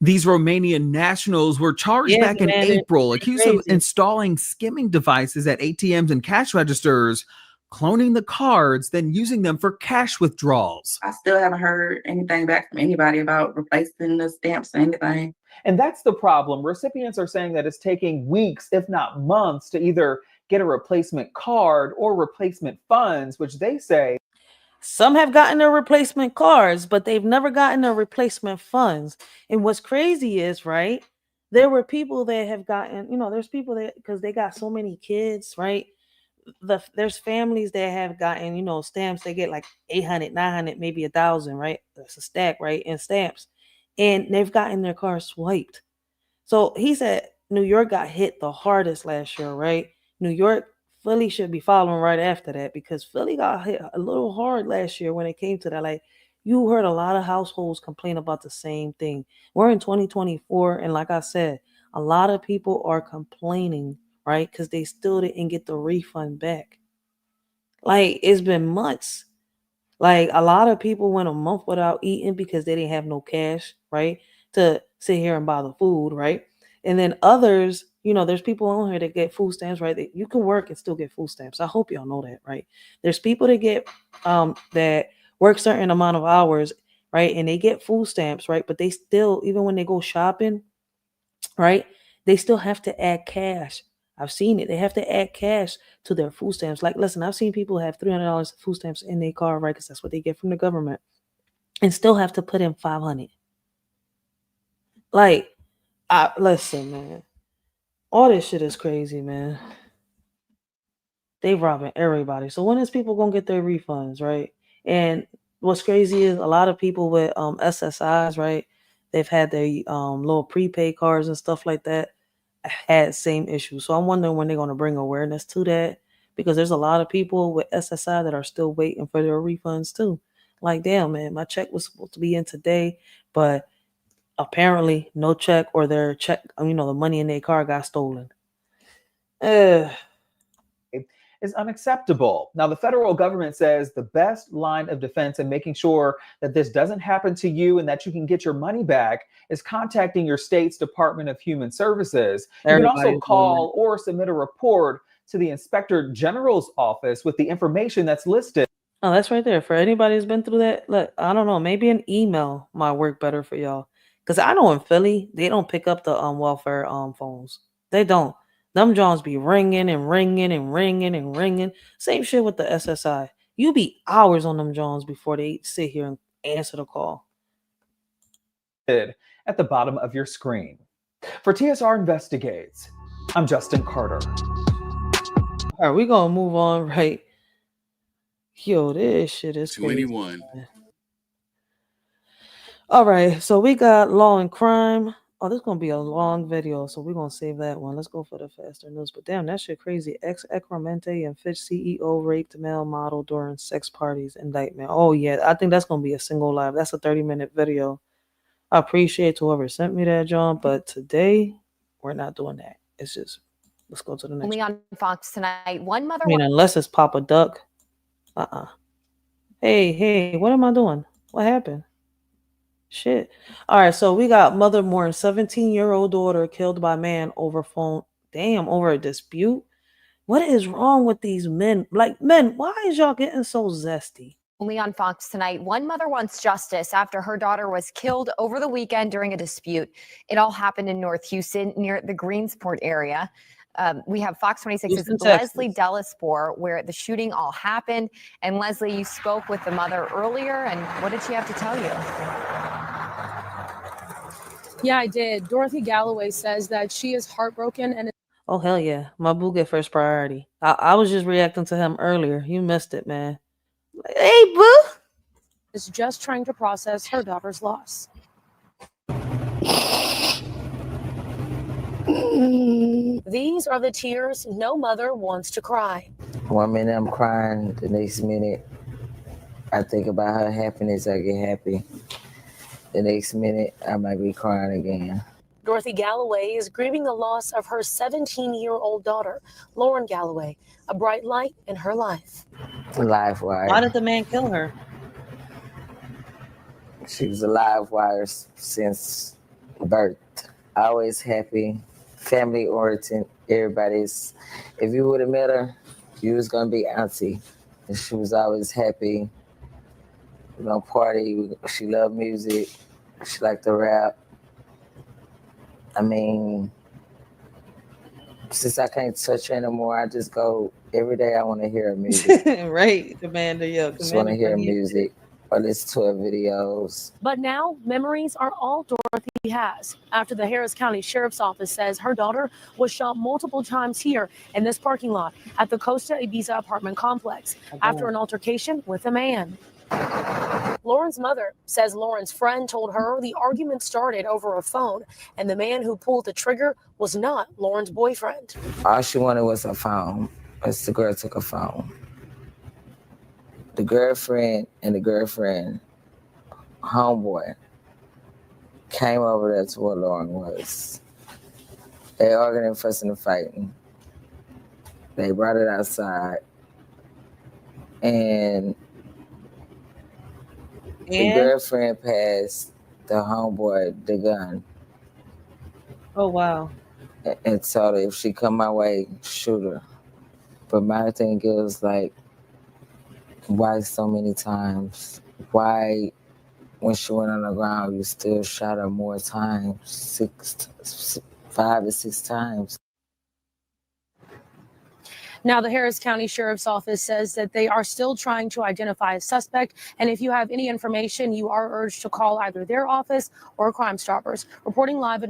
These Romanian nationals were charged back in April, accused of installing skimming devices at ATMs and cash registers, cloning the cards, then using them for cash withdrawals. I still haven't heard anything back from anybody about replacing the stamps or anything. And that's the problem. Recipients are saying that it's taking weeks, if not months, to either get a replacement card or replacement funds, which they say. Some have gotten their replacement cards, but they've never gotten their replacement funds. And what's crazy is, right, there were people that have gotten, there's people that, because they got so many kids, right? There's families that have gotten, stamps. They get like 800, 900, maybe 1,000, right? That's a stack, right? In stamps. And they've gotten their cars swiped. So he said New York got hit the hardest last year, right? New York, Philly should be following right after that because Philly got hit a little hard last year when it came to that. Like, you heard a lot of households complain about the same thing. We're in 2024, and like I said, a lot of people are complaining, right? Because they still didn't get the refund back. Like, it's been months. Like, a lot of people went a month without eating because they didn't have no cash, right, to sit here and buy the food, right? And then others, there's people on here that get food stamps, right? That you can work and still get food stamps. I hope y'all know that, right? There's people that get that work certain amount of hours, right? And they get food stamps, right? But they still, even when they go shopping, right, they still have to add cash. I've seen it. They have to add cash to their food stamps. Like, listen, I've seen people have $300 food stamps in their car, right? Because that's what they get from the government, and still have to put in $500. Like, listen, man, all this shit is crazy, man. They robbing everybody. So when is people gonna get their refunds, right? And what's crazy is a lot of people with SSIs, right? They've had their little prepaid cards and stuff like that. Had same issues. So I'm wondering when they're going to bring awareness to that, because there's a lot of people with SSI that are still waiting for their refunds too. Like, damn, man, my check was supposed to be in today, but apparently no check, or their check, the money in their car got stolen. Is unacceptable. Now, the federal government says the best line of defense in making sure that this doesn't happen to you and that you can get your money back is contacting your state's Department of Human Services. You can also call or submit a report to the Inspector General's office with the information that's listed. Oh, that's right there. For anybody who's been through that, look, I don't know, maybe an email might work better for y'all. Because I know in Philly, they don't pick up the welfare phones. They don't. Them Johns be ringing and ringing and ringing and ringing. Same shit with the SSI. You be hours on them Johns before they sit here and answer the call. At the bottom of your screen. For TSR Investigates, I'm Justin Carter. All right, we're going to move on, right? Yo, this shit is to crazy. anyone. All right, so we got law and crime. Oh, this is gonna be a long video, so we're gonna save that one. Let's go for the faster news. But damn, that shit crazy. Ex-Ecromente and Fitch CEO raped male model during sex parties indictment. Oh yeah, I think that's gonna be a single live. That's a 30-minute video. I appreciate whoever sent me that, John, but today we're not doing that. It's just let's go to the next. Only on Fox tonight. One mother. I mean, unless it's Papa Duck. Hey, what am I doing? What happened? Shit. All right, so we got mother mourns 17-year-old daughter killed by man over phone. Damn, over a dispute. What is wrong with these men? Like, men, why is y'all getting so zesty? Only on Fox tonight. One mother wants justice after her daughter was killed over the weekend during a dispute. It all happened in North Houston near the Greensport area. We have Fox 26's Leslie Delaspore, where the shooting all happened. And Leslie, you spoke with the mother earlier, and what did she have to tell you? Yeah, I did. Dorothy Galloway says that she is heartbroken and Oh, hell yeah. My boo get first priority. I was just reacting to him earlier. You missed it, man. Hey, boo. is just trying to process her daughter's loss. These are the tears no mother wants to cry. 1 minute I'm crying, the next minute I think about her happiness, I get happy. The next minute I might be crying again. Dorothy Galloway is grieving the loss of her 17-year-old daughter, Lauren Galloway, a bright light in her life. Live wire. Why did the man kill her? She was a live wire since birth. Always happy, family oriented. Everybody's, if you would have met her, you was gonna be auntie. And she was always happy. You know, party. She loved music. She liked to rap. I mean, since I can't touch her anymore, I just go every day. I want to hear her music. Right, Commander. Yeah, Just want to hear music or listen to her videos. But now memories are all Dorothy has after the Harris County Sheriff's Office says her daughter was shot multiple times here in this parking lot at the Costa Ibiza apartment complex after an altercation with a man. Lauren's mother says Lauren's friend told her the argument started over a phone and the man who pulled the trigger was not Lauren's boyfriend. All she wanted was her phone, because the girl took her phone. The girlfriend and the girlfriend homeboy came over there to where Lauren was. They arguing and fussing and fighting. They brought it outside, and the girlfriend passed the homeboy the gun. Oh, wow. And told her if she come my way, shoot her. But my thing is like, why so many times? Why, when she went on the ground, you still shot her more times? 5 or 6 times. Now, the Harris County Sheriff's Office says that they are still trying to identify a suspect. And if you have any information, you are urged to call either their office or Crime Stoppers. Reporting live.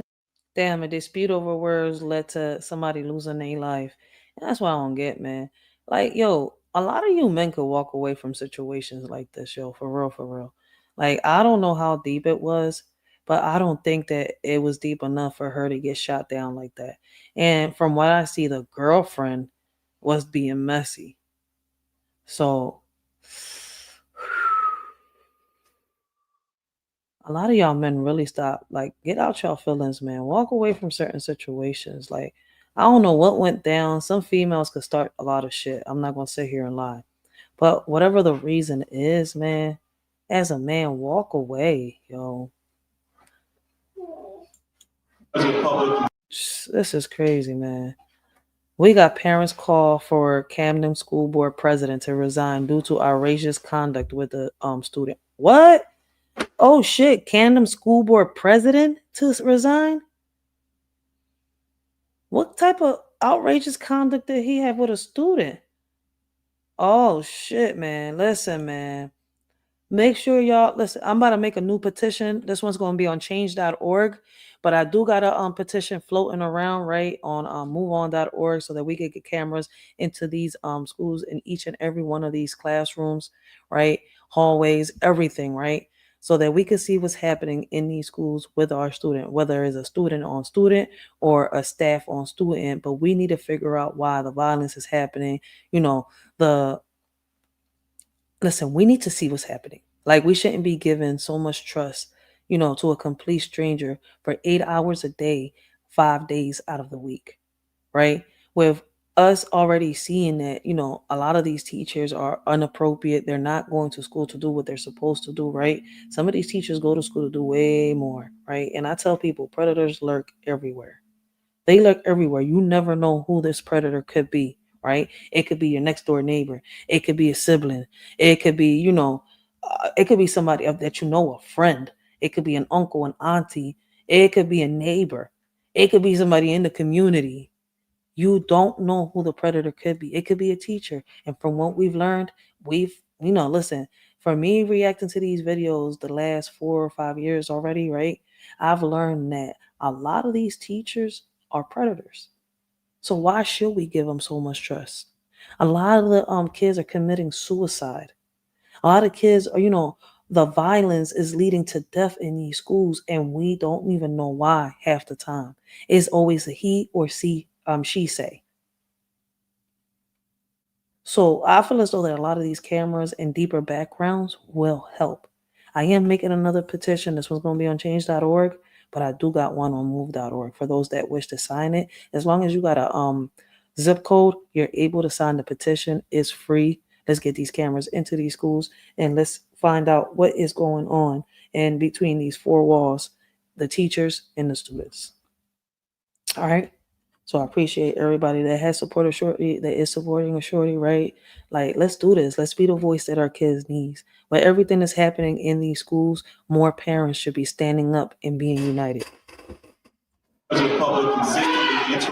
Damn, a dispute over words led to somebody losing their life. And that's what I don't get, man. Like, yo, a lot of you men could walk away from situations like this, yo, for real, for real. Like, I don't know how deep it was, but I don't think that it was deep enough for her to get shot down like that. And from what I see, the girlfriend was being messy. So a lot of y'all men really stop, like, get out y'all feelings, man. Walk away from certain situations. Like, I don't know what went down. Some females could start a lot of shit. I'm not going to sit here and lie. But whatever the reason is, man, as a man, walk away, yo. This is crazy, man. We got parents call for Camden School Board president to resign due to outrageous conduct with the student. What? Oh shit, Camden School Board president to resign? What type of outrageous conduct did he have with a student? Oh shit, man. Listen, man. Make sure y'all listen. I'm about to make a new petition. This one's going to be on change.org, but I do got a petition floating around right on moveon.org so that we can get cameras into these schools in each and every one of these classrooms, right? Hallways, everything, right? So that we can see what's happening in these schools with our student, whether it's a student on student or a staff on student. But we need to figure out why the violence is happening. You know, listen, we need to see what's happening. Like, we shouldn't be given so much trust, you know, to a complete stranger for 8 hours a day, 5 days out of the week, right? With us already seeing that, you know, a lot of these teachers are inappropriate. They're not going to school to do what they're supposed to do, right? Some of these teachers go to school to do way more, right? And I tell people, predators lurk everywhere. They lurk everywhere. You never know who this predator could be, right? It could be your next door neighbor. It could be a sibling. It could be, you know, it could be somebody that you know, a friend. It could be an uncle, an auntie. It could be a neighbor. It could be somebody in the community. You don't know who the predator could be. It could be a teacher. And from what we've learned, listen, for me reacting to these videos the last 4 or 5 years already, right? I've learned that a lot of these teachers are predators. So why should we give them so much trust? A lot of the kids are committing suicide. A lot of kids are, you know, the violence is leading to death in these schools, and we don't even know why half the time. It's always a he or she say. So I feel as though that a lot of these cameras and deeper backgrounds will help. I am making another petition. This one's going to be on change.org, but I do got one on move.org for those that wish to sign it. As long as you got a zip code, you're able to sign the petition. It's free. Let's get these cameras into these schools and let's find out what is going on in between these four walls, the teachers and the students. All right. So I appreciate everybody that has supported Shorty, that is supporting a Shorty, right? Like, let's do this. Let's be the voice that our kids need. But everything that's happening in these schools, more parents should be standing up and being united.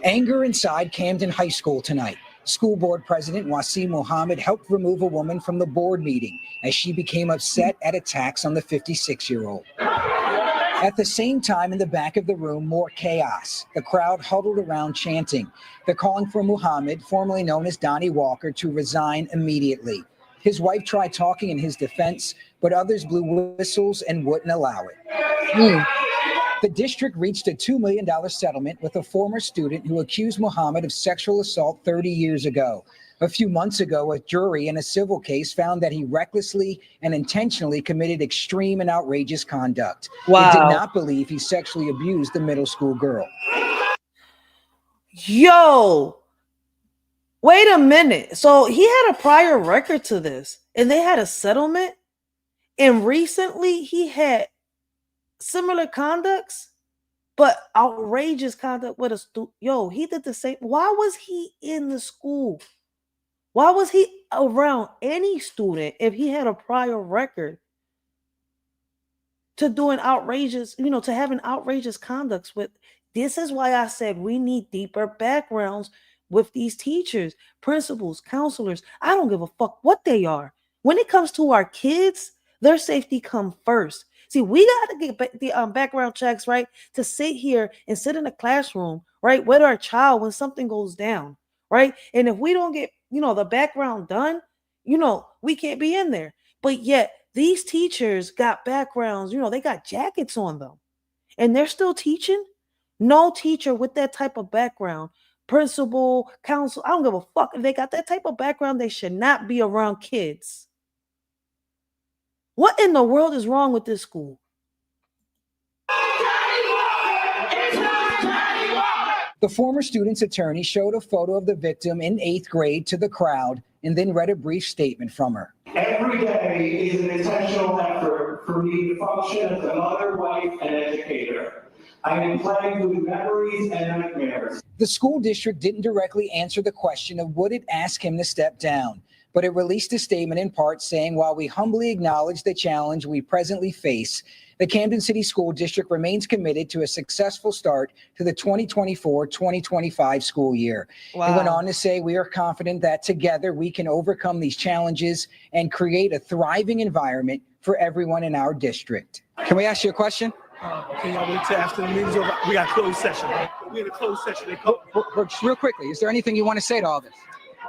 Anger inside Camden High School tonight. School board president Wasim Mohammed helped remove a woman from the board meeting as she became upset at attacks on the 56-year-old. At the same time, in the back of the room, more chaos. The crowd huddled around chanting. They're calling for Muhammad, formerly known as Donnie Walker, to resign immediately. His wife tried talking in his defense, but others blew whistles and wouldn't allow it. The district reached a $2 million settlement with a former student who accused Muhammad of sexual assault 30 years ago. A few months ago, a jury in a civil case found that he recklessly and intentionally committed extreme and outrageous conduct. Wow. It did not believe he sexually abused the middle school girl. Yo, wait a minute. So he had a prior record to this, and they had a settlement, and recently he had similar conducts, but outrageous conduct with a student. Yo, he did the same. Why was he in the school? Why was he around any student if he had a prior record to doing outrageous, you know, to having outrageous conducts with? This is why I said we need deeper backgrounds with these teachers, principals, counselors. I don't give a fuck what they are. When it comes to our kids, their safety comes first. See, we got to get the background checks, right? To sit here and sit in a classroom, right, with our child when something goes down, right? And if we don't get, you know, the background done, you know, we can't be in there. But yet these teachers got backgrounds, you know, they got jackets on them and they're still teaching. No teacher with that type of background, principal, counsel, I don't give a fuck. If they got that type of background, they should not be around kids. What in the world is wrong with this school? The former student's attorney showed a photo of the victim in 8th grade to the crowd and then read a brief statement from her. Every day is an intentional effort for me to function as a mother, wife, and educator. I am plagued with memories and nightmares. The school district didn't directly answer the question of would it ask him to step down, but it released a statement in part saying, while we humbly acknowledge the challenge we presently face, the Camden City School District remains committed to a successful start to the 2024-2025 school year. Wow. It went on to say, we are confident that together we can overcome these challenges and create a thriving environment for everyone in our district. Can we ask you a question? Can y'all wait till after the meeting's over? We got closed session. We're in a closed session. Just real quickly, is there anything you want to say to all this?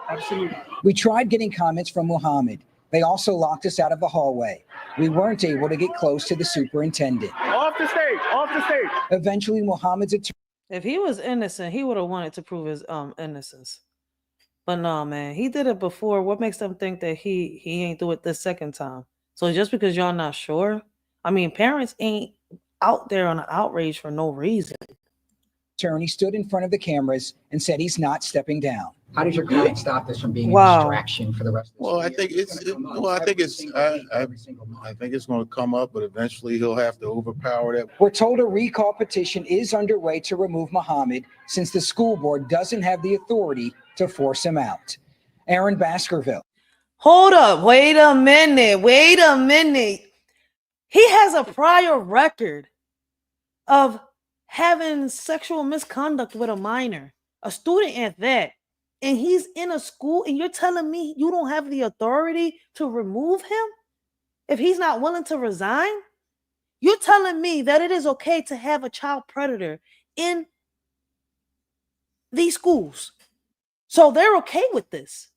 Absolutely. We tried getting comments from Muhammad. They also locked us out of the hallway. We weren't able to get close to the superintendent. Off the stage, off the stage. Eventually, Muhammad's attorney. If he was innocent, he would have wanted to prove his innocence. But no, man, he did it before. What makes them think that he ain't do it this second time? So just because y'all not sure, I mean, parents ain't out there on an outrage for no reason. Attorney stood in front of the cameras and said he's not stepping down. How does your client stop this from being a distraction for the rest of the Well, I think it's going to come up, but eventually he'll have to overpower that. We're told a recall petition is underway to remove Muhammad since the school board doesn't have the authority to force him out. Aaron Baskerville. Hold up. Wait a minute. He has a prior record of having sexual misconduct with a minor, a student at that. And he's in a school and you're telling me you don't have the authority to remove him if he's not willing to resign? You're telling me that it is okay to have a child predator in these schools. So they're okay with this.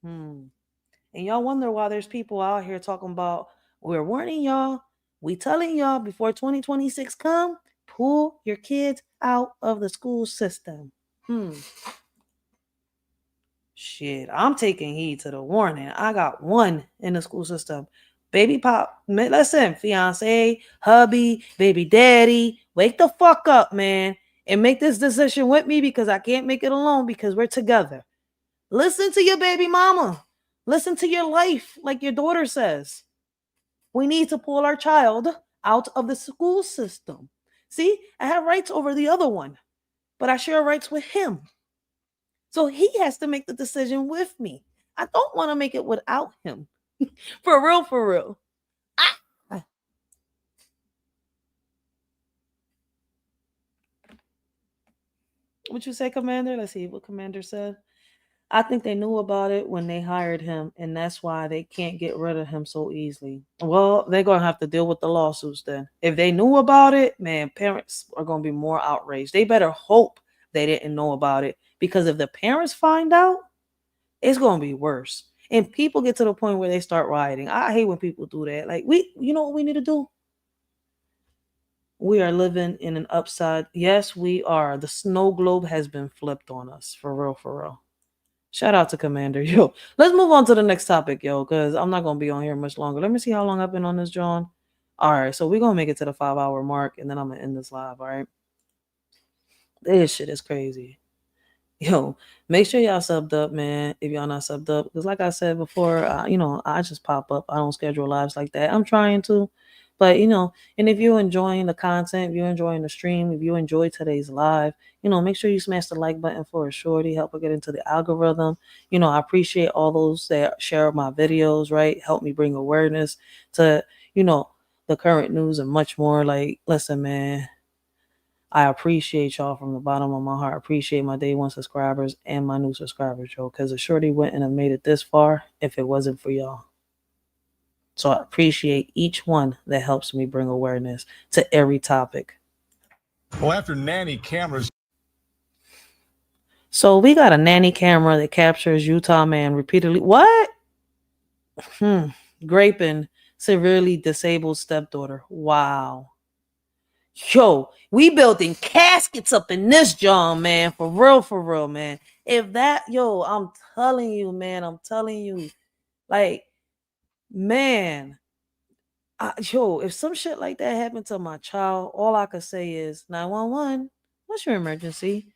And y'all wonder why there's people out here talking about, we're warning y'all, we telling y'all before 2026 come, pull your kids out of the school system. Shit, I'm taking heed to the warning. I got one in the school system. Baby pop, listen, fiance, hubby, baby daddy, wake the fuck up, man, and make this decision with me because I can't make it alone because we're together. Listen to your baby mama. Listen to your life, like your daughter says. We need to pull our child out of the school system. See, I have rights over the other one, but I share rights with him. So he has to make the decision with me. I don't want to make it without him. For real. What you say, Commander? Let's see what Commander said. I think they knew about it when they hired him, and that's why they can't get rid of him so easily. Well, they're going to have to deal with the lawsuits then. If they knew about it, man, parents are going to be more outraged. They better hope they didn't know about it, because if the parents find out, it's going to be worse. And people get to the point where they start rioting. I hate when people do that. Like, you know what we need to do? We are living in an upside. Yes, we are. The snow globe has been flipped on us. For real. Shout out to Commander. Yo, let's move on to the next topic, yo, because I'm not going to be on here much longer. Let me see how long I've been on this, John. All right, so we're going to make it to the 5-hour mark, and then I'm going to end this live, all right? This shit is crazy. Yo, make sure y'all subbed up, man, if y'all not subbed up. Because like I said before, I just pop up. I don't schedule lives like that. I'm trying to. But, and if you're enjoying the content, if you're enjoying the stream, if you enjoy today's live, make sure you smash the like button for a shorty. Help her get into the algorithm. I appreciate all those that share my videos, right? Help me bring awareness to, the current news and much more. Like, listen, man, I appreciate y'all from the bottom of my heart. I appreciate my day one subscribers and my new subscribers, yo, because a shorty wouldn't have made it this far if it wasn't for y'all. So I appreciate each one that helps me bring awareness to every topic. Well, after nanny cameras. So we got a nanny camera that captures Utah man repeatedly. What? Graping severely disabled stepdaughter. Wow. Yo, we building caskets up in this John, man. For real, man. If that, I'm telling you, man. Like, man, if some shit like that happened to my child, all I could say is 911. What's your emergency?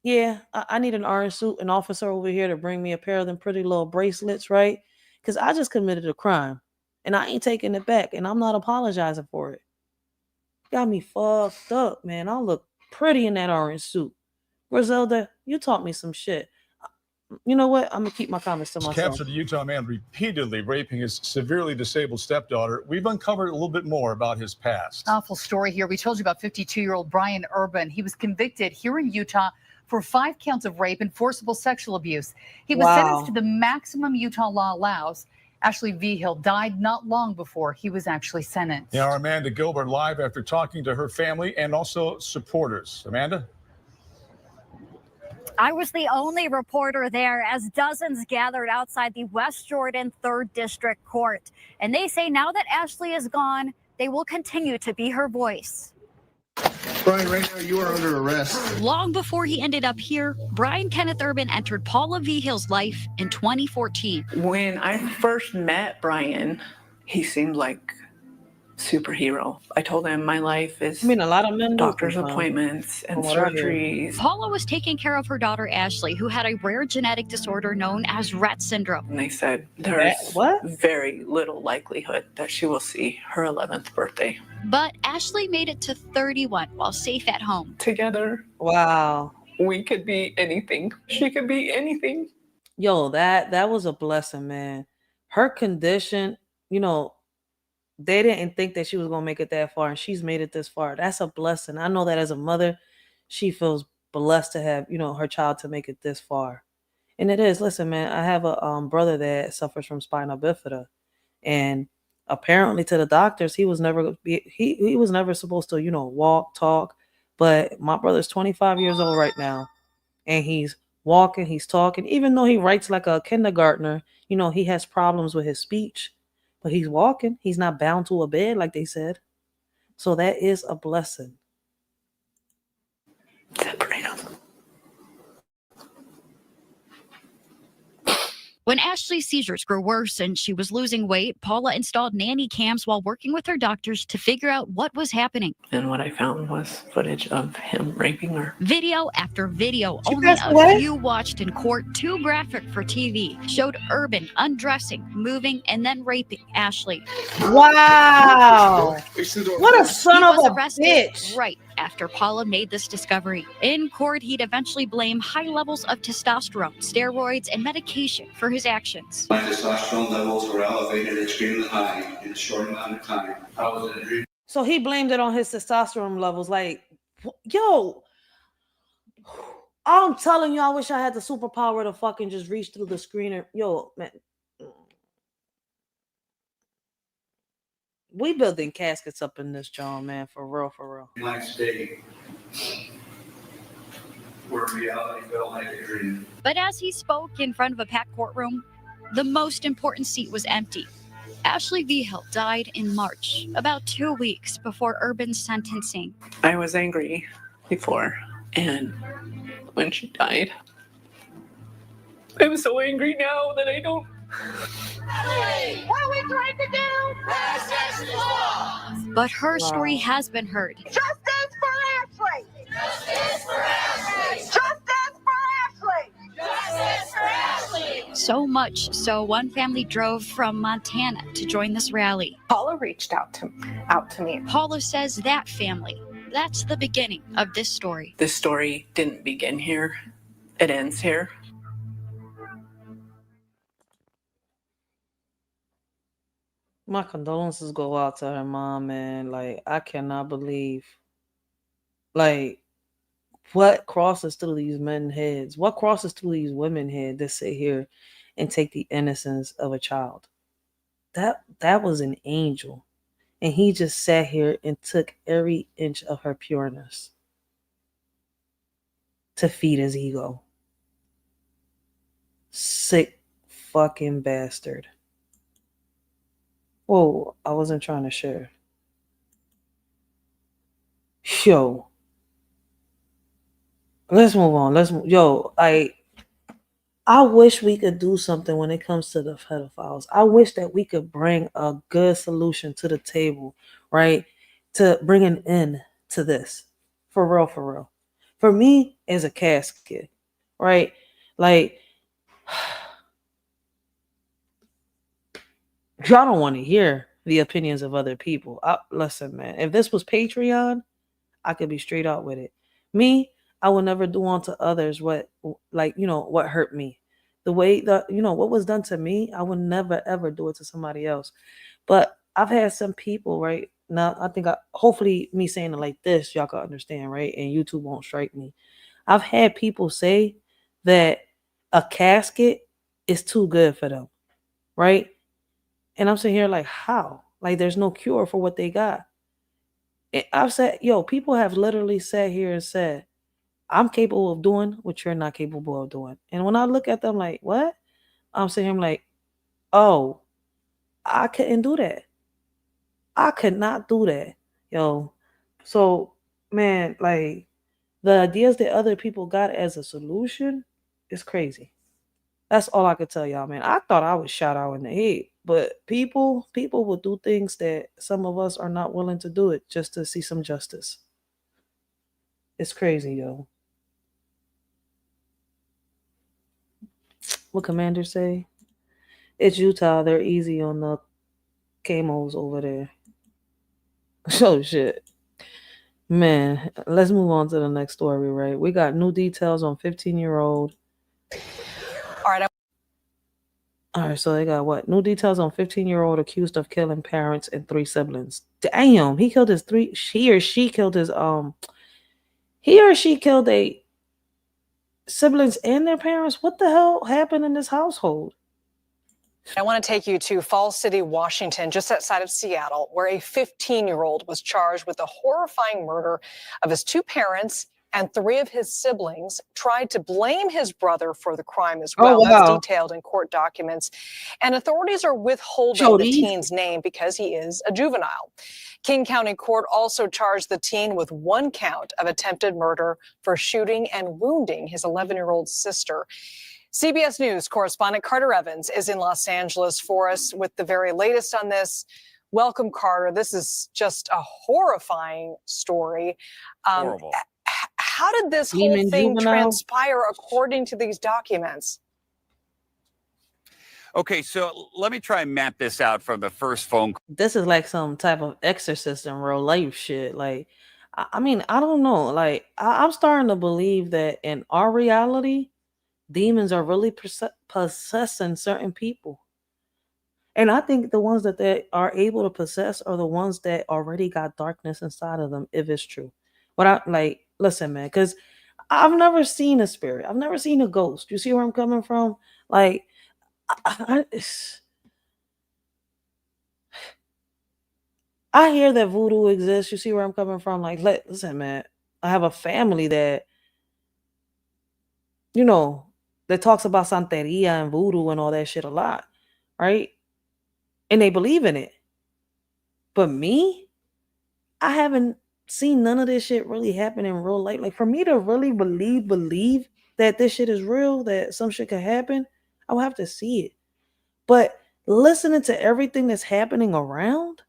Yeah, I need an orange suit, an officer over here to bring me a pair of them pretty little bracelets, right? Because I just committed a crime, and I ain't taking it back, and I'm not apologizing for it. Got me fucked up, man. I look pretty in that orange suit. Griselda, you taught me some shit. You know what? I'm going to keep my comments to myself. Captured the Utah man repeatedly raping his severely disabled stepdaughter. We've uncovered a little bit more about his past. Awful story here. We told you about 52-year-old Brian Urban. He was convicted here in Utah for 5 counts of rape and forcible sexual abuse. He was sentenced to the maximum Utah law allows Ashley Vigil died not long before he was actually sentenced. Yeah, our Amanda Gilbert live after talking to her family and also supporters. Amanda? I was the only reporter there as dozens gathered outside the West Jordan 3rd District Court. And they say now that Ashley is gone, they will continue to be her voice. Brian, right now you are under arrest. Long before he ended up here, Brian Kenneth Urban entered Paula Vigil's life in 2014. When I first met Brian, he seemed like superhero. I told him my life is a lot of men doctor's appointments and surgeries. Paula was taking care of her daughter Ashley, who had a rare genetic disorder known as Rett syndrome. And they said there's very little likelihood that she will see her 11th birthday. But Ashley made it to 31 while safe at home. Together, wow, we could be anything. She could be anything. Yo, that was a blessing, man. Her condition, they didn't think that she was going to make it that far, and she's made it this far. That's a blessing. I know that as a mother, she feels blessed to have, her child to make it this far. And it is. Listen, man, I have a brother that suffers from spina bifida, and apparently to the doctors, he was never supposed to, walk, talk. But my brother's 25 years old right now, and he's walking, he's talking. Even though he writes like a kindergartner, he has problems with his speech. But he's walking. He's not bound to a bed, like they said. So that is a blessing. When Ashley's seizures grew worse and she was losing weight, Paula installed nanny cams while working with her doctors to figure out what was happening. And what I found was footage of him raping her. Video after video, only a few watched in court, too graphic for TV, showed Urban undressing, moving, and then raping Ashley. Wow. What a son of a bitch. Right after Paula made this discovery. In court, he'd eventually blame high levels of testosterone, steroids, and medication for his actions. My testosterone levels were elevated extremely high in a short amount of time. I was in a dream. So he blamed it on his testosterone levels. Like, yo, I'm telling you, I wish I had the superpower to fucking just reach through the screen and, yo, man. We building caskets up in this John, man, for real, for real. My state, where reality felt like a dream. But as he spoke in front of a packed courtroom, the most important seat was empty. Ashley Vigil died in March, about 2 weeks before Urban's sentencing. I was angry before, and when she died, I'm so angry now that I don't. What are we trying to do? Justice laws. But her story has been heard. Justice for Ashley. Justice for Ashley. Justice for Ashley. Justice for Ashley. So much so one family drove from Montana to join this rally. Paula reached out to me. Paula says that family, that's the beginning of this story. This story didn't begin here. It ends here. My condolences go out to her mom, man. Like, I cannot believe, like, what crosses through these men's heads? What crosses through these women's heads that sit here and take the innocence of a child? That was an angel. And he just sat here and took every inch of her pureness to feed his ego. Sick fucking bastard. Whoa, I wasn't trying to share. Yo. Let's move on. Yo, I wish we could do something when it comes to the pedophiles. I wish that we could bring a good solution to the table, right? To bring an end to this. For real, for real. For me, as a casket, right? Like, y'all don't want to hear the opinions of other people. Listen, man, if this was Patreon, I could be straight out with it. Me, I would never do unto others what hurt me. The way that, what was done to me, I would never, ever do it to somebody else. But I've had some people, right? Now, I think hopefully me saying it like this, y'all can understand, right? And YouTube won't strike me. I've had people say that a casket is too good for them, right? And I'm sitting here like, how? Like, there's no cure for what they got. And I've said, yo, people have literally sat here and said, I'm capable of doing what you're not capable of doing. And when I look at them like, what? I'm sitting here like, oh, I couldn't do that. I could not do that. Yo. So, man, like, the ideas that other people got as a solution is crazy. That's all I could tell y'all, man. I thought I was shot out in the head, but people will do things that some of us are not willing to do it just to see some justice. It's crazy, yo. What Commander say? It's Utah. They're easy on the camos over there. Oh shit. Man, let's move on to the next story, right? We got new details on 15-year-old. All right, so they got what? New details on 15-year-old accused of killing parents and 3 siblings. Damn, he killed his 3. He or she killed his a siblings and their parents. What the hell happened in this household? I want to take you to Falls City, Washington, just outside of Seattle, where a 15-year-old was charged with the horrifying murder of his 2 parents and 3 of his siblings, tried to blame his brother for the crime as well. Oh, wow. That's detailed in court documents. And authorities are withholding the teen's name because he is a juvenile. King County Court also charged the teen with 1 count of attempted murder for shooting and wounding his 11-year-old sister. CBS News correspondent Carter Evans is in Los Angeles for us with the very latest on this. Welcome, Carter. This is just a horrifying story. Horrible. How did this whole thing transpire according to these documents? Okay, so let me try and map this out from the first phone call. This is like some type of exorcism, real life shit. Like, I mean, I don't know. Like, I'm starting to believe that in our reality, demons are really possessing certain people. And I think the ones that they are able to possess are the ones that already got darkness inside of them, if it's true. But I like, listen, man, because I've never seen a spirit. I've never seen a ghost. You see where I'm coming from? Like, I hear that voodoo exists. You see where I'm coming from? Like, listen, man, I have a family that, you know, that talks about Santeria and voodoo and all that shit a lot, right? And they believe in it. But me, I haven't seen none of this shit really happen in real life. Like, for me to really believe that this shit is real, that some shit could happen, I would have to see it. But listening to everything that's happening around,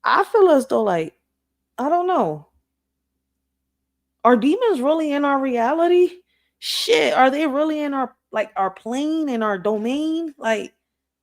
I feel as though, like, I don't know. Are demons really in our reality? Shit, are they really in our plane, in our domain? Like,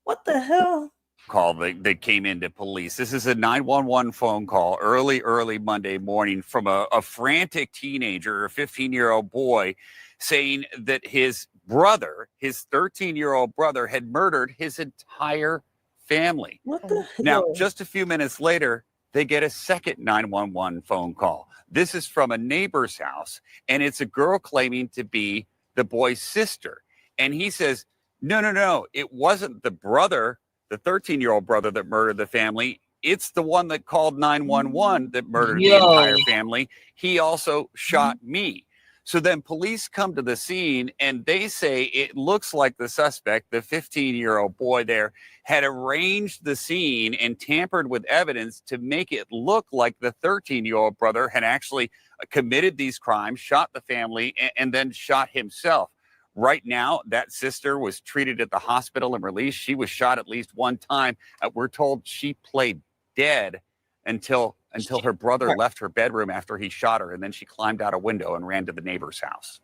what the hell? Call that came into police. This is a 911 phone call early Monday morning from a frantic teenager, a 15-year-old boy, saying that his brother, his 13-year-old brother, had murdered his entire family. What the hell? Now, just a few minutes later, they get a second 911 phone call. This is from a neighbor's house, and it's a girl claiming to be the boy's sister. And he says, no, it wasn't the brother, the 13-year-old brother that murdered the family. It's the one that called 911 that murdered the entire family. He also shot me. So then police come to the scene and they say it looks like the suspect, the 15-year-old boy there, had arranged the scene and tampered with evidence to make it look like the 13-year-old brother had actually committed these crimes, shot the family, and then shot himself. Right now, that sister was treated at the hospital and released. She was shot at least 1 time. We're told she played dead until her brother left her bedroom after he shot her, and then she climbed out a window and ran to the neighbor's house.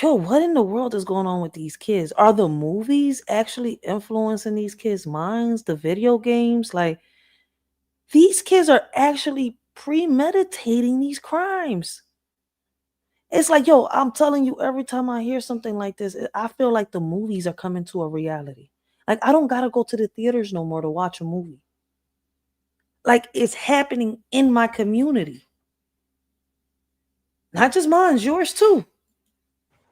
Yo, what in the world is going on with these kids? Are the movies actually influencing these kids' minds? The video games? Like, these kids are actually premeditating these crimes. It's like, yo, I'm telling you, every time I hear something like this, I feel like the movies are coming to a reality. Like, I don't got to go to the theaters no more to watch a movie. Like, it's happening in my community. Not just mine, yours too.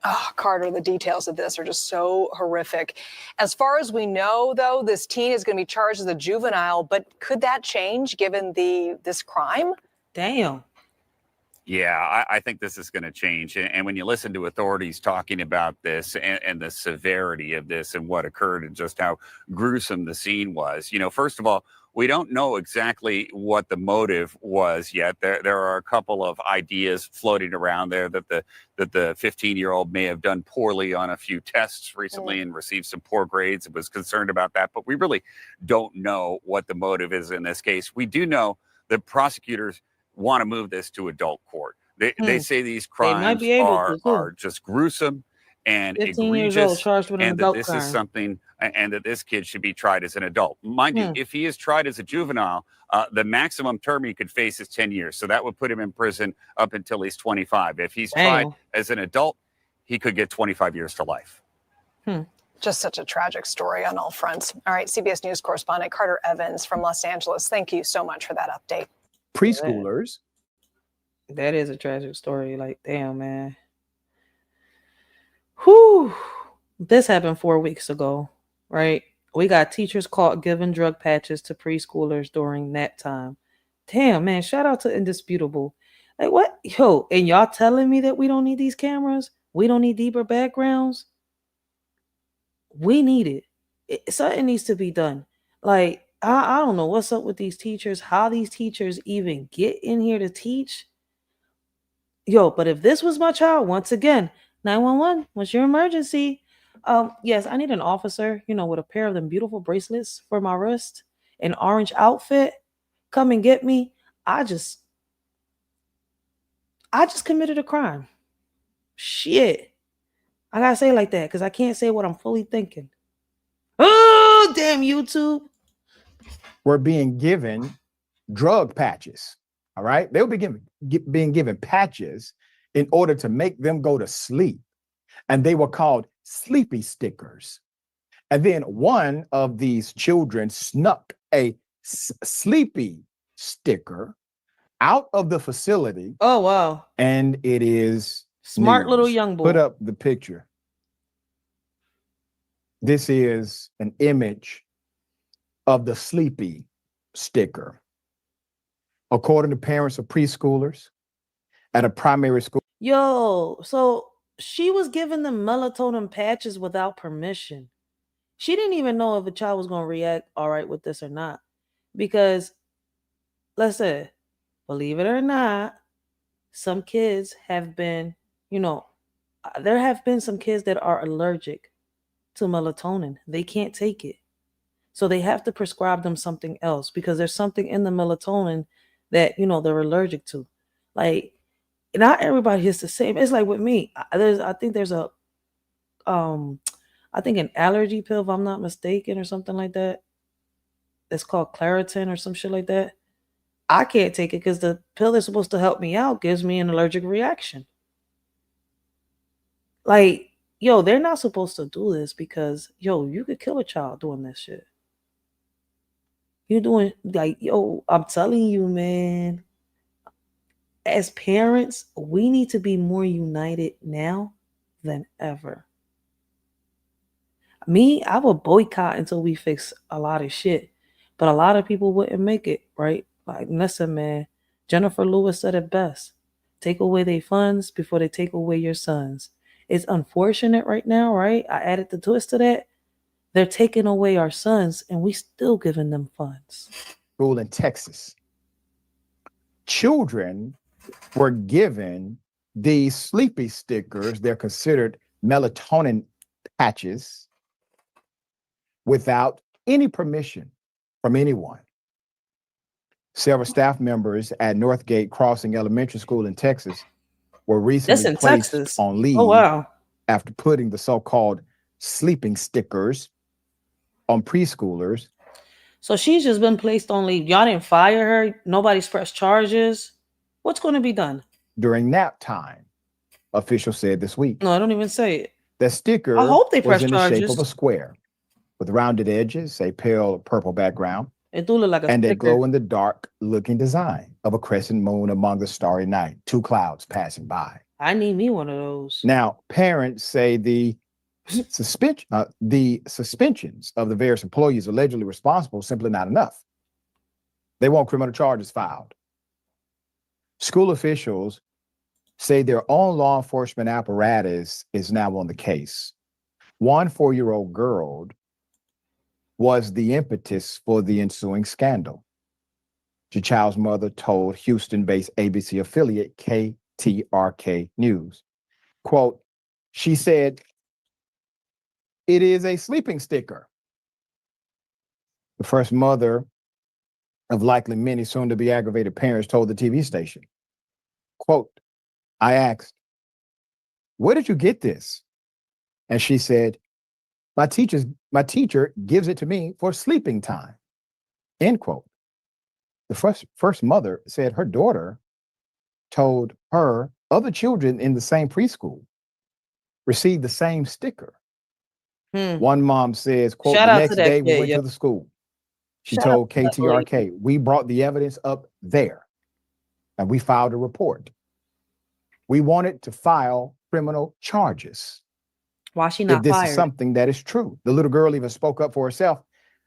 Oh, Carter, the details of this are just so horrific. As far as we know, though, this teen is going to be charged as a juvenile, but could that change given this crime? Damn. Yeah, I think this is going to change. And when you listen to authorities talking about this and the severity of this and what occurred and just how gruesome the scene was, first of all, we don't know exactly what the motive was yet. There are a couple of ideas floating around there that the 15-year-old may have done poorly on a few tests recently and received some poor grades and was concerned about that. But we really don't know what the motive is in this case. We do know that prosecutors want to move this to adult court. They say these crimes are just gruesome and 15 years old, egregious, charged with an and that adult this crime. is something, and that this kid should be tried as an adult. Mind you, if he is tried as a juvenile, the maximum term he could face is 10 years. So that would put him in prison up until he's 25. If he's tried as an adult, he could get 25 years to life. Just such a tragic story on all fronts. All right, CBS News correspondent Carter Evans from Los Angeles, thank you so much for that update. Preschoolers. That is a tragic story. Like, damn, man. Whew. This happened 4 weeks ago, right? We got teachers caught giving drug patches to preschoolers during nap time. Damn, man. Shout out to Indisputable. Like, what? Yo, and y'all telling me that we don't need these cameras? We don't need deeper backgrounds? We need it. Something needs to be done. Like, I don't know what's up with these teachers, how these teachers even get in here to teach. Yo, but if this was my child, once again, 911, what's your emergency? Yes, I need an officer, with a pair of them beautiful bracelets for my wrist, an orange outfit. Come and get me. I just committed a crime. Shit. I gotta say it like that because I can't say what I'm fully thinking. Oh, damn YouTube. Were being given drug patches. All right. They were being given patches in order to make them go to sleep. And they were called sleepy stickers. And then one of these children snuck a sleepy sticker out of the facility. Oh, wow. And it is smart news. Little young boy. Put up the picture. This is an image of the sleepy sticker. According to parents of preschoolers at a primary school. Yo, so she was giving them melatonin patches without permission. She didn't even know if a child was going to react all right with this or not. Because, let's say, believe it or not, some kids have been, there have been some kids that are allergic to melatonin. They can't take it. So they have to prescribe them something else because there's something in the melatonin that, they're allergic to. Like, not everybody is the same. It's like with me. I think there's an allergy pill, if I'm not mistaken, or something like that. It's called Claritin or some shit like that. I can't take it because the pill that's supposed to help me out gives me an allergic reaction. Like, yo, they're not supposed to do this because, yo, you could kill a child doing this shit. You're doing, like, yo, I'm telling you, man. As parents, we need to be more united now than ever. Me, I would boycott until we fix a lot of shit. But a lot of people wouldn't make it, right? Like, listen, man, Jennifer Lewis said it best. Take away their funds before they take away your sons. It's unfortunate right now, right? I added the twist to that. They're taking away our sons and we still giving them funds. School in Texas. Children were given these sleepy stickers. They're considered melatonin patches without any permission from anyone. Several staff members at Northgate Crossing Elementary School in Texas were recently placed on leave after putting the so-called sleeping stickers on preschoolers. So she's just been placed on leave. Y'all didn't fire her. Nobody's pressed charges. What's going to be done? During nap time, officials said this week. No, I don't even say it. The sticker I hope they was press in the charges. shape of a square with rounded edges, a pale purple background, it do look like and sticker. a glow-in-the-dark looking design of a crescent moon among the starry night, two clouds passing by. I need me one of those. Now, parents say the suspensions of the various employees allegedly responsible simply not enough. They want criminal charges filed. School officials say their own law enforcement apparatus is now on the case. One 4-year-old girl was the impetus for the ensuing scandal. The child's mother told Houston-based ABC affiliate KTRK News, quote, she said, "It is a sleeping sticker." The first mother of likely many soon-to-be aggravated parents told the TV station, quote, I asked, "Where did you get this?" And she said, my teacher gives it to me for sleeping time," end quote. The first mother said her daughter told her other children in the same preschool received the same sticker. One mom says, quote, Shout "The out next to that day we kid, went yo. to the school." She Shout told out to that lady. KTRK, "We brought the evidence up there and we filed a report. We wanted to file criminal charges. Why she If not this fired? is something that is true." The little girl even spoke up for herself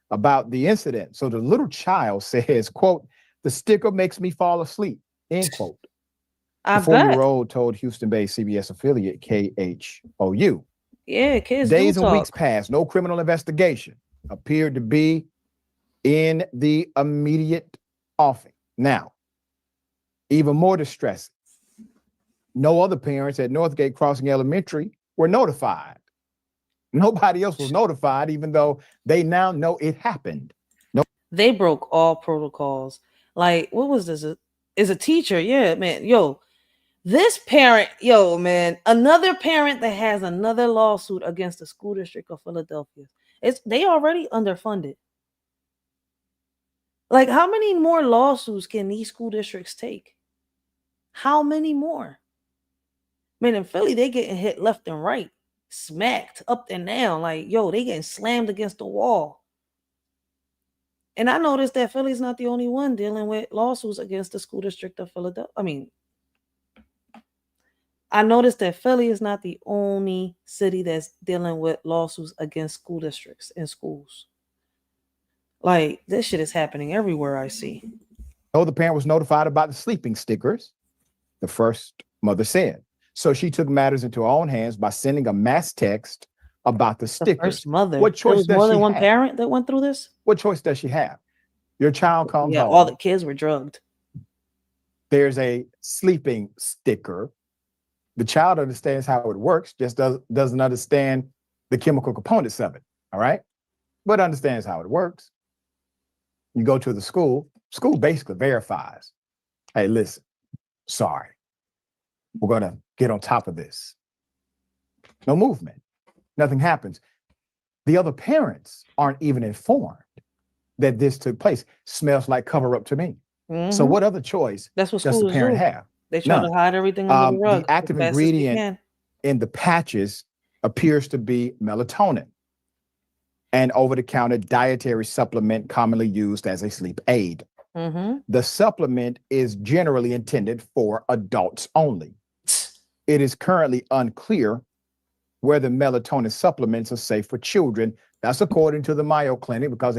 about the incident. So the little child says, quote, "The sticker makes me fall asleep," end quote. I The bet. 4-year-old told Houston-based CBS affiliate KHOU. Yeah, kids Days do and talk. weeks passed. No criminal investigation appeared to be in the immediate offing. Now, even more distressing, no other parents at Northgate Crossing Elementary were notified. Nobody else was notified, even though they now know it happened. No. They broke all protocols. Like, what was this? Is a teacher? Yeah, man. Yo, this parent, yo, man, another parent that has another lawsuit against the school district of Philadelphia. They already underfunded. Like, how many more lawsuits can these school districts take? How many more? Man, in Philly, they getting hit left and right, smacked up and down. Like, yo, they getting slammed against the wall. And I noticed that Philly's not the only one dealing with lawsuits against the school district of Philadelphia. I noticed that Philly is not the only city that's dealing with lawsuits against school districts and schools. Like, this shit is happening everywhere I see. No, the parent was notified about the sleeping stickers, the first mother said. So she took matters into her own hands by sending a mass text about the stickers. First mother. What choice there was more does than she one have? parent that went through this? What choice does she have? Your child comes Yeah, home. all the kids were drugged. There's a sleeping sticker. The child understands how it works, just doesn't understand the chemical components of it, all right? But understands how it works. You go to the school basically verifies, hey, listen, sorry, we're gonna get on top of this. No movement, nothing happens. The other parents aren't even informed that this took place. Smells like cover up to me. So what other choice That's what does the schools parent do. have? They try to hide everything under the rug. The active as fast as they ingredient can. in the patches appears to be melatonin, an over-the-counter dietary supplement commonly used as a sleep aid. The supplement is generally intended for adults only. It is currently unclear whether melatonin supplements are safe for children. That's according to the Mayo Clinic, because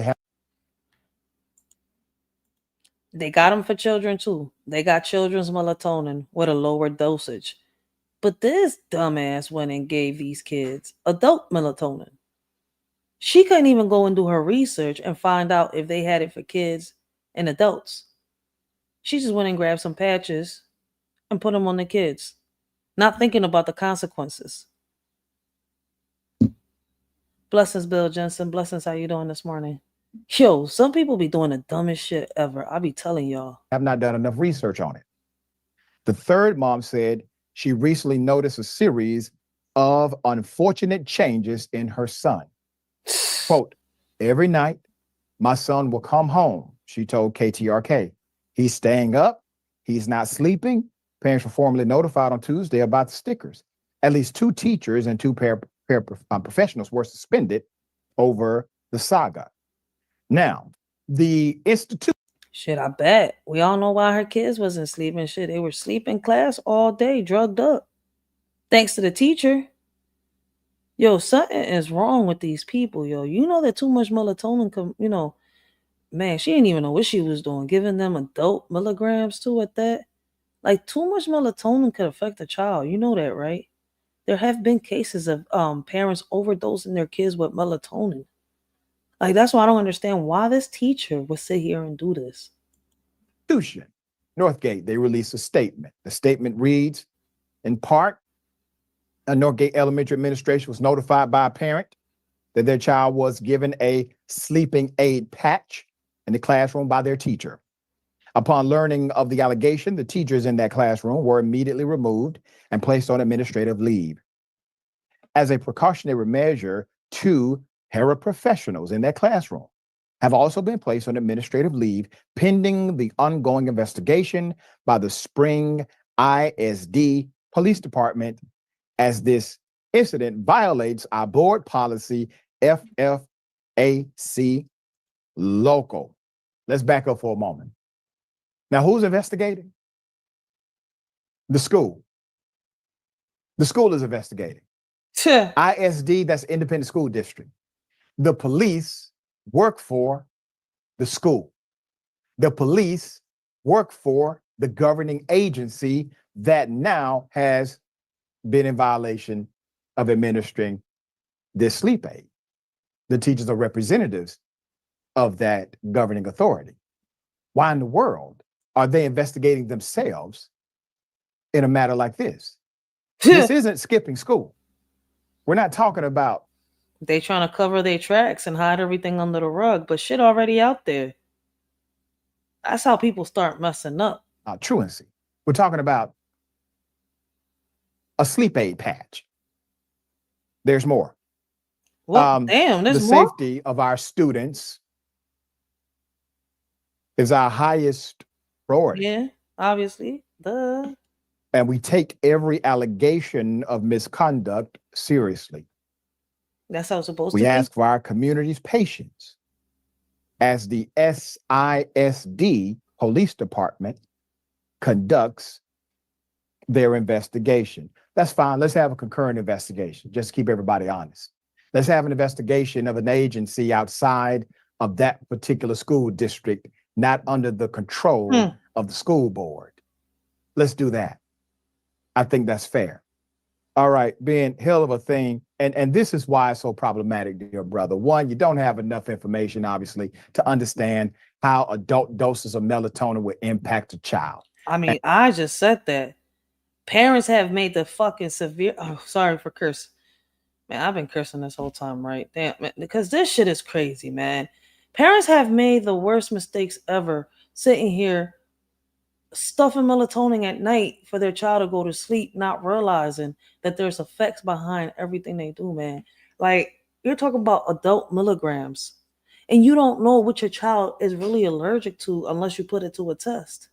They got them for children too. They got children's melatonin with a lower dosage. But this dumbass went and gave these kids adult melatonin. She couldn't even go and do her research and find out if they had it for kids and adults. She just went and grabbed some patches and put them on the kids, not thinking about the consequences. Blessings, Bill Jensen. Blessings, how you doing this morning? Yo, some people be doing the dumbest shit ever. I be telling y'all. have not done enough research on it. The third mom said she recently noticed a series of unfortunate changes in her son. Quote, every night, my son will come home, she told KTRK. He's staying up. He's not sleeping. Parents were formally notified on Tuesday about the stickers. At least 2 teachers and 2 professionals were suspended over the saga. Now, the institute. Shit, I bet. We all know why her kids wasn't sleeping. Shit, they were sleeping class all day, drugged up. Thanks to the teacher. Yo, something is wrong with these people, yo. You know that too much melatonin, man, she didn't even know what she was doing, giving them adult milligrams too at that. Like, too much melatonin could affect a child. You know that, right? There have been cases of parents overdosing their kids with melatonin. Like, that's why I don't understand why this teacher would sit here and do this. Northgate, they released a statement. The statement reads, in part, Northgate Elementary Administration was notified by a parent that their child was given a sleeping aid patch in the classroom by their teacher. Upon learning of the allegation, the teachers in that classroom were immediately removed and placed on administrative leave. As a precautionary measure, 2 paraprofessionals in that classroom have also been placed on administrative leave pending the ongoing investigation by the Spring ISD Police Department, as this incident violates our board policy FFAC local. Let's back up for a moment. Now, who's investigating? The school. The school is investigating. ISD, that's Independent School District. The police work for the school. The police work for the governing agency that now has been in violation of administering this sleep aid. The teachers are representatives of that governing authority. Why in the world are they investigating themselves in a matter like this? This isn't skipping school. We're not talking about. They trying to cover their tracks and hide everything under the rug, but shit already out there. That's how people start messing up. Truancy. We're talking about a sleep aid patch. There's more. Well, damn, there's the more? Safety of our students is our highest priority. Yeah, obviously. Duh. And we take every allegation of misconduct seriously. That's how it's supposed to We be. ask for our community's patience as the SISD Police Department conducts their investigation. That's fine. Let's have a concurrent investigation. Just to keep everybody honest. Let's have an investigation of an agency outside of that particular school district, not under the control of the school board. Let's do that. I think that's fair. All right, being hell of a thing. And this is why it's so problematic, dear brother. One, you don't have enough information, obviously, to understand how adult doses of melatonin would impact a child. I mean, I just said that. Parents have made the fucking severe. Oh, sorry for cursing. Man, I've been cursing this whole time, right? Damn, man, because this shit is crazy, man. Parents have made the worst mistakes ever sitting here stuffing melatonin at night for their child to go to sleep, not realizing that there's effects behind everything they do, man. Like, you're talking about adult milligrams, and you don't know what your child is really allergic to unless you put it to a test.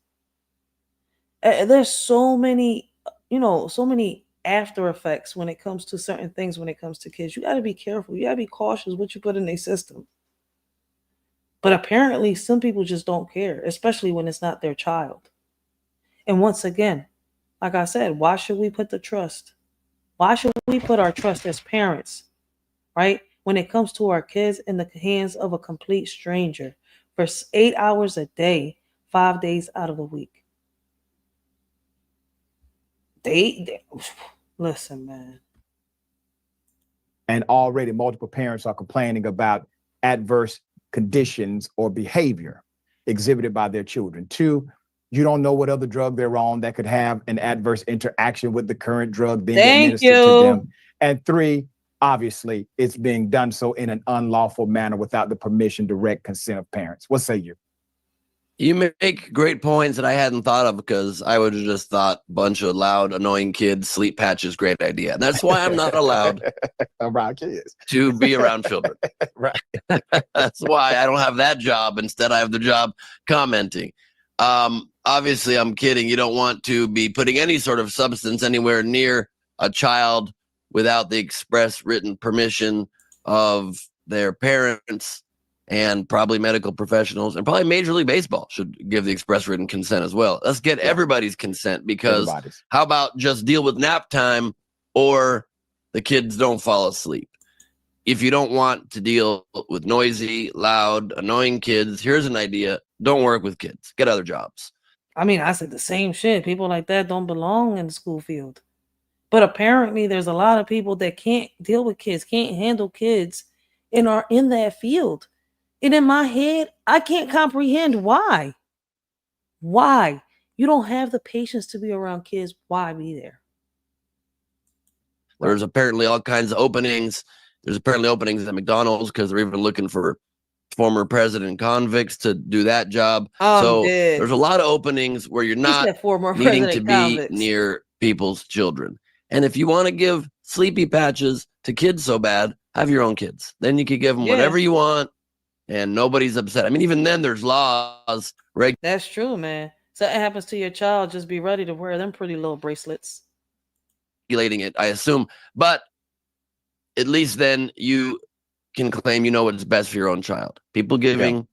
There's so many, so many after effects when it comes to certain things, when it comes to kids. You got to be careful. You got to be cautious what you put in their system. But apparently some people just don't care, especially when it's not their child. And once again, like I said, why should we put the trust? Why should we put our trust as parents, right, when it comes to our kids in the hands of a complete stranger for 8 hours a day, 5 days out of the week? They listen, man. And already multiple parents are complaining about adverse conditions or behavior exhibited by their children. 2, you don't know what other drug they're on that could have an adverse interaction with the current drug being administered to them. And 3, obviously, it's being done so in an unlawful manner without the permission, direct consent of parents. What say you? You make great points that I hadn't thought of, because I would have just thought bunch of loud, annoying kids, sleep patches, great idea. And that's why I'm not allowed around kids to be around children. Right. That's why I don't have that job. Instead, I have the job commenting. Obviously, I'm kidding. You don't want to be putting any sort of substance anywhere near a child without the express written permission of their parents, and probably medical professionals, and probably Major League Baseball should give the express written consent as well. Let's get everybody's consent, because how about just deal with nap time or the kids don't fall asleep. If you don't want to deal with noisy, loud, annoying kids, here's an idea. Don't work with kids. Get other jobs. I mean, I said the same shit. People like that don't belong in the school field. But apparently there's a lot of people that can't deal with kids, can't handle kids, and are in that field. And in my head, I can't comprehend why. Why? You don't have the patience to be around kids. Why be there? There's apparently all kinds of openings. There's apparently openings at McDonald's because they're even looking for former president convicts to do that job. So there's a lot of openings where you're not needing to be near people's children. And if you want to give sleepy patches to kids so bad, have your own kids. Then you can give them whatever you want and nobody's upset. I mean, even then there's laws. That's true, man. Something happens to your child, just be ready to wear them pretty little bracelets. Regulating it, I assume. But at least then you can claim you know what's best for your own child. People giving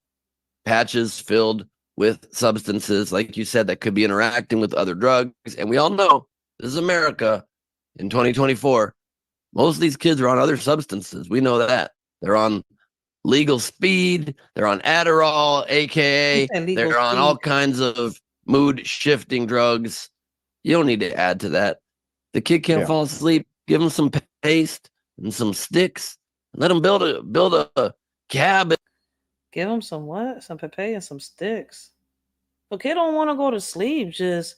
patches filled with substances, like you said, that could be interacting with other drugs. And we all know this is America in 2024. Most of these kids are on other substances. We know that. They're on legal speed. They're on Adderall, aka they're on all kinds of mood shifting drugs. You don't need to add to that. The kid can't fall asleep. Give him some paste and some sticks. Let him build a cabin. Give him some what? Some pepe and some sticks. The kid don't want to go to sleep. Just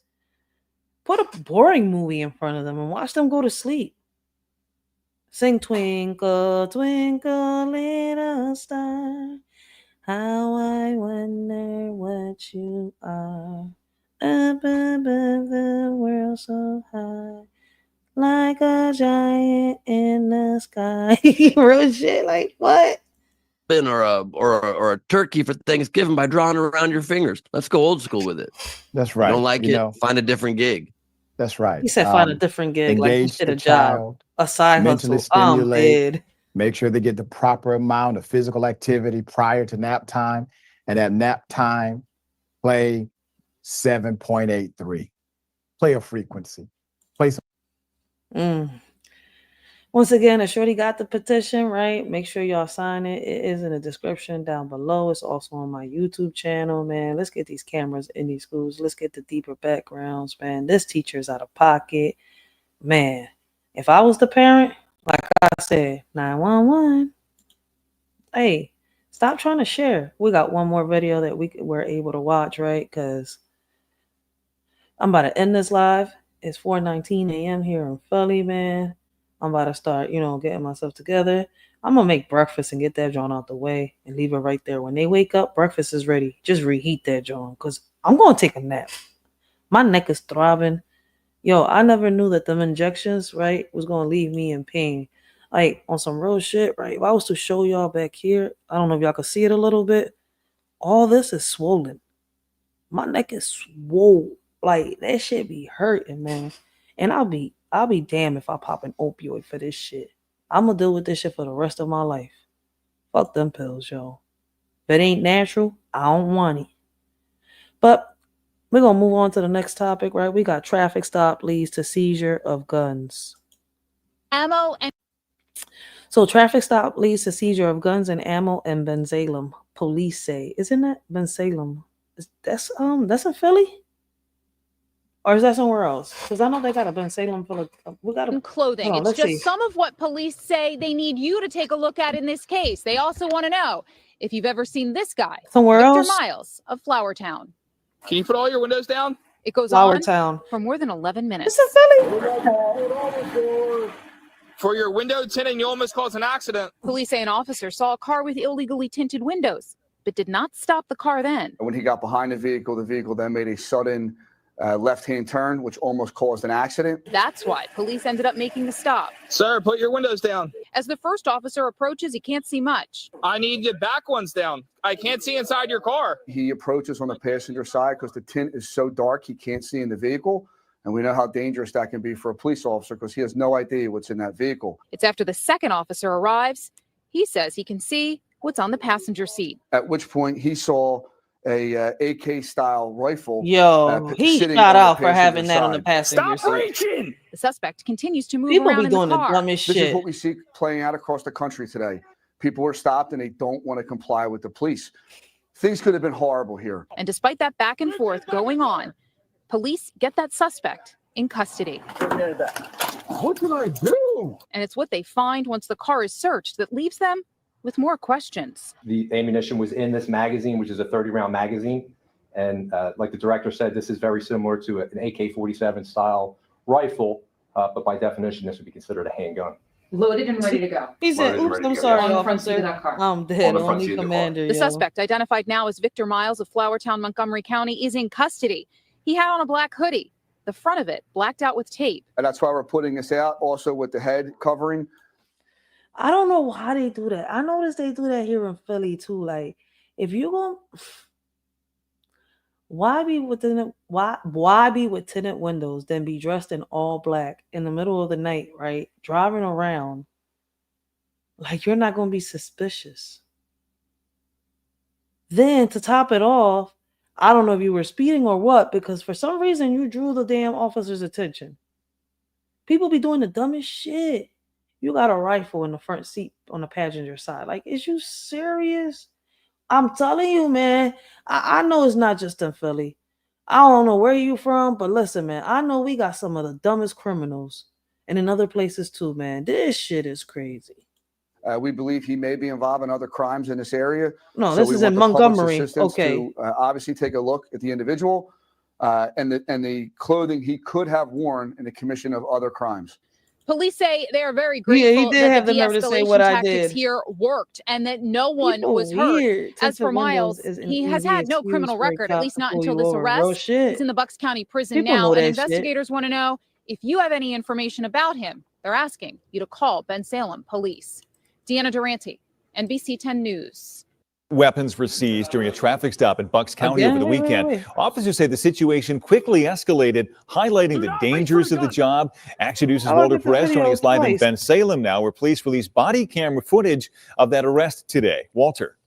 put a boring movie in front of them and watch them go to sleep. Sing Twinkle, Twinkle, Little Star, how I wonder what you are, up above the world so high, like a giant in the sky. Real shit, like what? Or a turkey for Thanksgiving by drawing around your fingers. Let's go old school with it. That's right. You don't like it? Find a different gig. That's right. He said find a different gig, like you did a job, a side mentally hustle. Stimulate, make sure they get the proper amount of physical activity prior to nap time. And at nap time, play 7.83. Play a frequency. Play some. Once again, if Shorty got the petition, right? Make sure y'all sign it. It is in the description down below. It's also on my YouTube channel, man. Let's get these cameras in these schools. Let's get the deeper backgrounds, man. This teacher's out of pocket. Man, if I was the parent, like I said, 911. Hey, stop trying to share. We got one more video that we're able to watch, right? Because I'm about to end this live. It's 4:19 a.m. here in Philly, man. I'm about to start, getting myself together. I'm going to make breakfast and get that joint out the way and leave it right there. When they wake up, breakfast is ready. Just reheat that joint because I'm going to take a nap. My neck is throbbing. Yo, I never knew that them injections, right, was going to leave me in pain. Like, on some real shit, right? If I was to show y'all back here, I don't know if y'all can see it a little bit. All this is swollen. My neck is swole. Like, that shit be hurting, man. And I'll be damned if I pop an opioid for this shit. I'm going to deal with this shit for the rest of my life. Fuck them pills, yo. If it ain't natural, I don't want it. But we're going to move on to the next topic, right? We got traffic stop leads to seizure of guns. So traffic stop leads to seizure of guns and ammo in Bensalem. Police say. Isn't that Bensalem? That's in Philly? Or is that somewhere else? Because I know they got a Bensalem full of... We got clothing. It's just some of what police say they need you to take a look at in this case. They also want to know if you've ever seen this guy. Somewhere else? Victor Miles of Flower Town. Can you put all your windows down? It goes Flower on Town. for more than 11 minutes. It's in Philly. For your window tinting, you almost caused an accident. Police say an officer saw a car with illegally tinted windows, but did not stop the car then. When he got behind the vehicle then made a sudden left-hand turn, which almost caused an accident. That's why police ended up making the stop. Sir, put your windows down. As the first officer approaches, he can't see much. I need the back ones down. I can't see inside your car. He approaches on the passenger side because the tint is so dark he can't see in the vehicle. And we know how dangerous that can be for a police officer because he has no idea what's in that vehicle. It's after the second officer arrives. He says he can see what's on the passenger seat. At which point he saw a AK style rifle. Yo, he shot out for having that on the passenger seat. Stop reaching! The suspect continues to move People around be in the doing the car. dumbest This shit. is what we see playing out across the country today. People are stopped and they don't want to comply with the police. Things could have been horrible here. And despite that back and forth going on, police get that suspect in custody. What did I do? And it's what they find once the car is searched that leaves them with more questions. The ammunition was in this magazine, which is a 30-round magazine. And like the director said, this is very similar to an AK-47 style rifle, but by definition, this would be considered a handgun. Loaded and ready to go. He said, oops, I'm sorry, On the front officer. seat of that car. I'm dead. On the front Only seat of the commander. The yo. suspect, identified now as Victor Miles of Flowertown, Montgomery County, is in custody. He had on a black hoodie, the front of it blacked out with tape. And that's why we're putting this out also with the head covering. I don't know why they do that. I noticed they do that here in Philly too. Like, if you go, why be with tinted windows, then be dressed in all black in the middle of the night, right? Driving around. Like, you're not gonna be suspicious. Then to top it off, I don't know if you were speeding or what, because for some reason you drew the damn officer's attention. People be doing the dumbest shit. You got a rifle in the front seat on the passenger side. Like, is you serious? I'm telling you, man. I know it's not just in Philly. I don't know where you from, but listen, man. I know we got some of the dumbest criminals, and in other places too, man. This shit is crazy. We believe he may be involved in other crimes in this area. No, So this we is want in the public's Montgomery. assistance Okay. to, obviously take a look at the individual and the clothing he could have worn in the commission of other crimes. Police say they are very He grateful did have that the the nerve to say de-escalation what I tactics did. here worked and that no one People was hurt. weird. As for Tinted Miles, windows is an he has easy had no excuse criminal for a record, cop at least to not pull until you this over. Real arrest. shit. He's in the Bucks County prison People now, know and that shit. investigators want to know if you have any information about him. They're asking you to call Ben Salem Police. Deanna Durante, NBC 10 News. Weapons were seized during a traffic stop in Bucks County over the weekend. wait. Officers say the situation quickly escalated, highlighting the dangers of the job. Action News's I'll Walter look at the Perez joining video us live in twice. Ben Salem now, where police released body camera footage of that arrest today. Walter.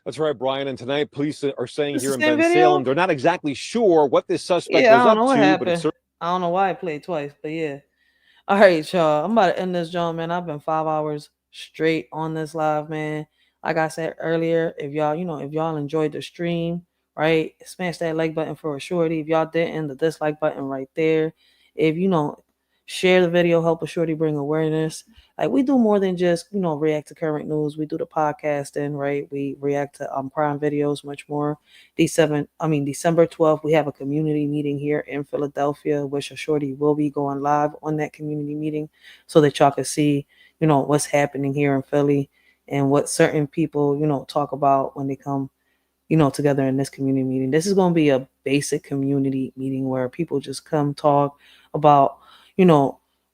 That's right, Brian. And tonight, police are saying This here the in same Ben video? Salem, they're not exactly sure what this suspect Yeah, I was don't know up what to, but happened. it's I don't know why I played twice, but yeah. All right, y'all. I'm about to end this, John, man. I've been 5 hours straight on this live, man. Like I said earlier, if y'all enjoyed the stream, right, smash that like button for a shorty. If y'all didn't, the dislike button right there. If share the video, help a shorty bring awareness. Like, we do more than just react to current news. We do the podcasting, right? We react to crime videos much more. December 12th, we have a community meeting here in Philadelphia, which a shorty will be going live on that community meeting, so that y'all can see what's happening here in Philly and what certain people talk about when they come together in this community meeting. This is going to be a basic community meeting where people just come talk about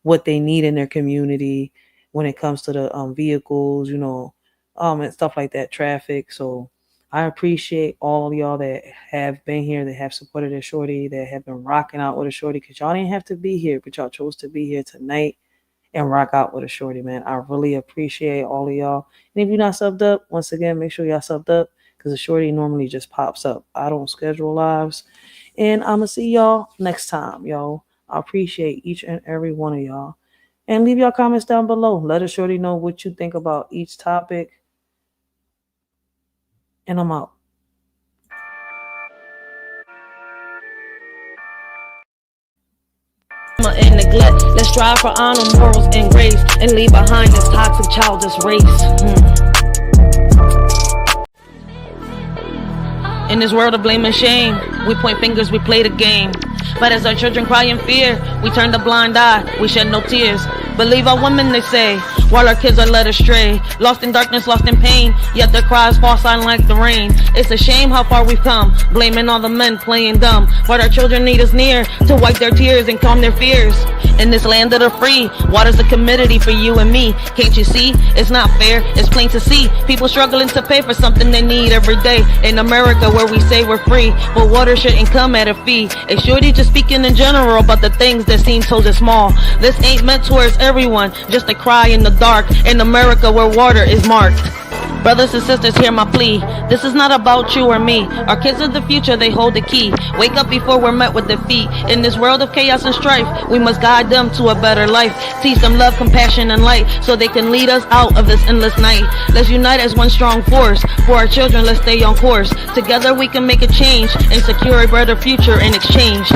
what they need in their community when it comes to the vehicles, and stuff like that, traffic. So I appreciate all of y'all that have been here, that have supported a shorty, that have been rocking out with a shorty, because y'all didn't have to be here, but y'all chose to be here tonight and rock out with a shorty, man. I really appreciate all of y'all. And if you're not subbed up, once again, make sure y'all subbed up, because a shorty normally just pops up. I don't schedule lives. And I'm going to see y'all next time, y'all. I appreciate each and every one of y'all. And leave your comments down below. Let a shorty know what you think about each topic. And I'm out. And neglect. Let's strive for honor, morals, and grace, and leave behind this toxic childish race. In this world of blame and shame, we point fingers, we play the game. But as our children cry in fear, we turn the blind eye, we shed no tears. Believe our women, they say, while our kids are led astray. Lost in darkness, lost in pain, yet their cries fall silent like the rain. It's a shame how far we've come, blaming all the men playing dumb. But our children need us near to wipe their tears and calm their fears. In this land of the free, water's the commodity for you and me. Can't you see? It's not fair, it's plain to see. People struggling to pay for something they need every day. In America where we say we're free, but water shouldn't come at a fee. A shorty just speaking in general about the things that seem so just small. This ain't meant towards everyone, just a cry in the dark. In America where water is marked. Brothers and sisters, hear my plea. This is not about you or me. Our kids are the future, they hold the key. Wake up before we're met with defeat. In this world of chaos and strife, we must guide them to a better life. Teach them love, compassion, and light, so they can lead us out of this endless night. Let's unite as one strong force. For our children, let's stay on course. Together we can make a change and secure a better future in exchange.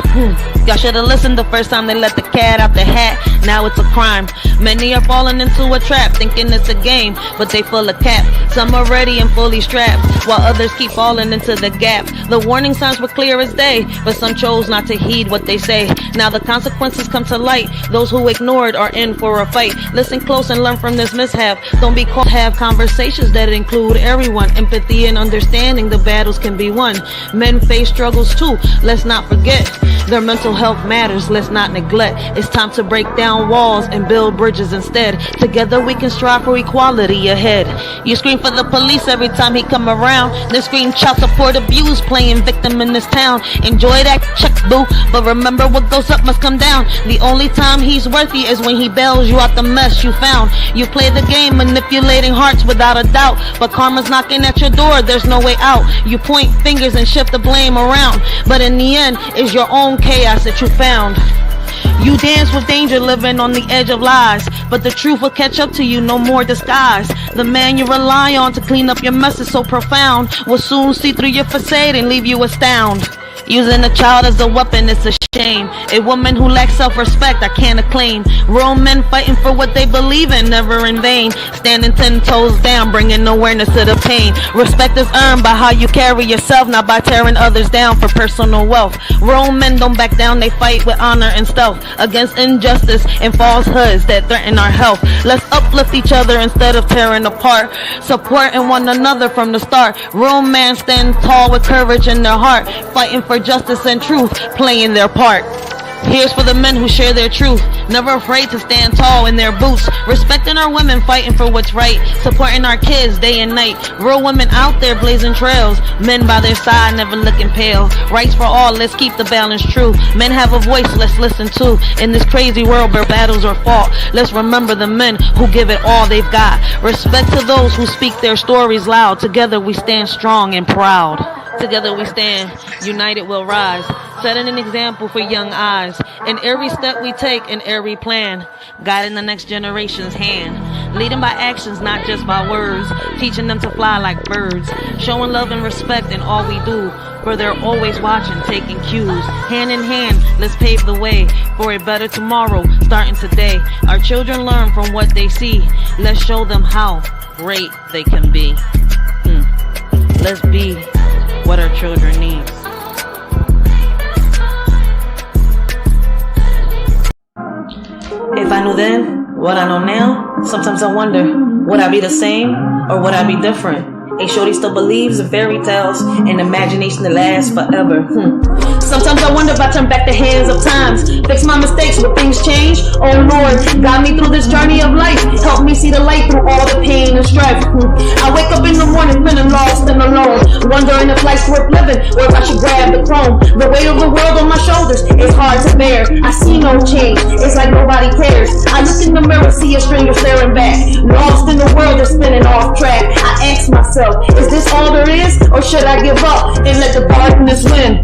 Y'all should have listened the first time they let the cat out the hat. Now it's a crime. Many are falling into a trap, thinking it's a game, but they full of cap. Some are ready and fully strapped, while others keep falling into the gap. The warning signs were clear as day, but some chose not to heed what they say. Now the consequences come to light. Those who ignored are in for a fight. Listen close and learn from this mishap. Don't be caught. Have conversations that include everyone. Empathy and understanding the battles can be won. Men face struggles too. Let's not forget. Their mental health matters. Let's not neglect. It's time to break down walls and build bridges instead. Together we can strive for equality ahead. You scream for the police every time he come around. Then scream child support abuse, playing victim in this town. Enjoy that check, boo, but remember what goes up must come down. The only time he's worthy is when he bails you out the mess you found. You play the game, manipulating hearts without a doubt, but karma's knocking at your door, there's no way out. You point fingers and shift the blame around, but in the end, it's your own chaos that you found. You dance with danger, living on the edge of lies, but the truth will catch up to you, no more disguise. The man you rely on to clean up your mess is so profound, will soon see through your facade and leave you astounded. Using a child as a weapon, it's a shame. A woman who lacks self-respect, I can't acclaim. Real men fighting for what they believe in, never in vain. Standing 10 toes down, bringing awareness to the pain. Respect is earned by how you carry yourself, not by tearing others down for personal wealth. Real men don't back down, they fight with honor and stealth against injustice and falsehoods that threaten our health. Let's uplift each other instead of tearing apart, supporting one another from the start. Real men stand tall with courage in their heart, fighting for justice and truth, playing their part. Here's for the men who share their truth, never afraid to stand tall in their boots, respecting our women, fighting for what's right, supporting our kids day and night. Real women out there blazing trails, men by their side never looking pale. Rights for all, let's keep the balance true. Men have a voice, let's listen to. In this crazy world where battles are fought, let's remember the men who give it all they've got. Respect to those who speak their stories loud. Together we stand strong and proud. Together we stand, united we'll rise, setting an example for young eyes. In every step we take, in every plan, guiding the next generation's hand. Leading by actions, not just by words, teaching them to fly like birds. Showing love and respect in all we do, for they're always watching, taking cues. Hand in hand, let's pave the way for a better tomorrow, starting today. Our children learn from what they see. Let's show them how great they can be. Let's be what our children need. If I knew then what I know now, sometimes I wonder, would I be the same or would I be different? A shorty still believes in fairy tales and imagination that lasts forever. Sometimes I wonder if I turn back the hands of times, fix my mistakes, will things change? Oh Lord, guide me through this journey of life, help me see the light through all the pain and strife. I wake up in the morning feeling lost and alone, wondering if life's worth living or if I should grab the throne. The weight of the world on my shoulders is hard to bear. I see no change, it's like nobody cares. I look in the mirror, see a stranger staring back, lost in the world that's spinning off track. I ask myself, is this all there is, or should I give up and let the darkness win?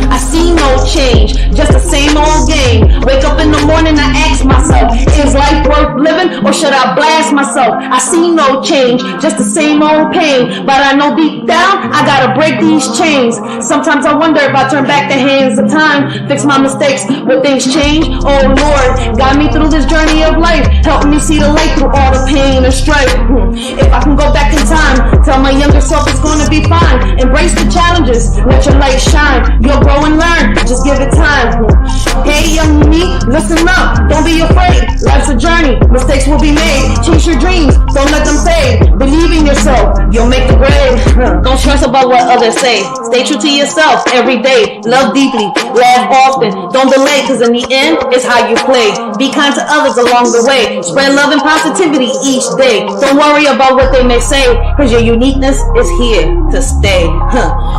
I see no change, just the same old game. Wake up in the morning, I ask myself, is life worth living, or should I blast myself? I see no change, just the same old pain, but I know deep down, I gotta break these chains. Sometimes I wonder if I turn back the hands of time, fix my mistakes, will things change? Oh Lord, guide me through this journey of life, help me see the light through all the pain and strife. If I can go back in time, tell my younger self it's gonna be fine. Embrace the challenges, let your light shine. You'll grow and learn, just give it time. Hey young me, listen up, don't be afraid. Life's a journey, mistakes will be made. Chase your dreams, don't let them fade. Believe in yourself, you'll make the grade. Don't stress about what others say. Stay true to yourself every day. Love deeply, laugh often. Don't delay, cause in the end, it's how you play. Be kind to others along the way. Spread love and positivity each day. Don't worry about what they may say, cause your uniqueness is here to stay.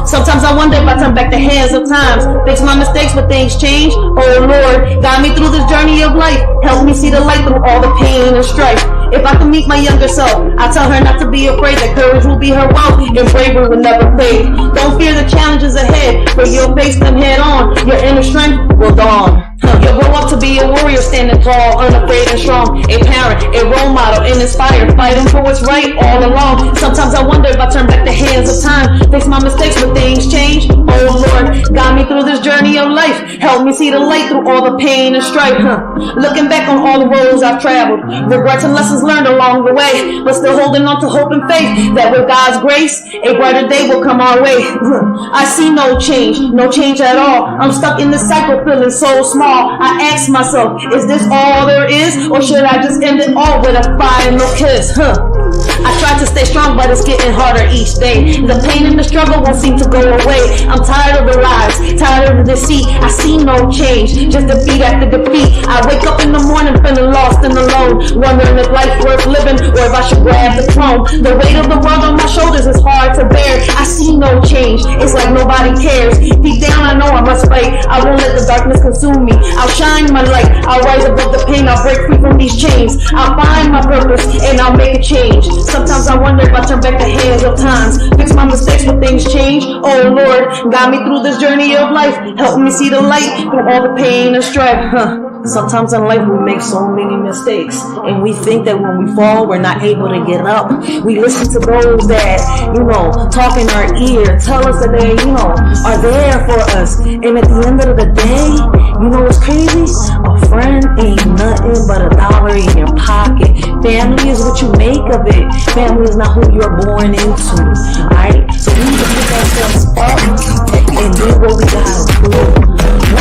Sometimes I wonder if I turn back the hands of times, fix my mistakes, but things change. Oh Lord, guide me through this journey of life. Help me see the light through all the pain and strife. If I can meet my younger self, I tell her not to be afraid, that courage will be her wealth and bravery will never fade. Don't fear the challenges ahead, for you'll face them head on. Your inner strength will dawn. You'll grow up to be a warrior, standing tall, unafraid and strong. A parent, a role model, and inspired, fighting for what's right all along. Sometimes I wonder if I turn back the hands of time, fix my mistakes, but things change. Oh Lord, guide me through this journey of life. Help me see the light through all the pain and strife. Looking back on all the roads I've traveled, regrets and lessons learned along the way, but still holding on to hope and faith that with God's grace, a brighter day will come our way. I see no change at all. I'm stuck in this cycle, feeling so small. I ask myself, is this all there is, or should I just end it all with a final kiss? I try to stay strong, but it's getting harder each day. The pain and the struggle won't seem to go away. I'm tired of the lies, tired of the deceit. I see no change, just defeat after defeat. I wake up in the morning feeling lost and alone, wondering if life's worth living or if I should grab the throne. The weight of the world on my shoulders is hard to bear. I see no change, it's like nobody cares. Deep down I know I must fight. I won't let the darkness consume me. I'll shine my light, I'll rise above the pain. I'll break free from these chains. I'll find my purpose and I'll make a change. Sometimes I wonder if I turn back the hands of times, fix my mistakes when things change. Oh Lord, guide me through this journey of life. Help me see the light through all the pain and strife. Sometimes in life we make so many mistakes, and we think that when we fall, we're not able to get up. We listen to those that, talk in our ear, tell us that they, are there for us. And at the end of the day, what's crazy? A friend ain't nothing but $1 in your pocket. Family is what you make of it. Family is not who you're born into. Alright? So we need to pick ourselves up and do what we gotta do.